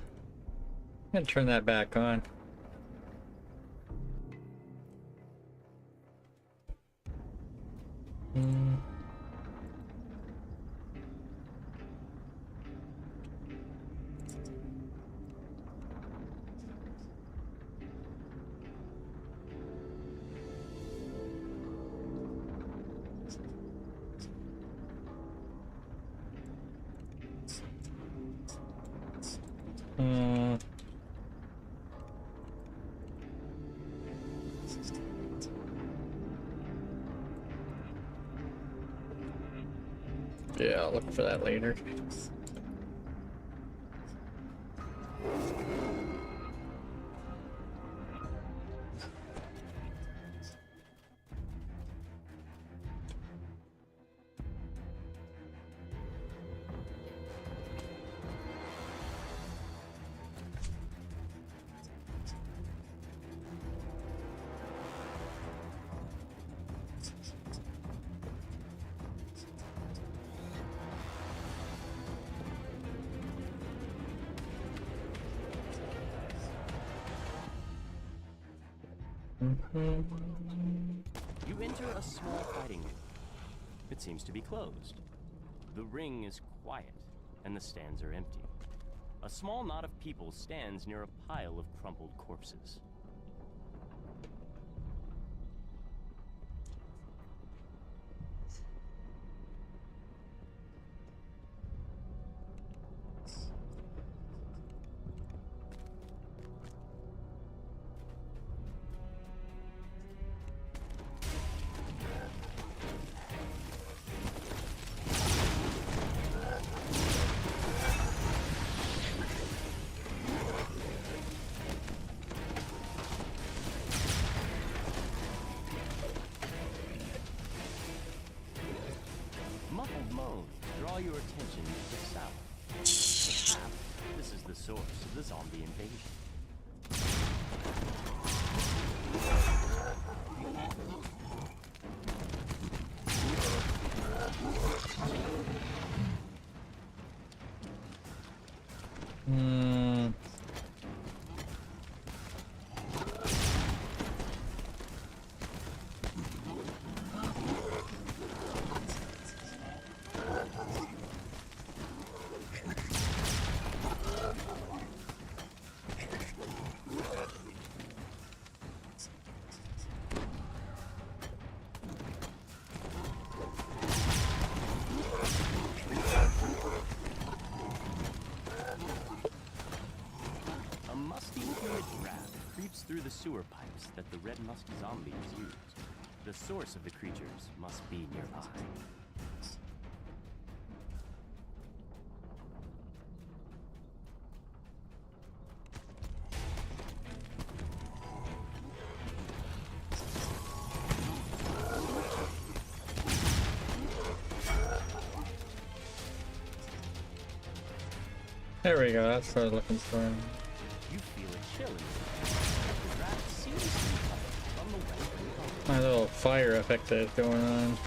[SPEAKER 9] turn that back on. Yeah, I'll look for that later.
[SPEAKER 17] You enter a small fighting room. It seems to be closed. The ring is quiet, and the stands are empty. A small knot of people stands near a pile of crumpled corpses. Muffled moans draw your attention to the south. Perhaps this is the source of the zombie invasion. the sewer pipes that the Red Musk zombies used. The source of the creatures must be nearby.
[SPEAKER 9] There we go, that's what I was looking for.
[SPEAKER 17] You feel a chill in the draft seems to be coming from the western coast.
[SPEAKER 9] My little fire effect that is going on.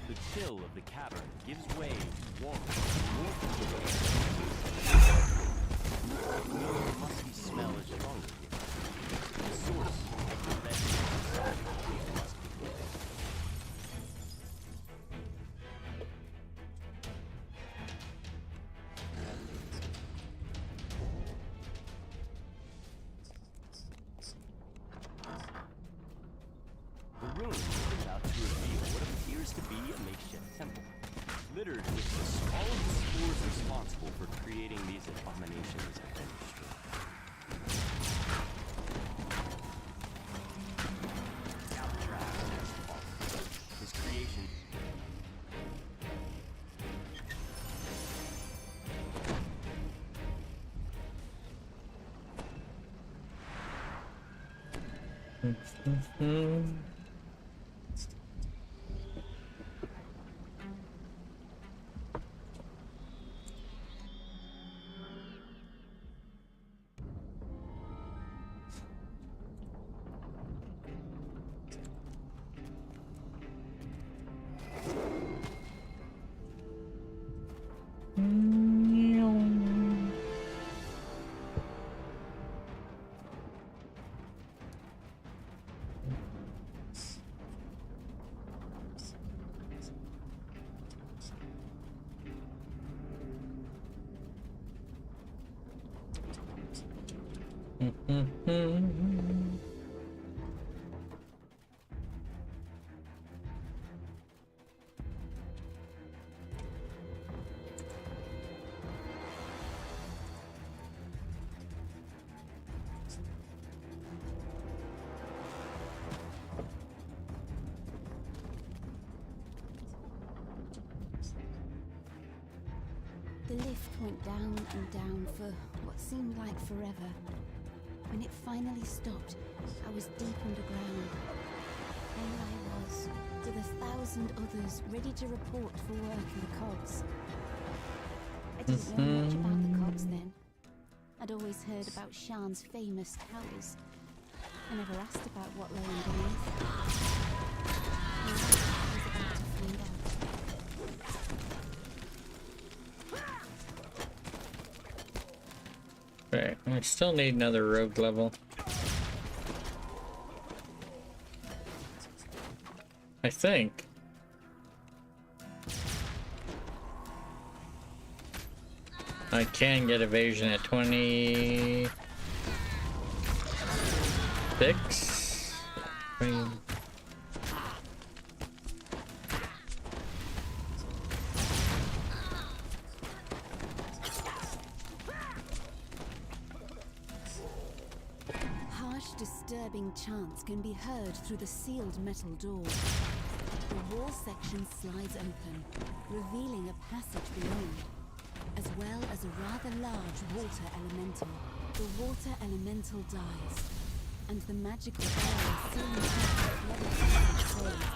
[SPEAKER 17] The chill of the cavern gives way to warmth, more cool. The musky smell is stronger here. The source of the red must be clear. The room is about to reveal what appears to be a makeshift temple, littered with all of the spores responsible for creating these abominations have been destroyed. Alcatraz has fallen. His creation.
[SPEAKER 5] The lift went down and down for what seemed like forever. When it finally stopped, I was deep underground. There I was, with 1,000 others ready to report for work in the cogs. I didn't know much about the cogs then. I'd always heard about Sharn's famous towers. I never asked about what lay underneath. Now I was about to find out.
[SPEAKER 9] Right, I still need another rogue level. I think. I can get evasion at 26.
[SPEAKER 5] Disturbing chants can be heard through the sealed metal door. The wall section slides open, revealing a passage beyond, as well as a rather large water elemental. The water elemental dies, and the magical area sealing fades.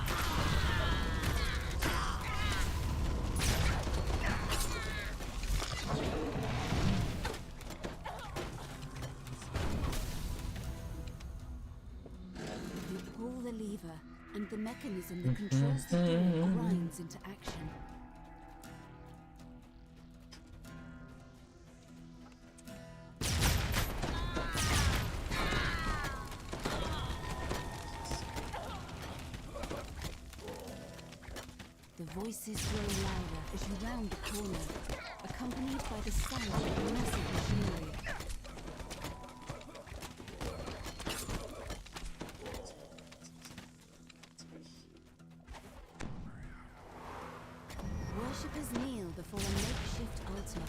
[SPEAKER 5] And the mechanism that controls the door grinds into action. The voices grow louder as you round the corner, accompanied by the sound of massive machinery. Worshippers kneel before a makeshift altar.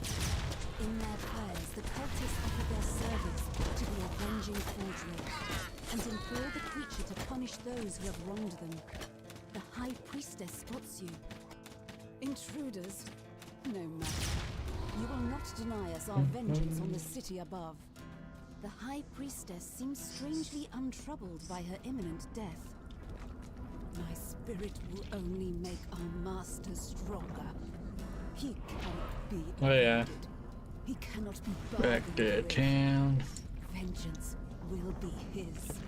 [SPEAKER 5] In their prayers, the cultists offer their service to the avenging Forge Wraith and implore the creature to punish those who have wronged them. The High Priestess spots you. Intruders? No matter. You will not deny us our vengeance on the city above. The High Priestess seems strangely untroubled by her imminent death. My spirit will only make our master stronger. He cannot be
[SPEAKER 9] Oh yeah.
[SPEAKER 5] avoided. He cannot be
[SPEAKER 9] Back to
[SPEAKER 5] bargained with.
[SPEAKER 9] town.
[SPEAKER 5] Vengeance will be his.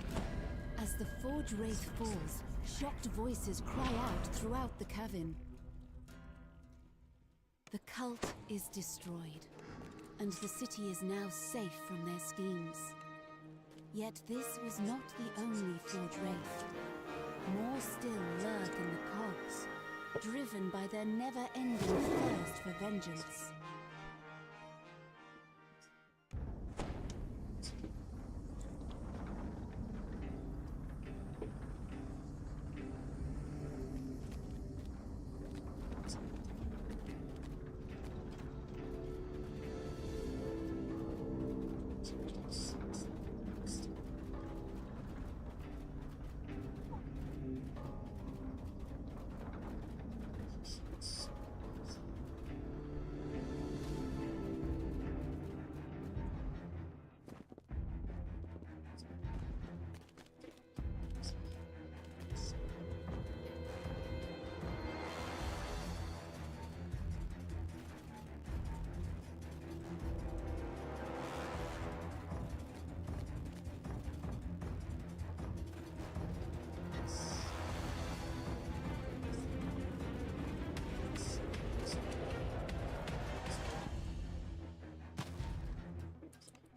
[SPEAKER 5] As the Forge Wraith falls, shocked voices cry out throughout the cavern. The cult is destroyed, and the city is now safe from their schemes. Yet this was not the only Forge Wraith. More still lurk in the cogs, driven by their never-ending thirst for vengeance.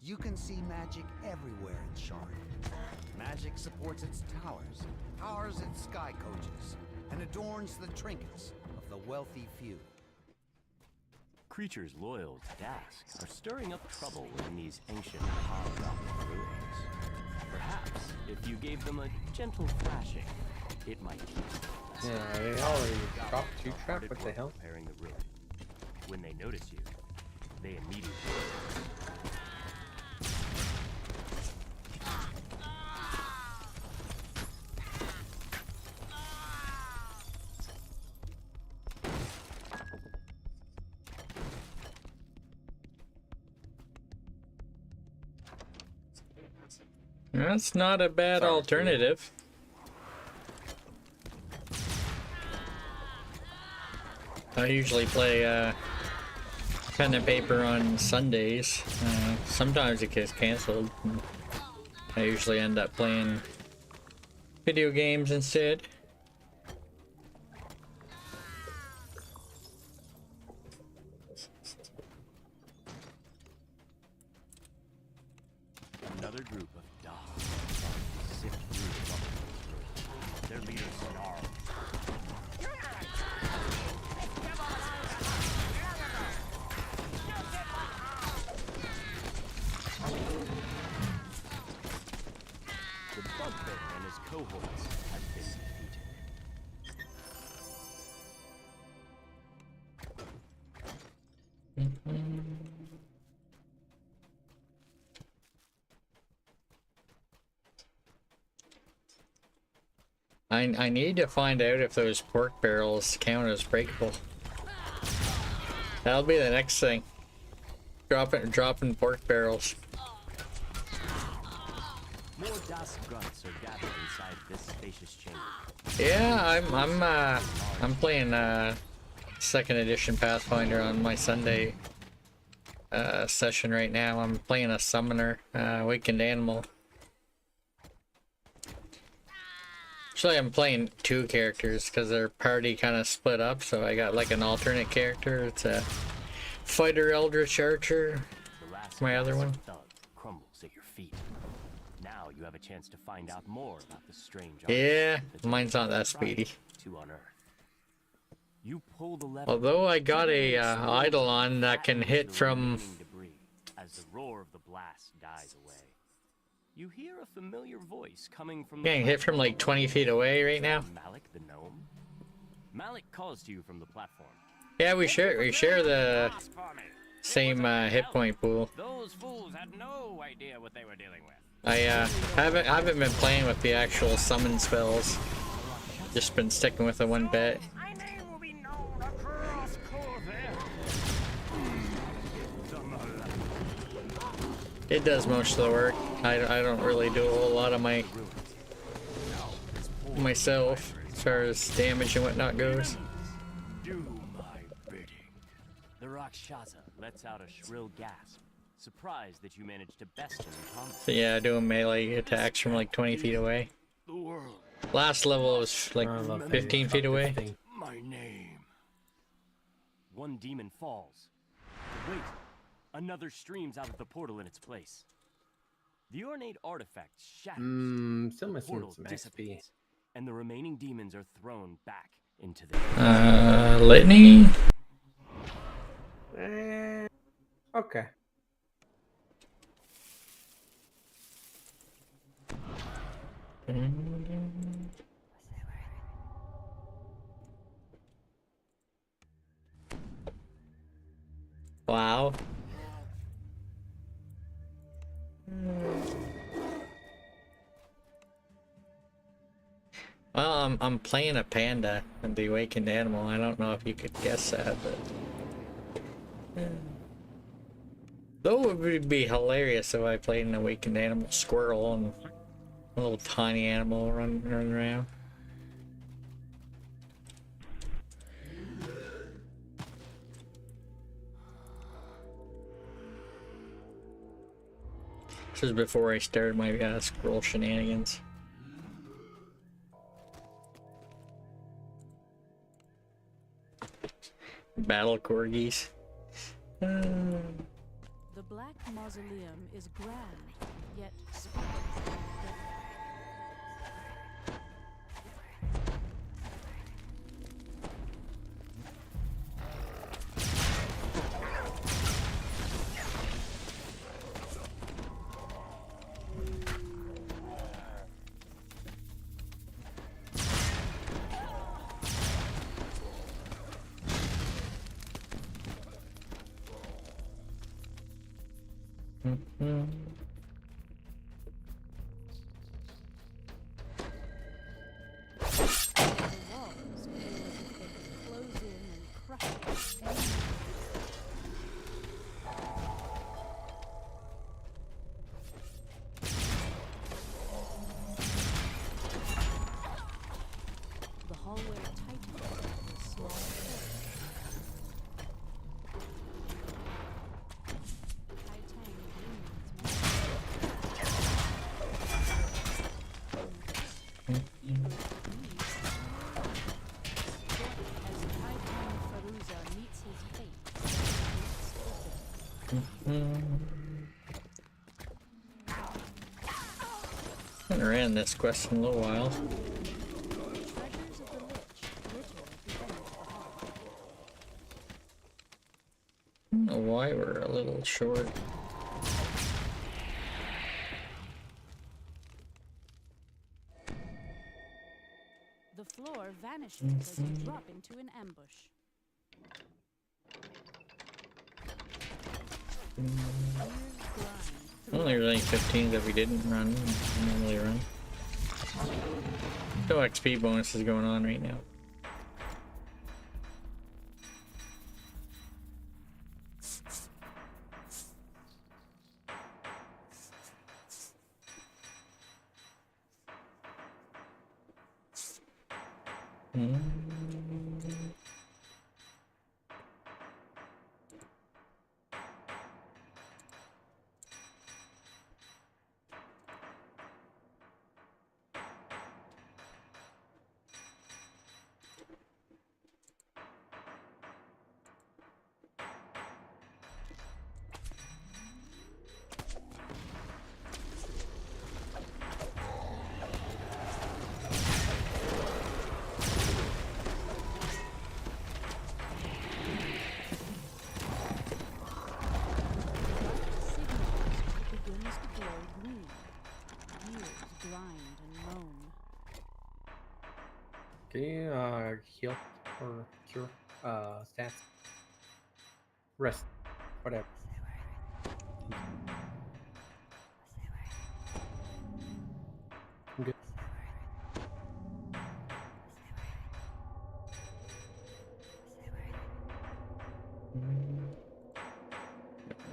[SPEAKER 2] You can see magic everywhere in Sharn. Magic supports its towers, powers its sky coaches, and adorns the trinkets of the wealthy few.
[SPEAKER 17] Creatures loyal to Dask are stirring up trouble in these ancient hard-rock ruins. Perhaps if you gave them a gentle thrashing, it might teach them a lesson.
[SPEAKER 4] Yeah, they already dropped 2 trap. What the hell?
[SPEAKER 17] Preparing the room. When they notice you, they immediately.
[SPEAKER 9] That's not a bad alternative. I usually play pen and paper on Sundays. Sometimes it gets canceled. I usually end up playing video games instead.
[SPEAKER 17] Another group of dogs sift through the rubble. Their leader snarls. The bugbear and his cohorts have been defeated.
[SPEAKER 9] I need to find out if those pork barrels count as breakable. That'll be the next thing. Dropping pork barrels.
[SPEAKER 17] More Dask grunts are gathered inside this spacious chamber.
[SPEAKER 9] Yeah, I'm playing 2nd edition Pathfinder on my Sunday session right now. I'm playing a summoner, Awakened Animal. Actually, I'm playing 2 characters because their party kind of split up, so I got like an alternate character. It's a Fighter Eldritch Archer. My other one.
[SPEAKER 17] Thug crumbles at your feet. Now you have a chance to find out more about the strange
[SPEAKER 9] Yeah, mine's not that speedy.
[SPEAKER 17] to unearth. You pull the lever.
[SPEAKER 9] Although I got a Eidolon that can hit from.
[SPEAKER 17] Debris as the roar of the blast dies away. You hear a familiar voice coming from
[SPEAKER 9] Getting hit from like 20 feet away right now.
[SPEAKER 17] Malik the gnome. Malik calls to you from the platform.
[SPEAKER 9] Yeah, we share the same hit point pool.
[SPEAKER 17] Those fools had no idea what they were dealing with.
[SPEAKER 9] I haven't been playing with the actual summon spells. Just been sticking with the one bit.
[SPEAKER 17] My name will be known across Corvair.
[SPEAKER 9] It does most of the work. I don't really do a whole lot of myself as far as damage and whatnot goes.
[SPEAKER 17] Do my bidding. The Rakshasa lets out a shrill gasp, surprised that you managed to best him in combat.
[SPEAKER 9] So yeah, doing melee attacks from like 20 feet away.
[SPEAKER 17] The world.
[SPEAKER 9] Last level was like 15 feet away.
[SPEAKER 17] My name. One demon falls. Wait, another streams out of the portal in its place. The ornate artifact shatters.
[SPEAKER 4] Still missing
[SPEAKER 17] Portal
[SPEAKER 4] some XP.
[SPEAKER 17] dissipates, and the remaining demons are thrown back into the
[SPEAKER 9] Litany?
[SPEAKER 4] Okay.
[SPEAKER 9] Wow. Well, I'm playing a panda and the awakened animal. I don't know if you could guess that, but though it would be hilarious if I played an awakened animal squirrel and a little tiny animal running around. This is before I started my squirrel shenanigans. Battle corgis.
[SPEAKER 15] The Black Mausoleum is grand, yet spectacular.
[SPEAKER 9] I haven't ran this quest in a little while. I don't know why we're a little short.
[SPEAKER 15] The floor vanishes as you drop into an ambush.
[SPEAKER 9] I don't think there's any 15 that we didn't run. Normally run. No XP bonuses going on right now.
[SPEAKER 4] Can you heal or cure stats? Rest. Whatever. I'm good.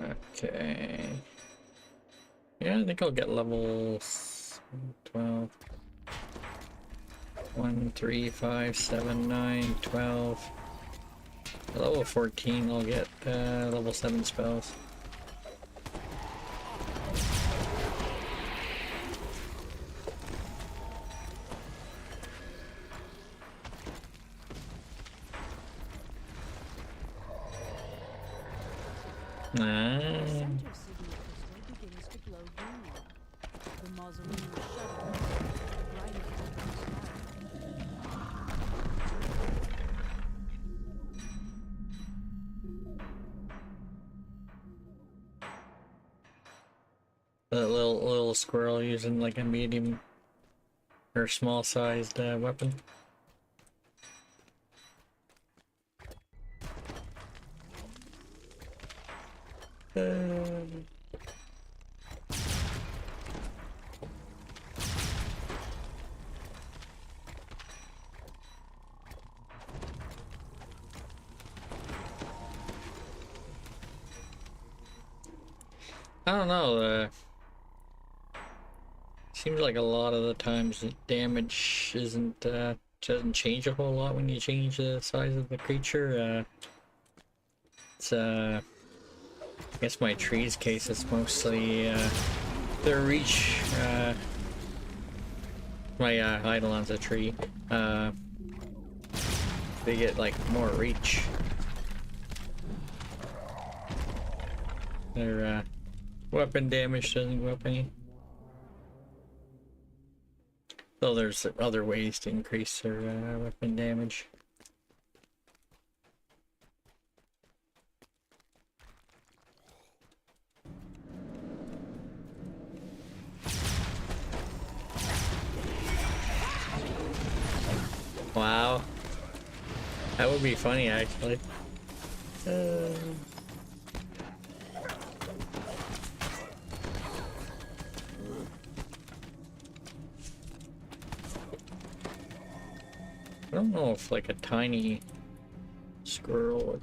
[SPEAKER 9] Okay. Yeah, I think I'll get level 12. 1, 3, 5, 7, 9, 12. Level 14, I'll get level 7 spells.
[SPEAKER 15] The center city of Crystal begins to glow green. The mausoleum shudders. The bright
[SPEAKER 9] That little squirrel using like a medium or small sized weapon. I don't know, seems like a lot of the times the damage doesn't change a whole lot when you change the size of the creature. It's I guess my trees case is mostly their reach. My Eidolon's a tree. They get like more reach. Their weapon damage doesn't go up any. Though there's other ways to increase their weapon damage. Wow. That would be funny, actually. I don't know if like a tiny squirrel would...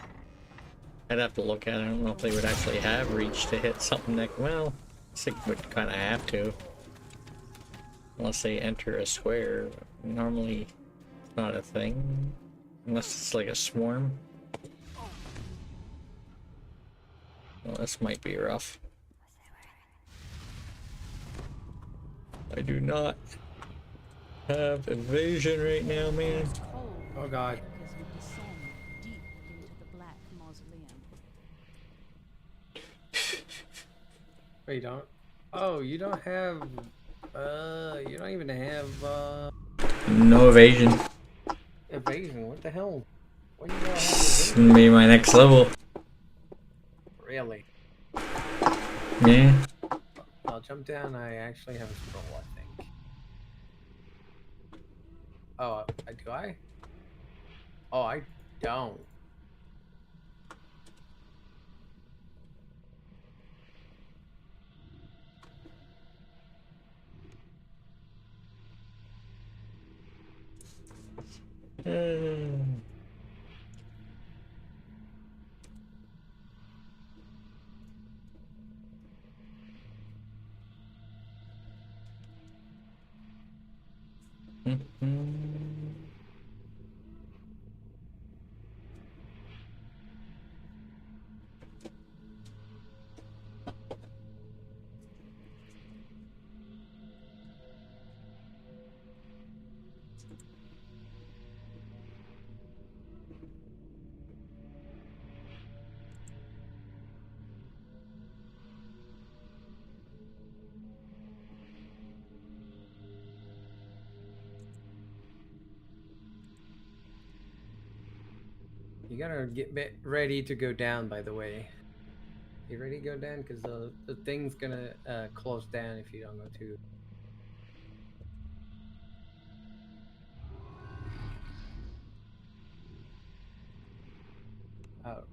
[SPEAKER 9] I'd have to look at it. I don't know if they would actually have reach to hit something that... Well, I think would kind of have to. Unless they enter a square. Normally, it's not a thing. Unless it's like a swarm. Well, this might be rough. I do not have evasion right now, man.
[SPEAKER 4] Oh god.
[SPEAKER 15] as you descend deep into the black mausoleum.
[SPEAKER 4] Wait, you don't? Oh, you don't have... you don't even have,
[SPEAKER 9] No evasion.
[SPEAKER 4] evasion. What the hell? What do you have
[SPEAKER 9] It's gonna be my next level.
[SPEAKER 4] Really?
[SPEAKER 9] Yeah.
[SPEAKER 4] I'll jump down. I actually have a scroll, I think. Oh, do I? Oh, I don't. You gotta get ready to go down, by the way. You ready to go down? Because the thing's gonna close down if you don't go too. Oh.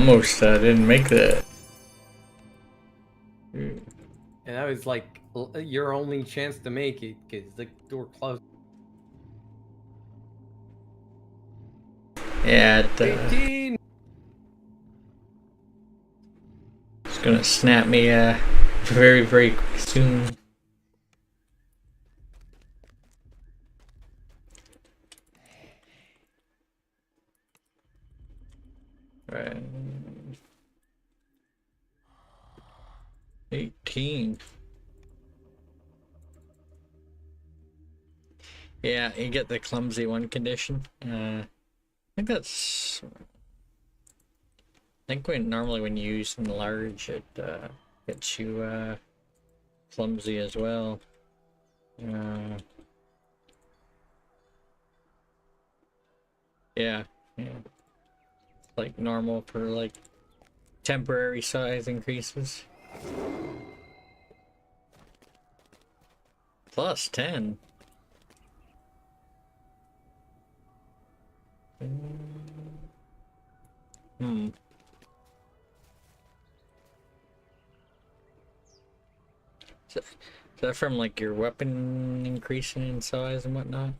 [SPEAKER 9] almost didn't make that.
[SPEAKER 4] And that was like your only chance to make it because the door closed.
[SPEAKER 9] Yeah,
[SPEAKER 4] 18.
[SPEAKER 9] It's gonna snap me very, very soon. Right. 18. Yeah, you get the clumsy one condition. I think that's. I think normally when you use enlarge, it gets you clumsy as well. Yeah. Like normal for like temporary size increases. Plus 10. Is that from like your weapon increasing in size and whatnot?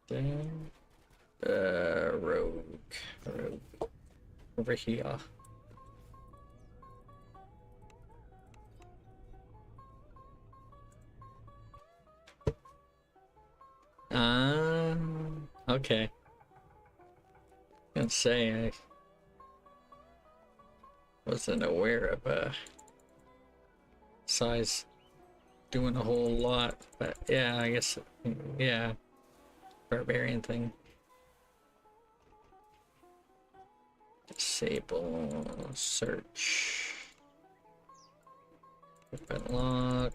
[SPEAKER 9] Then, rogue. Over here. Okay. I was gonna say, I wasn't aware of size doing a whole lot, but yeah, I guess, yeah, barbarian thing. Disable, search, weapon lock.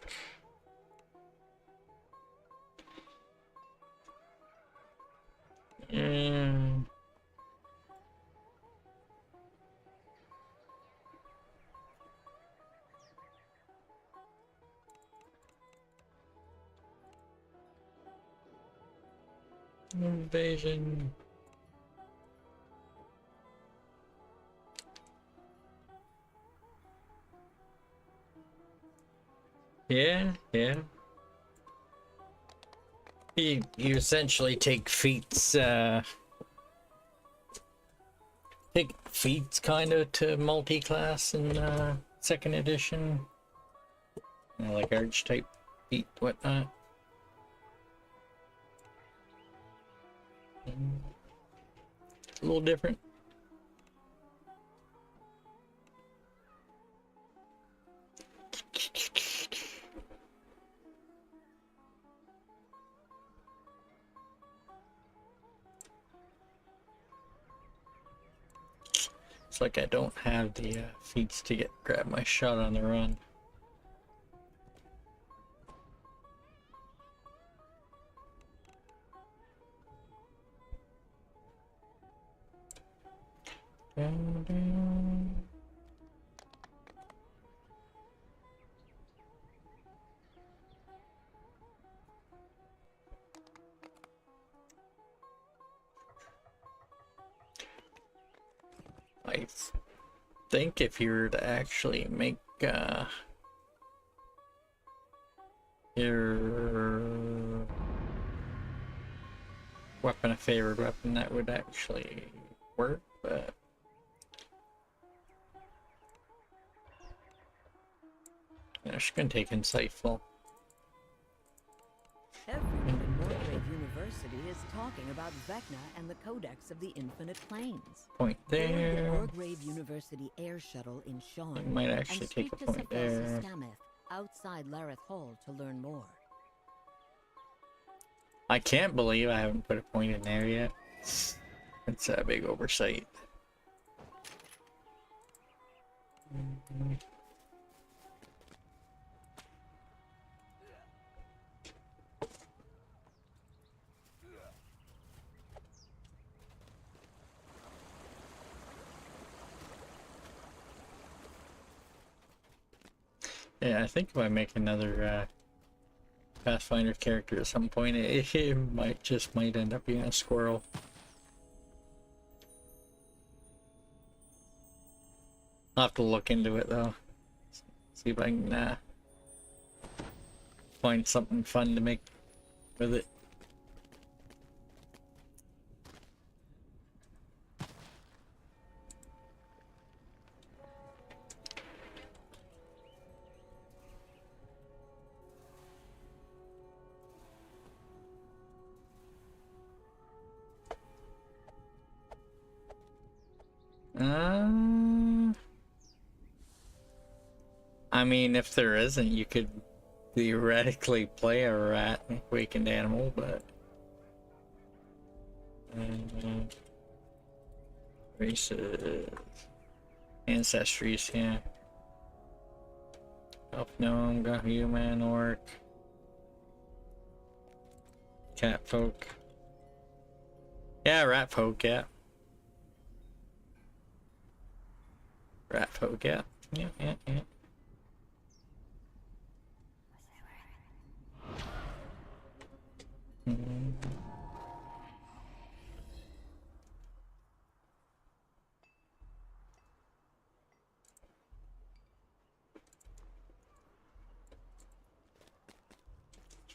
[SPEAKER 9] Invasion. Yeah. You essentially take feats, kind of to multi-class in second edition. Like archetype feat, whatnot. A little different. It's like I don't have the feats to grab my shot on the run. I think if you were to actually make your weapon a favored weapon, that would actually work, but yeah, she's gonna take insightful.
[SPEAKER 14] Everyone in Morgrave University is talking about Vecna and the Codex of the Infinite Planes.
[SPEAKER 9] Point there.
[SPEAKER 14] Board the Morgrave University air shuttle in Sean.
[SPEAKER 9] You might actually take a point there.
[SPEAKER 14] Stameth outside Lareth Hall to learn more.
[SPEAKER 9] I can't believe I haven't put a point in there yet. It's a big oversight. Yeah, I think if I make another Pathfinder character at some point. It might end up being a squirrel. I'll have to look into it though. See if I can find something fun to make with it. I mean, if there isn't, you could theoretically play a rat awakened animal, but races, ancestries, yeah. Elf gnome, got human, orc, cat folk. Yeah, rat folk, yeah. Rat folk, yeah. Yeah.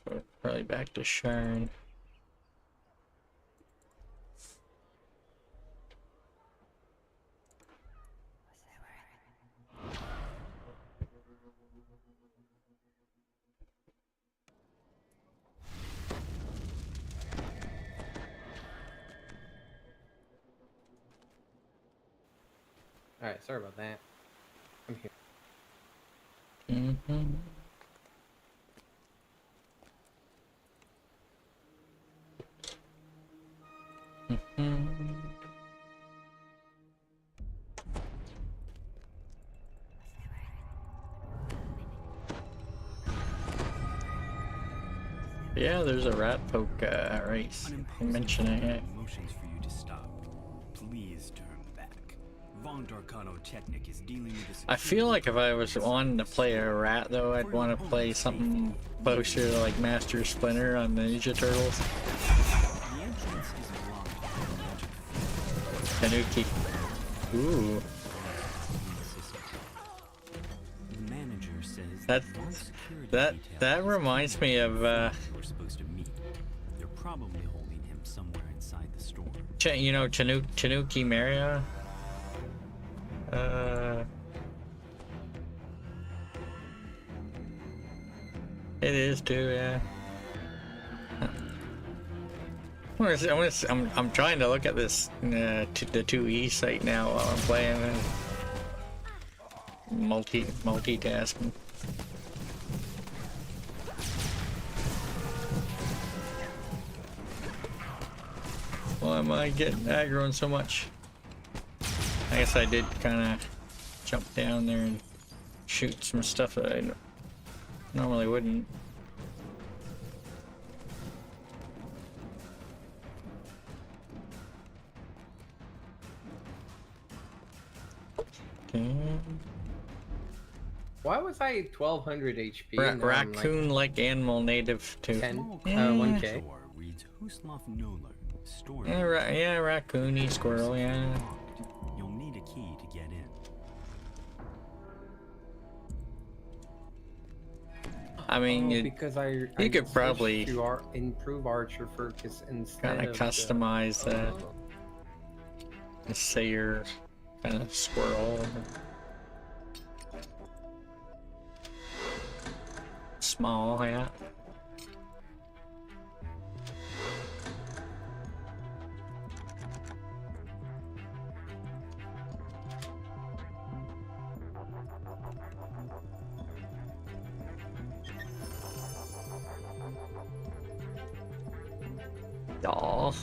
[SPEAKER 9] So probably back to Sharn.
[SPEAKER 4] Alright, sorry about that. I'm here.
[SPEAKER 9] Yeah, there's a rat folk race. You mentioned it.
[SPEAKER 23] Motions for you to stop. Please turn back. Von Darkano Technic is dealing with
[SPEAKER 9] I feel like if I was wanting to play a rat though, I'd want to play something closer to like Master Splinter on the Ninja Turtles.
[SPEAKER 23] The entrance is blocked by magic.
[SPEAKER 9] Tanuki. Ooh.
[SPEAKER 23] The manager says
[SPEAKER 9] that reminds me of
[SPEAKER 23] we're supposed to meet. They're probably holding him somewhere inside the store.
[SPEAKER 9] you know Tanuki Maria. It is too, yeah. I'm trying to look at this the 2E site now while I'm playing and multitasking. Why am I getting aggroing so much? I guess I did kind of jump down there and shoot some stuff that I normally wouldn't. Okay.
[SPEAKER 4] Why was I 1200 HP?
[SPEAKER 9] Raccoon like animal native to 1K.
[SPEAKER 23] Reads Huslav Noller, store.
[SPEAKER 9] Yeah, raccoony squirrel, yeah.
[SPEAKER 23] You'll need a key to get in.
[SPEAKER 9] I mean,
[SPEAKER 4] because
[SPEAKER 9] you could probably
[SPEAKER 4] to improve Archer Focus instead
[SPEAKER 9] kind of customize that. Let's say you're kind of squirrel. Small, yeah. Aw.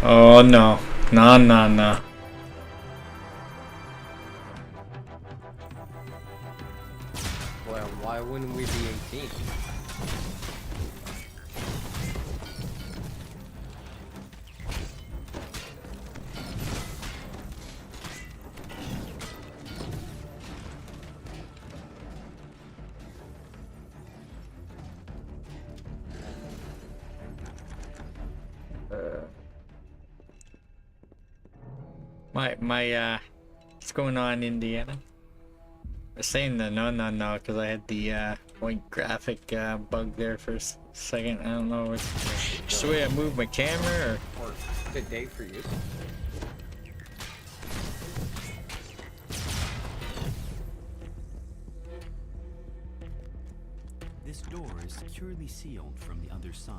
[SPEAKER 9] Oh no. No.
[SPEAKER 4] 14.
[SPEAKER 9] What's going on, Indiana? I was saying the no, because I had the white graphic bug there for a second. I don't know, just the way I moved my camera, or
[SPEAKER 4] good day for you.
[SPEAKER 23] This door is securely sealed from the other side.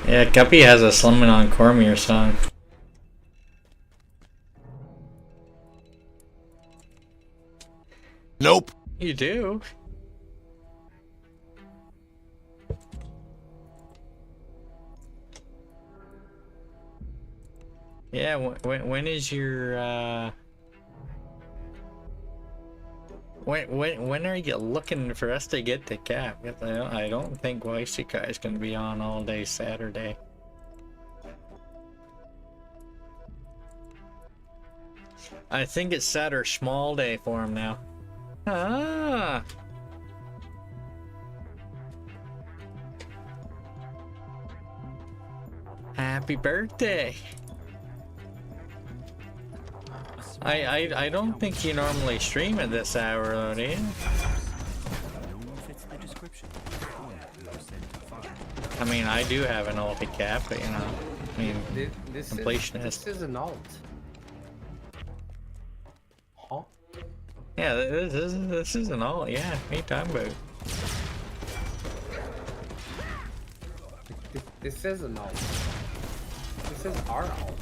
[SPEAKER 9] Yeah, Guppy has a Slimming on Cormier song.
[SPEAKER 20] Nope.
[SPEAKER 9] You do? Yeah, when is your when are you looking for us to get to Cap? I don't think Waisika is going to be on all day Saturday. I think it's Saturday small day for him now. Ah. Happy birthday. I don't think you normally stream at this hour though, do you? I mean, I do have an ulti cap, but you know, I mean, completionist.
[SPEAKER 4] This is an alt. Huh?
[SPEAKER 9] Yeah, this is an alt. Yeah, what are you talking about?
[SPEAKER 4] This is an alt. This is our alt.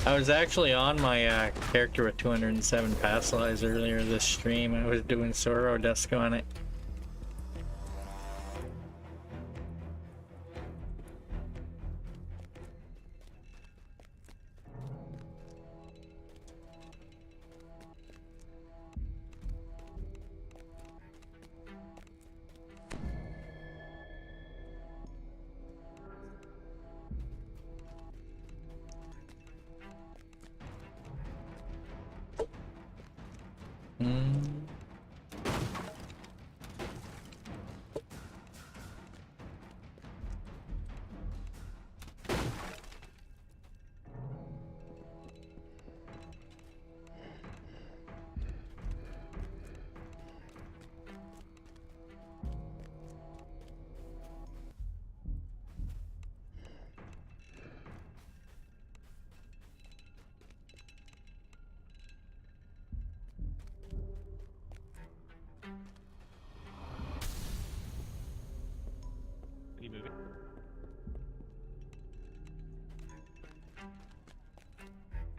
[SPEAKER 9] I was actually on my character with 207 pass lives earlier this stream. I was doing Sorrow Dusk on it.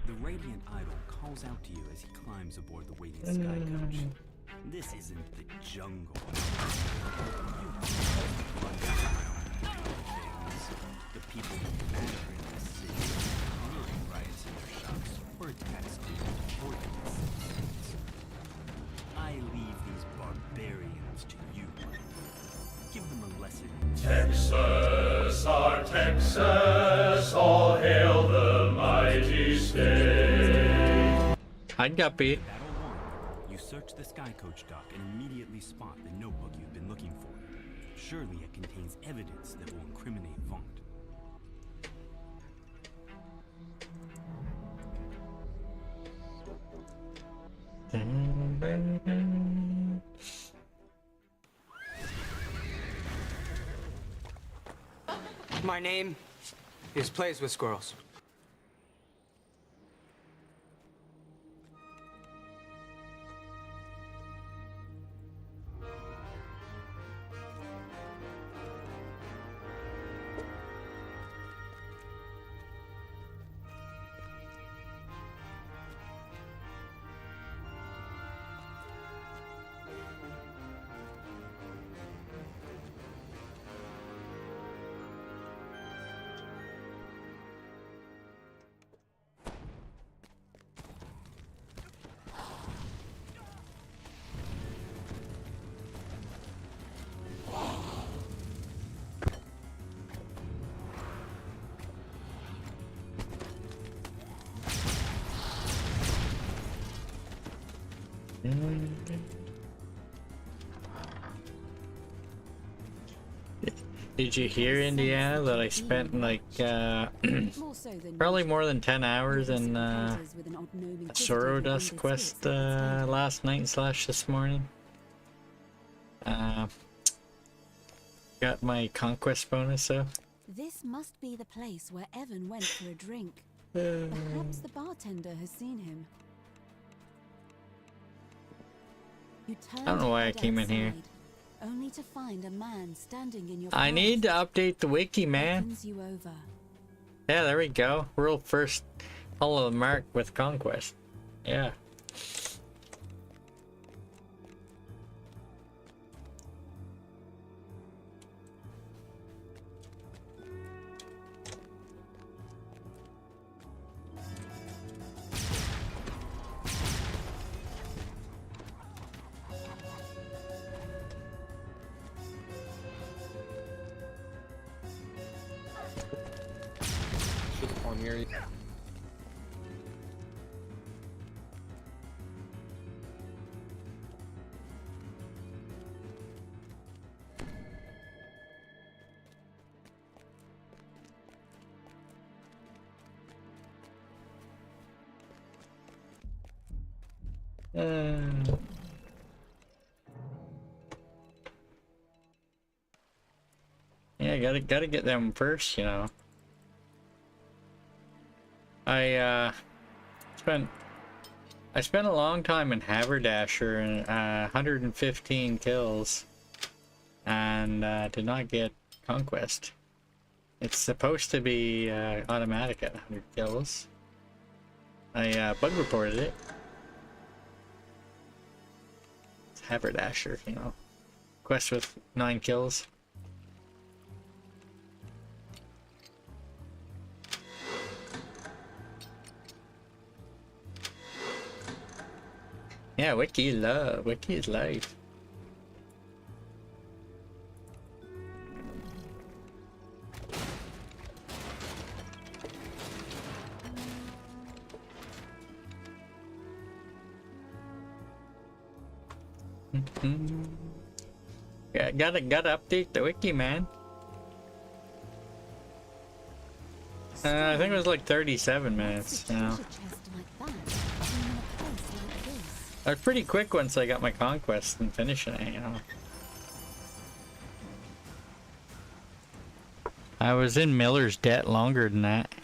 [SPEAKER 23] The Radiant Idol calls out to you as he climbs aboard the waiting sky coach. This isn't the jungle. The people who matter in this city, luring riots in their shops, or attacks to ordinance. I leave these barbarians to you. Give them a lesson.
[SPEAKER 16] Texas, our Texas, all hail the mighty state.
[SPEAKER 9] Hi, Guppy.
[SPEAKER 23] Battle 1. You search the Sky Coach dock and immediately spot the notebook you've been looking for. Surely it contains evidence that will incriminate Vaunt.
[SPEAKER 19] My name is Plays with Squirrels.
[SPEAKER 9] Did you hear, Indiana, that I spent like probably more than 10 hours in Sorodusk quest last night / this morning? Got my conquest bonus, so.
[SPEAKER 5] This must be the place where Evan went for a drink. Perhaps the bartender has seen him. You
[SPEAKER 9] I don't know why I
[SPEAKER 5] turned
[SPEAKER 9] came in here.
[SPEAKER 5] outside, only to find a man standing in your
[SPEAKER 9] I
[SPEAKER 5] path.
[SPEAKER 9] need to update the wiki, man.
[SPEAKER 5] Beckons you over.
[SPEAKER 9] Yeah, there we go. World first hollow mark with conquest. Yeah.
[SPEAKER 4] Should spawn here.
[SPEAKER 9] Yeah, gotta get them first, you know. I spent a long time in Haberdasher and 115 kills, and did not get conquest. It's supposed to be automatic at 100 kills. I bug reported it. It's Haberdasher, you know. Quest with 9 kills. Yeah, wiki love. Wiki is life. Yeah, gotta update the wiki, man. I think it was like 37 minutes, you know. I was pretty quick once I got my conquest and finishing it, you know. I was in Miller's debt longer than that.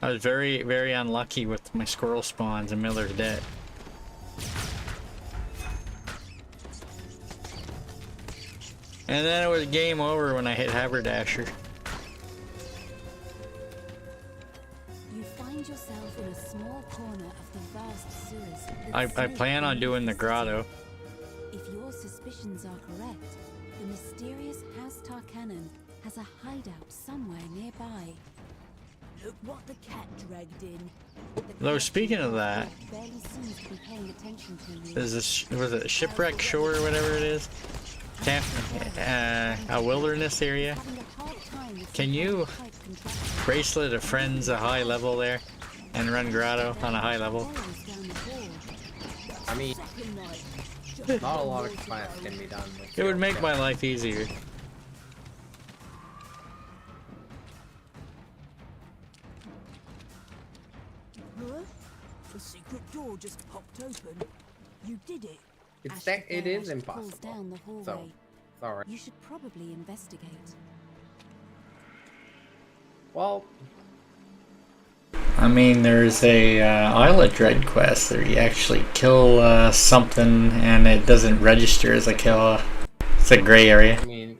[SPEAKER 9] I was very, very unlucky with my squirrel spawns in Miller's debt. And then it was game over when I hit Haberdasher.
[SPEAKER 5] You find yourself in a small corner of the vast sewers.
[SPEAKER 9] I plan on doing the grotto.
[SPEAKER 5] If your suspicions are correct, the mysterious House Tarkanan has a hideout somewhere nearby. Look what the cat dragged in.
[SPEAKER 9] Though speaking of that,
[SPEAKER 5] Barely seems to be paying attention to you.
[SPEAKER 9] there's this, was it Shipwreck Shore or whatever it is? Camp, a wilderness area. Can you bracelet a friend's a high level there and run grotto on a high level?
[SPEAKER 4] I mean, not a lot of quests can be done with
[SPEAKER 9] It would make my life easier.
[SPEAKER 15] Huh? The secret door just popped open. You did it.
[SPEAKER 4] It's that it is
[SPEAKER 5] Pulls
[SPEAKER 4] impossible.
[SPEAKER 5] down the hallway.
[SPEAKER 4] So, sorry.
[SPEAKER 5] You should probably investigate.
[SPEAKER 4] Well,
[SPEAKER 9] I mean, there's a Isle of Dread quest where you actually kill something and it doesn't register as a kill. It's a gray area.
[SPEAKER 4] I mean,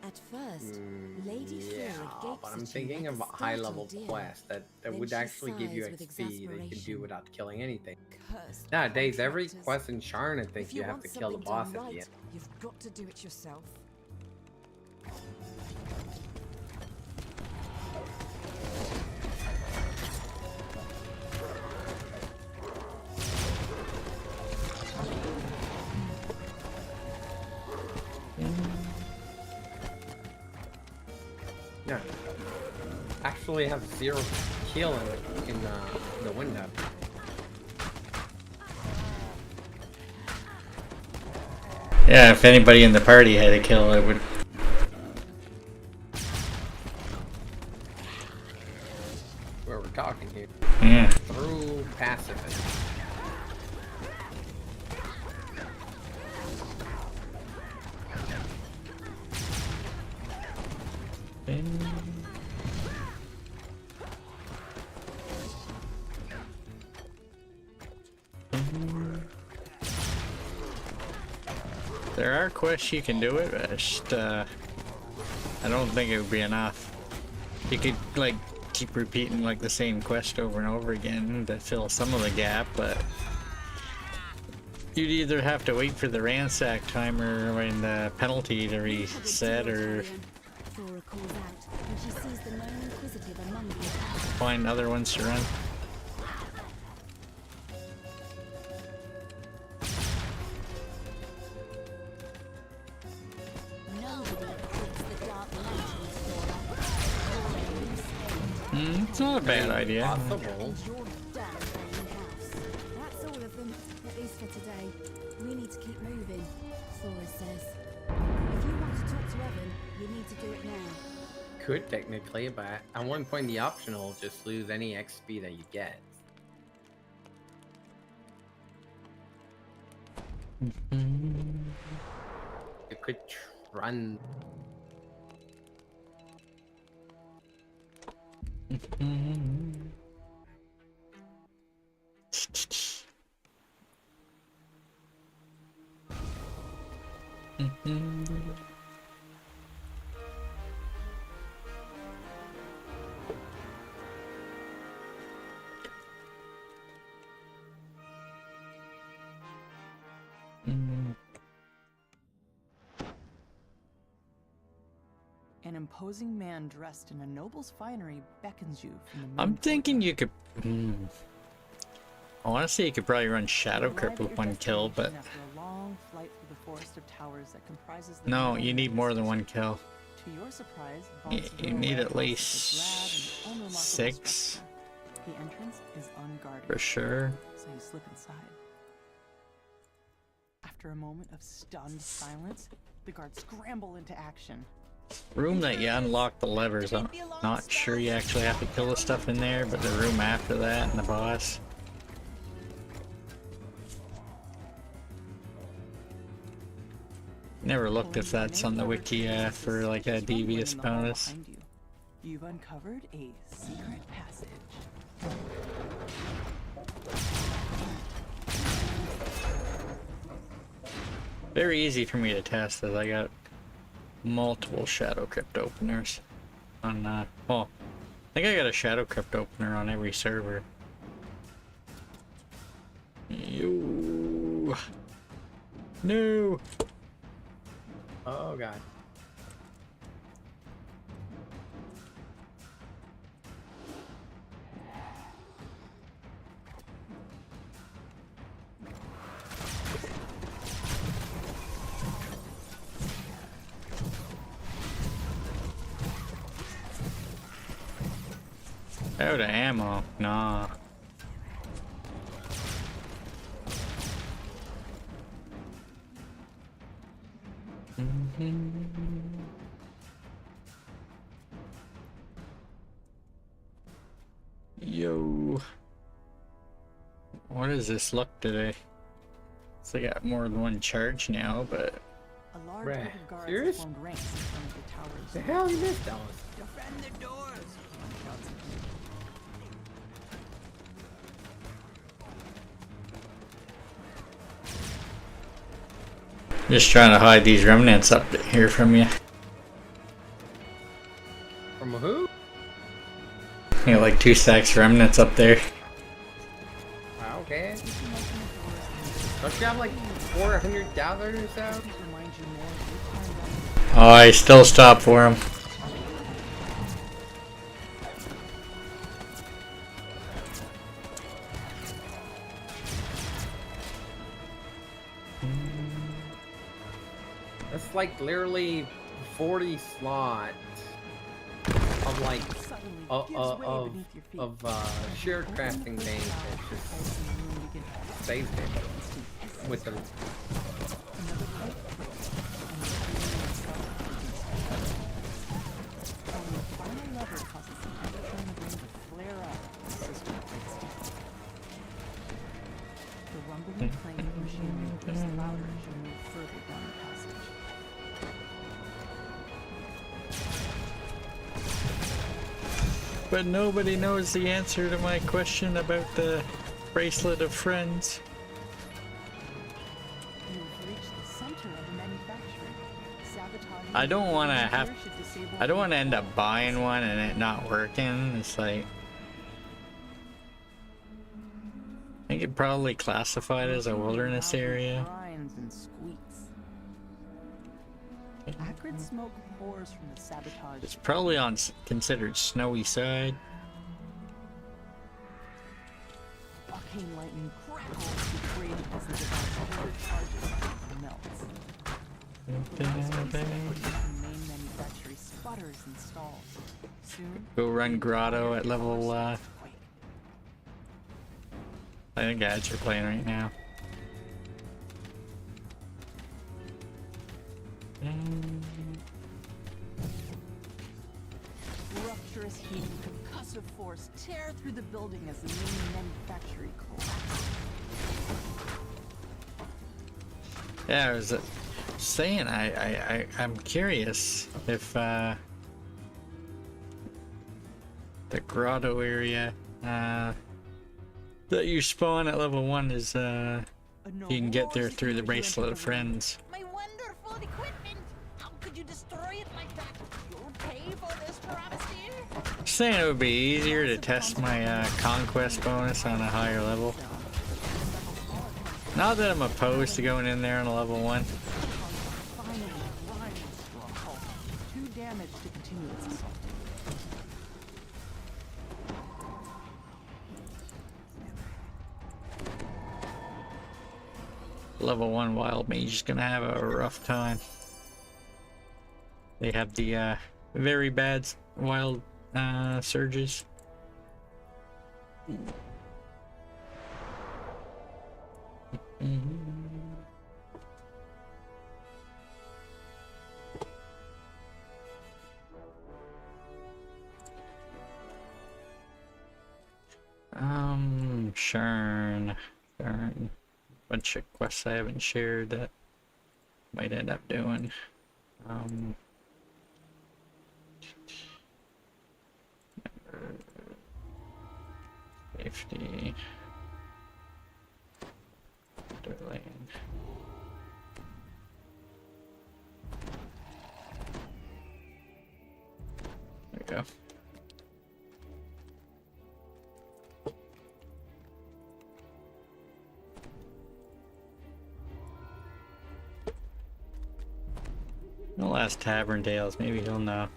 [SPEAKER 5] At first, Lady
[SPEAKER 4] yeah,
[SPEAKER 5] Flora
[SPEAKER 4] but I'm
[SPEAKER 5] gapes at you
[SPEAKER 4] thinking
[SPEAKER 5] like
[SPEAKER 4] of
[SPEAKER 5] a
[SPEAKER 4] a high
[SPEAKER 5] startled
[SPEAKER 4] level
[SPEAKER 5] deer.
[SPEAKER 4] quest that
[SPEAKER 5] Then
[SPEAKER 4] would
[SPEAKER 5] she
[SPEAKER 4] actually give you
[SPEAKER 5] sighs with
[SPEAKER 4] XP that you can do
[SPEAKER 5] exasperation.
[SPEAKER 4] without killing anything.
[SPEAKER 15] Cursed
[SPEAKER 4] Nowadays, every
[SPEAKER 15] contractors.
[SPEAKER 4] quest in Sharn, I think
[SPEAKER 15] If
[SPEAKER 4] you
[SPEAKER 15] you
[SPEAKER 4] have
[SPEAKER 15] want
[SPEAKER 4] to kill the
[SPEAKER 15] something
[SPEAKER 4] boss
[SPEAKER 15] done
[SPEAKER 4] at
[SPEAKER 15] right,
[SPEAKER 4] the end.
[SPEAKER 15] you've got to do it yourself.
[SPEAKER 4] No. Actually, actually have 0 kill in the window.
[SPEAKER 9] Yeah, if anybody in the party had a kill, it would.
[SPEAKER 4] Where we're talking here.
[SPEAKER 9] Yeah.
[SPEAKER 4] Through pacifist.
[SPEAKER 9] There are quests you can do it, but it's just, I don't think it would be enough. You could, like, keep repeating, like, the same quest over and over again to fill some of the gap, but you'd either have to wait for the ransack timer when the penalty to reset, or
[SPEAKER 5] Flora calls out, and she sees the known inquisitive among the
[SPEAKER 9] find other ones to run. It's not a bad idea.
[SPEAKER 4] Possible.
[SPEAKER 5] That's all of them, at least for today. We need to keep moving, Flora says. If you want to talk to Evan, you need to do it now.
[SPEAKER 4] Could technically, but at one point the optional just lose any XP that you get. You could run.
[SPEAKER 1] An imposing man dressed in a noble's finery beckons you from the
[SPEAKER 9] I'm thinking you could. Honestly, you could probably run Shadow Crypt with one kill, but
[SPEAKER 1] after a long flight through the forest of towers that comprises the
[SPEAKER 9] no, you need more than one kill.
[SPEAKER 1] To your surprise,
[SPEAKER 9] You need at least 6
[SPEAKER 1] The entrance is unguarded.
[SPEAKER 9] for sure.
[SPEAKER 1] So you slip inside. After a moment of stunned silence, the guards scramble into action.
[SPEAKER 9] Room that you unlock the levers. I'm not sure you actually have to kill the stuff in there, but the room after that and the boss. Never looked if that's on the wiki for like a devious bonus.
[SPEAKER 1] You've uncovered a secret passage.
[SPEAKER 9] Very easy for me to test as I got multiple Shadow Crypt openers on well, I think I got a Shadow Crypt opener on every server. You no.
[SPEAKER 4] Oh god.
[SPEAKER 9] Out of ammo? Nah. Yo. What does this look today? So I got more than one charge now, but
[SPEAKER 1] A large
[SPEAKER 4] Bruh,
[SPEAKER 1] group of guards
[SPEAKER 4] serious?
[SPEAKER 1] formed ranks in front of the towers.
[SPEAKER 4] The hell you missed that one?
[SPEAKER 6] Defend the doors!
[SPEAKER 9] just trying to hide these remnants up here from you.
[SPEAKER 4] From who?
[SPEAKER 9] You got like 2 stacks of remnants up there.
[SPEAKER 4] Okay. Don't you have like 400 gathered or so?
[SPEAKER 9] Oh, I still stop for him.
[SPEAKER 4] That's like literally 40 slots of like of shared crafting thing, it just saved it with the.
[SPEAKER 9] But nobody knows the answer to my question about the bracelet of friends. I don't want to end up buying one and it not working. It's like, I think it probably classified as a wilderness area.
[SPEAKER 1] Acrid smoke pours from the sabotage.
[SPEAKER 9] It's probably on considered snowy side.
[SPEAKER 1] Arcane lightning crackles the created as the device charges and melts. The main manufactory sputters and stalls. Soon,
[SPEAKER 9] Go run Grotto at level. I think ads are playing right now.
[SPEAKER 1] Rupturous heat and concussive force tear through the building as the main manufactory collapses.
[SPEAKER 9] Yeah, I was saying I'm curious if the Grotto area that you spawn at level 1 is you can get there through the Bracelet of Friends.
[SPEAKER 6] My wonderful equipment! How could you destroy it like that? You'll pay for this travesty!
[SPEAKER 9] Saying it would be easier to test my conquest bonus on a higher level. Not that I'm opposed to going in there on a level 1.
[SPEAKER 1] Finally grinds to a halt. Too damaged to continue its assault.
[SPEAKER 9] Level 1 wild mage is gonna have a rough time. They have the very bad wild surges. Sharn. Bunch of quests I haven't shared that might end up doing. 50. Lane. There we go. I'll ask Tavern Tales, maybe he'll know.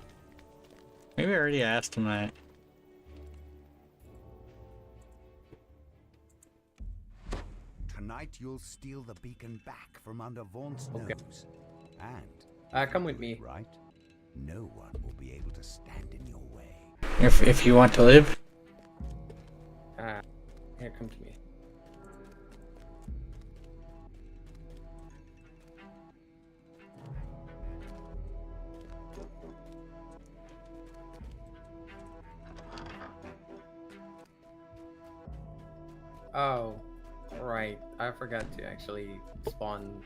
[SPEAKER 9] Maybe I already asked him that.
[SPEAKER 2] Tonight you'll steal the beacon back from under Vaunt's nose. And
[SPEAKER 4] come with me.
[SPEAKER 2] Right? No one will be able to stand in your way.
[SPEAKER 9] If you want to live.
[SPEAKER 4] Here, come to me. Oh, right. I forgot to actually spawn.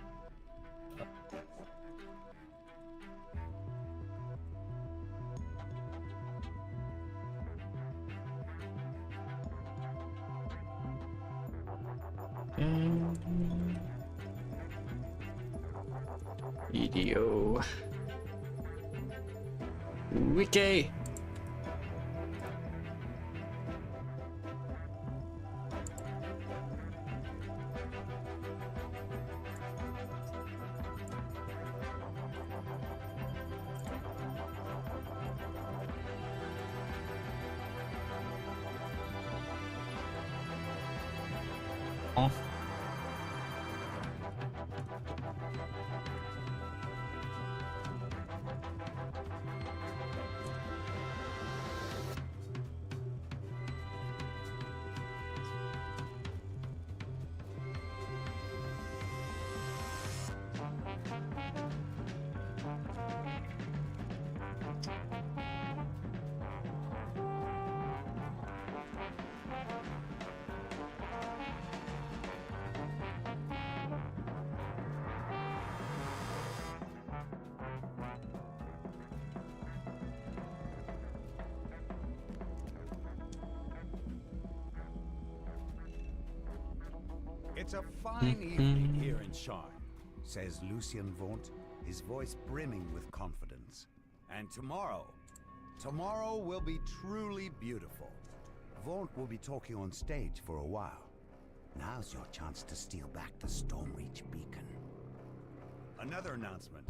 [SPEAKER 9] EDO. Wiki.
[SPEAKER 2] It's a fine evening here in Sharn, says Lucien Vaunt, his voice brimming with confidence. And tomorrow will be truly beautiful. Vaunt will be talking on stage for a while. Now's your chance to steal back the Stormreach beacon. Another announcement.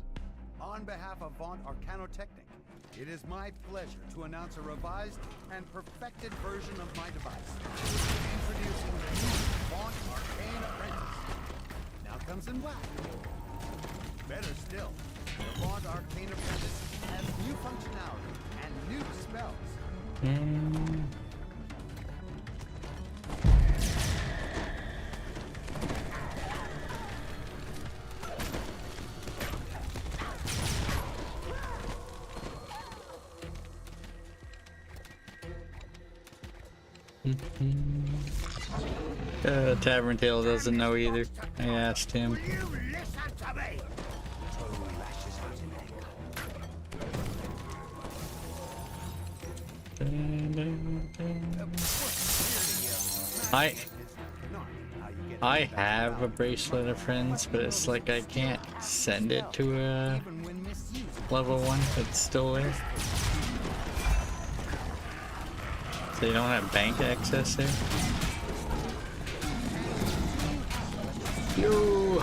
[SPEAKER 2] On behalf of Vaunt Arcanotechnic, it is my pleasure to announce a revised and perfected version of my device. Introducing the new Vaunt Arcane Apprentice. Now comes in black. Better still, the Vaunt Arcane Apprentice has new functionality and new spells.
[SPEAKER 9] Tavern Tail doesn't know either. I asked him. I have a bracelet of friends, but it's like I can't send it to a level 1 that's still there. So you don't have bank access there? Yo!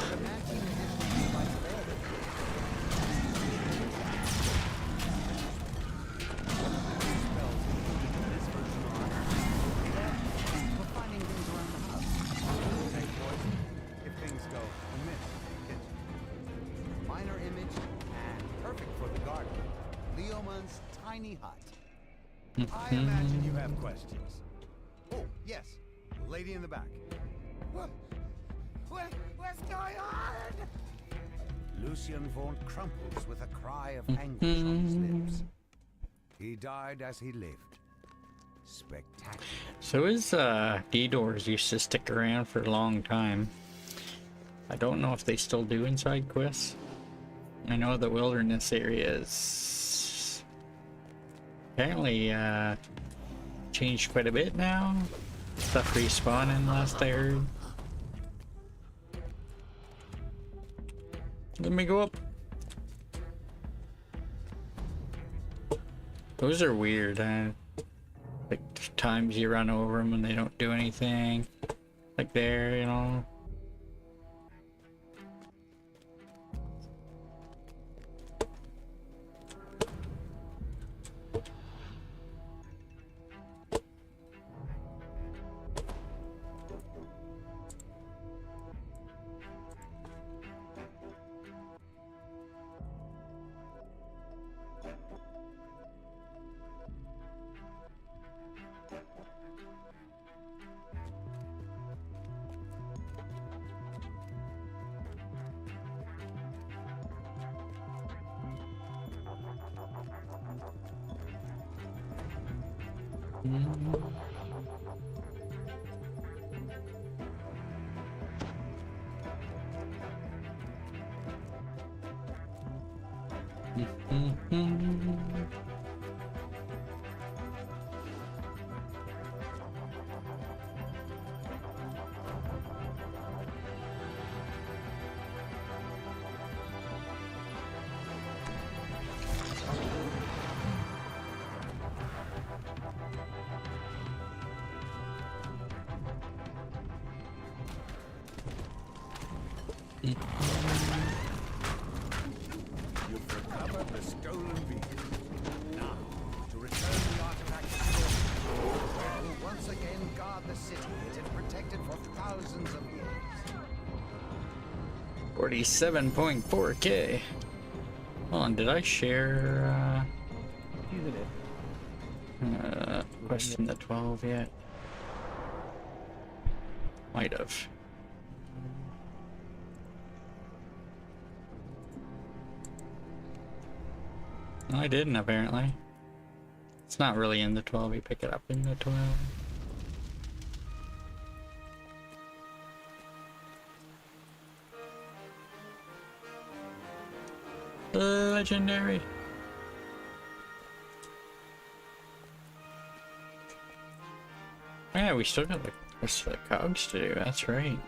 [SPEAKER 2] Minor image and perfect for the garden. Leoman's tiny hut. I imagine you have questions. Oh, yes. Lady in the back.
[SPEAKER 3] What's going on?
[SPEAKER 2] Lucien Vaunt crumples with a cry of anguish on his lips. He died as he lived. Spectacular.
[SPEAKER 9] So his D-doors used to stick around for a long time. I don't know if they still do in side quests. I know the wilderness area is apparently changed quite a bit now. Stuff respawning last I heard. Let me go up. Those are weird, like times you run over them and they don't do anything. Like there, you know.
[SPEAKER 2] You've recovered the stolen beacon. Now, to return the artifact to Stormreach, where it will once again guard the city it had protected for thousands of years.
[SPEAKER 9] 47.4K. Hold on, did I share question the 12 yet? Might have. No, I didn't apparently. It's not really in the 12, you pick it up in the 12. Legendary. Yeah, we still got the cogs to do, that's right.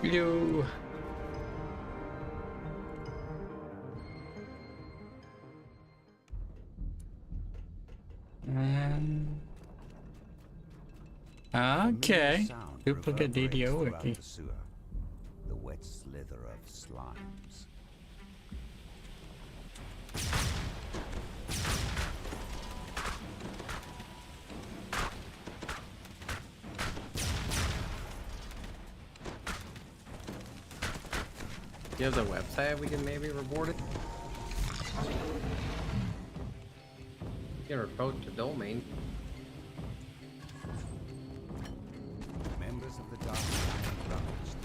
[SPEAKER 9] Yo. Okay. Duplicate DDO wiki.
[SPEAKER 2] The sewer, the wet slither of slimes.
[SPEAKER 4] You have the website we can maybe report it? You can report the domain.
[SPEAKER 2] Members of the Dark Giant Brothers.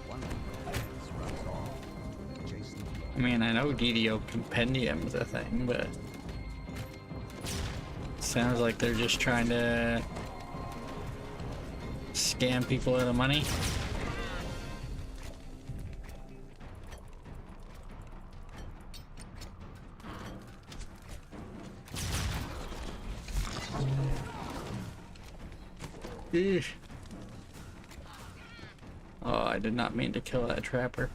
[SPEAKER 2] One of the players runs off, chasing the floor.
[SPEAKER 9] I mean, I know DDO Compendium's a thing, but sounds like they're just trying to scam people out of money. Eesh. Oh, I did not mean to kill that trapper.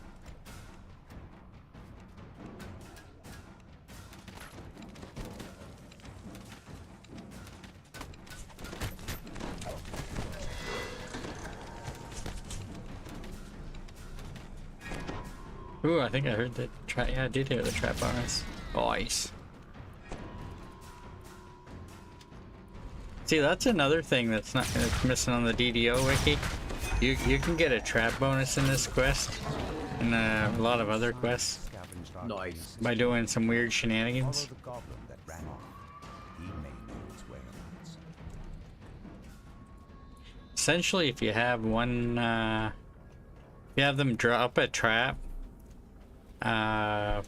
[SPEAKER 9] Ooh, I think I heard the trap. Yeah, I did hear the trap on us. Nice. See, that's another thing that's missing on the DDO wiki. You can get a trap bonus in this quest, and a lot of other quests.
[SPEAKER 4] Nice.
[SPEAKER 9] By doing some weird shenanigans.
[SPEAKER 2] Follow the goblin that ran off. He may know its whereabouts.
[SPEAKER 9] Essentially, if you have one, if you have them drop a trap, and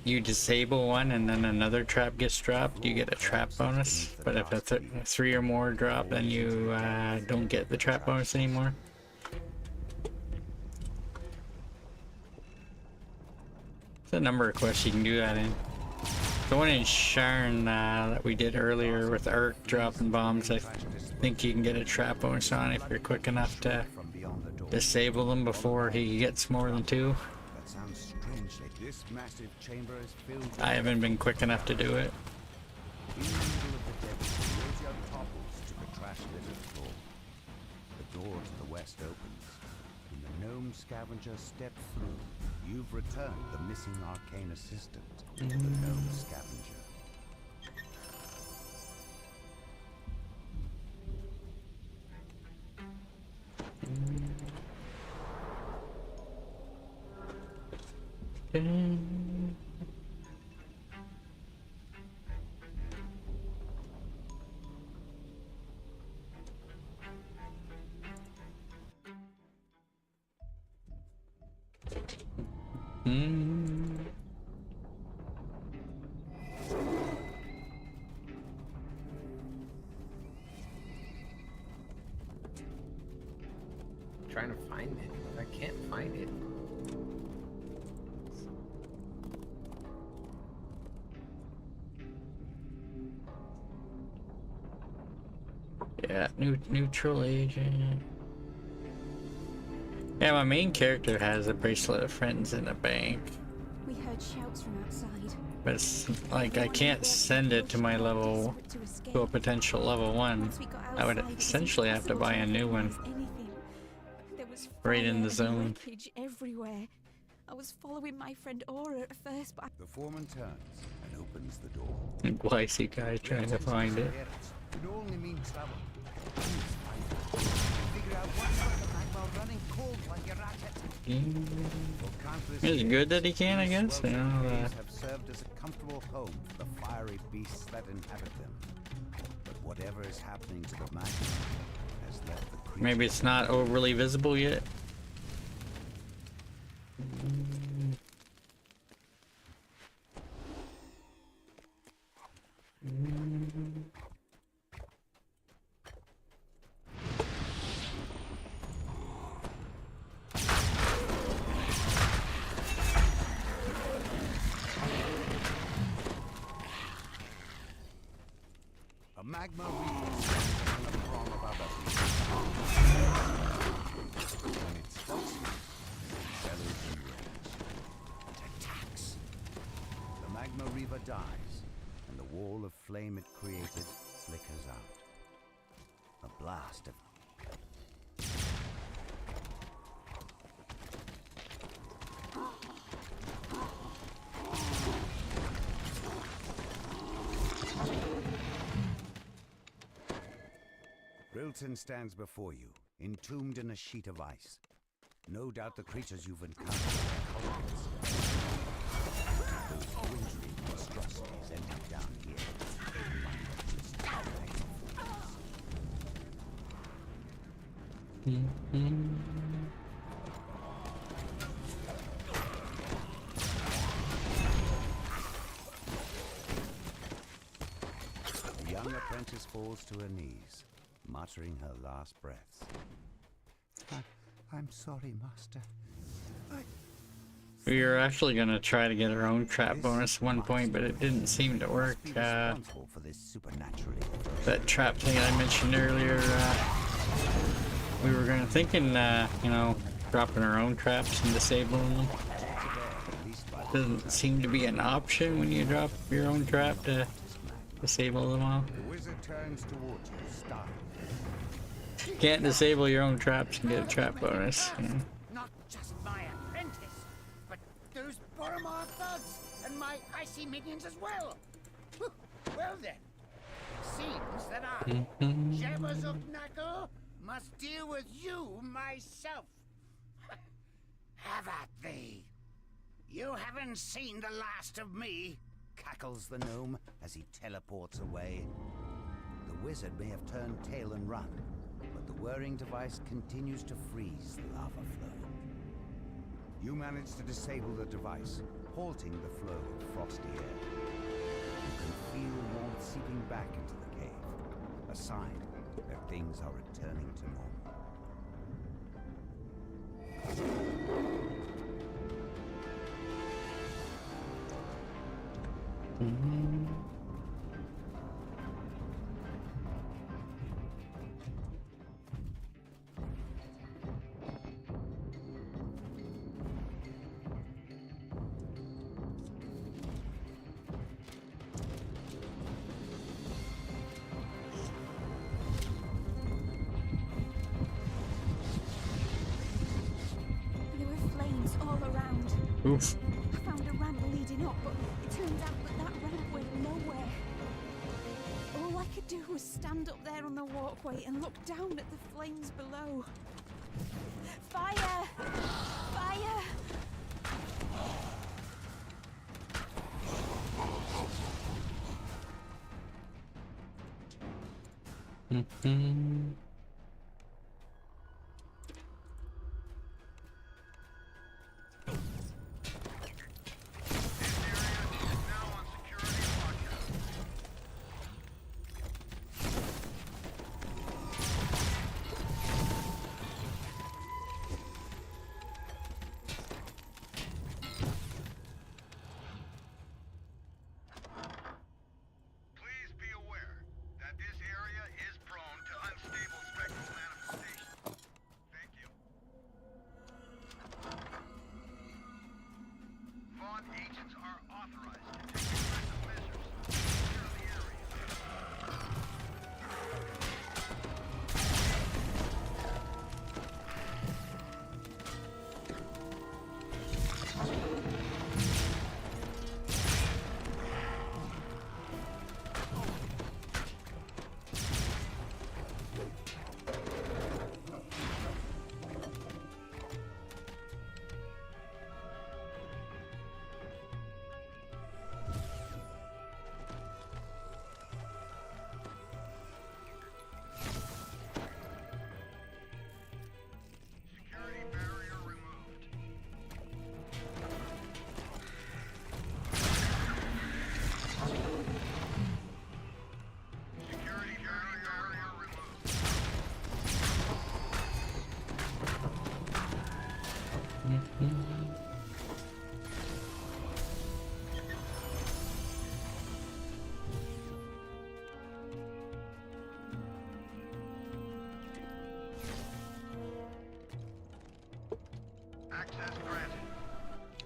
[SPEAKER 9] you disable one and then another trap gets dropped, you get a trap bonus. But if a three or more drop, then you don't get the trap bonus anymore. There's a number of quests you can do that in. The one in Sharn that we did earlier with Urk dropping bombs, I think you can get a trap bonus on if you're quick enough to disable them before he gets more than two.
[SPEAKER 2] That sounds strangely. This massive chamber is filled with
[SPEAKER 9] I haven't been quick enough to do it.
[SPEAKER 2] In the middle of the depths, Yosia topples to the trash-littered floor. The door to the west opens, and the gnome scavenger steps through. You've returned the missing arcane assistant, the gnome scavenger.
[SPEAKER 4] Trying to find it. I can't find it.
[SPEAKER 9] Yeah, neutral agent. Yeah, my main character has a bracelet of friends in a bank.
[SPEAKER 5] We heard shouts from outside.
[SPEAKER 9] But it's like I can't send it to my level, to a potential level 1. I would essentially have to buy a new one. Right in the zone.
[SPEAKER 5] Wreckage everywhere. I was following my friend Aura at first, but
[SPEAKER 2] The foreman turns and opens the door.
[SPEAKER 9] Glycy guy trying to find it.
[SPEAKER 2] It only means trouble. Figure out what's up the night while running cold like you're at it.
[SPEAKER 9] It's good that he can, I guess. You know,
[SPEAKER 2] Have served as a comfortable home for the fiery beasts that inhabit them. But whatever is happening to the magic has left the creature.
[SPEAKER 9] maybe it's not overly visible yet.
[SPEAKER 2] magma reaves and a throng of other when it stops you, it bellows in rage. It attacks. The magma reaver dies, and the wall of flame it created flickers out. A blast of Rilton stands before you, entombed in a sheet of ice. No doubt the creatures you've encountered are culprits. Those wintry monstrosities end up down here. The young apprentice falls to her knees, muttering her last breaths. I'm sorry, Master.
[SPEAKER 9] We were actually gonna try to get our own trap bonus at one point, but it didn't seem to work. That trap thing I mentioned earlier, we were thinking, you know, dropping our own traps and disabling them. Doesn't seem to be an option when you drop your own trap to disable them all.
[SPEAKER 2] The wizard turns towards you, startled.
[SPEAKER 9] Can't disable your own traps and get a trap bonus. You know?
[SPEAKER 3] Not just my apprentice, but those Boromar thugs and my icy minions as well. Whew. Well then, it seems that I, Jabba must deal with you myself. Have at thee. You haven't seen the last of me,
[SPEAKER 2] Cackles the gnome as he teleports away. The wizard may have turned tail and run, but the whirring device continues to freeze the lava flow. You manage to disable the device, halting the flow of frosty air. You can feel warmth seeping back into the cave, a sign that things are returning to normal.
[SPEAKER 5] There were flames all around.
[SPEAKER 9] Oof.
[SPEAKER 5] I found a ramp leading up, but it turned out that ramp went nowhere. All I could do was stand up there on the walkway and look down at the flames below. Fire! Fire!
[SPEAKER 11] Please be aware that this area is prone to unstable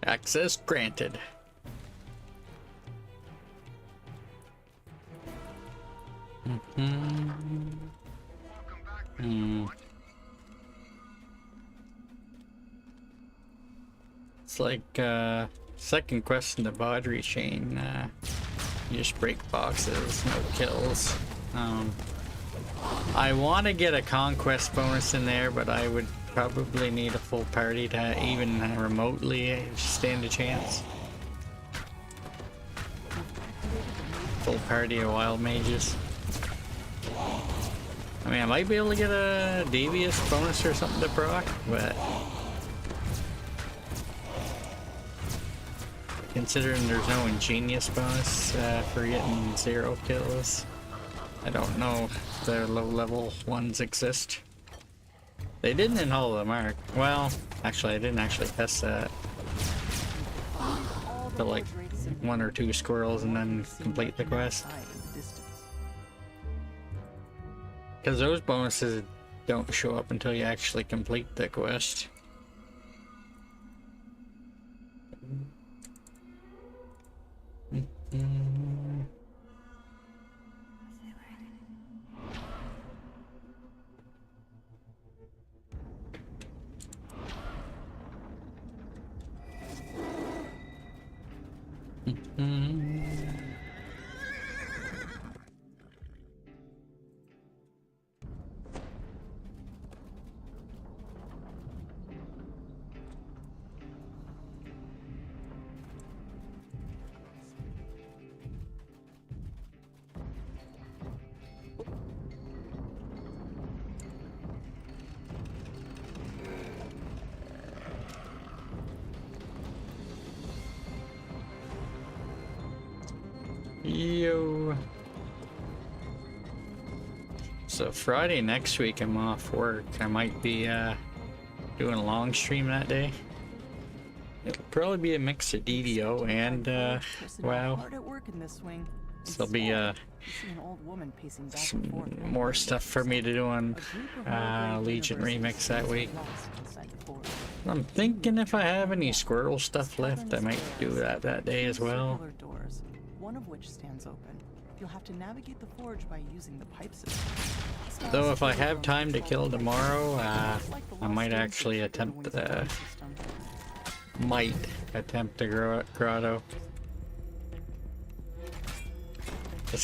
[SPEAKER 9] Access granted. It's like second quest in the Baudry chain. You just break boxes, no kills. I want to get a conquest bonus in there, but I would probably need a full party to even remotely stand a chance. Full party of wild mages. I mean, I might be able to get a devious bonus or something to proc, but considering there's no ingenious bonus for getting 0 kills, I don't know if the low level ones exist. They didn't in Hall of the Mark. Well, actually I didn't actually test that. But like 1 or 2 squirrels and then complete the quest. Because those bonuses don't show up until you actually complete the quest. Yo. So Friday next week I'm off work. I might be doing a long stream that day. It'll probably be a mix of DDO and WoW.
[SPEAKER 1] Hard at work in this swing.
[SPEAKER 9] So there'll be some more stuff for me to do on Legion Remix that week. I'm thinking if I have any squirrel stuff left, I might do that day as well.
[SPEAKER 1] One of which stands open. You'll have to navigate the forge by using the pipe system.
[SPEAKER 9] Though if I have time to kill tomorrow, I might actually attempt the grotto.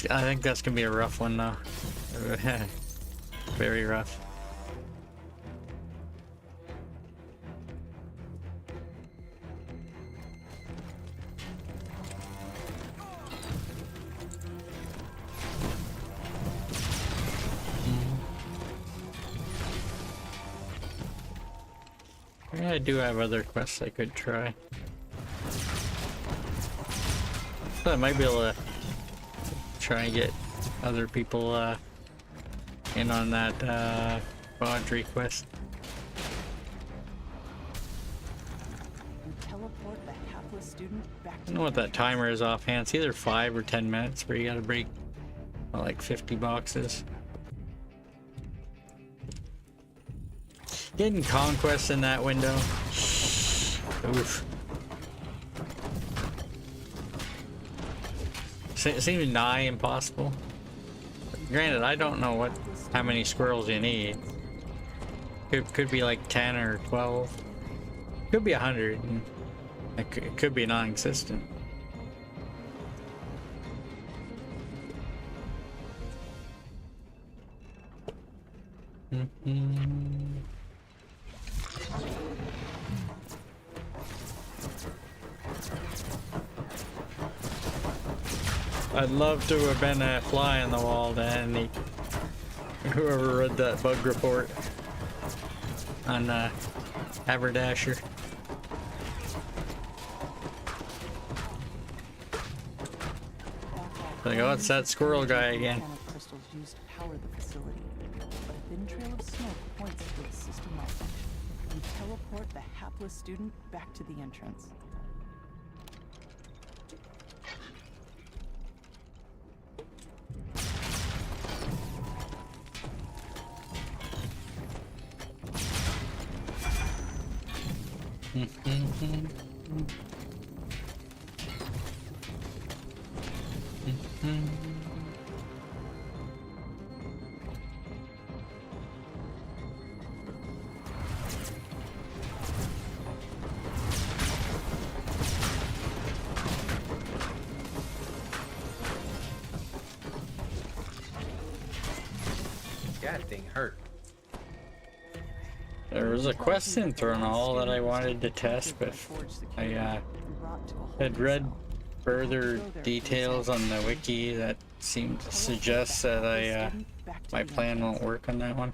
[SPEAKER 9] I think that's gonna be a rough one though. Very rough. Yeah, I do have other quests I could try. So I might be able to try and get other people in on that Baudry quest.
[SPEAKER 1] Teleport the hapless student back
[SPEAKER 9] I don't know what that timer is offhand. It's either 5 or 10 minutes where you gotta break like 50 boxes. Getting conquest in that window. Oof. Seems nigh impossible. Granted, I don't know how many squirrels you need. Could be like 10 or 12. Could be 100. It could be non-existent. I'd love to have been a fly on the wall to Andy. Whoever read that bug report on Haberdasher. Like, oh, it's that squirrel guy again.
[SPEAKER 1] Crystals used to power the facility, but a thin trail of smoke points to its system malfunction. You teleport the hapless student back to the entrance.
[SPEAKER 4] That thing hurt.
[SPEAKER 9] There was a quest in Thronal that I wanted to test, but I had read further details on the wiki that seemed to suggest that my plan won't work on that one.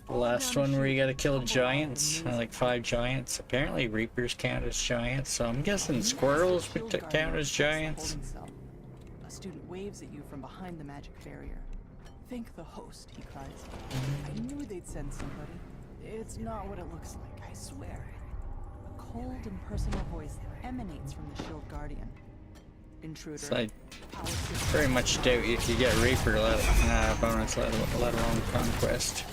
[SPEAKER 9] The last one where you gotta kill giants, like 5 giants. Apparently reapers count as giants, so I'm guessing squirrels would count as giants.
[SPEAKER 1] A student waves at you from behind the magic barrier. Thank the host, he cries. I knew they'd send somebody. It's not what it looks like, I swear. A cold and personal voice emanates from the Shield Guardian. Intruder.
[SPEAKER 9] So I very much doubt if you get Reaper bonus, let alone Conquest.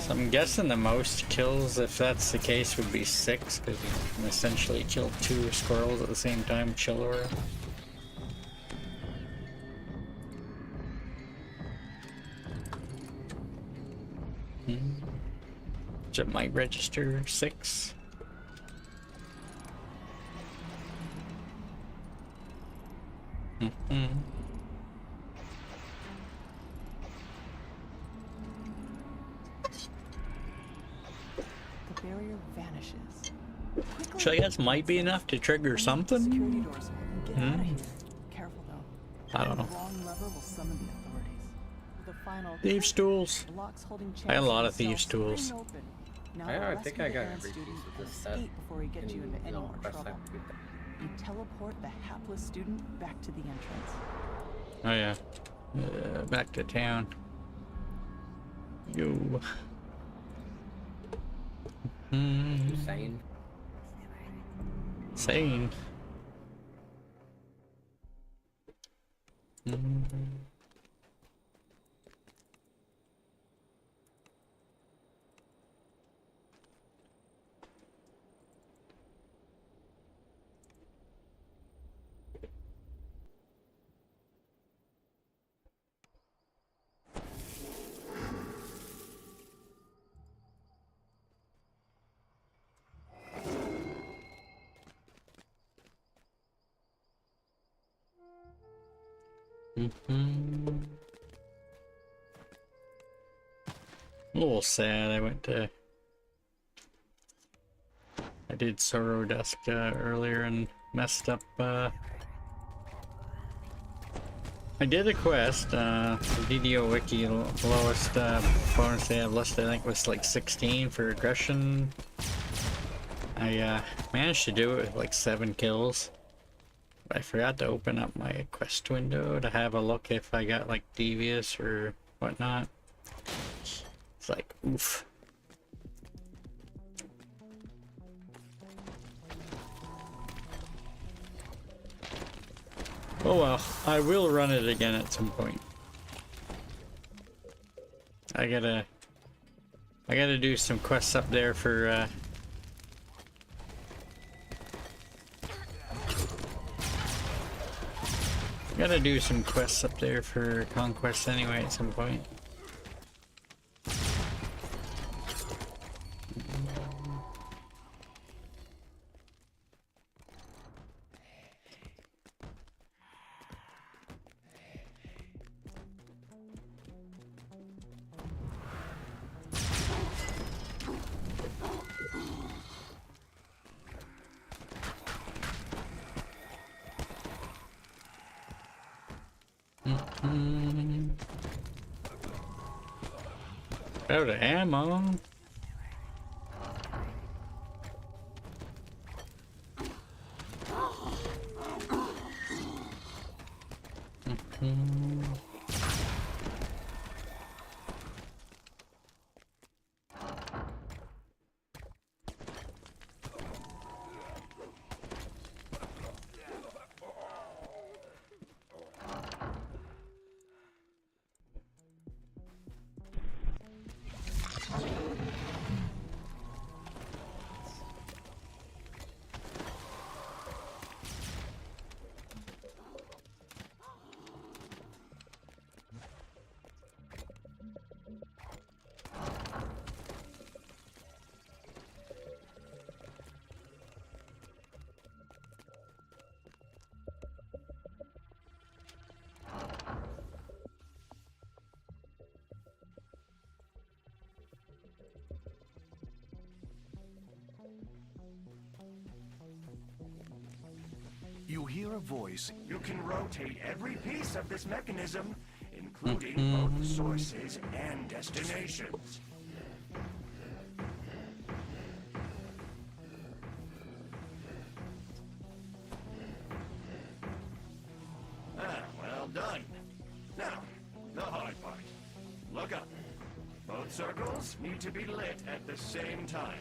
[SPEAKER 9] So I'm guessing the most kills, if that's the case, would be 6, because you can essentially kill 2 squirrels at the same time, Chillora. So it might register 6.
[SPEAKER 1] The barrier vanishes.
[SPEAKER 9] Which I guess might be enough to trigger something.
[SPEAKER 1] Security doors open. Get out of here. Careful though.
[SPEAKER 9] I don't know.
[SPEAKER 1] The wrong lever will summon the authorities. With a final
[SPEAKER 9] Thieves' tools.
[SPEAKER 1] the lock's holding
[SPEAKER 9] I had a
[SPEAKER 1] chains
[SPEAKER 9] lot of
[SPEAKER 1] themselves
[SPEAKER 9] thieves' tools.
[SPEAKER 1] spring open. Now
[SPEAKER 4] I think I
[SPEAKER 1] rescue the
[SPEAKER 4] got
[SPEAKER 1] errant
[SPEAKER 4] every
[SPEAKER 1] student
[SPEAKER 4] piece of
[SPEAKER 1] and
[SPEAKER 4] this stuff.
[SPEAKER 1] escape before he gets you into any more
[SPEAKER 4] quest
[SPEAKER 1] trouble.
[SPEAKER 4] I can do.
[SPEAKER 1] You teleport the hapless student back to the entrance.
[SPEAKER 9] Oh yeah. Back to town. Yo.
[SPEAKER 4] Sane.
[SPEAKER 9] Sane. A little sad. I did Sorrow Dusk earlier and messed up. I did a quest. The DDO Wiki lowest bonus they have listed, I think, was like 16 for aggression. I managed to do it with like 7 kills. I forgot to open up my quest window to have a look if I got like devious or whatnot. It's like, oof. Oh well, I will run it again at some point. I gotta do some quests up there for gotta do some quests up there for Conquest anyway at some point. Out of ammo.
[SPEAKER 11] a voice, you can rotate every piece of this mechanism, including both sources and destinations. Well done. Now, the hard part. Look up. Both circles need to be lit at the same time.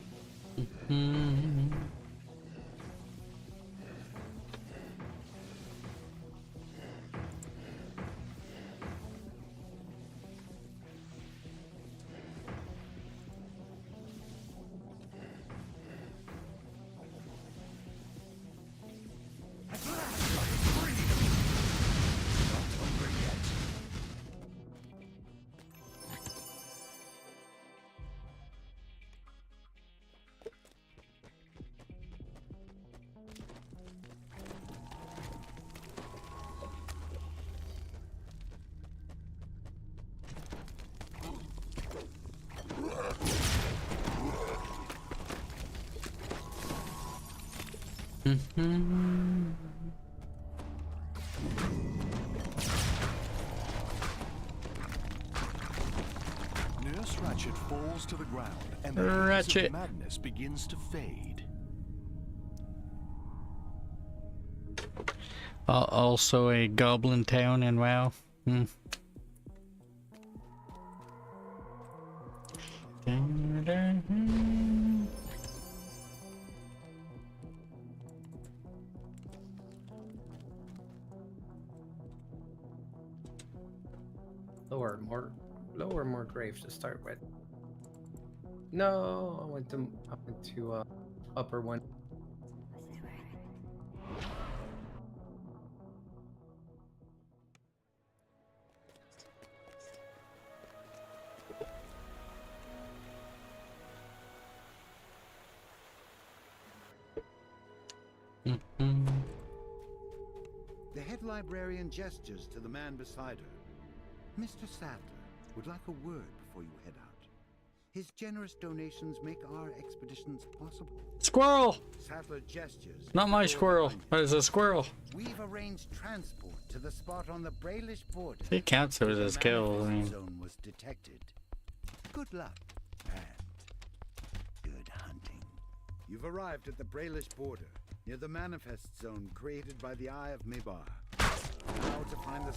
[SPEAKER 11] Nurse Ratchet falls to the ground, and the haze
[SPEAKER 9] Ratchet.
[SPEAKER 11] of madness begins to fade.
[SPEAKER 9] Also a goblin town in WoW.
[SPEAKER 4] Lower more graves to start with. No, I went to upper one.
[SPEAKER 2] The head librarian gestures to the man beside her. Mr. Sattler would like a word before you head out. His generous donations make our expeditions possible.
[SPEAKER 9] Squirrel!
[SPEAKER 2] Sattler gestures.
[SPEAKER 9] Not my squirrel. That is a squirrel.
[SPEAKER 2] We've arranged transport to the spot on the Brailish border.
[SPEAKER 9] It counts as his kill. I mean.
[SPEAKER 2] Zone was detected. Good luck and good hunting. You've arrived at the Brailish border, near the manifest zone created by the Eye of Mebar. Now to find the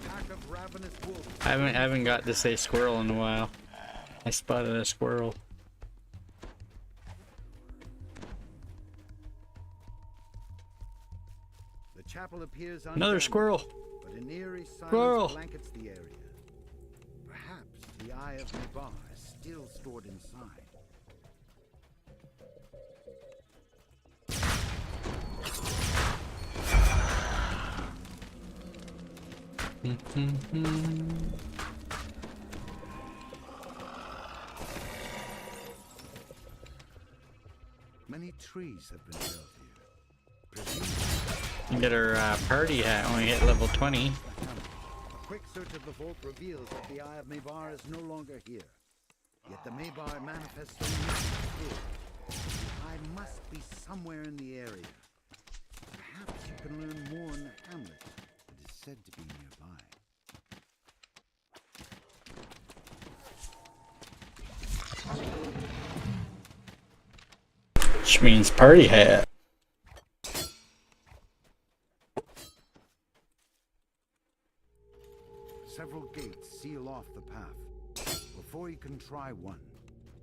[SPEAKER 2] pack of ravenous wolves.
[SPEAKER 9] I haven't got to say squirrel in a while. I spotted a squirrel.
[SPEAKER 2] The chapel appears
[SPEAKER 9] Another squirrel.
[SPEAKER 2] But an eerie
[SPEAKER 9] Squirrel.
[SPEAKER 2] silence blankets the area. Perhaps the Eye of Mebar is still stored inside. Many trees have been felled here.
[SPEAKER 9] You get her party hat when we hit level 20.
[SPEAKER 2] A quick search of the vault reveals that the Eye of Mebar is no longer here. Yet the Mebar manifesto is clear. The Eye must be somewhere in the area. Perhaps you can learn more in the hamlet that is said to be nearby.
[SPEAKER 9] Which means party hat.
[SPEAKER 2] Several gates seal off the path. Before you can try one,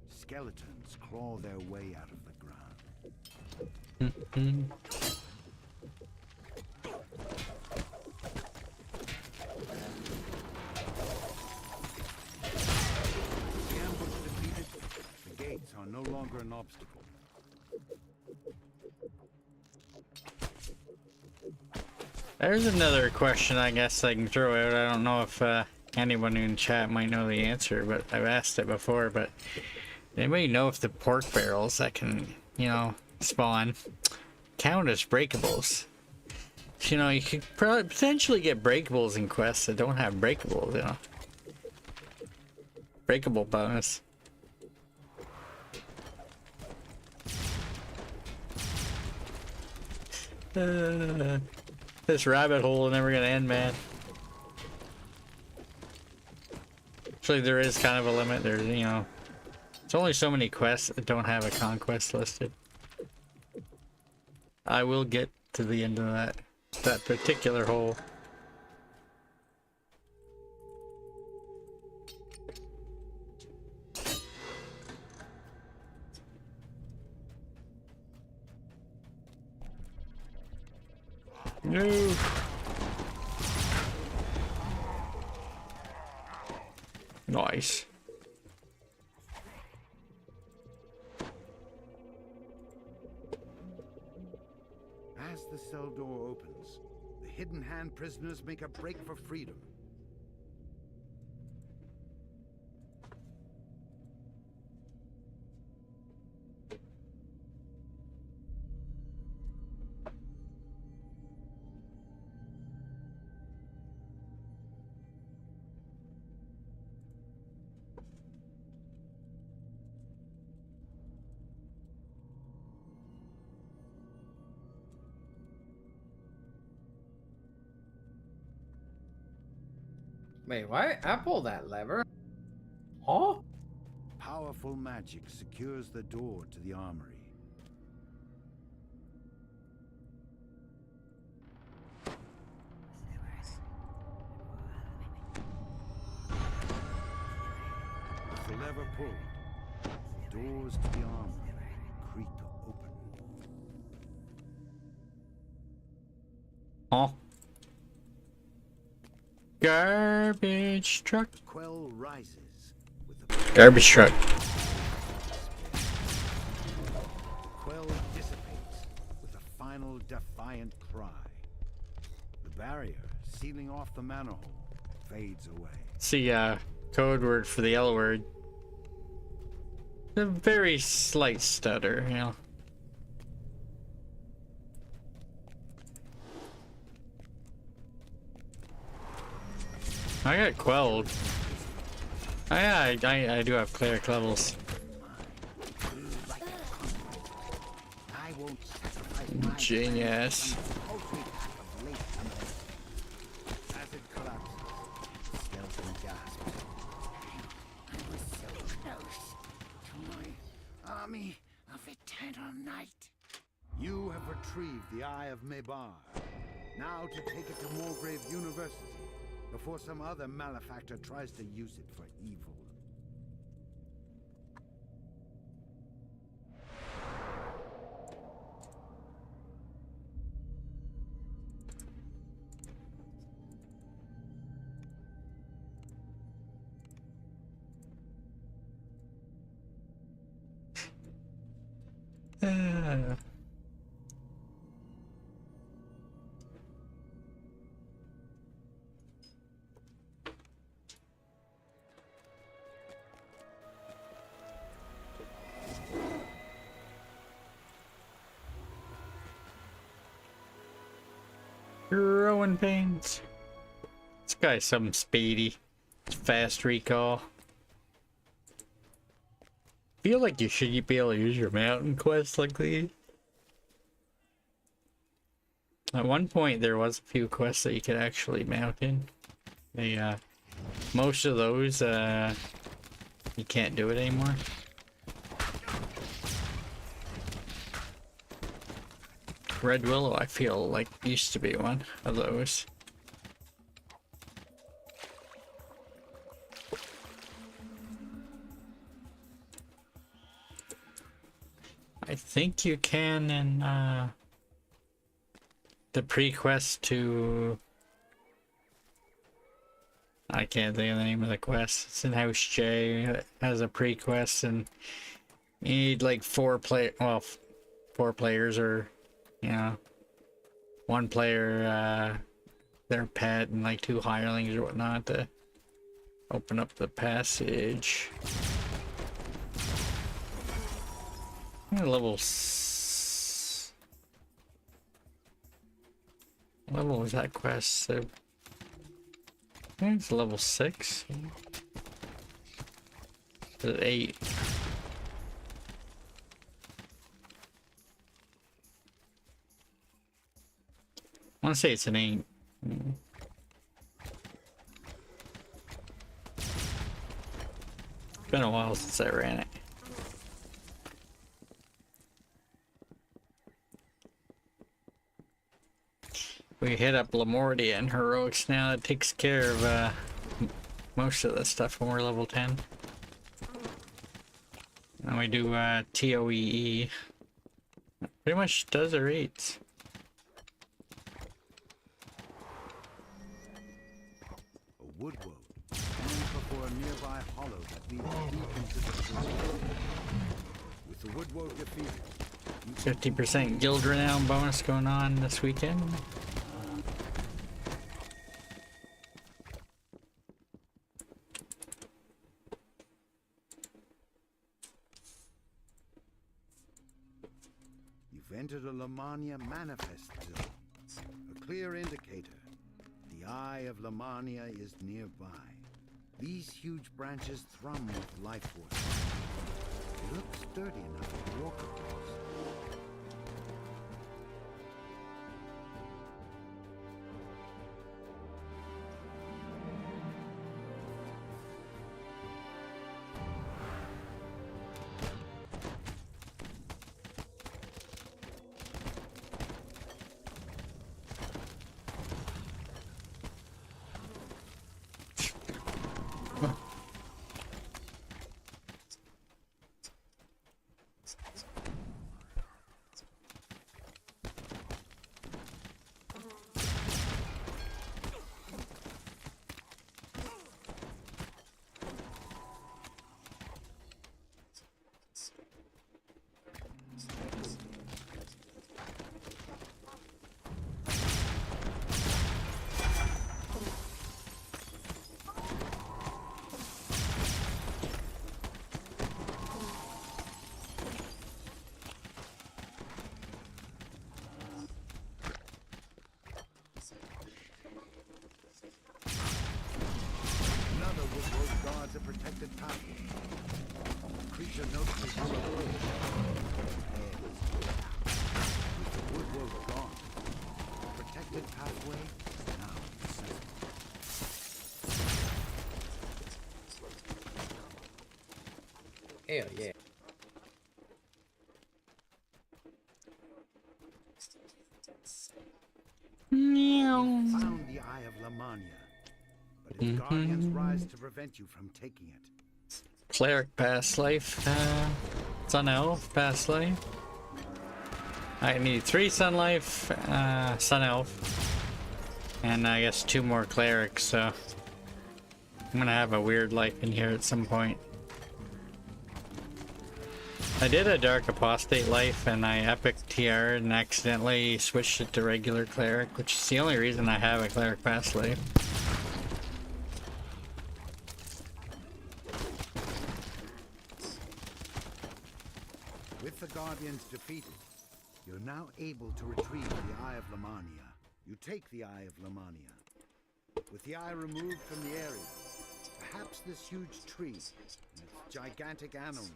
[SPEAKER 2] skeletons crawl their way out of the ground. The ambush defeated, the gates are no longer an obstacle.
[SPEAKER 9] There's another question I guess I can throw out. I don't know if anyone in chat might know the answer, but I've asked it before. But anybody know if the pork barrels that can, you know, spawn count as breakables? You know, you could probably potentially get breakables in quests that don't have breakables, you know. Breakable bonus. This rabbit hole is never gonna end, man. Actually, there is kind of a limit. There's, you know, it's only so many quests that don't have a conquest listed. I will get to the end of that particular hole. No. Nice.
[SPEAKER 2] As the cell door opens, the Hidden Hand prisoners make a break for freedom.
[SPEAKER 4] Wait, why? I pulled that lever. Huh?
[SPEAKER 2] Powerful magic secures the door to the armory. With the lever pulled, doors to the armory creak open.
[SPEAKER 9] Huh? Garbage truck.
[SPEAKER 2] Quell rises with
[SPEAKER 9] Garbage truck.
[SPEAKER 2] Quell dissipates with a final defiant cry. The barrier sealing off the manor hole fades away.
[SPEAKER 9] See, code word for the L word. A very slight stutter, you know. I got quelled. Oh, yeah, I do have cleric levels. Genius.
[SPEAKER 2] As it collapses, skeleton gasps. I was so close to my army of eternal night. You have retrieved the Eye of Mebar. Now to take it to Morgrave University before some other malefactor tries to use it for evil.
[SPEAKER 9] Growing pains. This guy's something speedy. Fast recall. Feel like you should be able to use your mountain quests like these. At one point there was a few quests that you could actually mount in. They most of those you can't do it anymore. Red Willow, I feel like used to be one of those. I think you can in the pre-quest to... I can't think of the name of the quest. It's in House J. It has a pre-quest and you need like four players or, you know, one player, their pet and like 2 hirelings or whatnot to open up the passage. Level was that quest? I think it's level 6. Is it 8? want to say it's an 8. It's been a while since I ran it. We hit up Lamortia and Heroics now. That takes care of most of the stuff when we're level 10. And we do TOEE. Pretty much does our 8s.
[SPEAKER 2] A wood woad stands before a nearby hollow that leads deep into the jungle. With the wood woad defeated,
[SPEAKER 9] 50% guild renown bonus going on this weekend.
[SPEAKER 2] you've entered a Lamania manifest zone. A clear indicator. The Eye of Lamania is nearby. These huge branches thrum with life force. They look sturdy enough to walk across. A protected pathway. The creature notes the will approach. With the wood world gone, the protected pathway is now accessible.
[SPEAKER 4] Hell yeah.
[SPEAKER 2] You found the Eye of Lamania. But its guardians rise to prevent you from taking it.
[SPEAKER 9] Cleric past life, Sun Elf past life. I need 3 Sun Life, Sun Elf, and I guess 2 more clerics, so I'm gonna have a weird life in here at some point. I did a Dark Apostate life and I epic TR'd and accidentally switched it to regular cleric, which is the only reason I have a cleric past life.
[SPEAKER 2] With the Guardians defeated, you're now able to retrieve the Eye of Lamania. You take the Eye of Lamania. With the eye removed from the area, perhaps this huge tree and its gigantic animals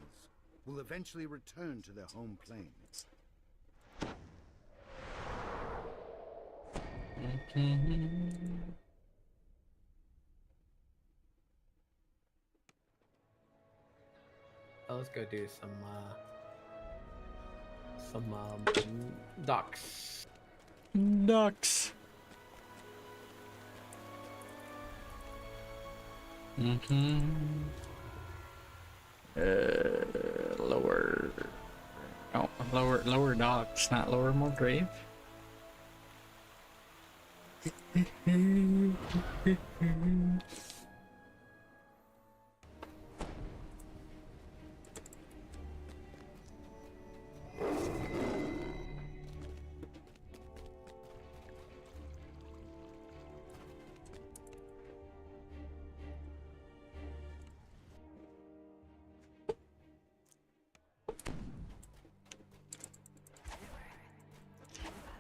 [SPEAKER 2] will eventually return to their home plane.
[SPEAKER 4] Let's go do some ducks.
[SPEAKER 9] Ducks. Lower. Oh, lower docks, not lower Mulgrave.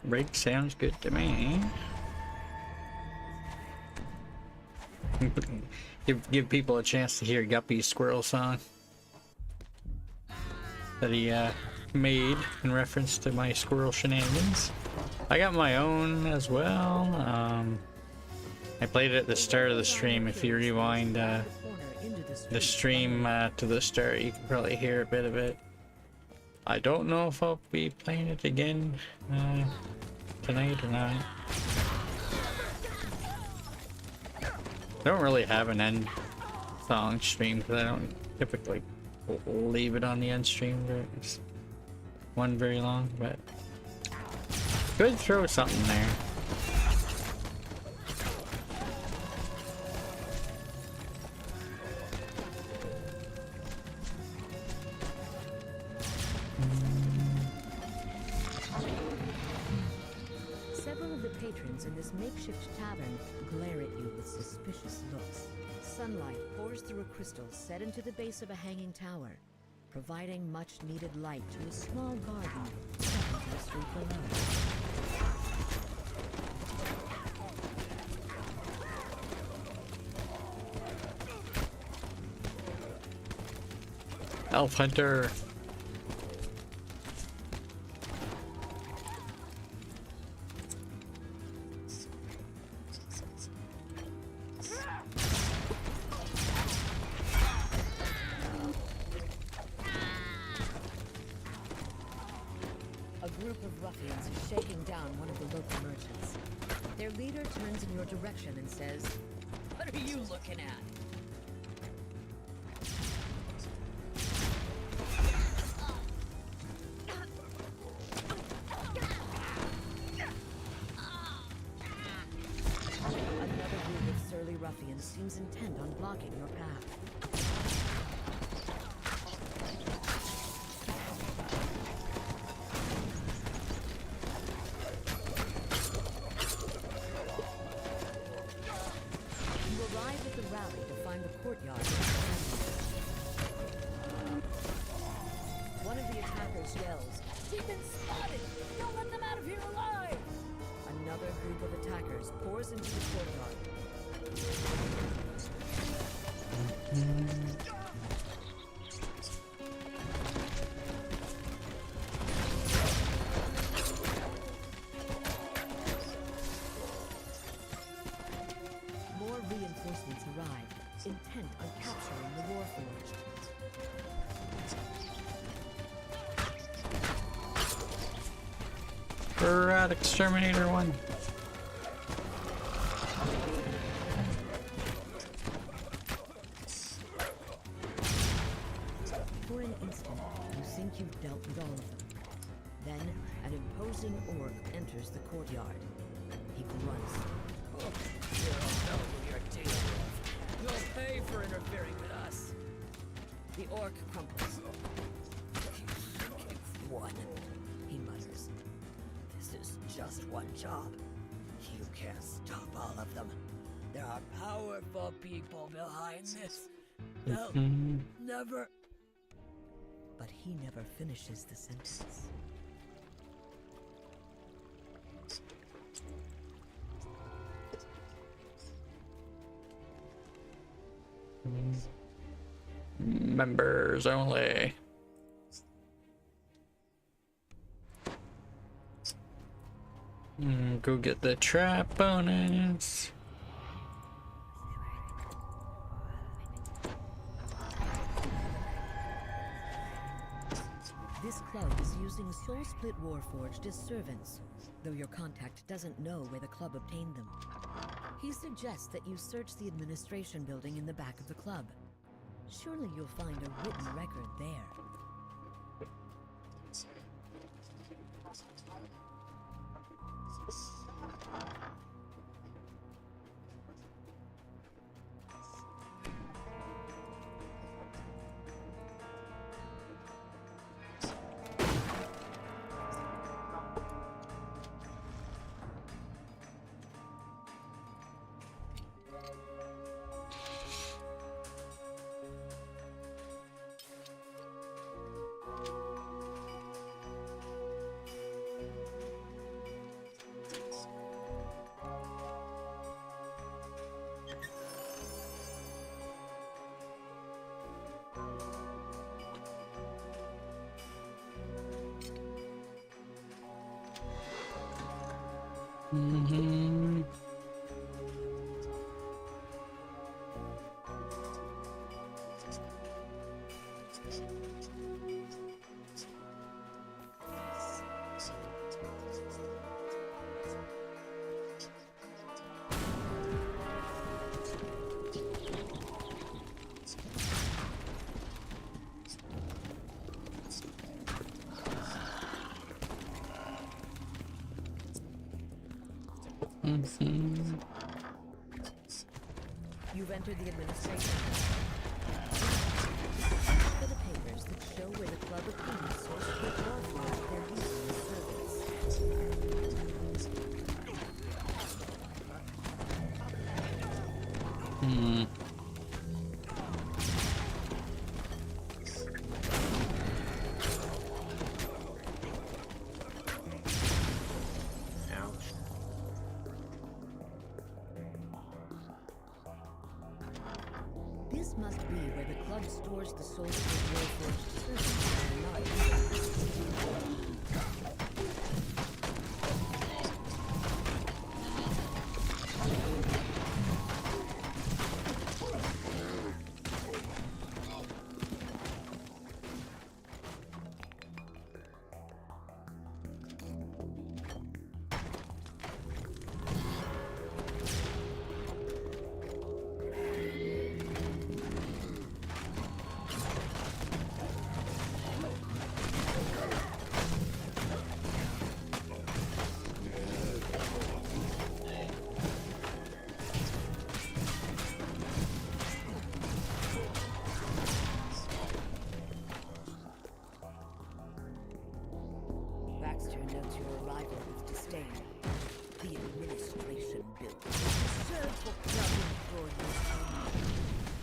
[SPEAKER 9] Break sounds good to me. give people a chance to hear Guppy's squirrel song that he made in reference to my squirrel shenanigans. I got my own as well. I played it at the start of the stream. If you rewind the stream to the start, you can probably hear a bit of it. I don't know if I'll be playing it again tonight or not. I don't really have an end song stream because I don't typically leave it on the end stream for one very long, but could throw something there.
[SPEAKER 14] Several of the patrons in this makeshift tavern glare at you with suspicious looks. Sunlight pours through a crystal set into the base of a hanging tower, providing much-needed light to a small garden second to the street below.
[SPEAKER 9] Elf Hunter.
[SPEAKER 14] A group of ruffians is shaking down one of the local merchants. Their leader turns in your direction and says, "What are you looking at?" Another group of surly ruffians seems intent on blocking your path. You arrive at the rally to find the courtyard. One of the attackers yells, "We've been spotted! Don't let them out of here alive!" Another group of attackers pours into the courtyard. More reinforcements arrive, intent on capturing the Warforged.
[SPEAKER 9] We're at Exterminator 1.
[SPEAKER 14] For an instant, you think you've dealt with all of them. Then, an imposing orc enters the courtyard. He grunts.
[SPEAKER 3] You don't know who you're dealing with. You'll pay for interfering with us.
[SPEAKER 14] The orc crumples.
[SPEAKER 3] One, he mutters. This is just one job. You can't stop all of them. There are powerful people behind this. They'll never...
[SPEAKER 14] But he never finishes the sentence.
[SPEAKER 9] Members only. Go get the trap bonus.
[SPEAKER 14] This club is using Soul Split Warforged as servants, though your contact doesn't know where the club obtained them. He suggests that you search the administration building in the back of the club. Surely you'll find a written record there.
[SPEAKER 9] Mm-hmm.
[SPEAKER 14] You've entered the administration. For the papers that show where the Club of Thieves source split warforged their using the
[SPEAKER 9] Hmm.
[SPEAKER 14] This must be where the club stores the souls of the warforged servants that are not Baxter notes your arrival with disdain. The administration built serve for club employees only.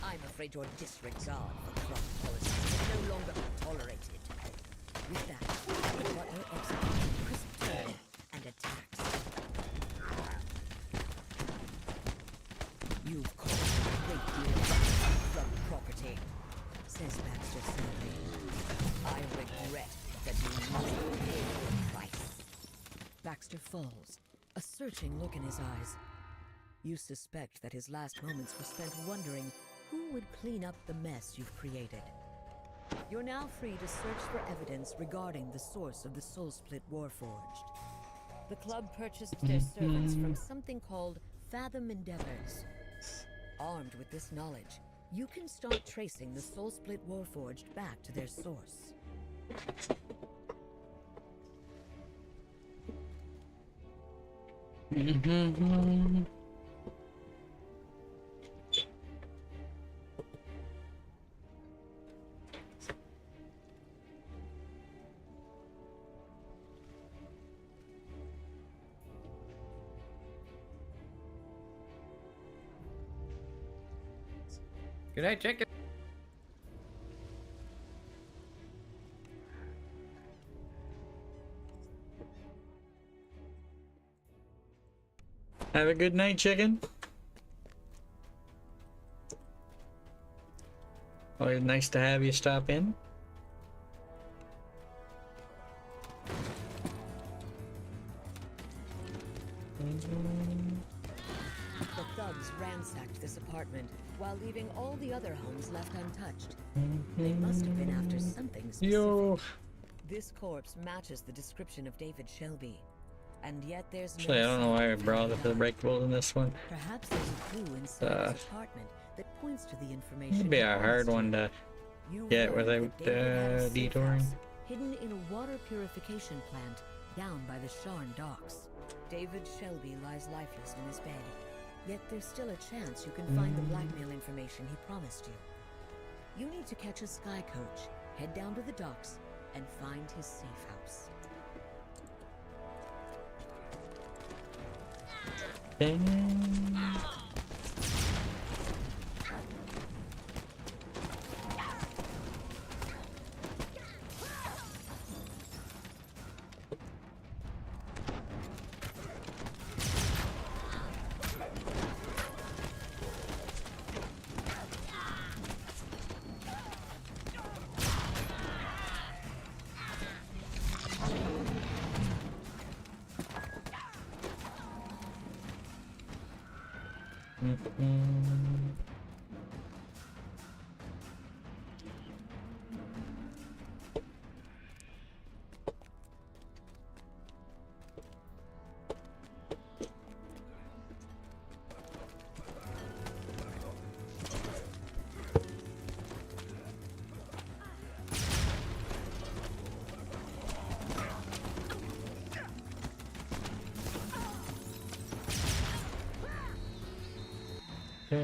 [SPEAKER 14] I'm afraid your disregard for club policies is no longer tolerated. With that, the butler executes a crisp turn and attacks. You've caused a great deal of damage to club property, says Baxter sadly. I regret that you must pay the price. Baxter falls, a searching look in his eyes. You suspect that his last moments were spent wondering who would clean up the mess you've created. You're now free to search for evidence regarding the source of the Soul Split Warforged. The club purchased their servants from something called Fathom Endeavors. Armed with this knowledge, you can start tracing the Soul Split Warforged back to their source.
[SPEAKER 4] Good night, chicken.
[SPEAKER 9] Have a good night, chicken. Always nice to have you stop in.
[SPEAKER 14] The thugs ransacked this apartment while leaving all the other homes left untouched. They must have been after something specific.
[SPEAKER 9] Yo.
[SPEAKER 14] This corpse matches the description of David Shelby. And yet there's
[SPEAKER 9] Actually, I don't know why I brought the breakable in this one.
[SPEAKER 14] Perhaps there's a clue inside his apartment that points to the information.
[SPEAKER 9] It'd be a hard one to get without detouring.
[SPEAKER 14] Hidden in a water purification plant down by the Sharn docks. David Shelby lies lifeless in his bed. Yet there's still a chance you can find the blackmail information he promised you. You need to catch a sky coach, head down to the docks, and find his safe house. A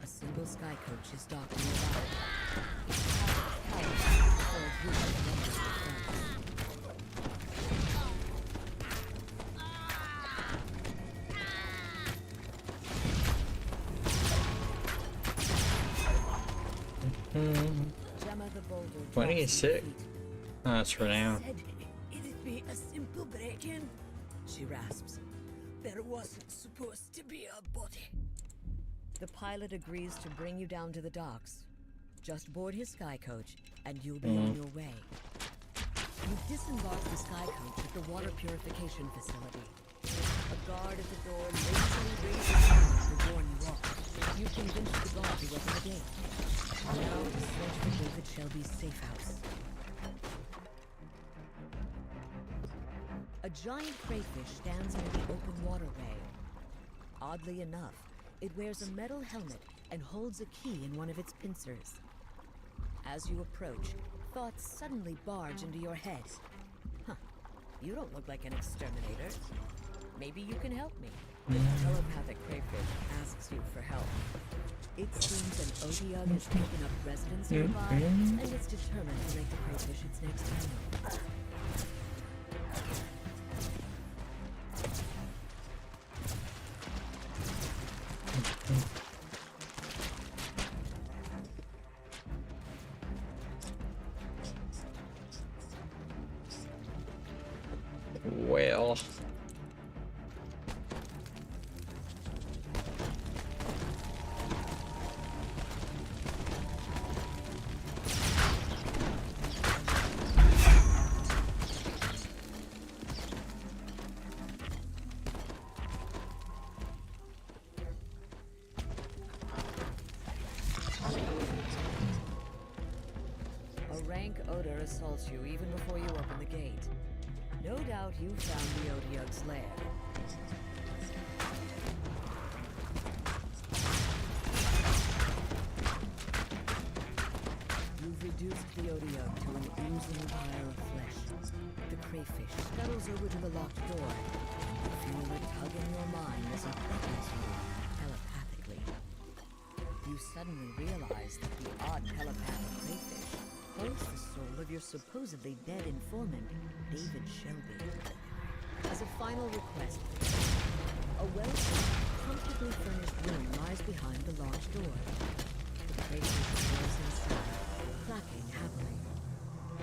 [SPEAKER 14] single sky coach is docked nearby. Gemma the Boulder.
[SPEAKER 9] 26. Oh, that's for now.
[SPEAKER 14] Said it'd be a simple break-in. She rasps. There wasn't supposed to be a body. The pilot agrees to bring you down to the docks. Just board his sky coach, and you'll be on your way. You disembark the sky coach at the water purification facility. A guard at the door lazily raises his hand to warn you off. You convince the guard to open the gate. Now to search for David Shelby's safe house. A giant crayfish stands near the open waterway. Oddly enough, it wears a metal helmet and holds a key in one of its pincers. As you approach, thoughts suddenly barge into your head. Huh, you don't look like an exterminator. Maybe you can help me. The telepathic crayfish asks you for help. It seems an Otyugh has taken up residence nearby, and is determined to make the crayfish its next home.
[SPEAKER 9] Well.
[SPEAKER 14] A rank odor assaults you even before you open the gate. No doubt you found the Otyugh's lair. You've reduced the Otyugh to an oozing pile of flesh. The crayfish scuttles over to the locked door. You feel it tug in your mind as it beckons you telepathically. You suddenly realize that the odd telepathic crayfish holds the soul of your supposedly dead informant, David Shelby. As a final request, a well-kept, comfortably furnished room lies behind the locked door. The crayfish goes inside, clacking happily.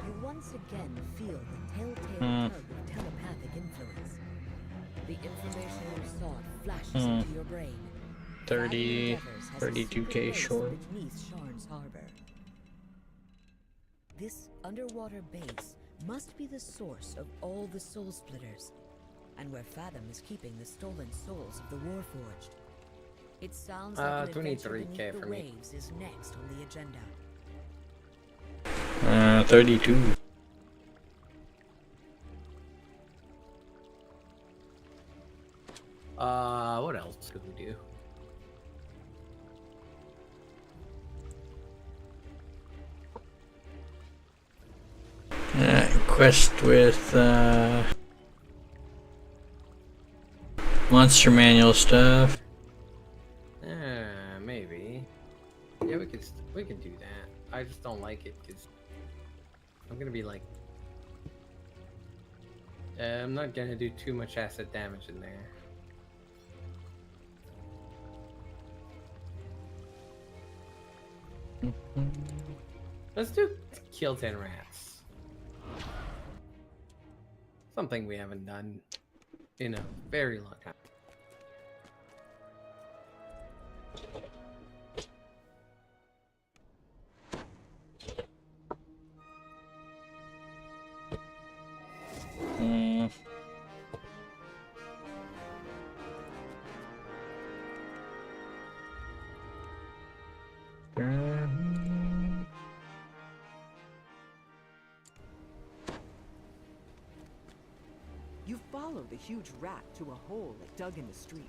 [SPEAKER 14] You once again feel the telltale tug of telepathic influence. The information you sought flashes into your brain.
[SPEAKER 9] 32K short.
[SPEAKER 14] Beneath Sharn's harbor. This underwater base must be the source of all the soul splitters, and where Fathom is keeping the stolen souls of the Warforged. It sounds like an adventure
[SPEAKER 4] 23K
[SPEAKER 14] beneath
[SPEAKER 4] for
[SPEAKER 14] the
[SPEAKER 4] me.
[SPEAKER 14] waves is next on the agenda.
[SPEAKER 9] 32.
[SPEAKER 4] What else could we do?
[SPEAKER 9] Quest with Monster Manual stuff.
[SPEAKER 4] Maybe. Yeah, we could do that. I just don't like it because I'm gonna be like, I'm not gonna do too much acid damage in there. Let's do kill 10 rats. Something we haven't done in a very long time.
[SPEAKER 12] follow the huge rat to a hole it dug in the street.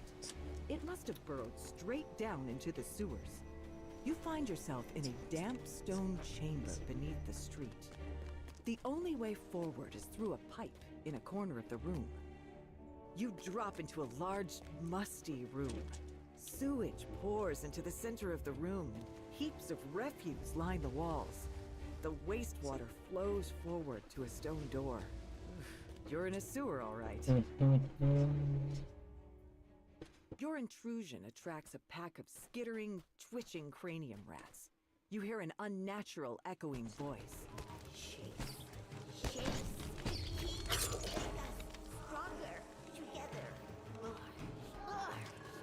[SPEAKER 12] It must have burrowed straight down into the sewers. You find yourself in a damp stone chamber beneath the street. The only way forward is through a pipe in a corner of the room. You drop into a large, musty room. Sewage pours into the center of the room. Heaps of refuse line the walls. The wastewater flows forward to a stone door. You're in a sewer, all right. Your intrusion attracts a pack of skittering, twitching cranium rats. You hear an unnatural, echoing voice.
[SPEAKER 5] Stronger together.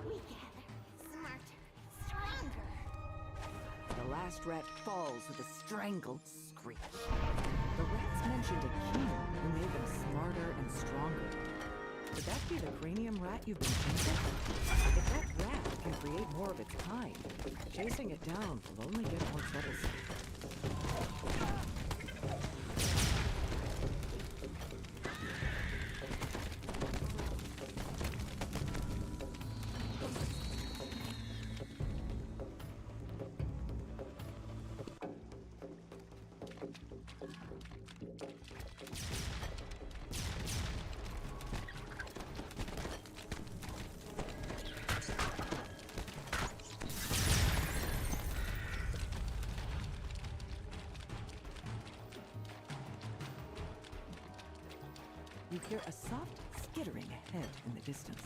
[SPEAKER 5] We gather. Smarter. Stronger.
[SPEAKER 12] The last rat falls with a strangled screech. The rats mentioned a king who made them smarter and stronger. Could that be the cranium rat you've been chasing? If that rat can create more of its kind, chasing it down will only get more troublesome. You hear a soft skittering ahead in the distance.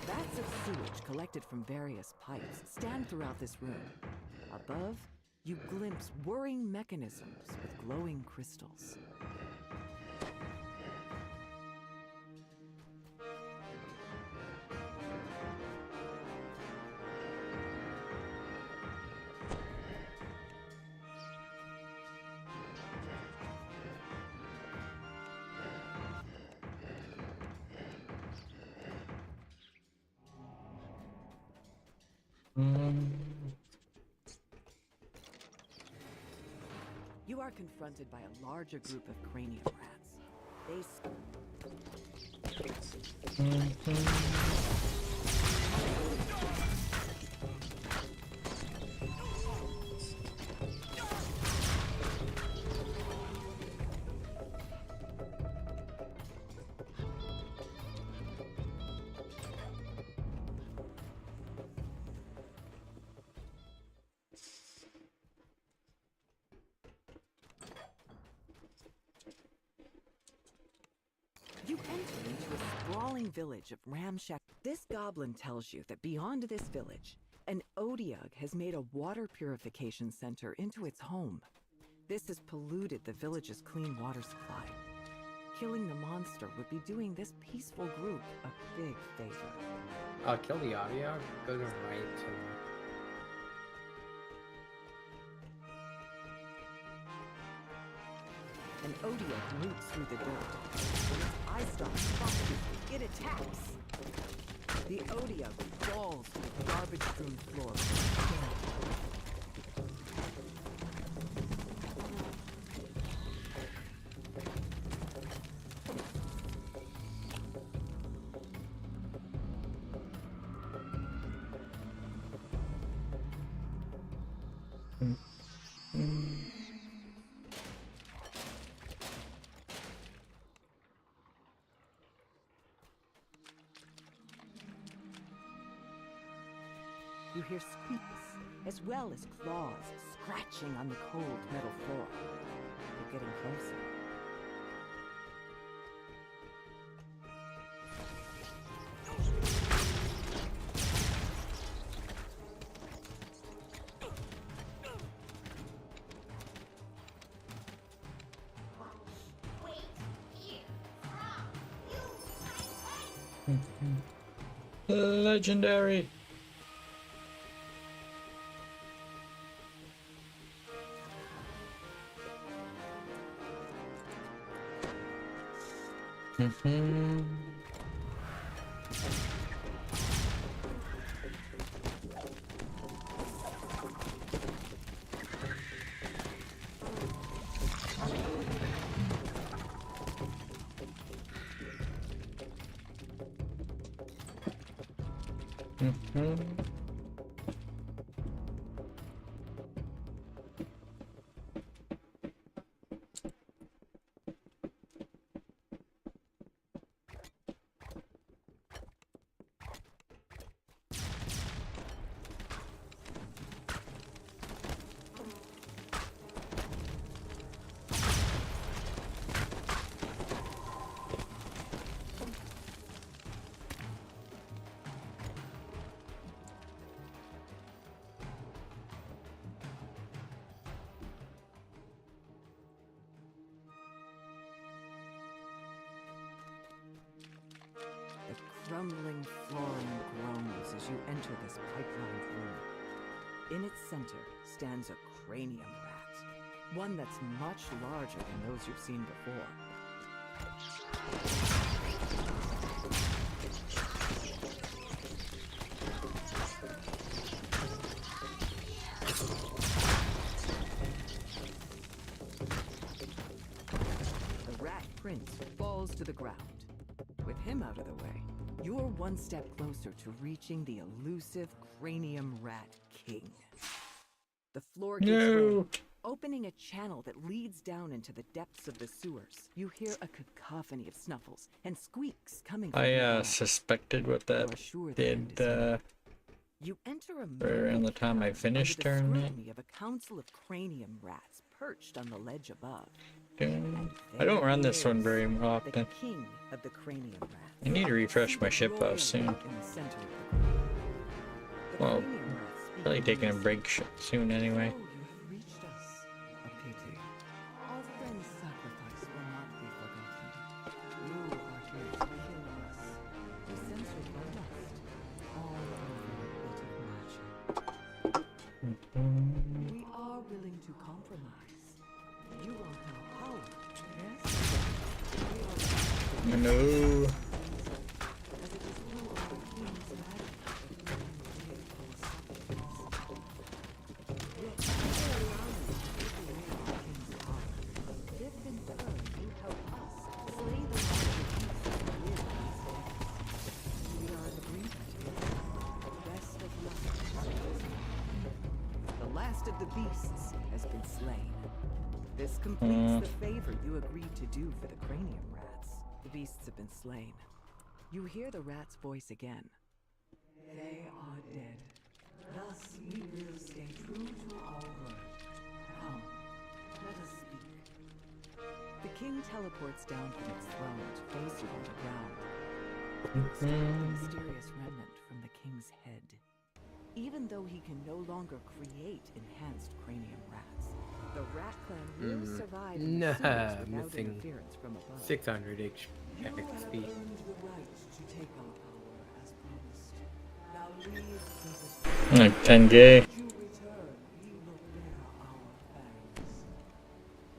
[SPEAKER 12] Vats of sewage collected from various pipes stand throughout this room. Above, you glimpse whirring mechanisms with glowing crystals. You are confronted by a larger group of cranium rats. You enter into a sprawling village of ramshack. This goblin tells you that beyond this village, an Odiug has made a water purification center into its home. This has polluted the village's clean water supply. Killing the monster would be doing this peaceful group a big favor.
[SPEAKER 4] Kill the audio. Go to right.
[SPEAKER 12] An Odiug moves through the dirt. When its eye stalks foxes, it attacks. The Odiug falls to the garbage-strewn floor. You hear squeaks, as well as claws scratching on the cold metal floor. You're getting closer.
[SPEAKER 9] Legendary. Mm-hmm.
[SPEAKER 12] The crumbling flooring groans as you enter this pipelined room. In its center stands a cranium rat, one that's much larger than those you've seen before. The rat prince falls to the ground. With him out of the way, you're one step closer to reaching the elusive Cranium Rat King. The floor gives way, opening a channel that leads down into the depths of the sewers. You hear a cacophony of snuffles and squeaks coming from
[SPEAKER 9] I suspected what that did
[SPEAKER 12] you enter a
[SPEAKER 9] around the time I finished turning it.
[SPEAKER 12] scrutiny of a council of cranium rats perched on the ledge above.
[SPEAKER 9] I don't run this one very often.
[SPEAKER 12] The king of the cranium rats.
[SPEAKER 9] I need to refresh my ship off soon.
[SPEAKER 12] In the center of the group. The
[SPEAKER 9] Well,
[SPEAKER 12] cranium rats speak
[SPEAKER 9] probably
[SPEAKER 12] in
[SPEAKER 9] taking a
[SPEAKER 12] unison.
[SPEAKER 9] break soon anyway.
[SPEAKER 12] Oh, you have reached us. A pity. Our friend's sacrifice will not be forgotten. You are here to kill us. We sense your bloodlust. All over a bit of magic. We are willing to compromise. You want our power, yes? We are
[SPEAKER 9] No.
[SPEAKER 12] as it is through our king's magic that we can create our subjects. Yet, all around us take away our king's power. If in turn you help us slay the magic beasts that live in these depths, we are in agreement. Best of luck. The last of the beasts has been slain. This completes the favor you agreed to do for the cranium rats. The beasts have been slain. You hear the rat's voice again. They are dead. Thus we will stay true to our word. Come, let us speak. The king teleports down from its throne to face you on the ground. Step the mysterious remnant from the king's head. Even though he can no longer create enhanced cranium rats, the rat clan will survive in the sewers without
[SPEAKER 4] missing
[SPEAKER 12] interference from above.
[SPEAKER 4] 600 XP.
[SPEAKER 12] You have earned the right to take our power as promised. Now leave service.
[SPEAKER 9] Like 10K.
[SPEAKER 12] You return, we will bear our thanks.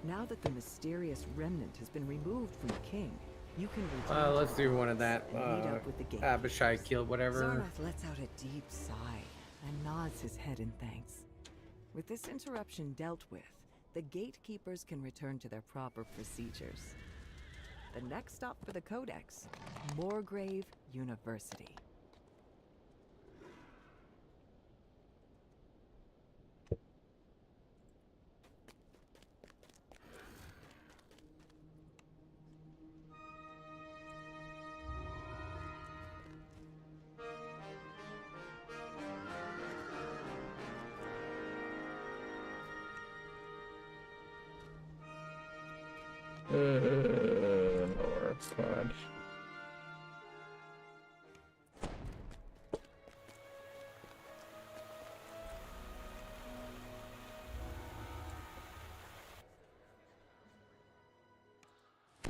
[SPEAKER 12] Now that the mysterious remnant has been removed from the king, you can return to
[SPEAKER 4] Let's
[SPEAKER 12] the
[SPEAKER 4] do one of that.
[SPEAKER 12] and meet up with the
[SPEAKER 4] Abishai kill whatever.
[SPEAKER 12] Zarnoth lets out a deep sigh and nods his head in thanks. With this interruption dealt with, the gatekeepers can return to their proper procedures. The next stop for the Codex, Moorgrave University.
[SPEAKER 9] North God.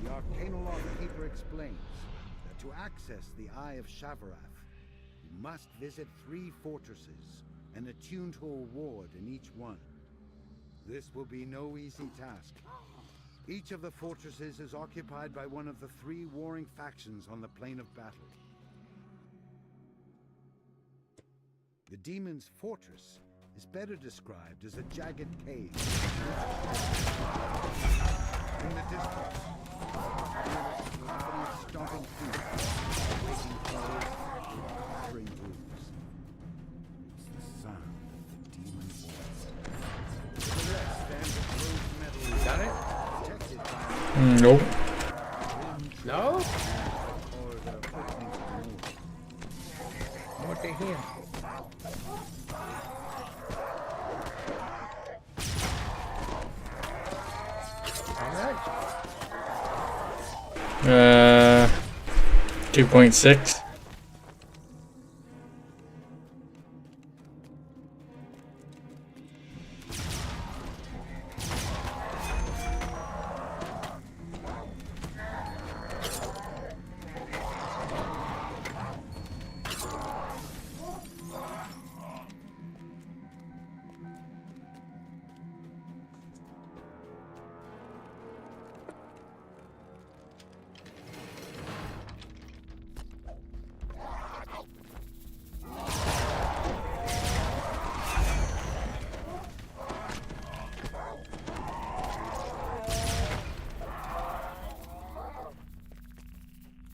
[SPEAKER 2] The Arcanoloth Keeper explains that to access the Eye of Shavarath, you must visit 3 fortresses and attune to a ward in each one. This will be no easy task,
[SPEAKER 8] Each of the fortresses is occupied by one of the 3 warring factions on the plane of battle. The demon's fortress is better described as a jagged cave. In the distance, stomping feet, breaking clothes, battering roofs. It's the sound of the demon's voice. The rest stands at closed metal.
[SPEAKER 4] Got it?
[SPEAKER 8] Protected by
[SPEAKER 9] Nope.
[SPEAKER 4] No? What the hell? How much?
[SPEAKER 9] 2.6.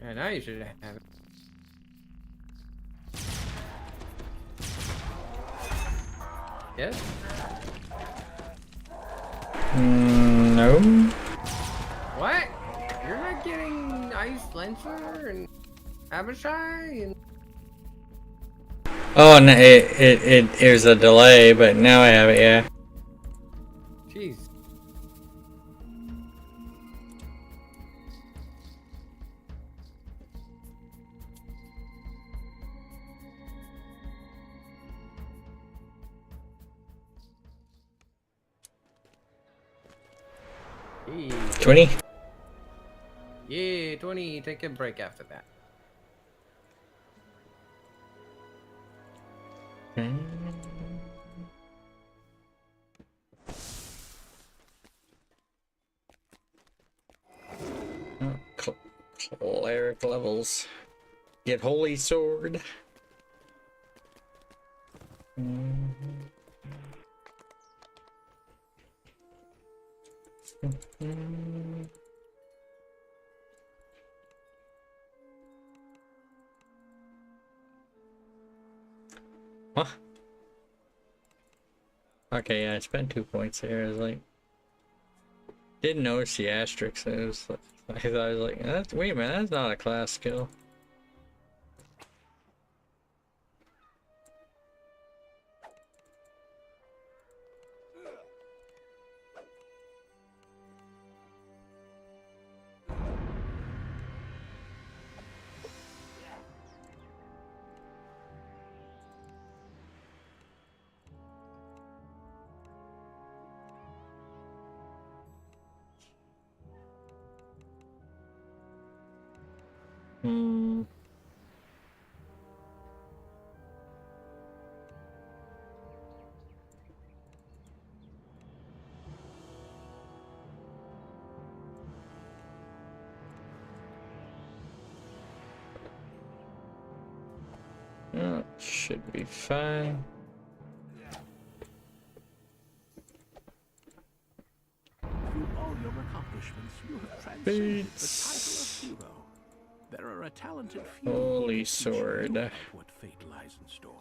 [SPEAKER 4] Yeah, now you should have it. Yes?
[SPEAKER 9] No.
[SPEAKER 4] What? You're not getting Ice Lancer and Abishai and...
[SPEAKER 9] Oh, no, it was a delay, but now I have it, yeah.
[SPEAKER 4] Jeez. Hey.
[SPEAKER 9] 20?
[SPEAKER 4] Yeah, 20. Take a break after that.
[SPEAKER 9] Oh, cleric levels. Get holy sword. Huh? Okay, yeah, I spent 2 points there. I was like, didn't notice the asterisk. It was like, I was like, that's, wait a minute, that's not a class skill. Should be fine.
[SPEAKER 13] Through all your accomplishments, you have transcended the title of hero. There are a talented few
[SPEAKER 9] Holy
[SPEAKER 13] who
[SPEAKER 9] sword.
[SPEAKER 13] know what fate lies in store.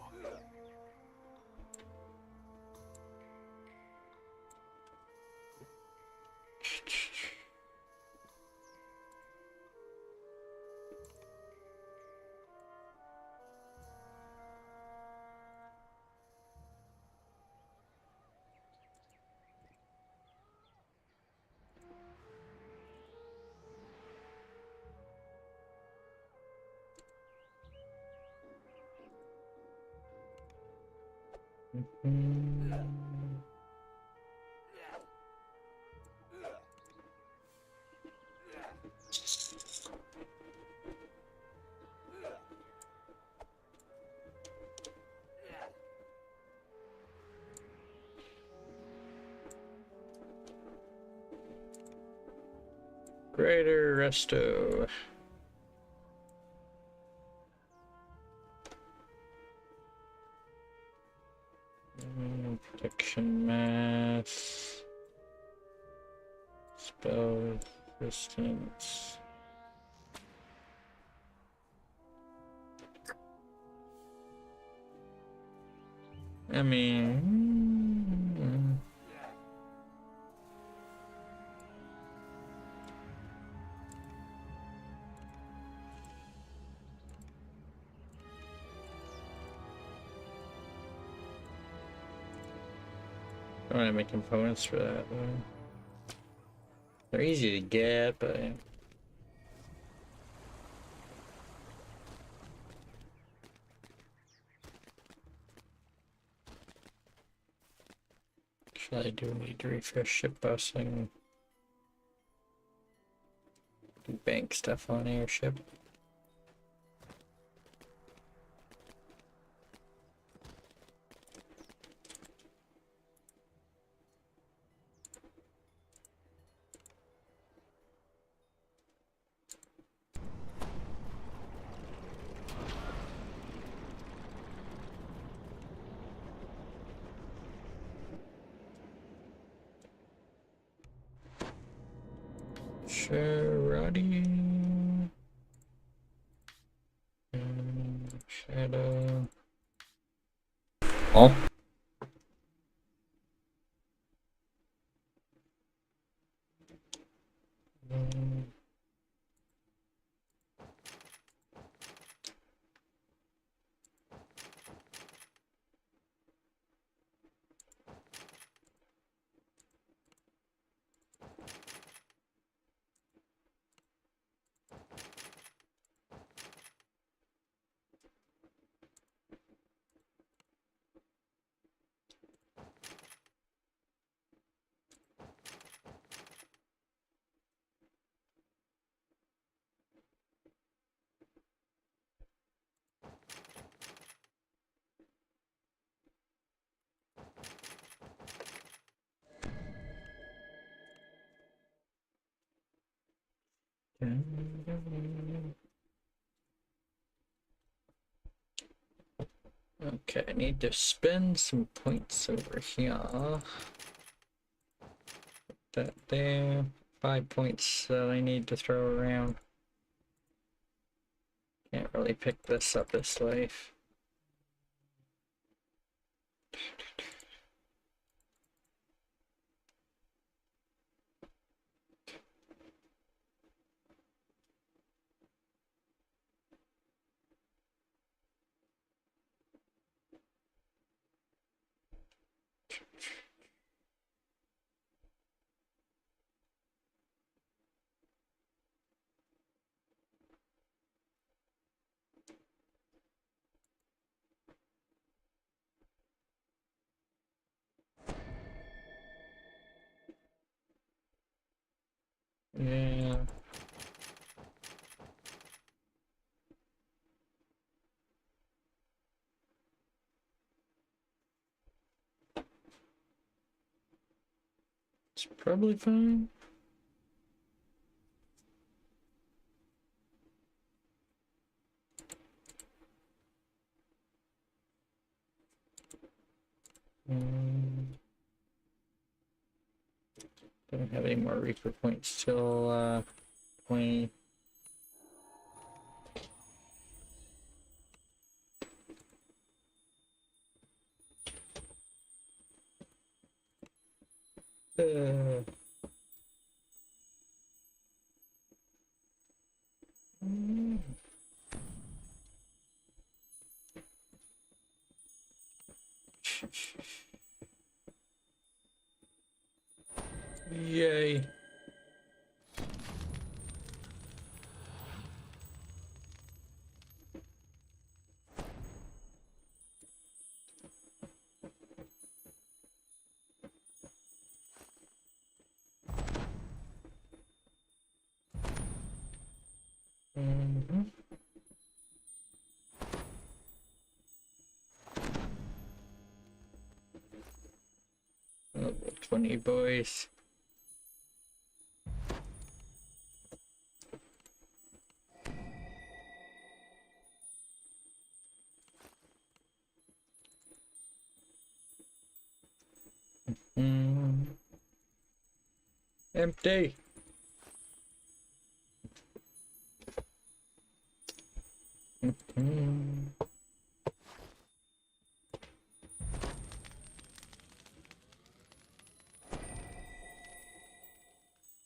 [SPEAKER 9] Greater resto. Protection mass. Spell resistance. I mean, I want to make components for that though. They're easy to get, but actually I do need to refresh ship busing. Do bank stuff on airship. Sharadi. Shadow. Oh. Okay, I need to spend some points over here. Put that there. 5 points that I need to throw around. Can't really pick this up this life. Yeah. It's probably fine. Don't have any more Reaper points till 20. Yay. Level 20 boys. Empty.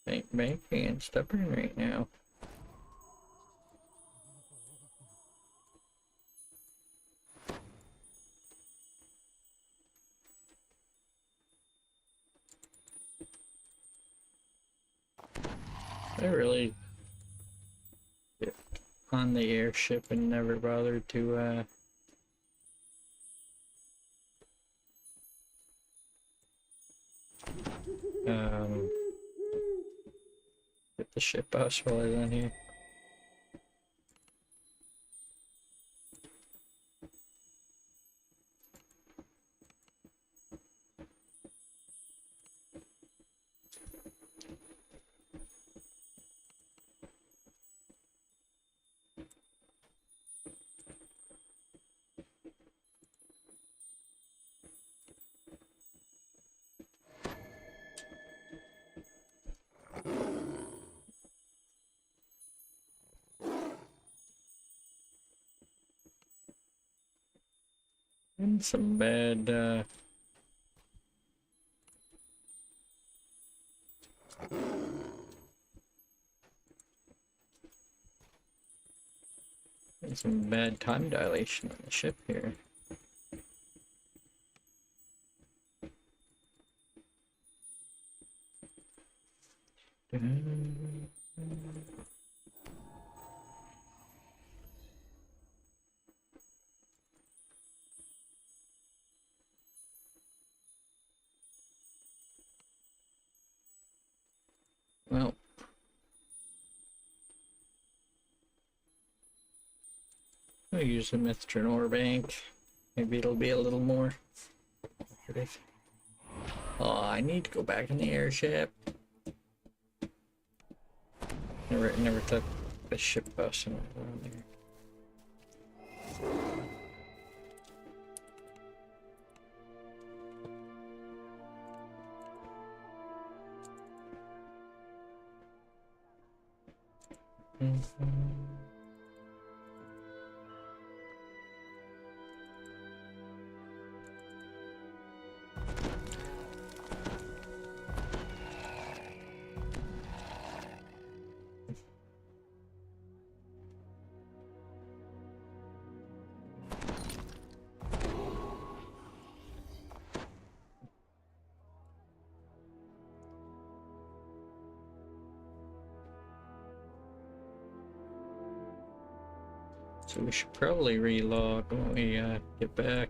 [SPEAKER 9] Ain't making and stubborn right now. I really get on the airship and never bothered to get the ship bus while I was on here. And some bad, and some bad time dilation on the ship here. Well, I'll use the Mithrin ore bank. Maybe it'll be a little more. Oh, I need to go back in the airship. Never took the ship bus and around there. So we should probably relog when we get back.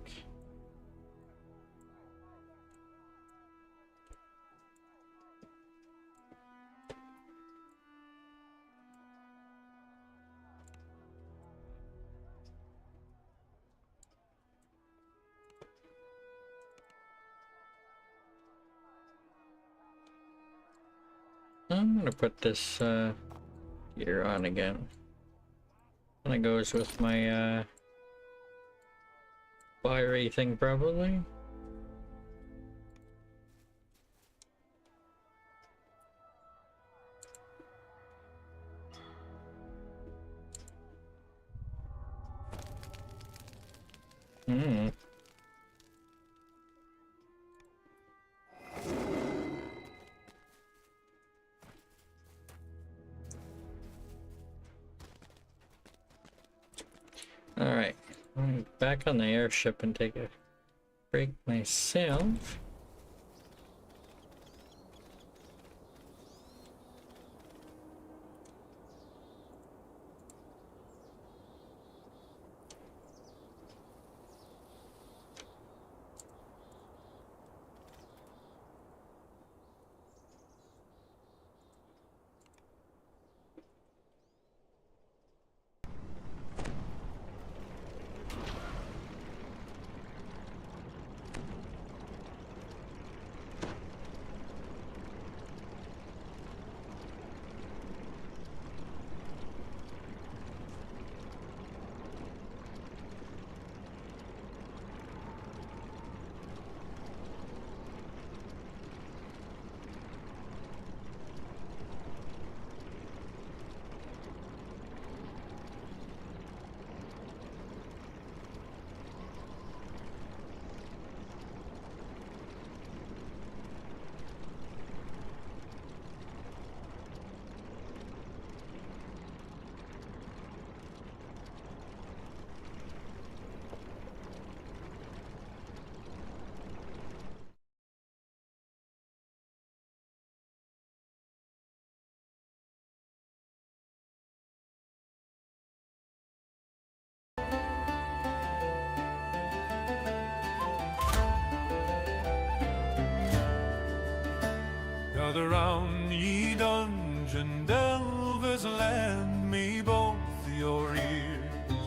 [SPEAKER 9] I'm gonna put this gear on again. And it goes with my fiery thing probably. Alright, I'm back on the airship and take a break myself.
[SPEAKER 16] Gather round, ye dungeon delvers, lend me both your ears.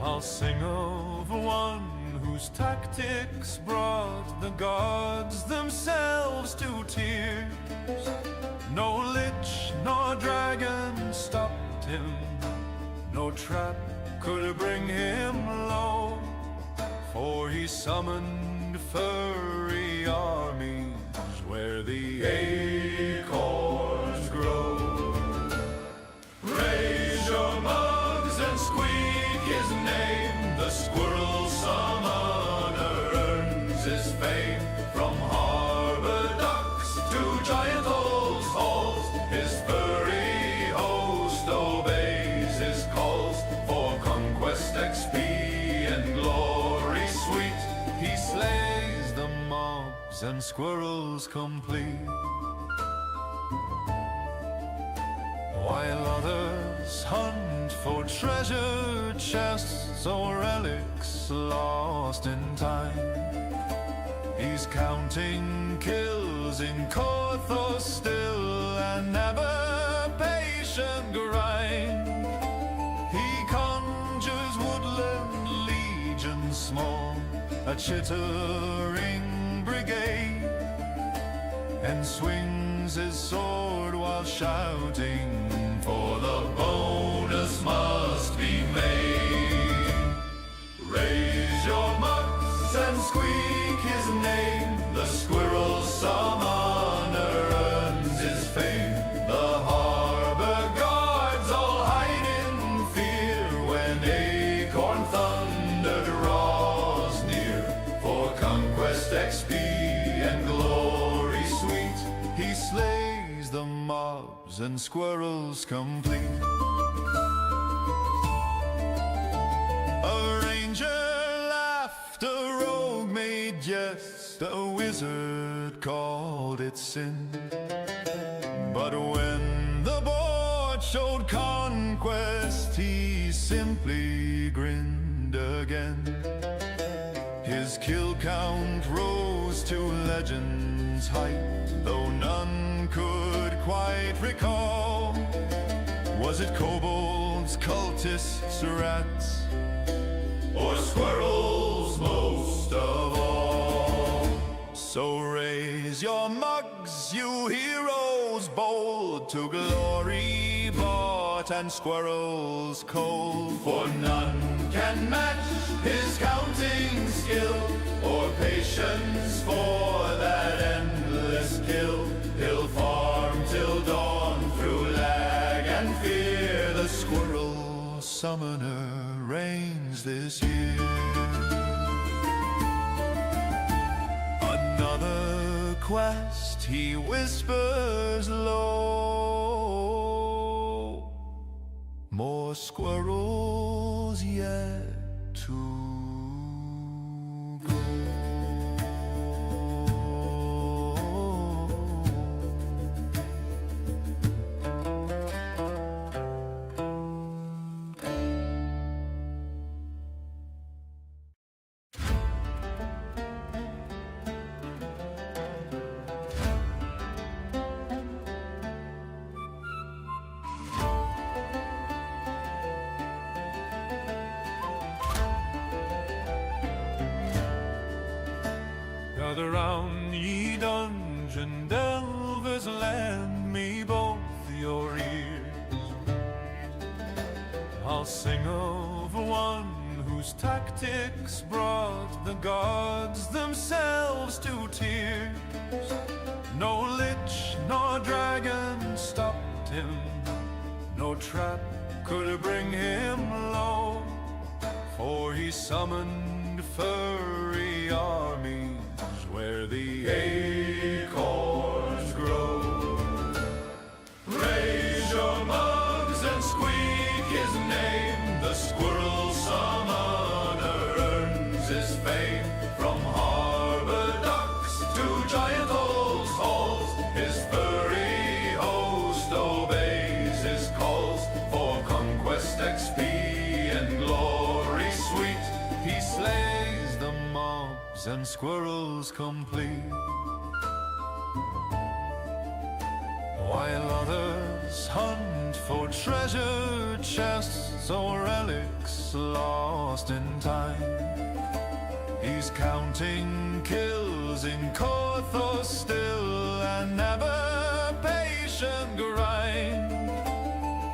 [SPEAKER 16] I'll sing of one whose tactics brought the gods themselves to tears. No lich nor dragon stopped him, no trap could bring him low, for he summoned furry armies where the acorns grow. Raise your mugs and squeak his name, the squirrel summoner earns his fame. From harbor docks to giant old halls, his furry host obeys his calls. For conquest, XP, and glory sweet, he slays the mobs and squirrels complete. While others hunt for treasure chests or relics lost in time, he's counting kills in Korthos still, and never patient grind. He conjures woodland legions small, a chittering brigade, and swings his sword while shouting, for the bonus must be made. Raise your mugs and squeak his name, the squirrel summoner earns his fame. The harbor guards all hide in fear when acorn thunder draws near. For conquest, XP, and glory sweet, he slays the mobs and squirrels complete. A ranger laughed, a rogue made jest, a wizard called it sin. But when the board showed conquest, he simply grinned again. His kill count rose to legend's height, though none could quite recall. Was it kobolds, cultists, rats, or squirrels most of all? So raise your mugs, you heroes bold, to glory bought and squirrels cold. For none can match his counting skill, or patience for that endless kill. He'll farm till dawn through lag and fear. The squirrel summoner reigns this year. Another quest, he whispers low, more squirrels yet to Gather round, ye dungeon delvers, lend me both your ears. I'll sing of one whose tactics brought the gods themselves to tears. No lich nor dragon stopped him, no trap could bring him low, for he summoned furry armies where the acorns grow. Raise your mugs and squeak his name, the squirrel summoner earns his fame. From harbor docks to giant old halls, his furry host obeys his calls. For conquest, XP, and glory sweet, he slays the mobs and squirrels complete. while others hunt for treasure chests or relics lost in time. He's counting kills in Korthos still, and never patient grind.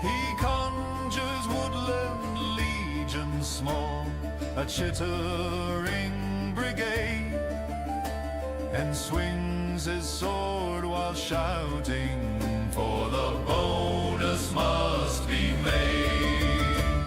[SPEAKER 16] He conjures woodland legions small, a chittering brigade, and swings his sword while shouting, for the bonus must be made.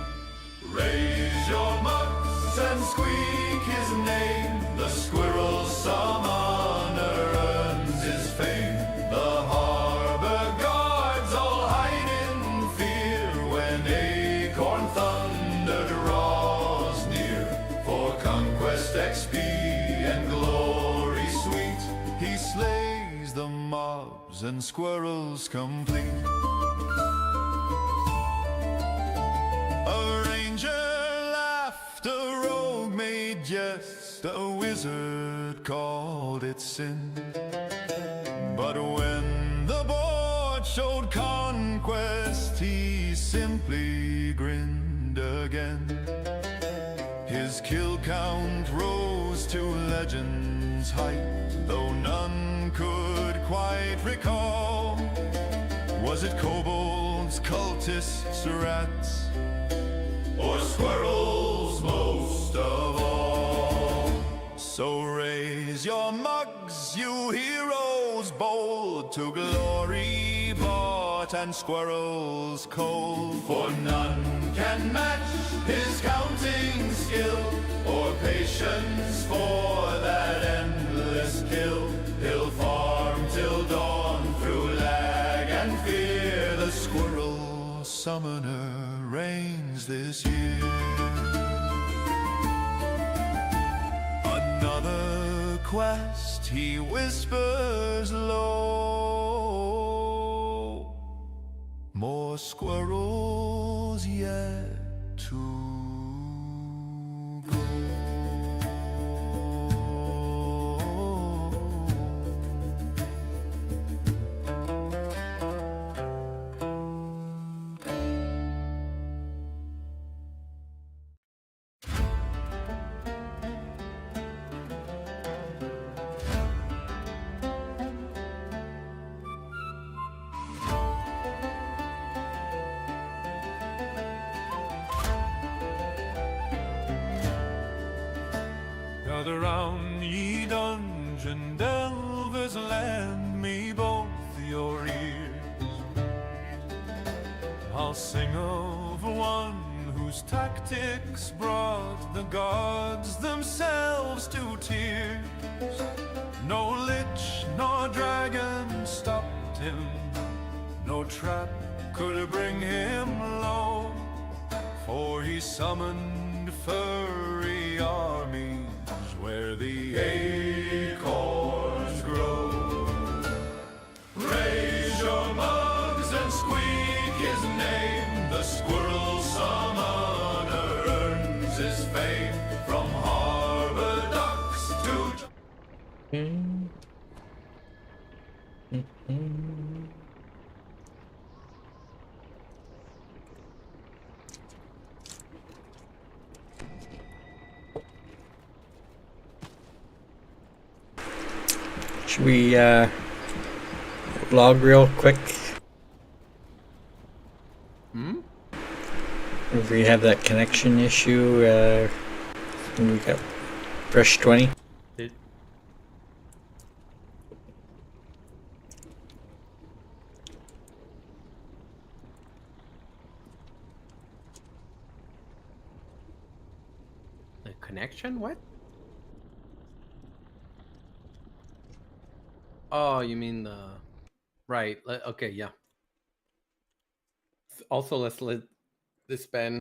[SPEAKER 16] Raise your mugs and squeak his name, the squirrel summoner earns his fame. The harbor guards all hide in fear when acorn thunder draws near. For conquest XP and glory sweet, he slays the mobs and squirrels complete. A ranger laughed, a rogue made jest, a wizard called it sin. But when the board showed conquest, he simply grinned again. His kill count rose to legend's height, though none could quite recall. Was it kobolds, cultists, rats, or squirrels most of all? So raise your mugs, you heroes bold, to glory bought and squirrels cold. For none can match his counting skill, or patience for that endless kill. He'll farm till dawn through lag and fear. The squirrel summoner reigns this year. Another quest, he whispers low. More squirrels yet to gather round, ye dungeon delvers, lend me both your ears. I'll sing of one whose tactics brought the gods themselves to tears. No lich nor dragon stopped him, no trap could bring him low, for he summoned furry armies where the acorns grow. Raise your mugs and squeak his name, the squirrel summoner earns his fame. From harbor docks to...
[SPEAKER 9] Should we log real quick? If we have that connection issue, we got fresh 20.
[SPEAKER 4] The connection? What? Oh, you mean the... Right. Okay, yeah. Also, let's let this Ben...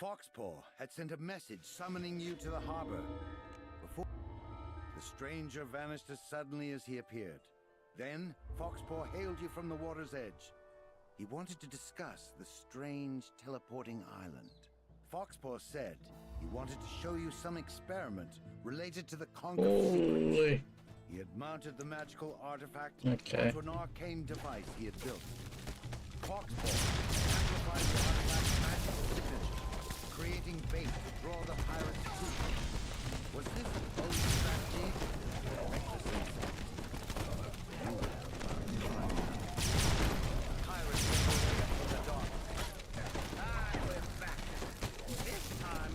[SPEAKER 2] Foxpaw had sent a message summoning you to the harbor. Before the stranger vanished as suddenly as he appeared. Then Foxpaw hailed you from the water's edge. He wanted to discuss the strange teleporting island. Foxpaw said he wanted to show you some experiment related to the Conch of Secrets. He had mounted the magical artifact onto an arcane device he had built. Foxpaw amplified the artifact's magical signature, creating bait to draw the pirates to him. Was this a bold strategy or reckless insanity? You have pirates in the dark. We're back. This time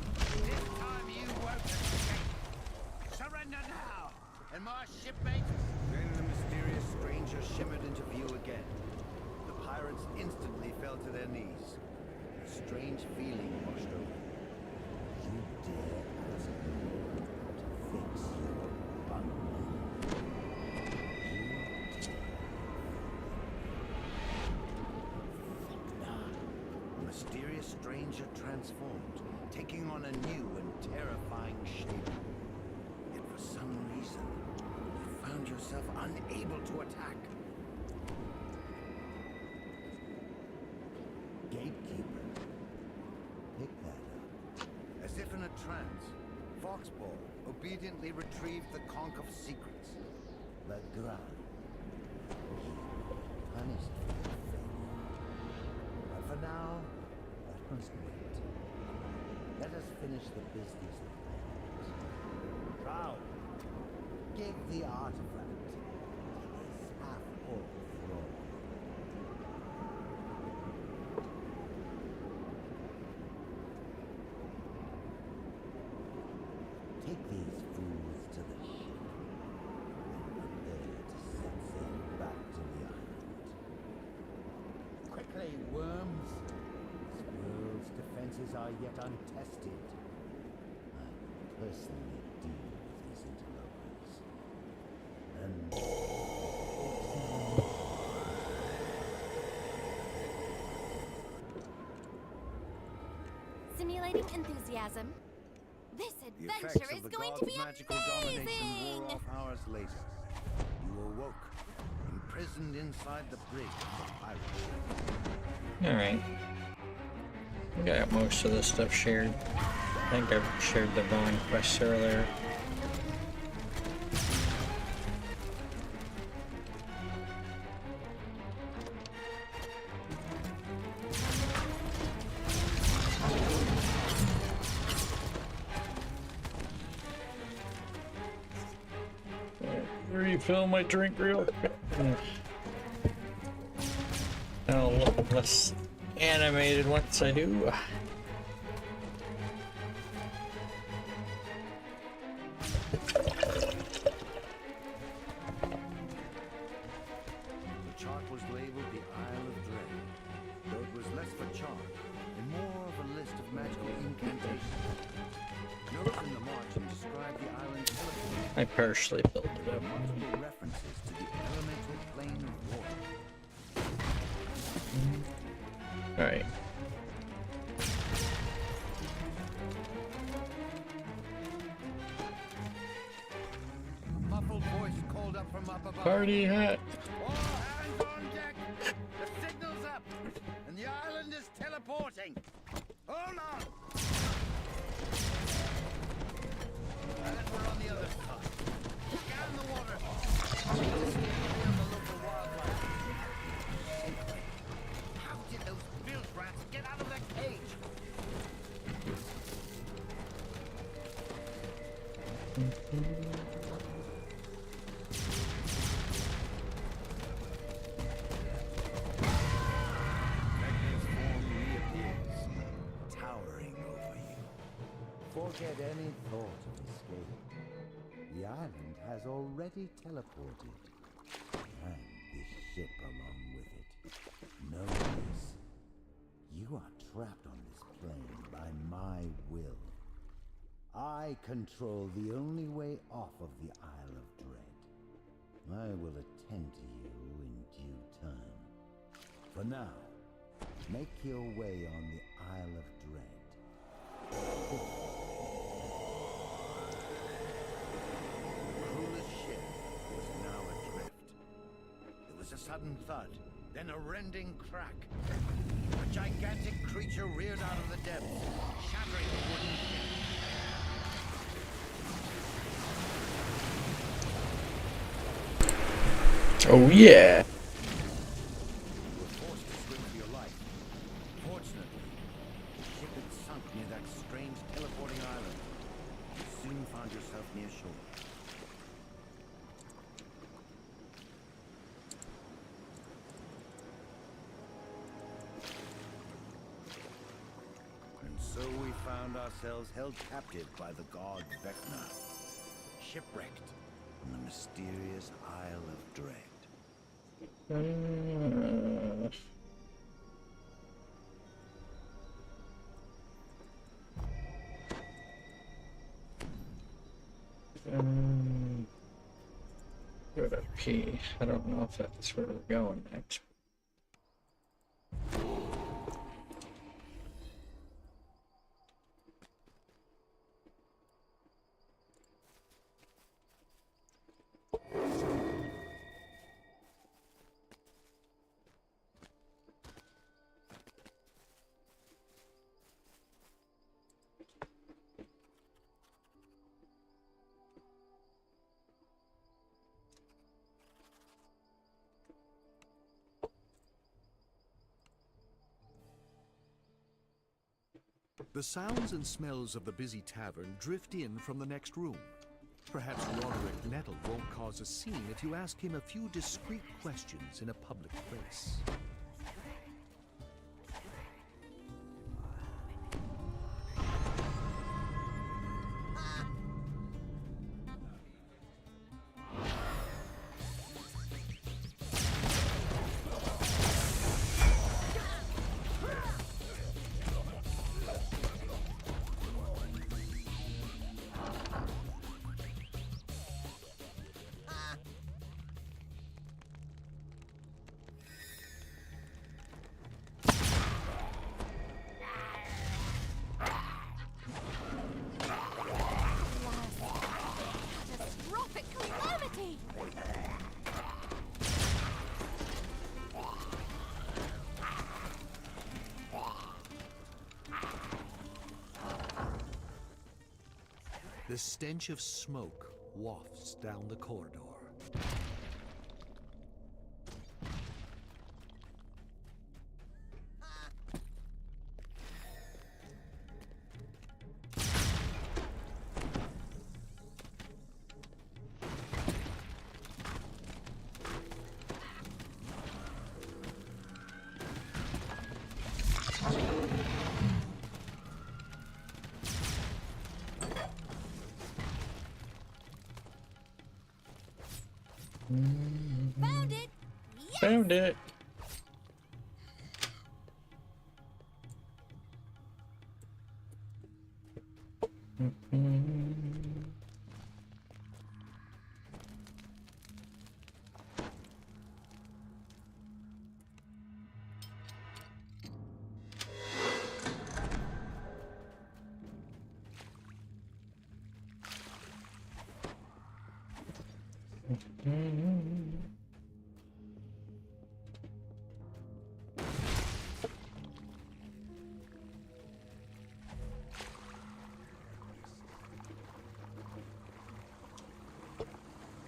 [SPEAKER 2] you won't escape. Surrender now, and my shipmates. Then the mysterious stranger shimmered into view again. The pirates instantly fell to their knees. A strange feeling washed over them. You dare ask me to fix your bungalow. The mysterious stranger transformed, taking on a new and terrifying shape. Yet for some reason, you found yourself unable to attack. Gatekeeper. Pick that up. As if in a trance, Foxpaw obediently retrieved the Conch of Secrets. Let ground. Punished for your failure. But for now, that must wait. Let us finish the business at hand. Drow, give the artifact. It is half full for all. Take these fools to the ship and prepare to set sail back to the island. Quickly, worms! This world's defenses are yet untested. I personally deal with these interlopers. And...
[SPEAKER 5] Simulating enthusiasm. This
[SPEAKER 2] The
[SPEAKER 5] adventure
[SPEAKER 2] effects
[SPEAKER 5] is
[SPEAKER 2] of the
[SPEAKER 5] going
[SPEAKER 2] god's
[SPEAKER 5] to be
[SPEAKER 2] magical
[SPEAKER 5] amazing!
[SPEAKER 2] domination wore off hours later. You awoke, imprisoned inside the brig of the pirates.
[SPEAKER 9] Alright. I got most of this stuff shared. I think I shared the Vaughn quests earlier. Refill my drink real quick. I'll look less animated once I do.
[SPEAKER 2] The chart was labeled the Isle of Dread, though it was less of a chart and more of a list of magical incantations. Notes in the margin describe the island's teleporting.
[SPEAKER 9] I partially filled it up.
[SPEAKER 2] Multiple references to the elemental plane of water.
[SPEAKER 9] Alright.
[SPEAKER 2] Muffled voice called up from up above.
[SPEAKER 9] Party hat.
[SPEAKER 2] All hands on deck. The signal's up, and the island is teleporting. Hold on. And we're on the other side. Scan the water. Investigate the local wildlife. How did those bilge rats get out of their cage? Vecna's form reappears, towering over you. Forget any thought of escape. The island has already teleported, and this ship along with it. Know this. You are trapped on this plane by my will. I control the only way off of the Isle of Dread. I will attend to you in due time. For now, make your way on the Isle of Dread. Crewless ship was now adrift. There was a sudden thud, then a rending crack. A gigantic creature reared out of the depths, shattering the wooden ship.
[SPEAKER 9] Oh yeah.
[SPEAKER 2] You were forced to swim for your life. Fortunately, the ship had sunk near that strange teleporting island. You soon found yourself near shore. And so we found ourselves held captive by the god Vecna, shipwrecked on the mysterious Isle of Dread.
[SPEAKER 9] Go to P. I don't know if that's where we're going next.
[SPEAKER 13] The sounds and smells of the busy tavern drift in from the next room. Perhaps Roderick Nettle won't cause a scene if you ask him a few discreet questions in a public place.
[SPEAKER 5] Catastrophic calamity!
[SPEAKER 13] The stench of smoke wafts down the corridor.
[SPEAKER 5] Found it!
[SPEAKER 9] Found it.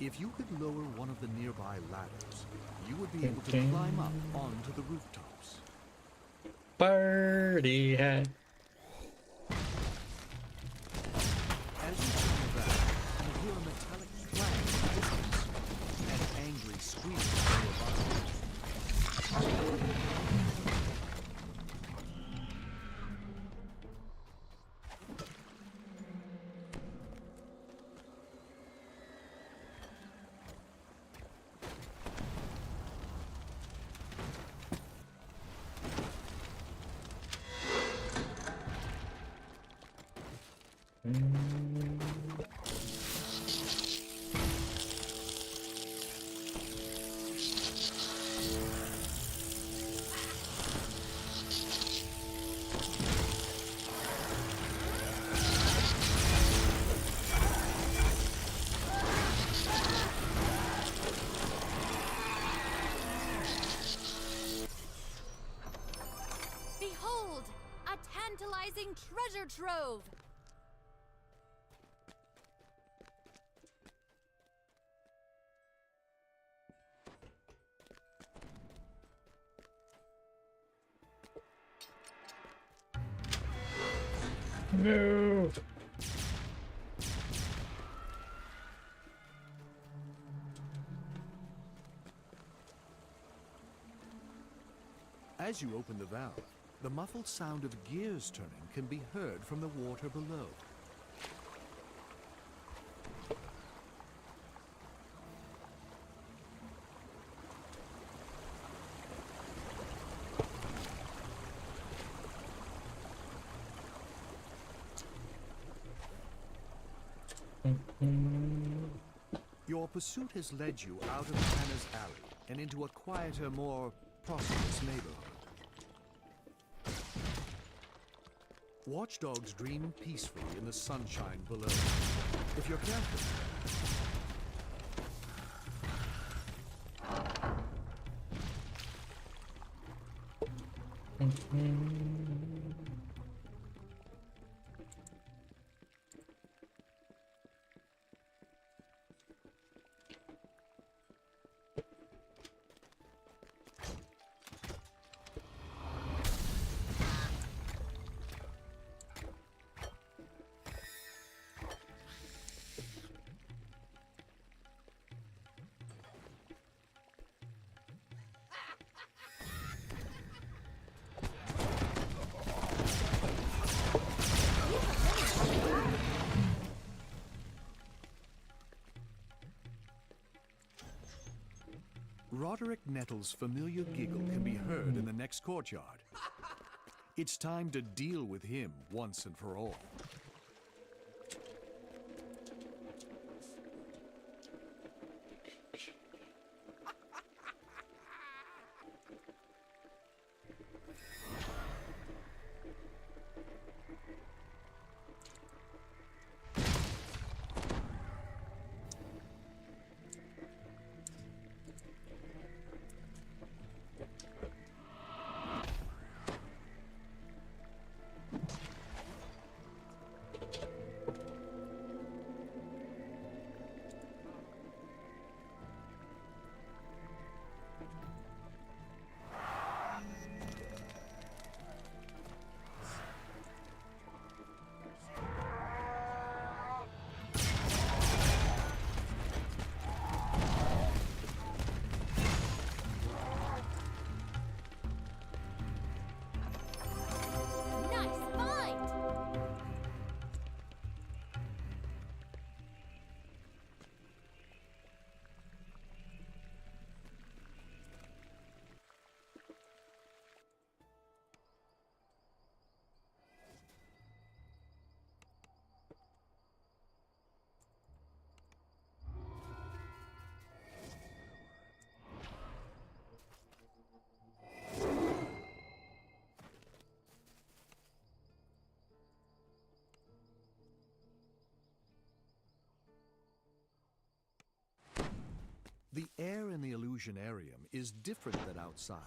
[SPEAKER 13] If you could lower one of the nearby ladders, you would be able to climb up onto the rooftops.
[SPEAKER 9] Birdie hat.
[SPEAKER 13] As you climb back, you hear a metallic clang in the distance, and angry screams nearby.
[SPEAKER 18] amazing treasure trove!
[SPEAKER 9] No.
[SPEAKER 13] As you open the valve, the muffled sound of gears turning can be heard from the water below. Your pursuit has led you out of Hannah's Alley and into a quieter, more prosperous neighborhood. Watchdogs dream peacefully in the sunshine below. If you're careful, Roderick Nettle's familiar giggle can be heard in the next courtyard. It's time to deal with him once and for all. The air in the Illusionarium is different than outside,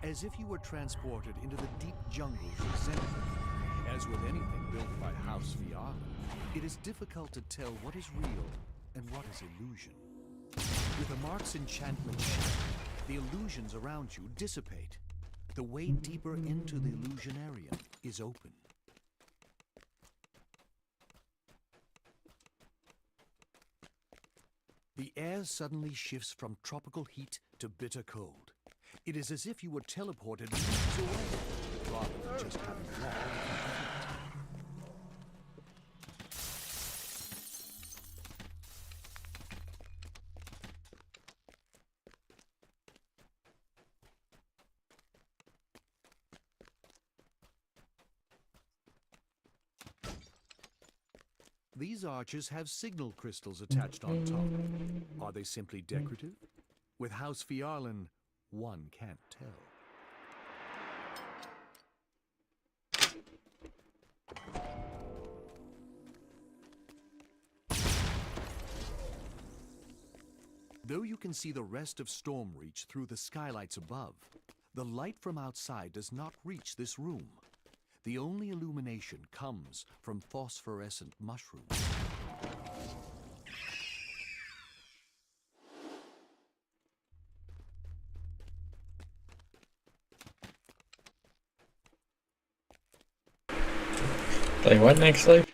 [SPEAKER 13] as if you were transported into the deep jungles of Xenoph. As with anything built by House VR, it is difficult to tell what is real and what is illusion. With a Mark's enchantment shattered, the illusions around you dissipate. The way deeper into the Illusionarium is open. The air suddenly shifts from tropical heat to bitter cold. It is as if you were teleported minutes away, rather than just having walked. These arches have signal crystals attached on top. Are they simply decorative? With House Fiarlan, one can't tell. Though you can see the rest of Stormreach through the skylights above, the light from outside does not reach this room. The only illumination comes from phosphorescent mushrooms.
[SPEAKER 9] Play what next life?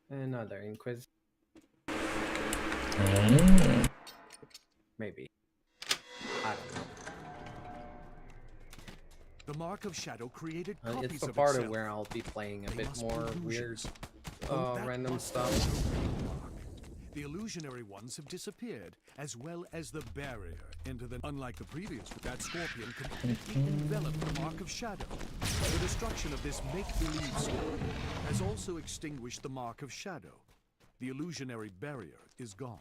[SPEAKER 4] Another Inquisition. Maybe. I don't know.
[SPEAKER 13] The Mark of Shadow created
[SPEAKER 4] It's
[SPEAKER 13] copies
[SPEAKER 4] the
[SPEAKER 13] of
[SPEAKER 4] part
[SPEAKER 13] itself.
[SPEAKER 4] of where I'll be playing a
[SPEAKER 13] They
[SPEAKER 4] bit
[SPEAKER 13] must be
[SPEAKER 4] more weird,
[SPEAKER 13] illusions. That
[SPEAKER 4] random
[SPEAKER 13] must
[SPEAKER 4] stuff.
[SPEAKER 13] be the real Mark. The illusionary ones have disappeared, as well as the barrier into the... Unlike the previous, that scorpion completely enveloped the Mark of Shadow. The destruction of this make-believe scorpion has also extinguished the Mark of Shadow. The illusionary barrier is gone.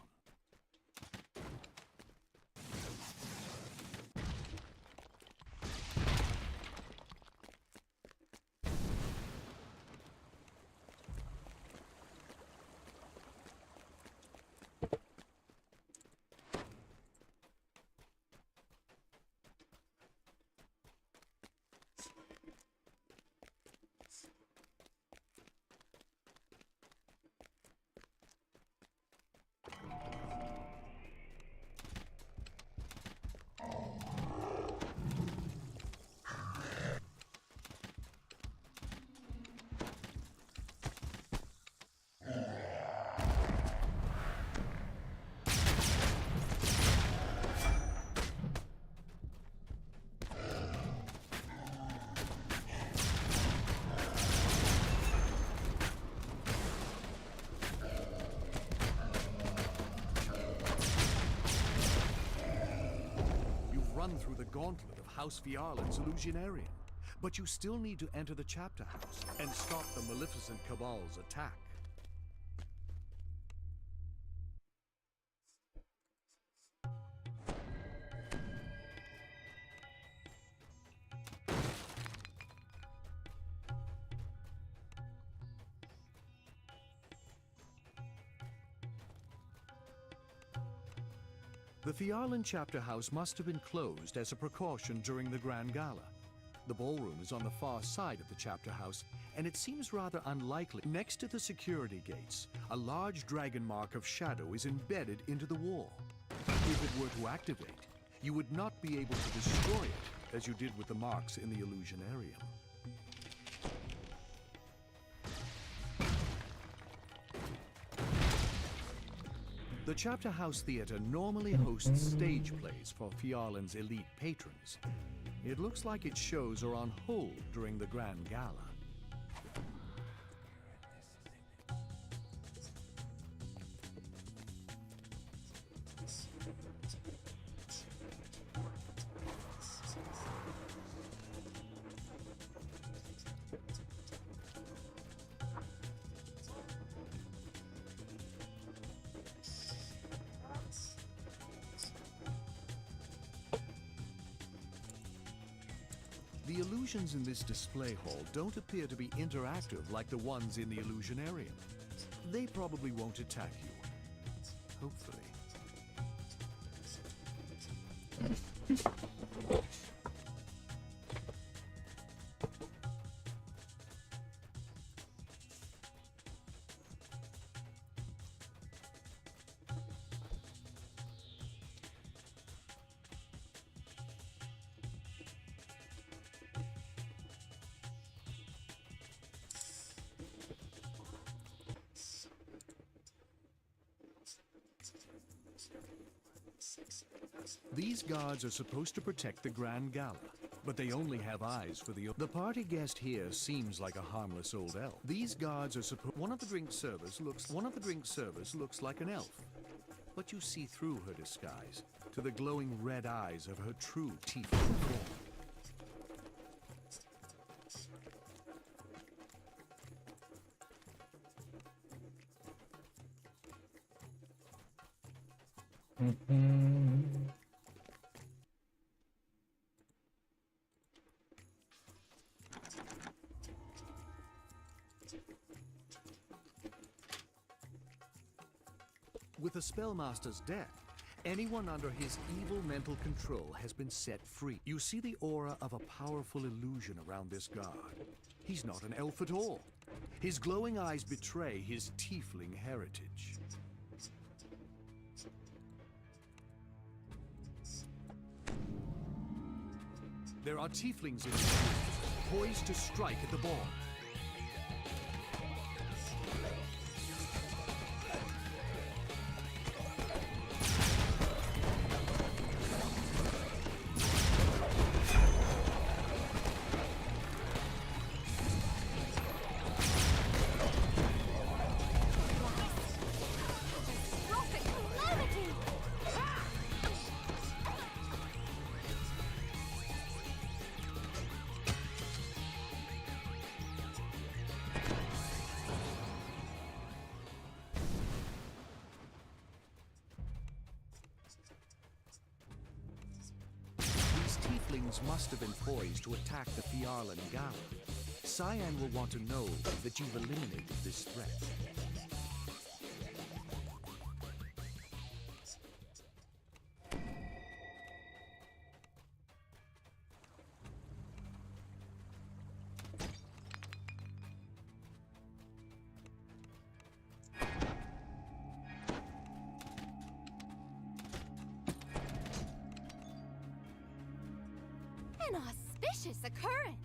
[SPEAKER 13] Through the gauntlet of House Fiarlan's Illusionarian. But you still need to enter the chapter house and stop the Maleficent Cabal's attack. The Fiarlan chapter house must have been closed as a precaution during the Grand Gala. The ballroom is on the far side of the chapter house, and it seems rather unlikely. Next to the security gates, a large dragon mark of shadow is embedded into the wall. If it were to activate, you would not be able to destroy it, as you did with the marks in the Illusionarium. The Chapter House Theater normally hosts stage plays for Fiarlan's elite patrons. It looks like its shows are on hold during the Grand Gala. The illusions in this display hall don't appear to be interactive like the ones in the Illusionarium. They probably won't attack you. Hopefully. These guards are supposed to protect the Grand Gala, but they only have eyes for the party guest here seems like a harmless old elf. These guards are one of the drink servers looks like an elf, but you see through her disguise to the glowing red eyes of her true tiefling form. With a spellmaster's death, Anyone under his evil mental control has been set free. You see the aura of a powerful illusion around this guard. He's not an elf at all. His glowing eyes betray his tiefling heritage. There are tieflings in the room, poised to strike at the ball. Must have been poised to attack the Fjarlan Gala. Cyan will want to know that you've eliminated this threat.
[SPEAKER 5] An auspicious occurrence!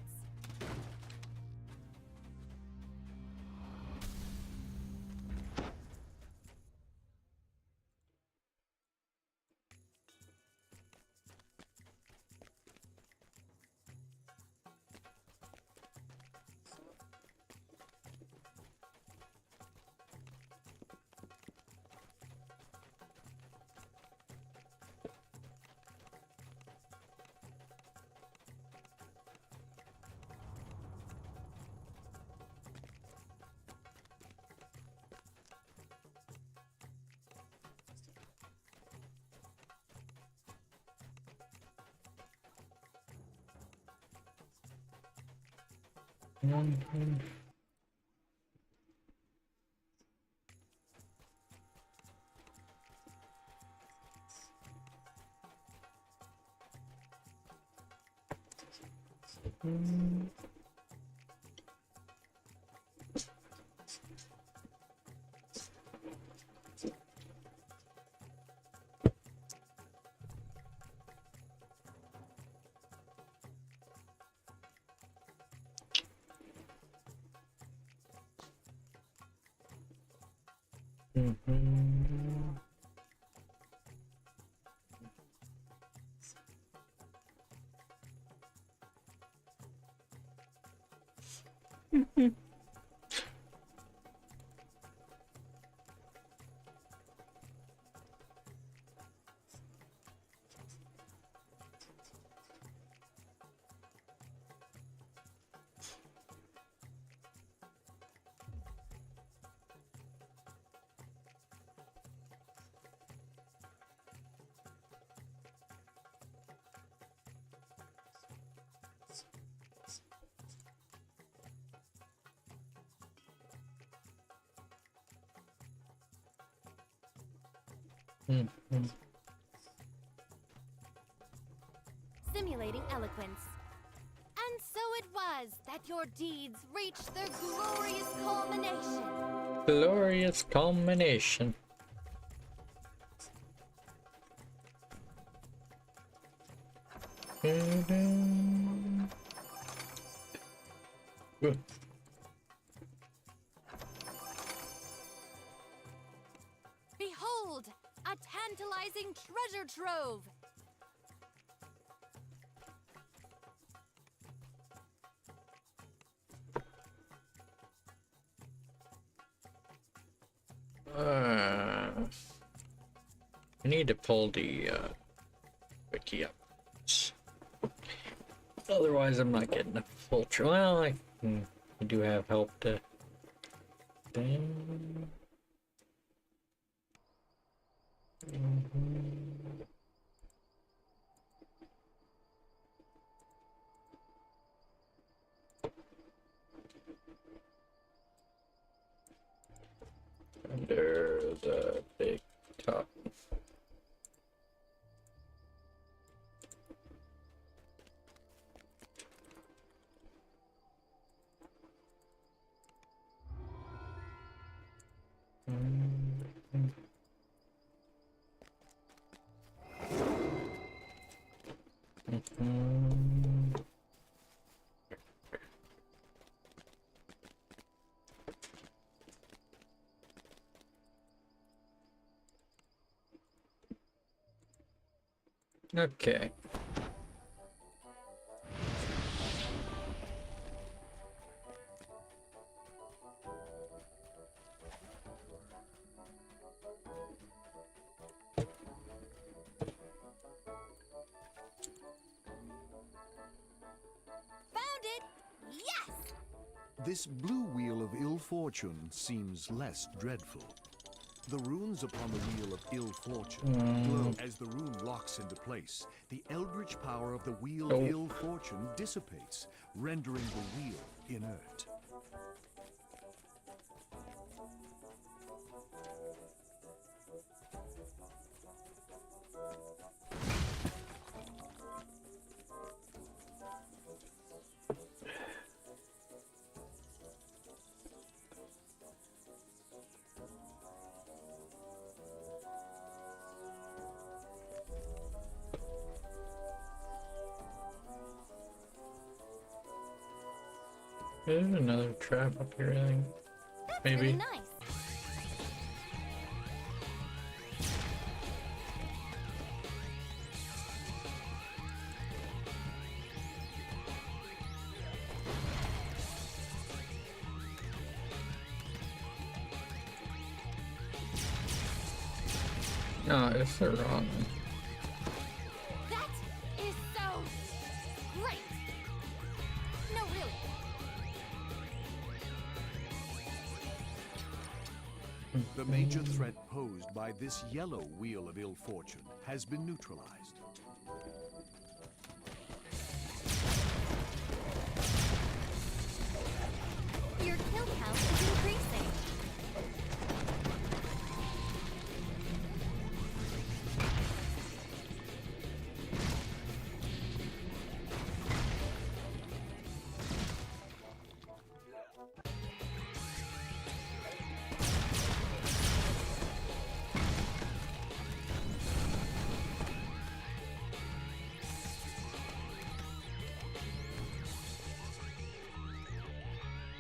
[SPEAKER 18] Simulating eloquence. And so it was that your deeds reached their glorious culmination.
[SPEAKER 9] Glorious culmination.
[SPEAKER 18] Behold, a tantalizing treasure trove.
[SPEAKER 9] I need to pull the wiki up. Otherwise, I'm not getting a full. Well, I do have help to. Under the big top. Okay.
[SPEAKER 18] Found it! Yes!
[SPEAKER 13] This blue wheel of ill fortune seems less dreadful. The runes upon the wheel of ill fortune glow as the rune locks into place. The eldritch power of the wheel of ill fortune dissipates, rendering the wheel inert.
[SPEAKER 9] There's another trap up here, I think.
[SPEAKER 18] That's
[SPEAKER 9] Maybe.
[SPEAKER 18] really nice.
[SPEAKER 9] No, it's the wrong one.
[SPEAKER 18] That is so great! No, really.
[SPEAKER 13] The major threat posed by this yellow wheel of ill fortune has been neutralized.
[SPEAKER 18] Your kill count is increasing.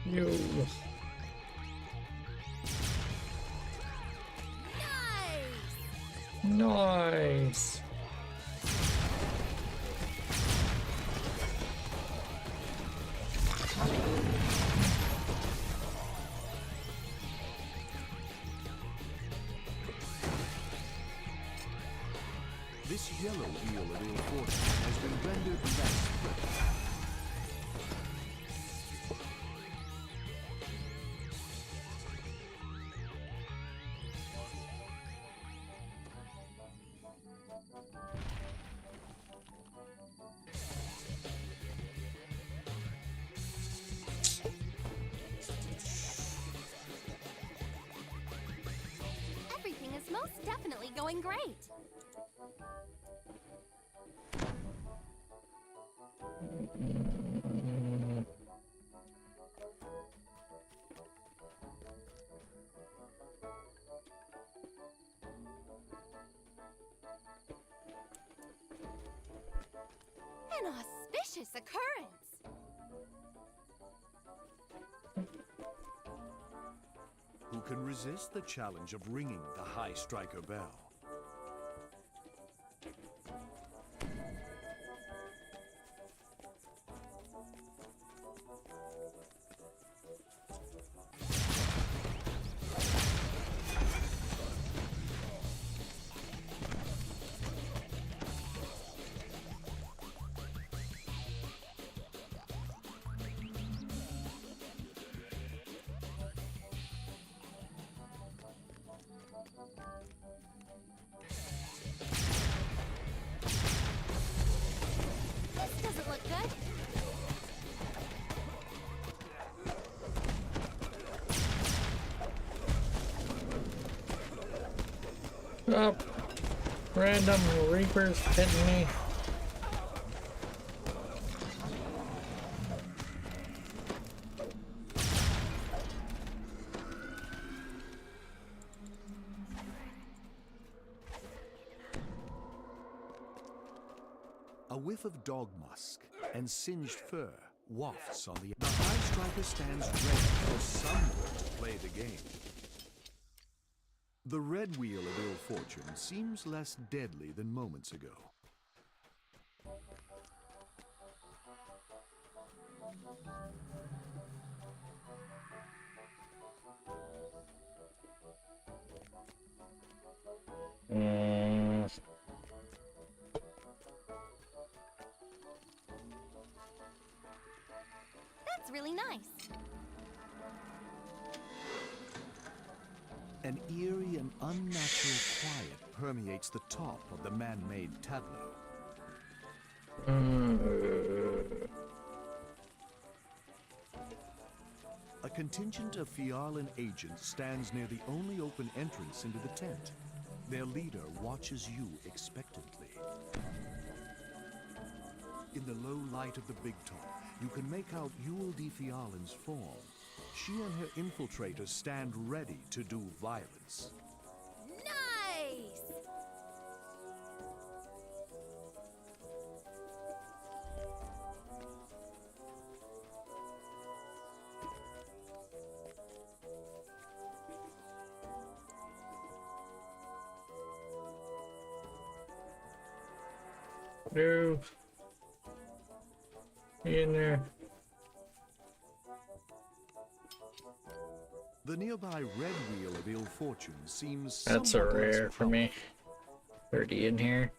[SPEAKER 9] Yo. Nice.
[SPEAKER 13] This yellow wheel of ill fortune has been rendered less threatening.
[SPEAKER 18] Everything is most definitely going great. An auspicious occurrence.
[SPEAKER 13] Who can resist the challenge of ringing the High Striker bell?
[SPEAKER 18] This doesn't look good.
[SPEAKER 9] Oh, random reapers hitting me.
[SPEAKER 13] A whiff of dog musk and singed fur wafts on the... The High Striker stands ready for someone to play the game. The red wheel of ill fortune seems less deadly than moments ago.
[SPEAKER 18] That's really nice.
[SPEAKER 13] An eerie and unnatural quiet permeates the top of the man-made tableau. A contingent of Fialan agents stands near the only open entrance into the tent. Their leader watches you expectantly. In the low light of the big top, you can make out Yule de Fialan's form. She and her infiltrators stand ready to do violence.
[SPEAKER 18] Nice!
[SPEAKER 9] No. In there.
[SPEAKER 13] The nearby red wheel of ill fortune seems
[SPEAKER 9] That's a
[SPEAKER 13] somewhat less
[SPEAKER 9] rare for me. 30 in here.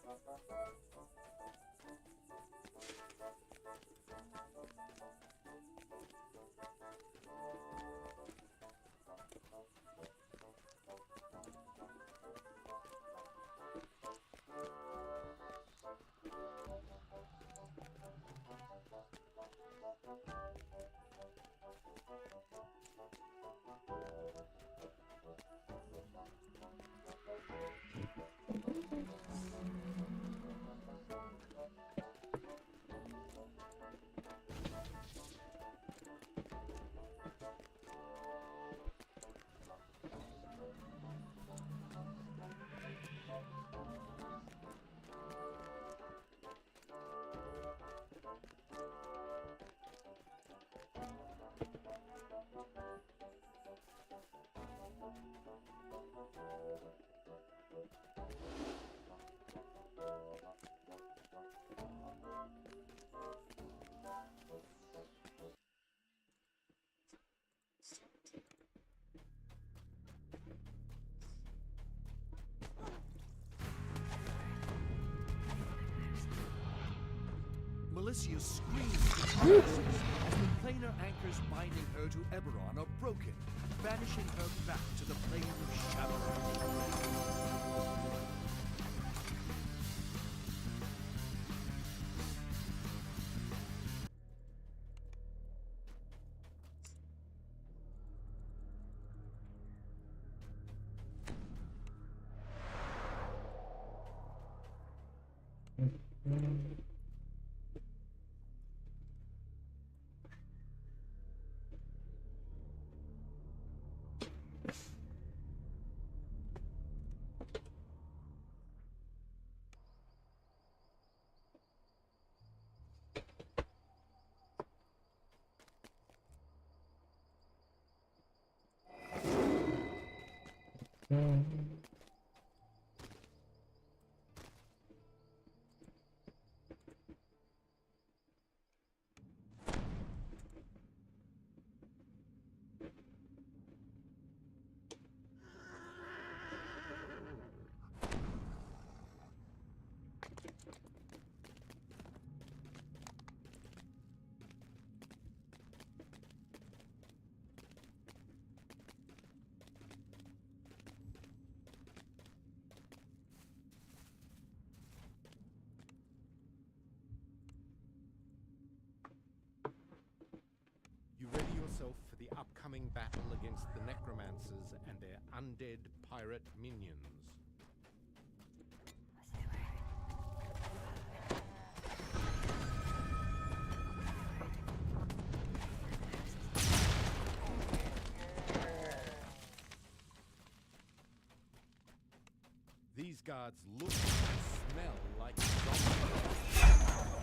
[SPEAKER 13] Melissia screams as the planar anchors binding her to Eberron are broken, banishing her back to the plane of Shadowrun.
[SPEAKER 7] You ready yourself for the upcoming battle against the necromancers and their undead pirate minions. These guards look and smell like zombies.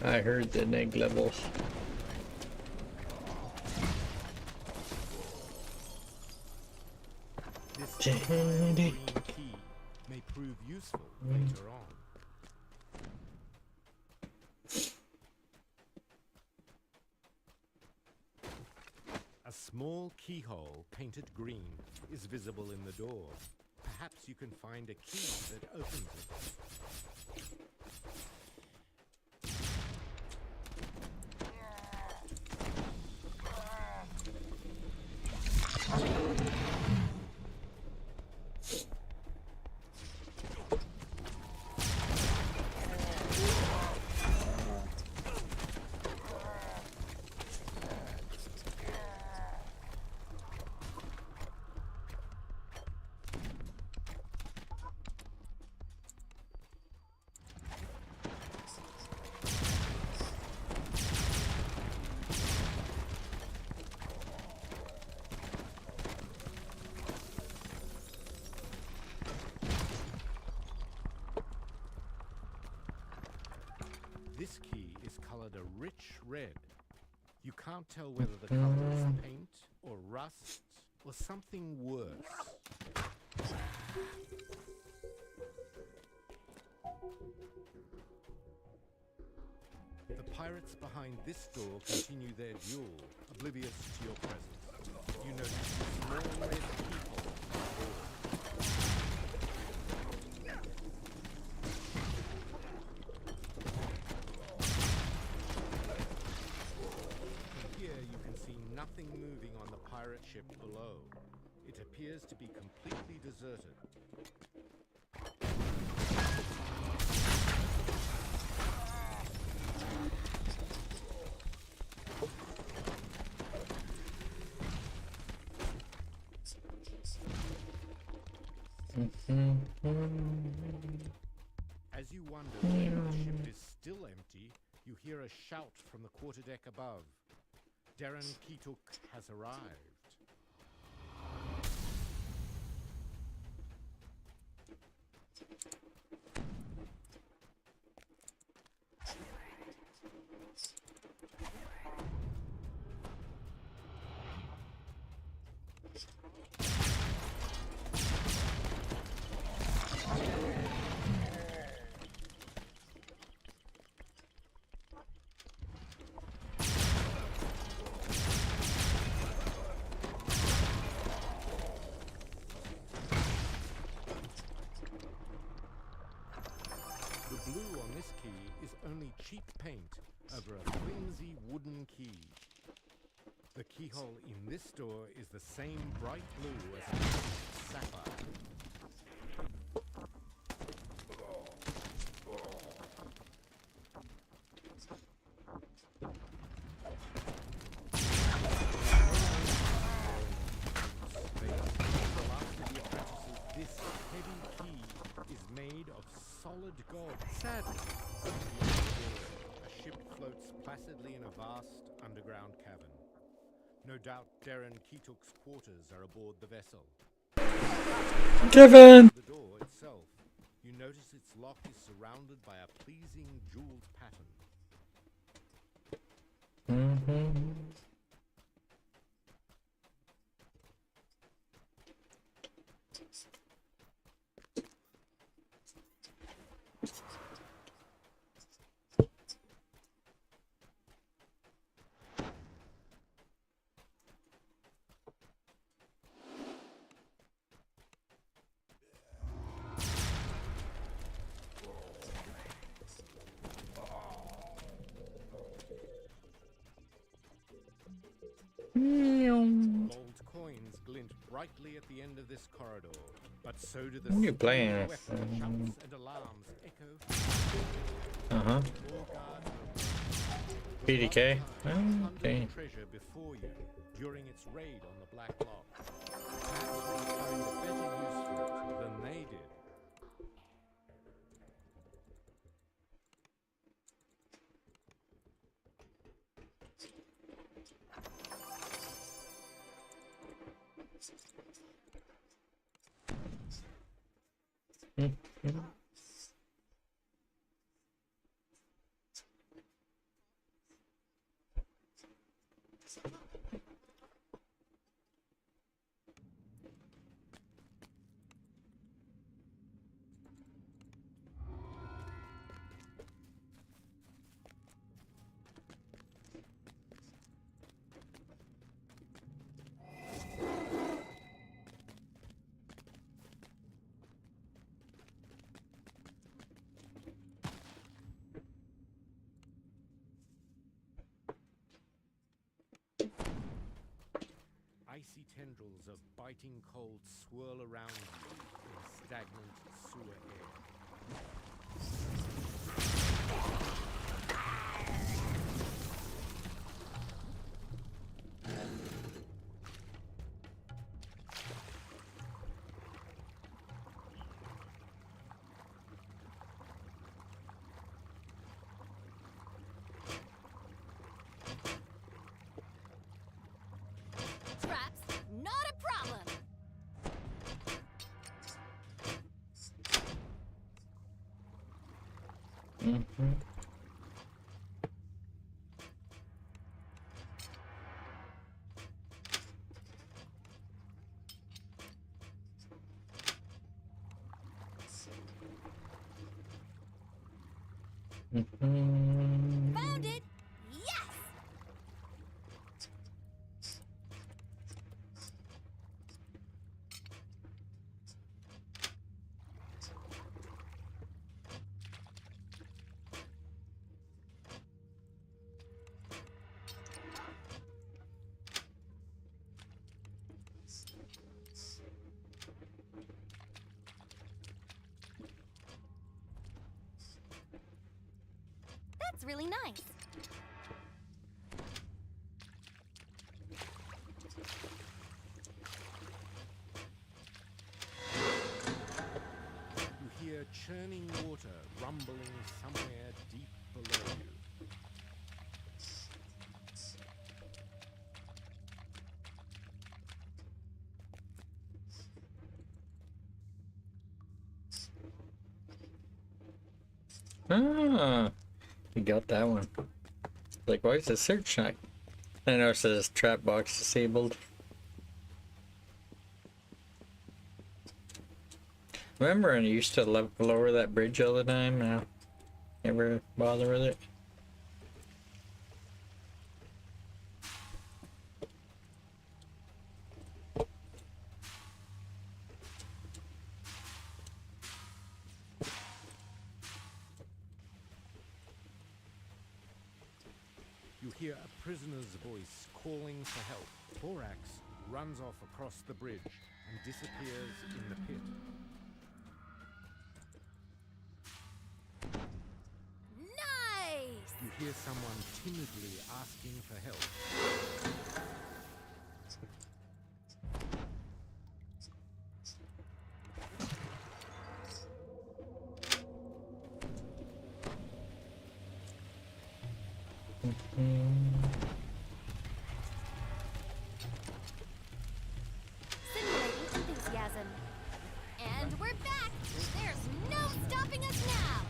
[SPEAKER 9] I heard the neg levels.
[SPEAKER 7] This green key may prove useful later on. A small keyhole painted green is visible in the door. Perhaps you can find a key that opens it. This key is colored a rich red. You can't tell whether the color is paint or rust or something worse. The pirates behind this door continue their duel, oblivious to your presence. You notice a small red keyhole on the door. Nothing moving on the pirate ship below. It appears to be completely deserted. As you wonder whether the ship is still empty, you hear a shout from the quarterdeck above. Darren Keetuk has arrived. The blue on this key is only cheap paint over a flimsy wooden key. The keyhole in this door is the same bright blue as a sapphire. This heavy key is made of solid gold. Sadly, a ship floats placidly in a vast underground cavern. No doubt Darren Keetuk's quarters are aboard the vessel.
[SPEAKER 9] Kevin!
[SPEAKER 7] The door itself, you notice its lock is surrounded by a pleasing jeweled pattern. lanterns glint brightly at the end of this corridor, but so do the
[SPEAKER 9] What are you playing
[SPEAKER 7] screaming
[SPEAKER 9] with?
[SPEAKER 7] weapon shouts and alarms echo.
[SPEAKER 9] Uh-huh.
[SPEAKER 7] More guards
[SPEAKER 9] PDK. Okay.
[SPEAKER 7] treasure before you during its raid on the Black Lock. Perhaps we can find a better use for it than they did. Icy tendrils of biting cold swirl around you in stagnant sewer air.
[SPEAKER 18] Traps, not a problem.
[SPEAKER 9] Mm-hmm. Mm-hmm.
[SPEAKER 18] Found it. Yes. That's really nice.
[SPEAKER 7] You hear churning water rumbling somewhere deep below you.
[SPEAKER 9] Ah, you got that one. Like, why is the search not? I know it says trap box disabled. Remember, I used to lower that bridge all the time. Now, never bother with it.
[SPEAKER 7] You hear a prisoner's voice calling for help. Borax runs off across the bridge and disappears in the pit.
[SPEAKER 18] Nice.
[SPEAKER 7] You hear someone timidly asking for help.
[SPEAKER 18] Simulating enthusiasm. And we're back. There's no stopping us now.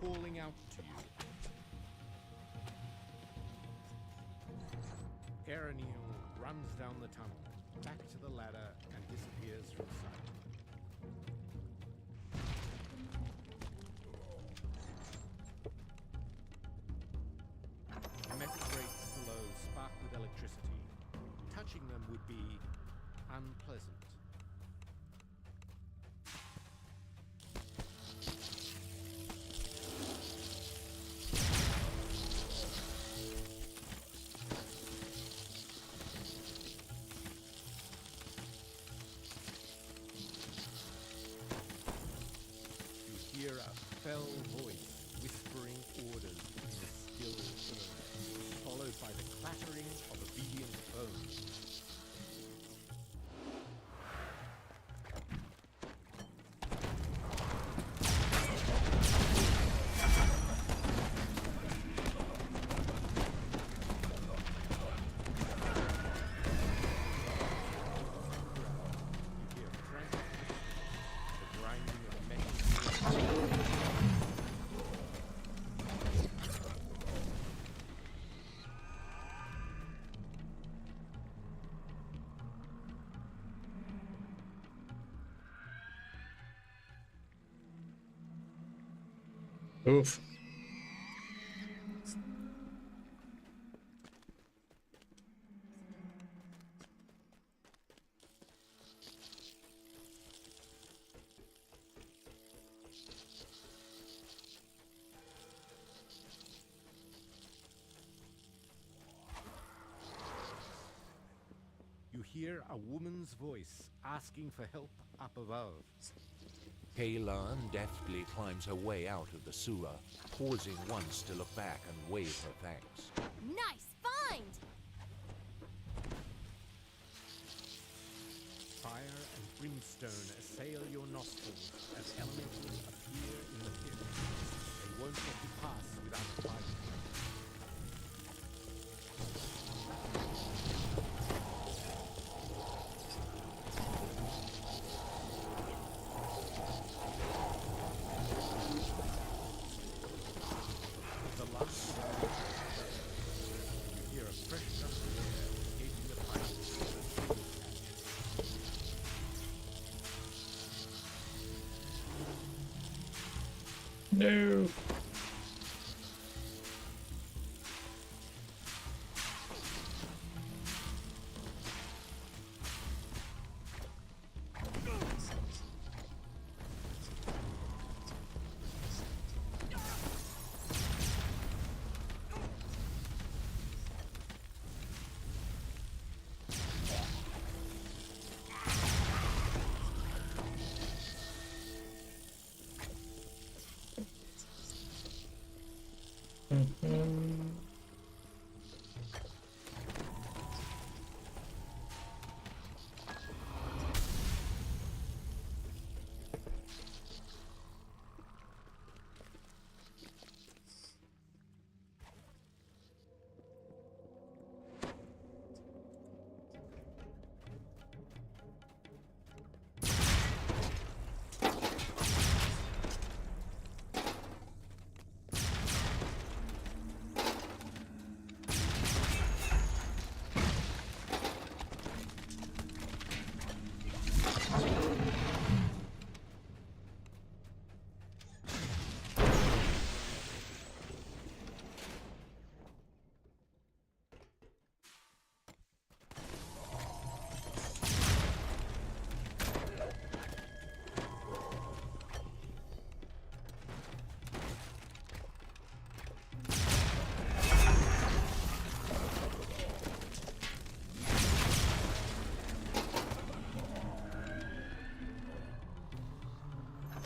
[SPEAKER 7] calling out to you. Aranil runs down the tunnel, back to the ladder, and disappears from sight. Metal grates below spark with electricity. Touching them would be unpleasant. You hear a fell voice whispering orders in the still earth, followed by the clattering of obedient bones. You hear frantic whistles, the grinding of metal.
[SPEAKER 9] Oof.
[SPEAKER 7] You hear a woman's voice asking for help up above.
[SPEAKER 10] Kaylan deftly climbs her way out of the sewer, pausing once to look back and wave her thanks.
[SPEAKER 18] Nice find!
[SPEAKER 7] Fire and brimstone assail your nostrils as elementals appear in the pit. They won't let you pass without fighting. The last you hear a fresh gust of air escaping the pipes of the signal catch.
[SPEAKER 9] No.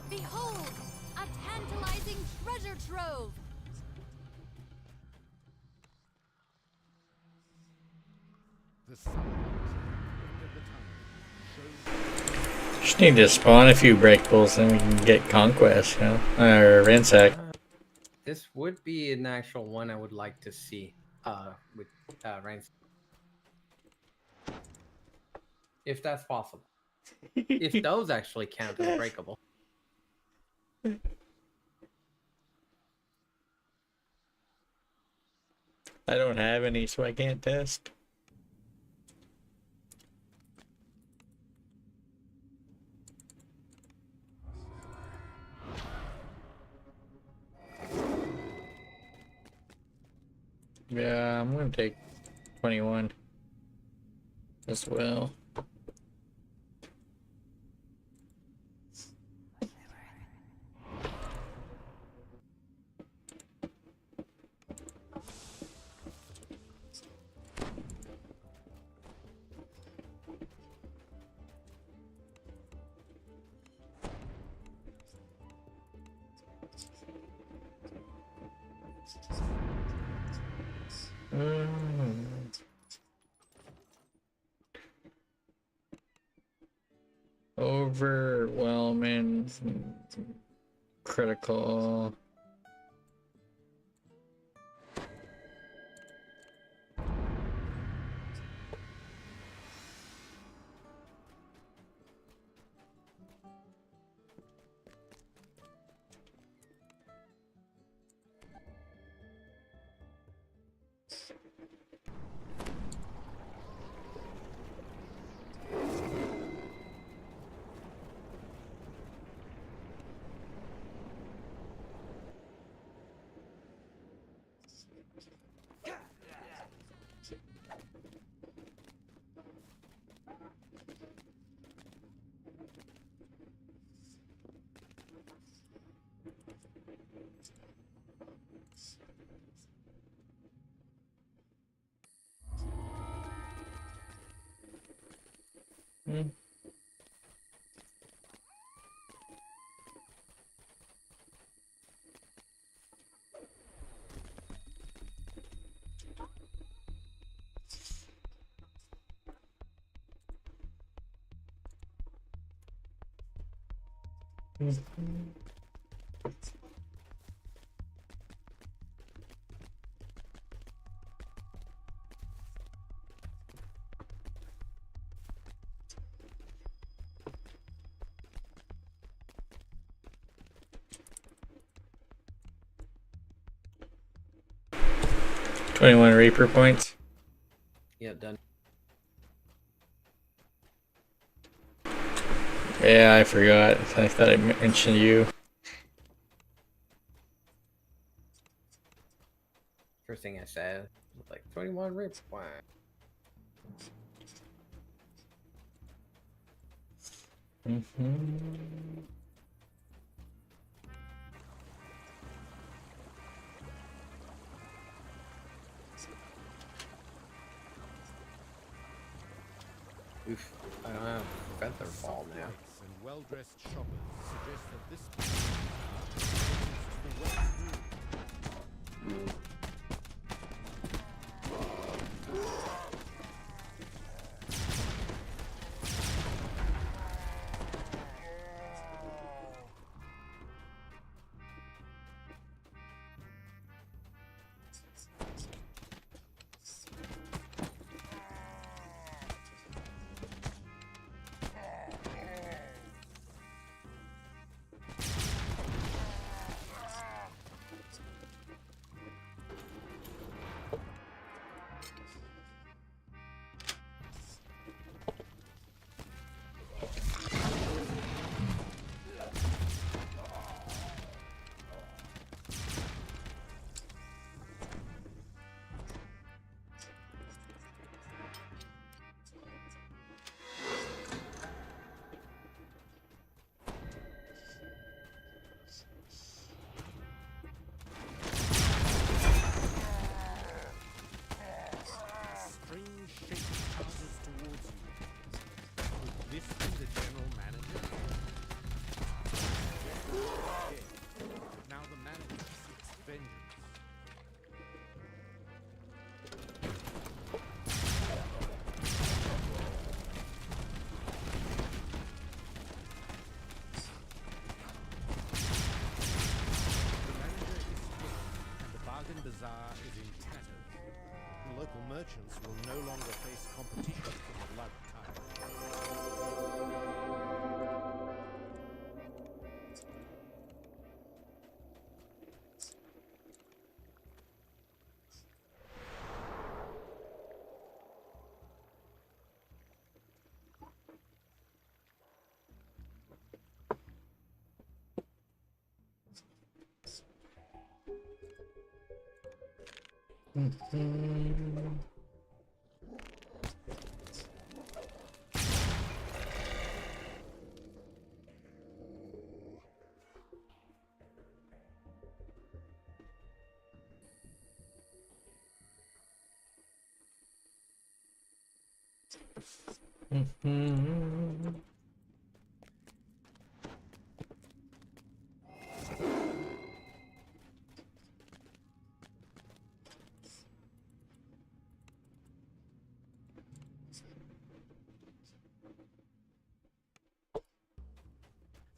[SPEAKER 18] Behold, a tantalizing treasure trove!
[SPEAKER 7] The sunlight at the end of the tunnel shows
[SPEAKER 9] Just need to spawn a few breakables, then we can get conquest, you know, or ransack.
[SPEAKER 4] This would be an actual one I would like to see. With ransack, if that's possible. If those actually count as breakable.
[SPEAKER 9] I don't have any, so I can't test. Yeah, I'm gonna take 21 as well. Overwhelming, critical. $21 Reaper points.
[SPEAKER 4] Yeah, done.
[SPEAKER 9] Yeah, I forgot. I thought I mentioned you.
[SPEAKER 4] First thing I said was like 21 Reaper points. Oof, I don't have feather fall now.
[SPEAKER 7] And well-dressed shoppers suggest that this leads to the West Room.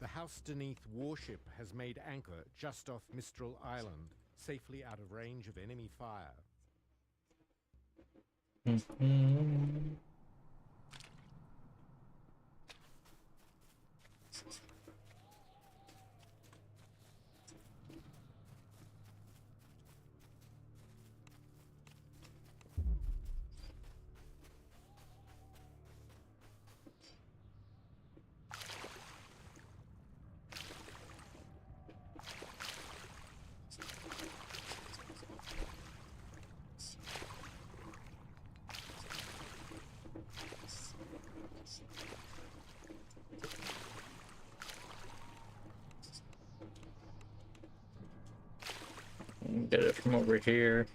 [SPEAKER 7] The Housedeneath warship has made anchor just off Mistral Island, safely out of range of enemy fire.
[SPEAKER 9] Get it from over here.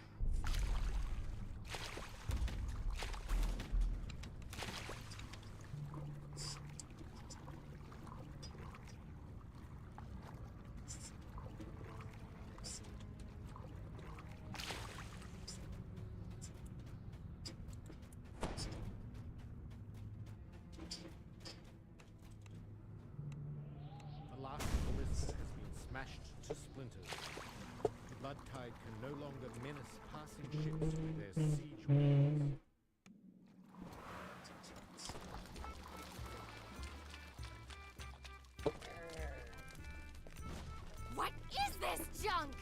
[SPEAKER 7] The last ballista has been smashed to splinters. The Blood Tide can no longer menace passing ships with their siege walls.
[SPEAKER 18] What is this junk?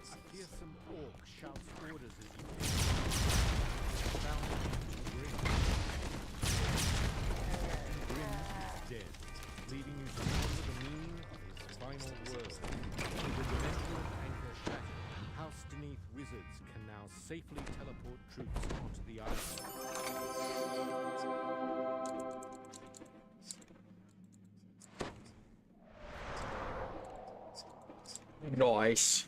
[SPEAKER 7] A fearsome orc shouts orders as you found Grim. Grim is dead, leaving you to wonder the meaning of his final words. With the dimensional anchor shattered, Housedeneath wizards can now safely teleport troops onto the island.
[SPEAKER 9] Nice.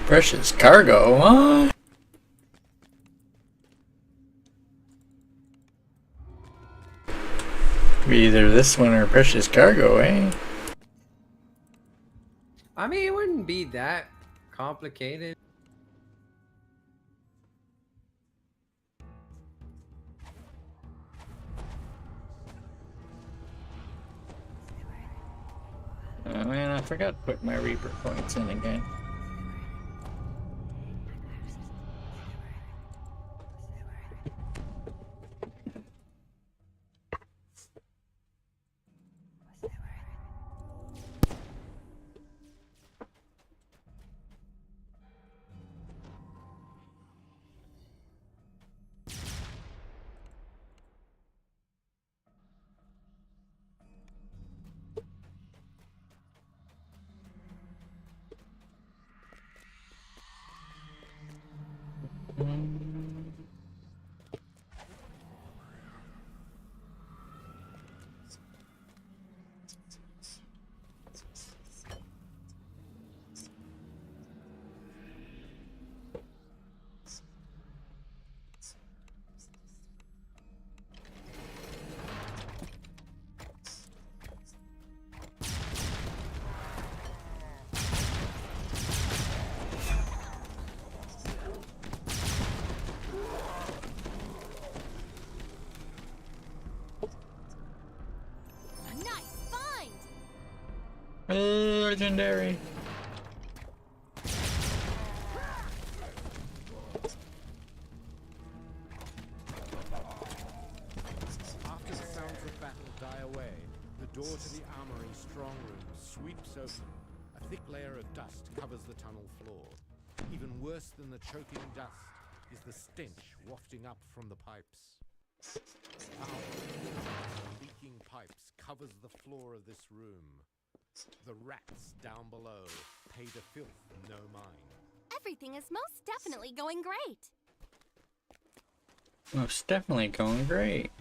[SPEAKER 9] Precious cargo, huh? Be either this one or precious cargo, eh?
[SPEAKER 4] I mean, it wouldn't be that complicated.
[SPEAKER 9] Oh man, I forgot to put my Reaper points in again. Legendary.
[SPEAKER 7] After the sounds of battle die away, the door to the armory strong room sweeps open. A thick layer of dust covers the tunnel floor. Even worse than the choking dust is the stench wafting up from the pipes. Leaking pipes covers the floor of this room. The rats down below pay to filth no mind.
[SPEAKER 18] Everything is most definitely going great.
[SPEAKER 9] Most definitely going great.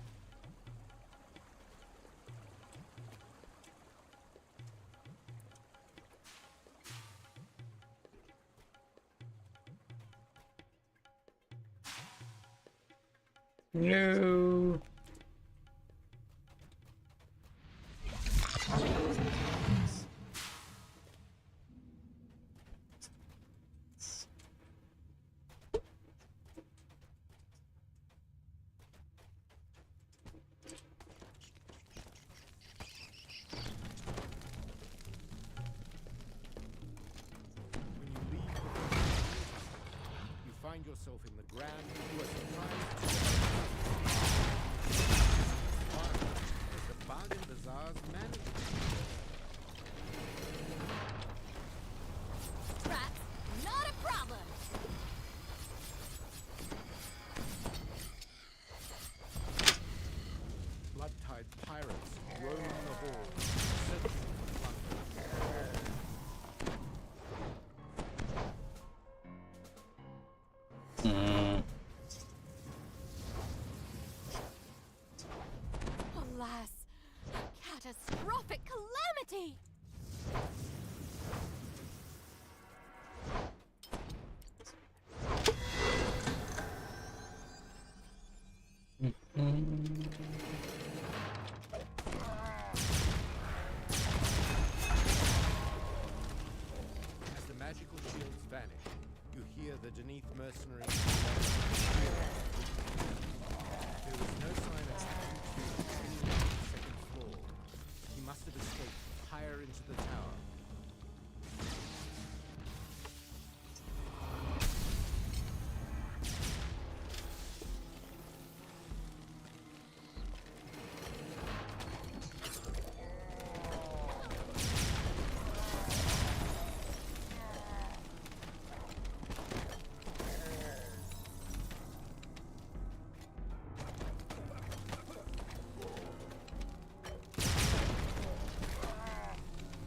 [SPEAKER 9] No.
[SPEAKER 7] You find yourself in the grand, you are surprised as the bargain bazaar's manager.
[SPEAKER 18] Rats, not a problem.
[SPEAKER 7] Blood-tide pirates roam the hall, searching for plunder.
[SPEAKER 18] Alas, catastrophic calamity!
[SPEAKER 7] As the magical shields vanish, you hear the Deneath mercenaries. There was no sign of Captain Q anywhere on the second floor. He must have escaped higher into the tower.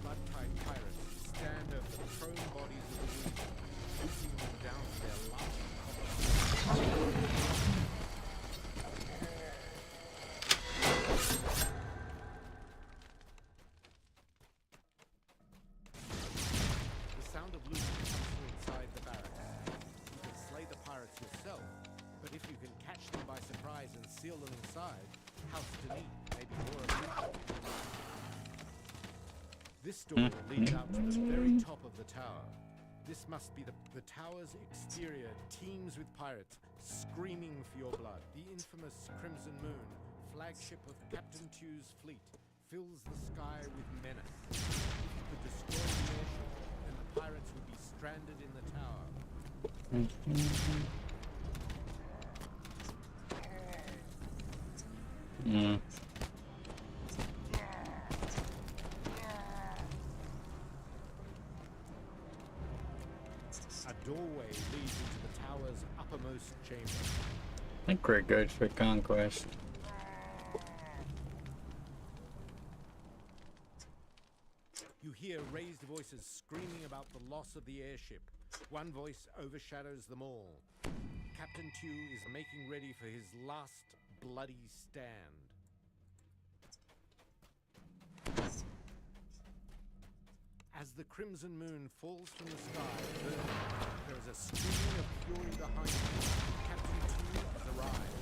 [SPEAKER 7] Blood-tide pirates stand over the prone bodies of the wounded, reducing them down to their last The sound of looting comes from inside the barracks. You can slay the pirates yourself, but if you can catch them by surprise and seal them inside, House Deneath may be more efficient. This door leads out to the very top of the tower. This must be the tower's exterior teems with pirates screaming for your blood. The infamous Crimson Moon, flagship of Captain Tew's fleet, fills the sky with menace. If you could destroy the airship, then the pirates would be stranded in the tower. A doorway leads into the tower's uppermost chamber.
[SPEAKER 9] I think we're good for conquest.
[SPEAKER 7] You hear raised voices screaming about the loss of the airship. One voice overshadows them all. Captain Tew is making ready for his last bloody stand. As the Crimson Moon falls from the sky, burning, there is a screaming of fury behind you. Captain Tew has arrived.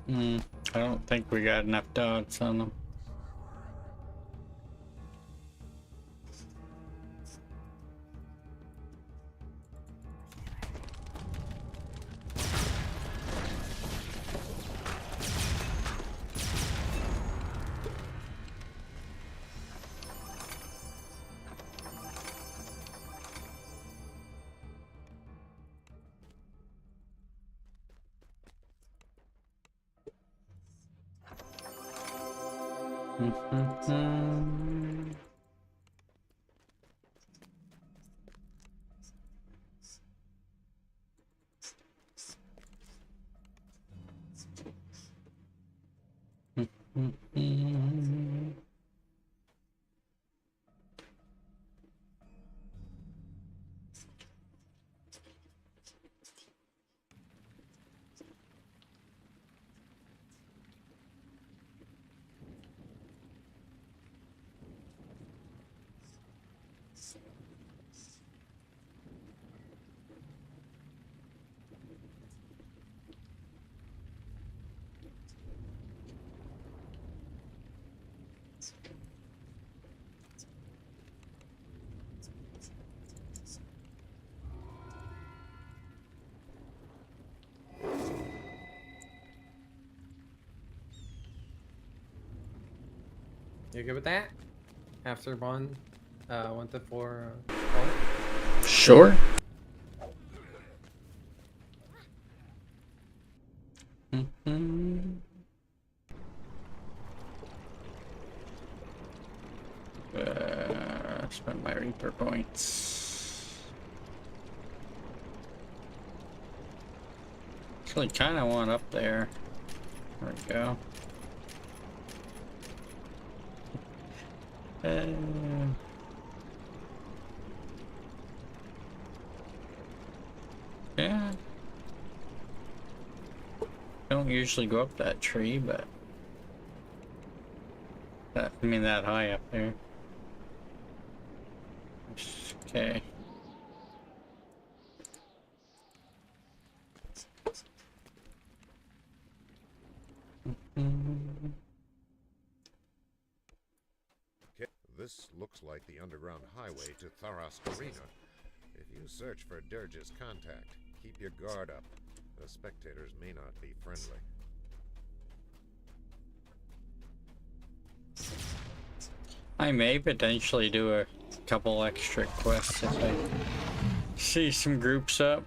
[SPEAKER 9] I don't think we got enough dogs on them.
[SPEAKER 4] You good with that? After 1 to 4.
[SPEAKER 9] Sure. Spend my Reaper points. Actually, kind of want up there. There we go. Yeah. Don't usually go up that tree, but I mean that high up there. Okay.
[SPEAKER 7] Okay, this looks like the underground highway to Tharas Arena. If you search for Dirge's contact, keep your guard up. The spectators may not be friendly.
[SPEAKER 9] I may potentially do a couple extra quests if I see some groups up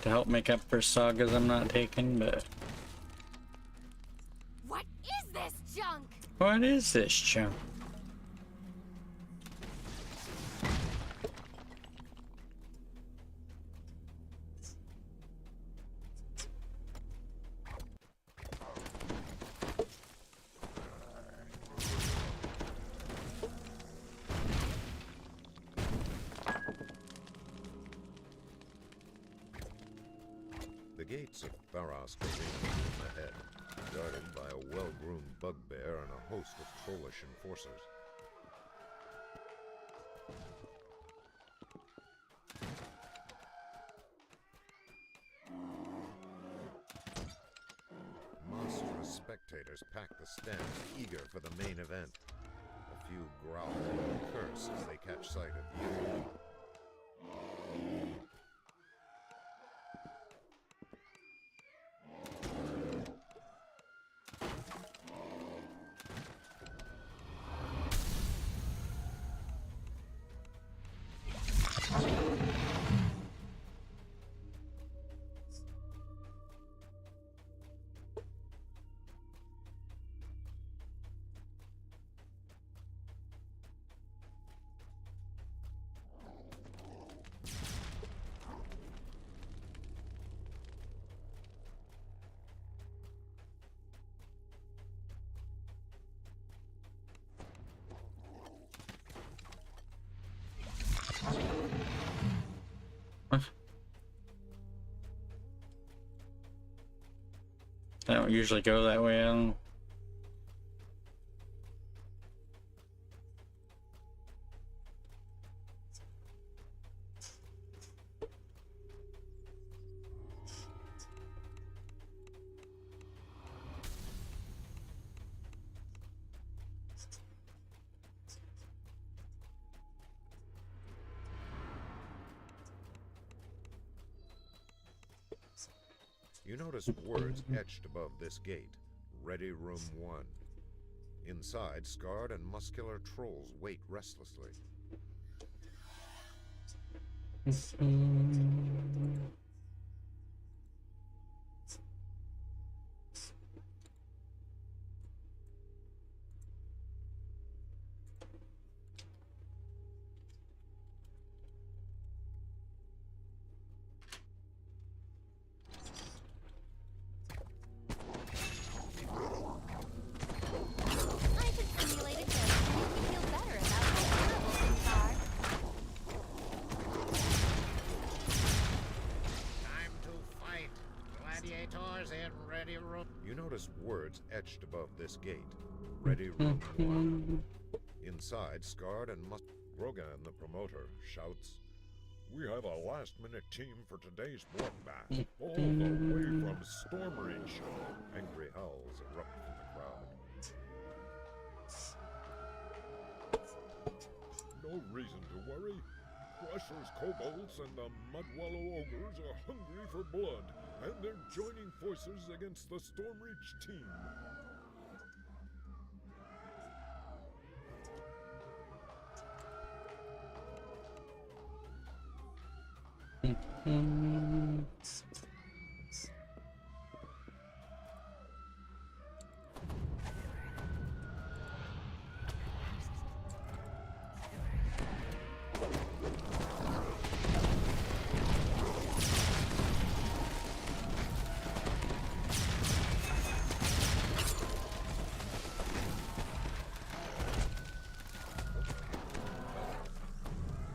[SPEAKER 9] to help make up for sagas I'm not taking, but...
[SPEAKER 18] What is this junk?
[SPEAKER 9] What is this junk?
[SPEAKER 7] The gates of Tharas Arena ahead, guarded by a well-groomed bugbear and a host of trollish enforcers. Monstrous spectators pack the stands, eager for the main event. A few growl and curse as they catch sight of you. I don't usually go that way, I don't...
[SPEAKER 17] You notice words etched above this gate. Ready Room 1. Inside, scarred and muscular trolls wait restlessly.
[SPEAKER 18] I could simulate a ghost to make you feel better about how terrible things are.
[SPEAKER 7] Time to fight. Gladiators in ready room.
[SPEAKER 17] You notice words etched above this gate. Ready Room 1. Inside, scarred and Rogan, the promoter, shouts,
[SPEAKER 16] We have a last-minute team for today's bloodbath, all the way from Stormreach.
[SPEAKER 17] Angry howls erupt from the crowd.
[SPEAKER 16] No reason to worry. Crusher's kobolds and the Mudwallow ogres are hungry for blood, and they're joining forces against the Stormreach team.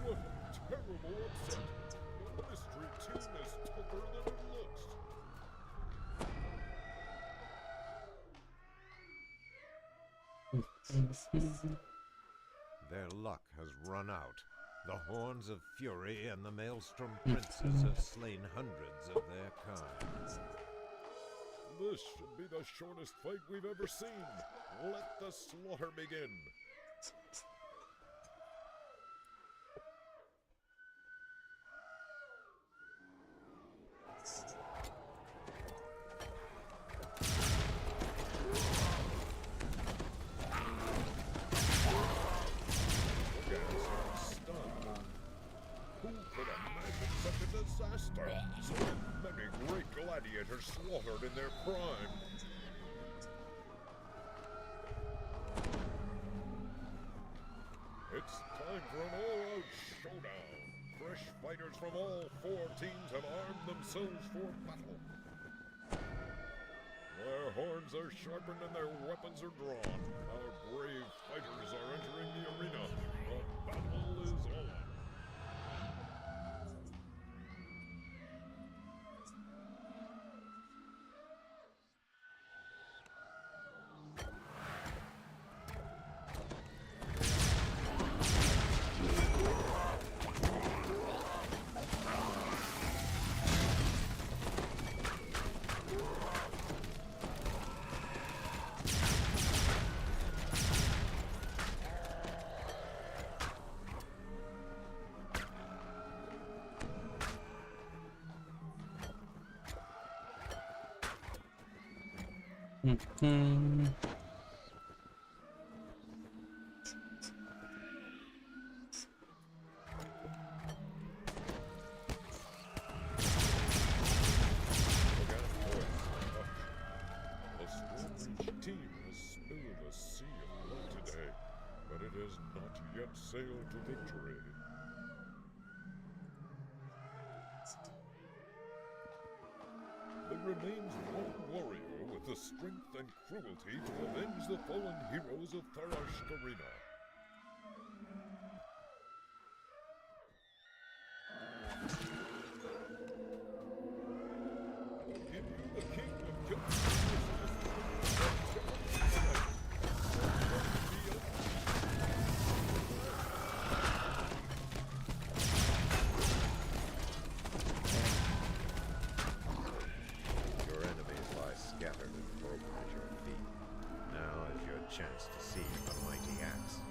[SPEAKER 16] What a terrible upset! The mystery team is tougher than it looks.
[SPEAKER 17] Their luck has run out. The Horns of Fury and the Maelstrom Princes have slain hundreds of their kind.
[SPEAKER 16] This should be the shortest fight we've ever seen. Let the slaughter begin. Stunned. Who could imagine such a disaster? So many great gladiators slaughtered in their prime. It's time for an all-out showdown. Fresh fighters from all four teams have armed themselves for battle. Their horns are sharpened and their weapons are drawn. Our brave fighters are entering the arena. The battle is on. The Stormreach team has spilled a sea of blood today, but it has not yet sailed to victory. There remains one warrior with the strength and cruelty to avenge the fallen heroes of Tharashk Arena. Give you the king of
[SPEAKER 17] Your enemies lie scattered and broken at your feet. Now is your chance to see the mighty axe.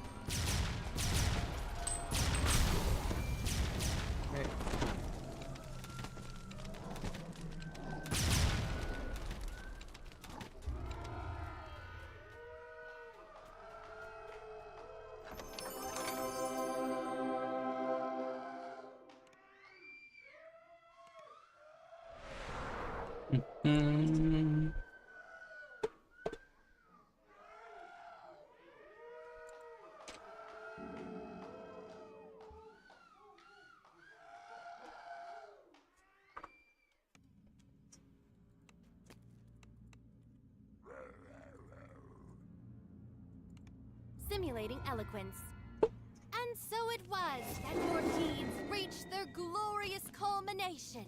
[SPEAKER 9] Mm.
[SPEAKER 18] Simulating eloquence. And so it was that your deeds reached their glorious culmination.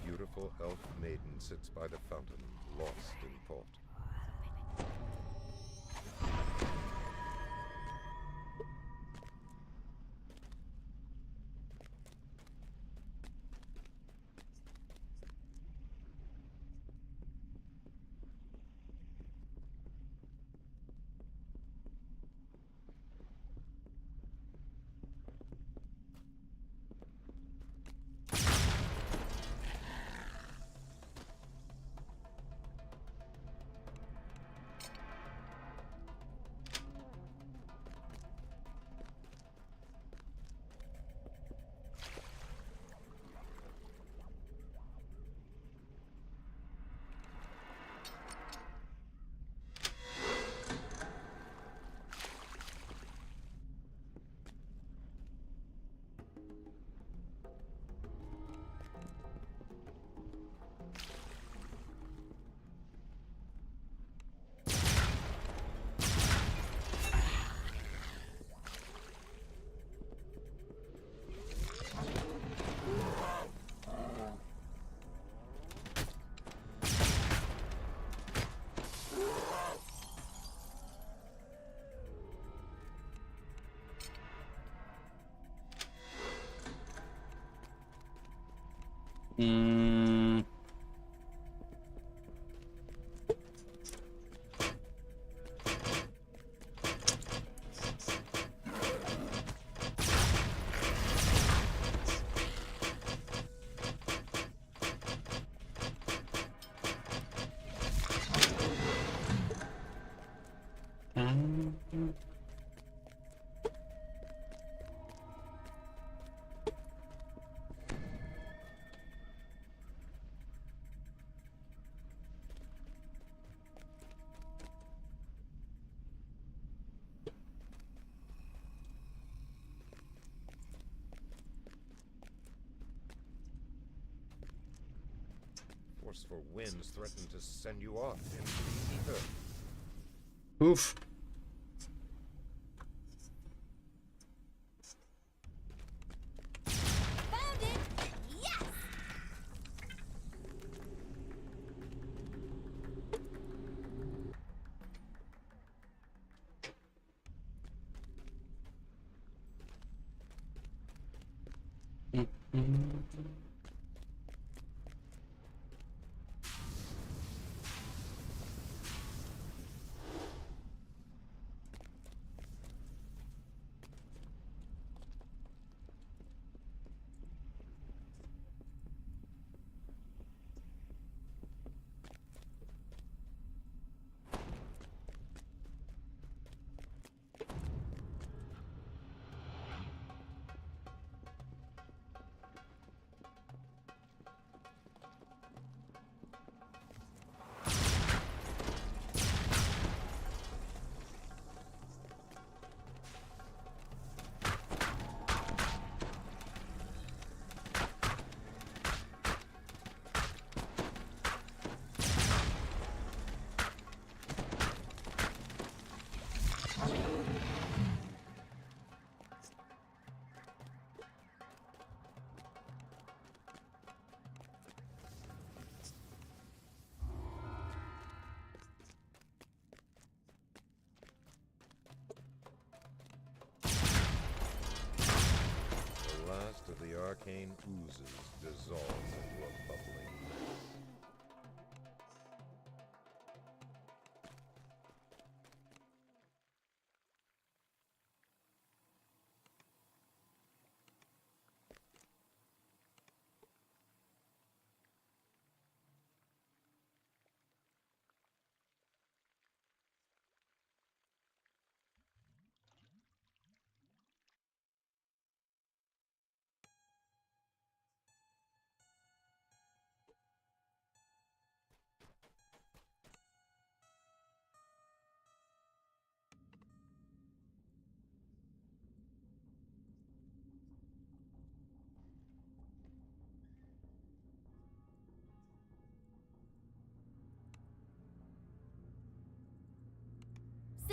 [SPEAKER 17] Beautiful elf maiden sits by the fountain, lost in thought.
[SPEAKER 9] Mm.
[SPEAKER 17] Forceful winds threaten to send you off into the ether.
[SPEAKER 9] Oof.
[SPEAKER 18] Found it! Yes!
[SPEAKER 17] The last of the arcane oozes dissolves into a bubbling mass.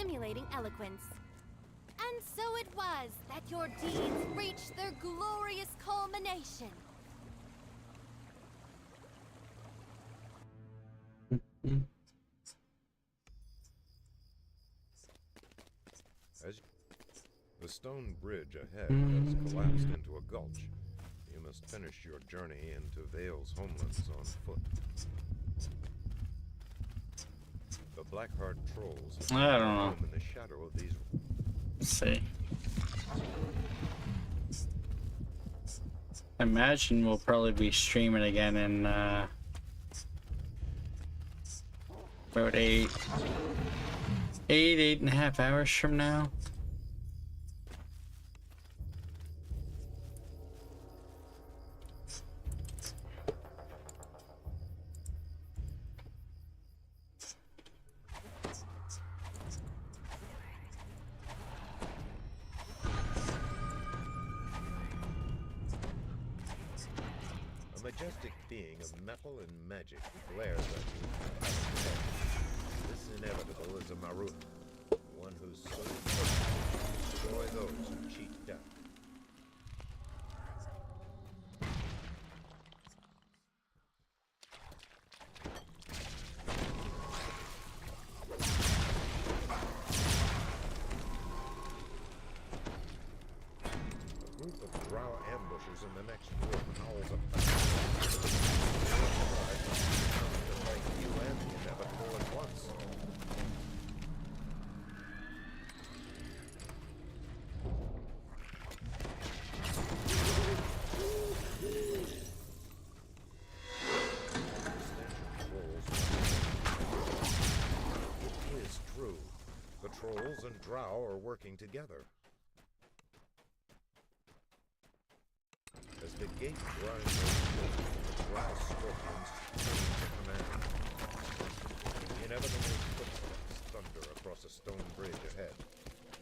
[SPEAKER 18] stimulating eloquence. And so it was that your deeds reached their glorious culmination.
[SPEAKER 17] As the stone bridge ahead has collapsed into a gulch. You must finish your journey into Vale's homelands on foot. The Blackheart trolls
[SPEAKER 9] I don't know.
[SPEAKER 17] roam in the shadow of these.
[SPEAKER 9] Let's see. I imagine we'll probably be streaming again in about 8.5 hours from now.
[SPEAKER 17] A majestic being of metal and magic glares at you. This inevitable is a Marut, one whose sole purpose is to destroy those who cheat death. A group of drow ambushers in the next room howls a like you and the inevitable at once. It is true. The trolls and drow are working together. As the gate grinds over, the drow scorpions turn to command. The inevitable footsteps thunder across a stone bridge ahead.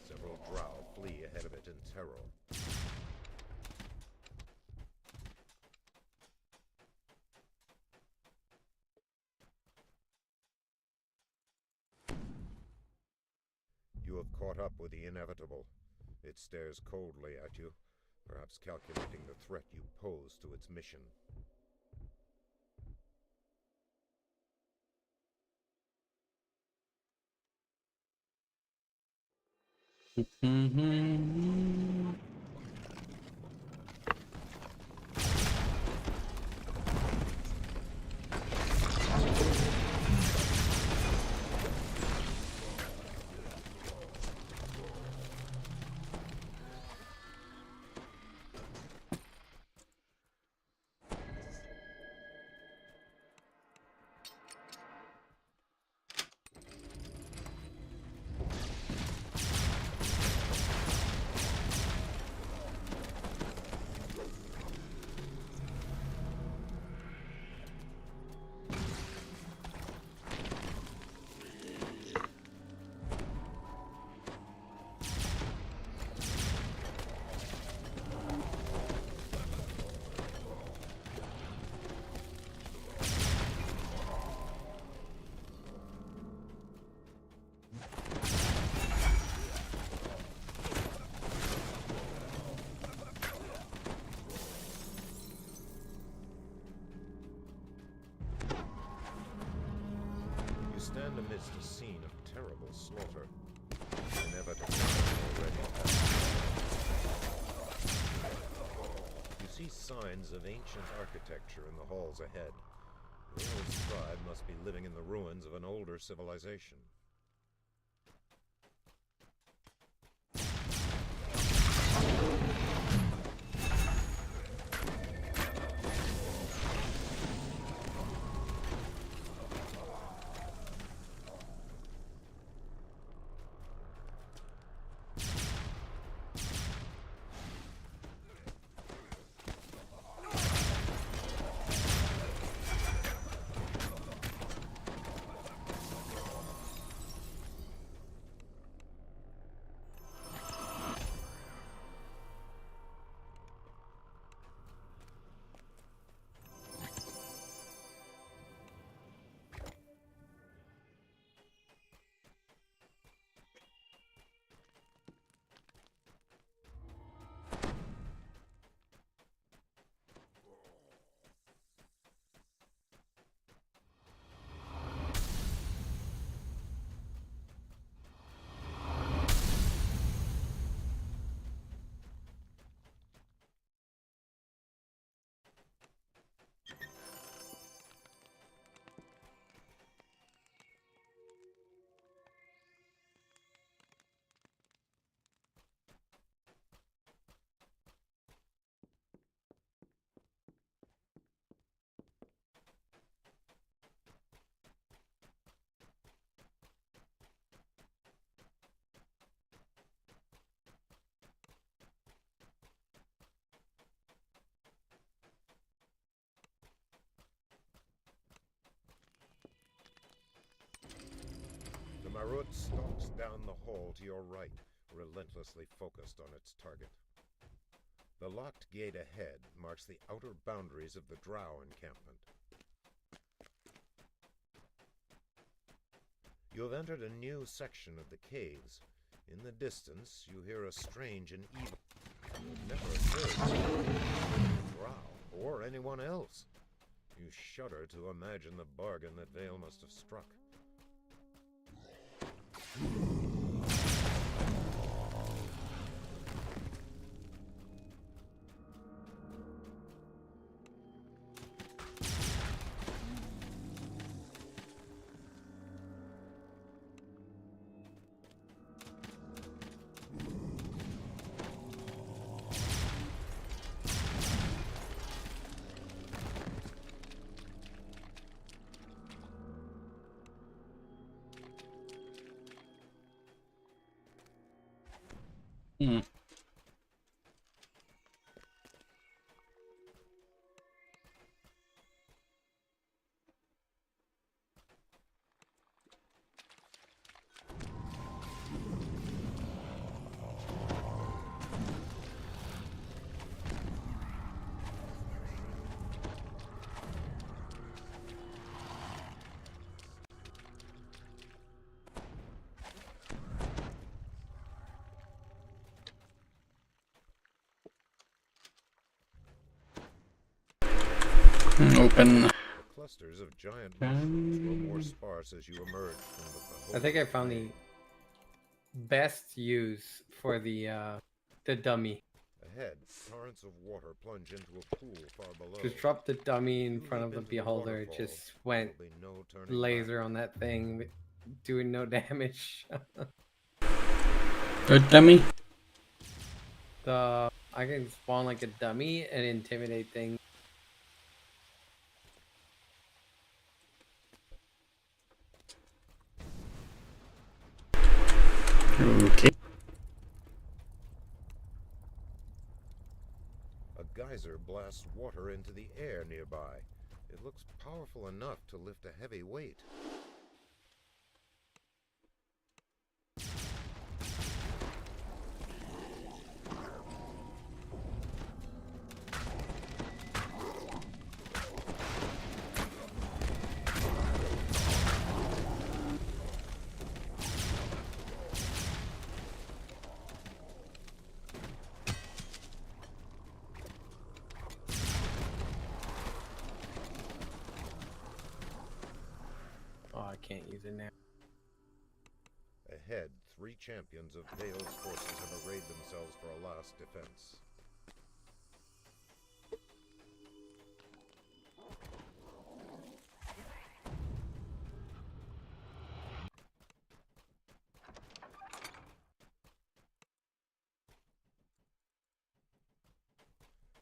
[SPEAKER 17] Several drow flee ahead of it in terror. You have caught up with the inevitable. It stares coldly at you, perhaps calculating the threat you pose to its mission. Stand amidst a scene of terrible slaughter. Inevitable already past. You see signs of ancient architecture in the halls ahead. Vale's tribe must be living in the ruins of an older civilization. Marut stalks down the hall to your right, relentlessly focused on its target. The locked gate ahead marks the outer boundaries of the Drow encampment. You have entered a new section of the caves. In the distance, you hear a strange and evil. You've never heard of Drow or anyone else. You shudder to imagine the bargain that Vale must have struck.
[SPEAKER 9] Hmm. Open.
[SPEAKER 17] Clusters of giant mushrooms grow more sparse as you emerge from the
[SPEAKER 4] I think I found the best use for the dummy.
[SPEAKER 17] Ahead, torrents of water plunge into a pool far below.
[SPEAKER 4] Just drop the dummy in front of the beholder. It just went laser on that thing, doing no damage.
[SPEAKER 9] Good dummy.
[SPEAKER 4] I can spawn like a dummy and intimidate things.
[SPEAKER 9] Okay.
[SPEAKER 17] A geyser blasts water into the air nearby. It looks powerful enough to lift a heavy weight.
[SPEAKER 4] Can't use it now.
[SPEAKER 17] Ahead, 3 champions of Vale's forces have arrayed themselves for a last defense.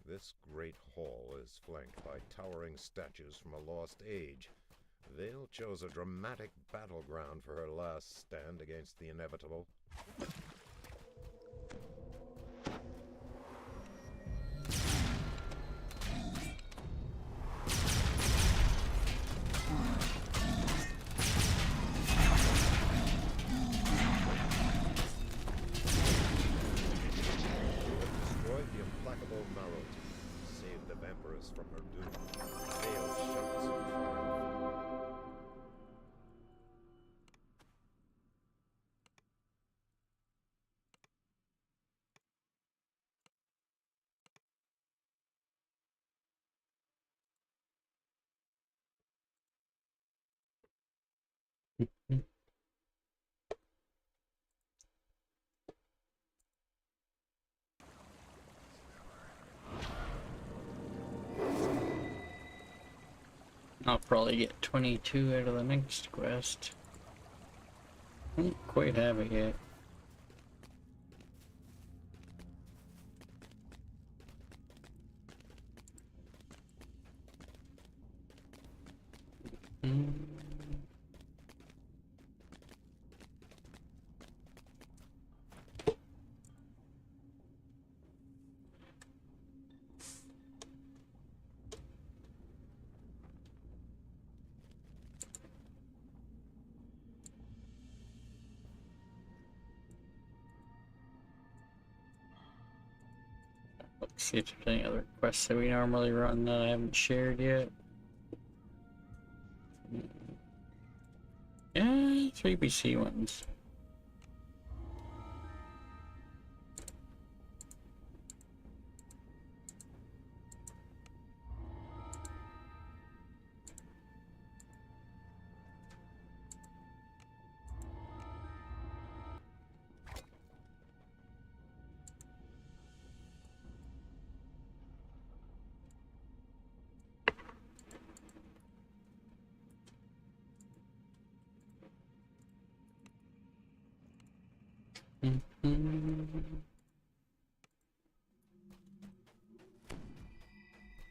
[SPEAKER 17] This great hall is flanked by towering statues from a lost age. Vale chose a dramatic battleground for her last stand against the inevitable. Destroyed the implacable Marut, saved the vampiress from her doom. Vale shouts in triumph.
[SPEAKER 9] I'll probably get 22 out of the next quest. I don't quite have it yet. See if there's any other quests that we normally run that I haven't shared yet. Yeah, 3BC ones.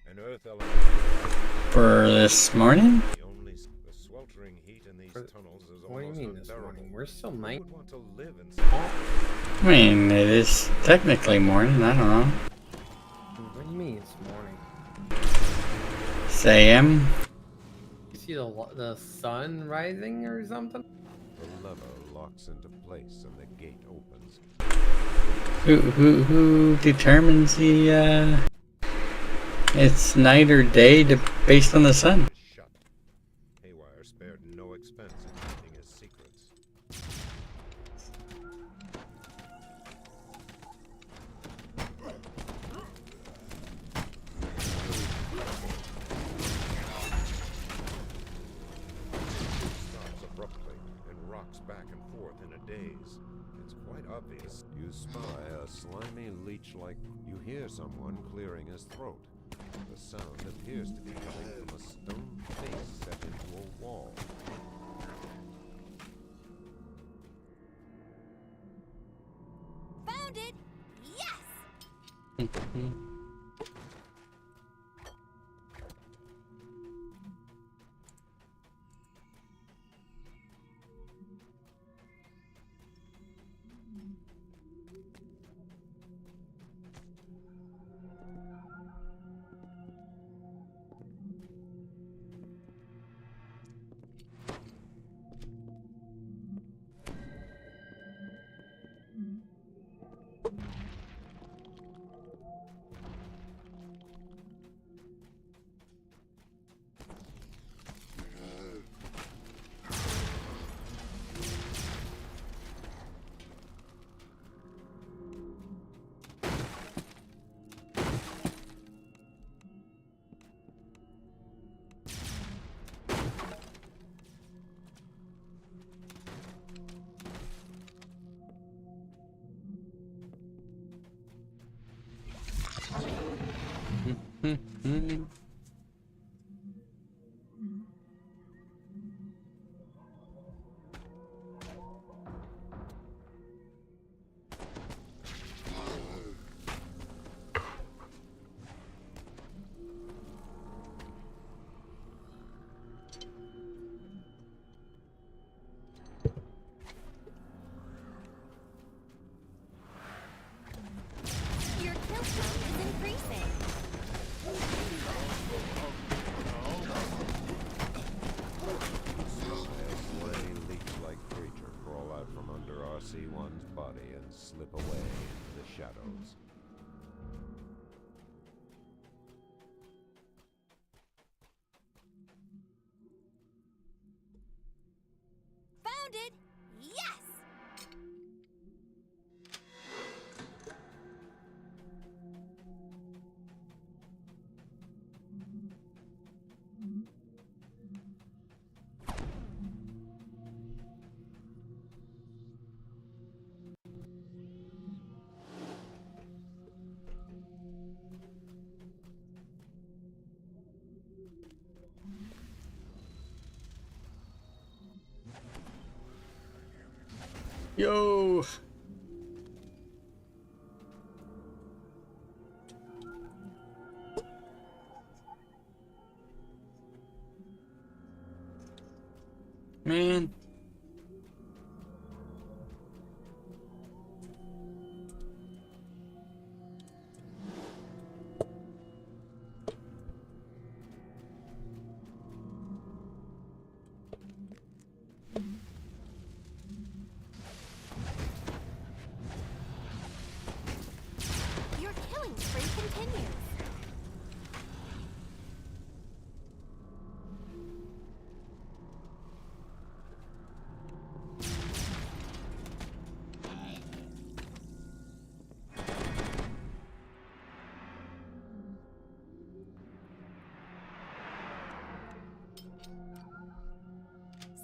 [SPEAKER 17] An earth element.
[SPEAKER 9] For this morning?
[SPEAKER 17] The sweltering heat in these tunnels is
[SPEAKER 4] What do you
[SPEAKER 17] almost
[SPEAKER 4] mean this morning? We're still night.
[SPEAKER 17] Who would want to live in
[SPEAKER 9] I mean, it is technically morning, I don't know.
[SPEAKER 4] What do you mean it's morning?
[SPEAKER 9] It's AM?
[SPEAKER 4] You see the sun rising or something?
[SPEAKER 17] The lever locks into place and the gate opens.
[SPEAKER 9] Who determines the, it's night or day based on the sun?
[SPEAKER 17] Haywire spared no expense in keeping his secrets. Stops abruptly and rocks back and forth in a daze. It's quite obvious. You spy a slimy leech-like. You hear someone clearing his throat. The sound appears to be coming from a stone face set into a wall.
[SPEAKER 18] Found it! Yes! Your kill count is increasing.
[SPEAKER 17] A slay leech-like creature crawl out from under RC-1's body and slip away into the shadows.
[SPEAKER 18] Found it! Yes!
[SPEAKER 9] Yo! Man.
[SPEAKER 18] Your killing spree continues.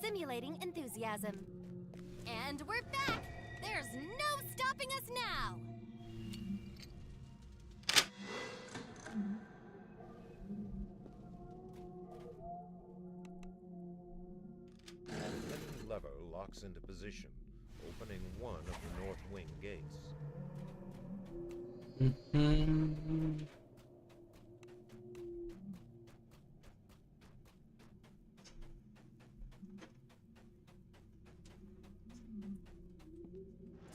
[SPEAKER 18] Simulating enthusiasm. And we're back! There's no stopping us now!
[SPEAKER 17] A hidden lever locks into position, opening one of the north wing gates.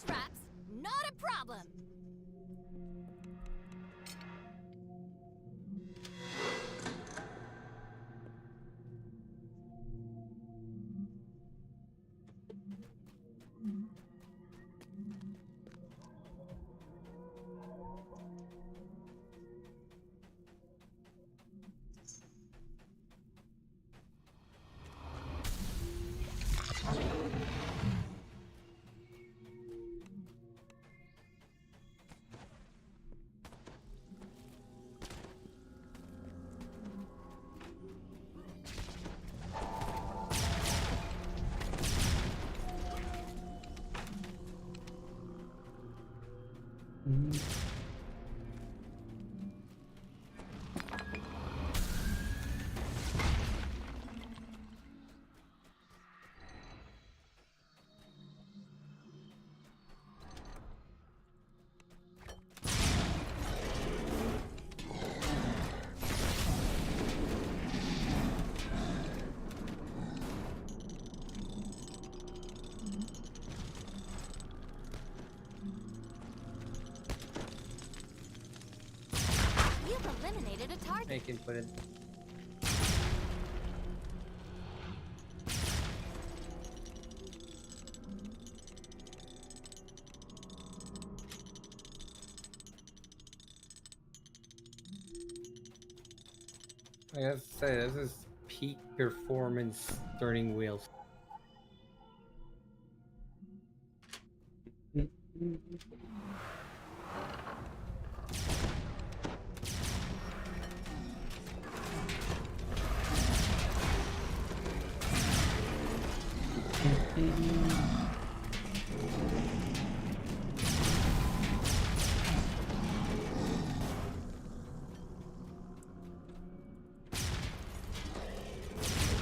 [SPEAKER 18] Traps, not a problem! You've eliminated a target.
[SPEAKER 4] I can put it. I gotta say, this is peak performance turning wheels.
[SPEAKER 17] The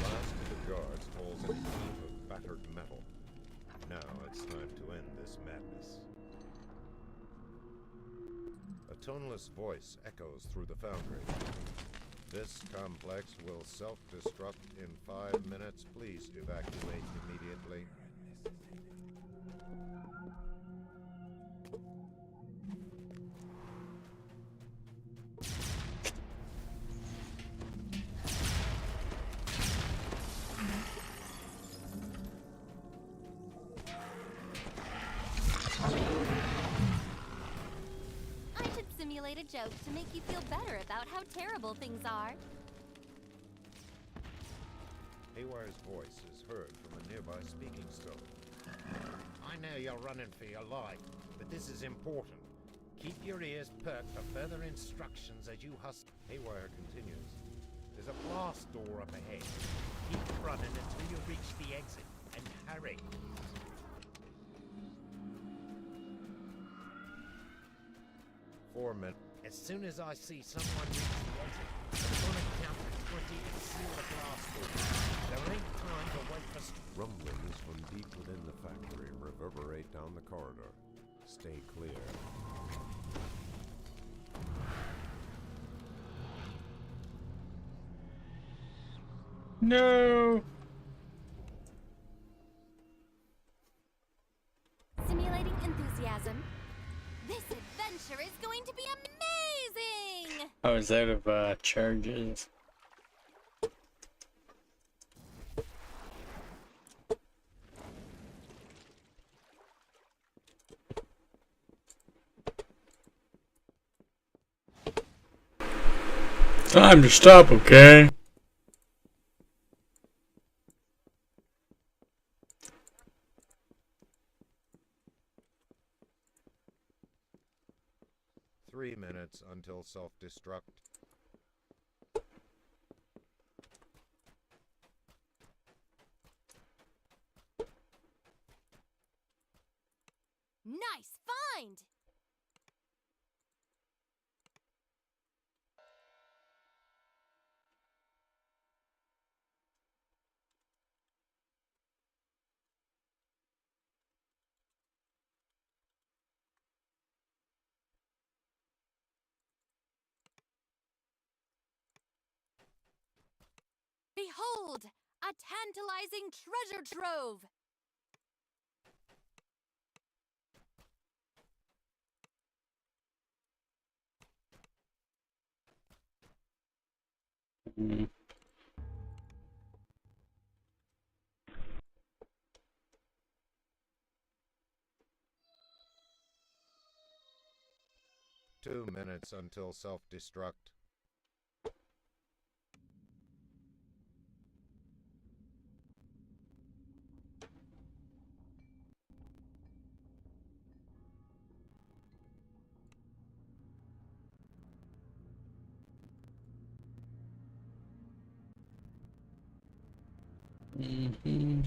[SPEAKER 17] last of the guards falls in a heap of battered metal. Now it's time to end this madness. A toneless voice echoes through the foundry. This complex will self-destruct in 5 minutes. Please evacuate immediately.
[SPEAKER 18] I should simulate a joke to make you feel better about how terrible things are.
[SPEAKER 17] Haywire's voice is heard from a nearby speaking stone. I know you're running for your life, but this is important. Keep your ears perked for further instructions as you hustle. Haywire continues. There's a blast door up ahead. Keep running until you reach the exit, and hurry. Foreman, as soon as I see someone reach the exit, I'm gonna count to 20 and seal the blast door. There ain't time to wait for...
[SPEAKER 20] Rumblings from deep within the factory reverberate down the corridor. Stay clear.
[SPEAKER 9] No!
[SPEAKER 18] Simulating enthusiasm. This adventure is going to be amazing!
[SPEAKER 9] I was out of charges. Time to stop, okay?
[SPEAKER 17] Three minutes until self-destruct.
[SPEAKER 18] Behold, a tantalizing treasure trove!
[SPEAKER 9] Mm.
[SPEAKER 17] 2 minutes until self-destruct.
[SPEAKER 9] Mm-hmm.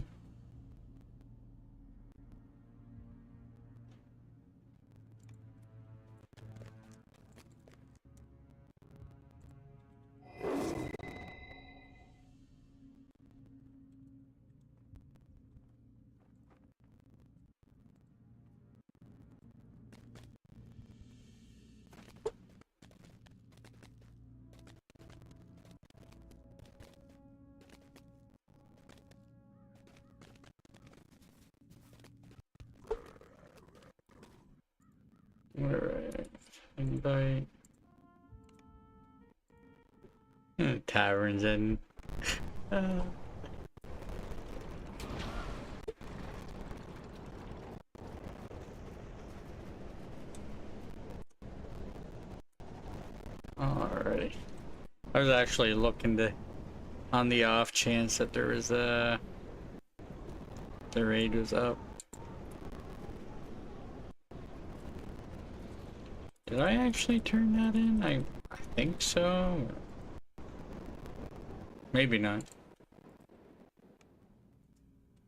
[SPEAKER 9] Alright, invite. Taverns in. Alrighty. I was actually looking to, on the off chance that there was the raid was up. Did I actually turn that in? I think so. Maybe not.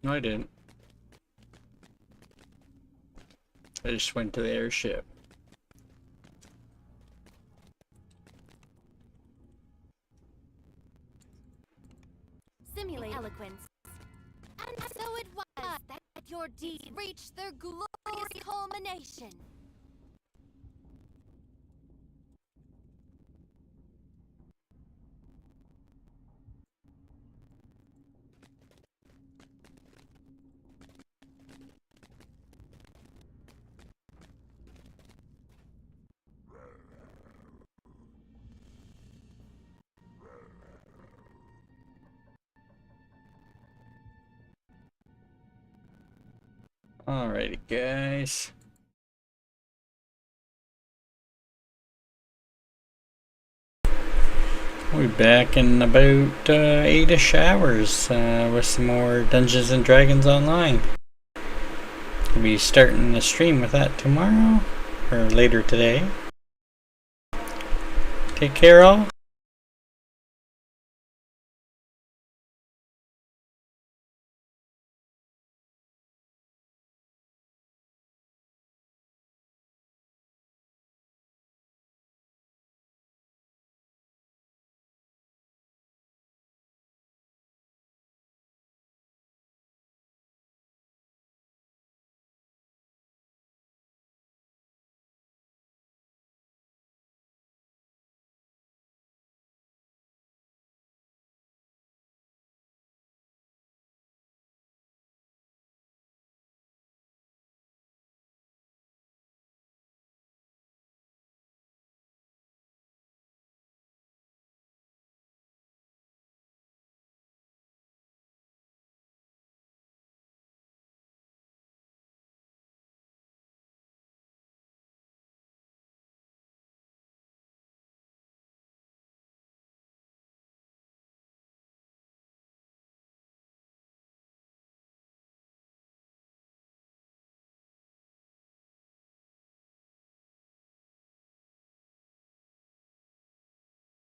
[SPEAKER 9] No, I didn't. I just went to the airship.
[SPEAKER 18] Simulate eloquence. And so it was that your deed reached their glorious culmination.
[SPEAKER 9] Alrighty, guys. We'll be back in about 8-ish hours with some more Dungeons and Dragons Online. We'll be starting the stream with that tomorrow or later today. Take care, all.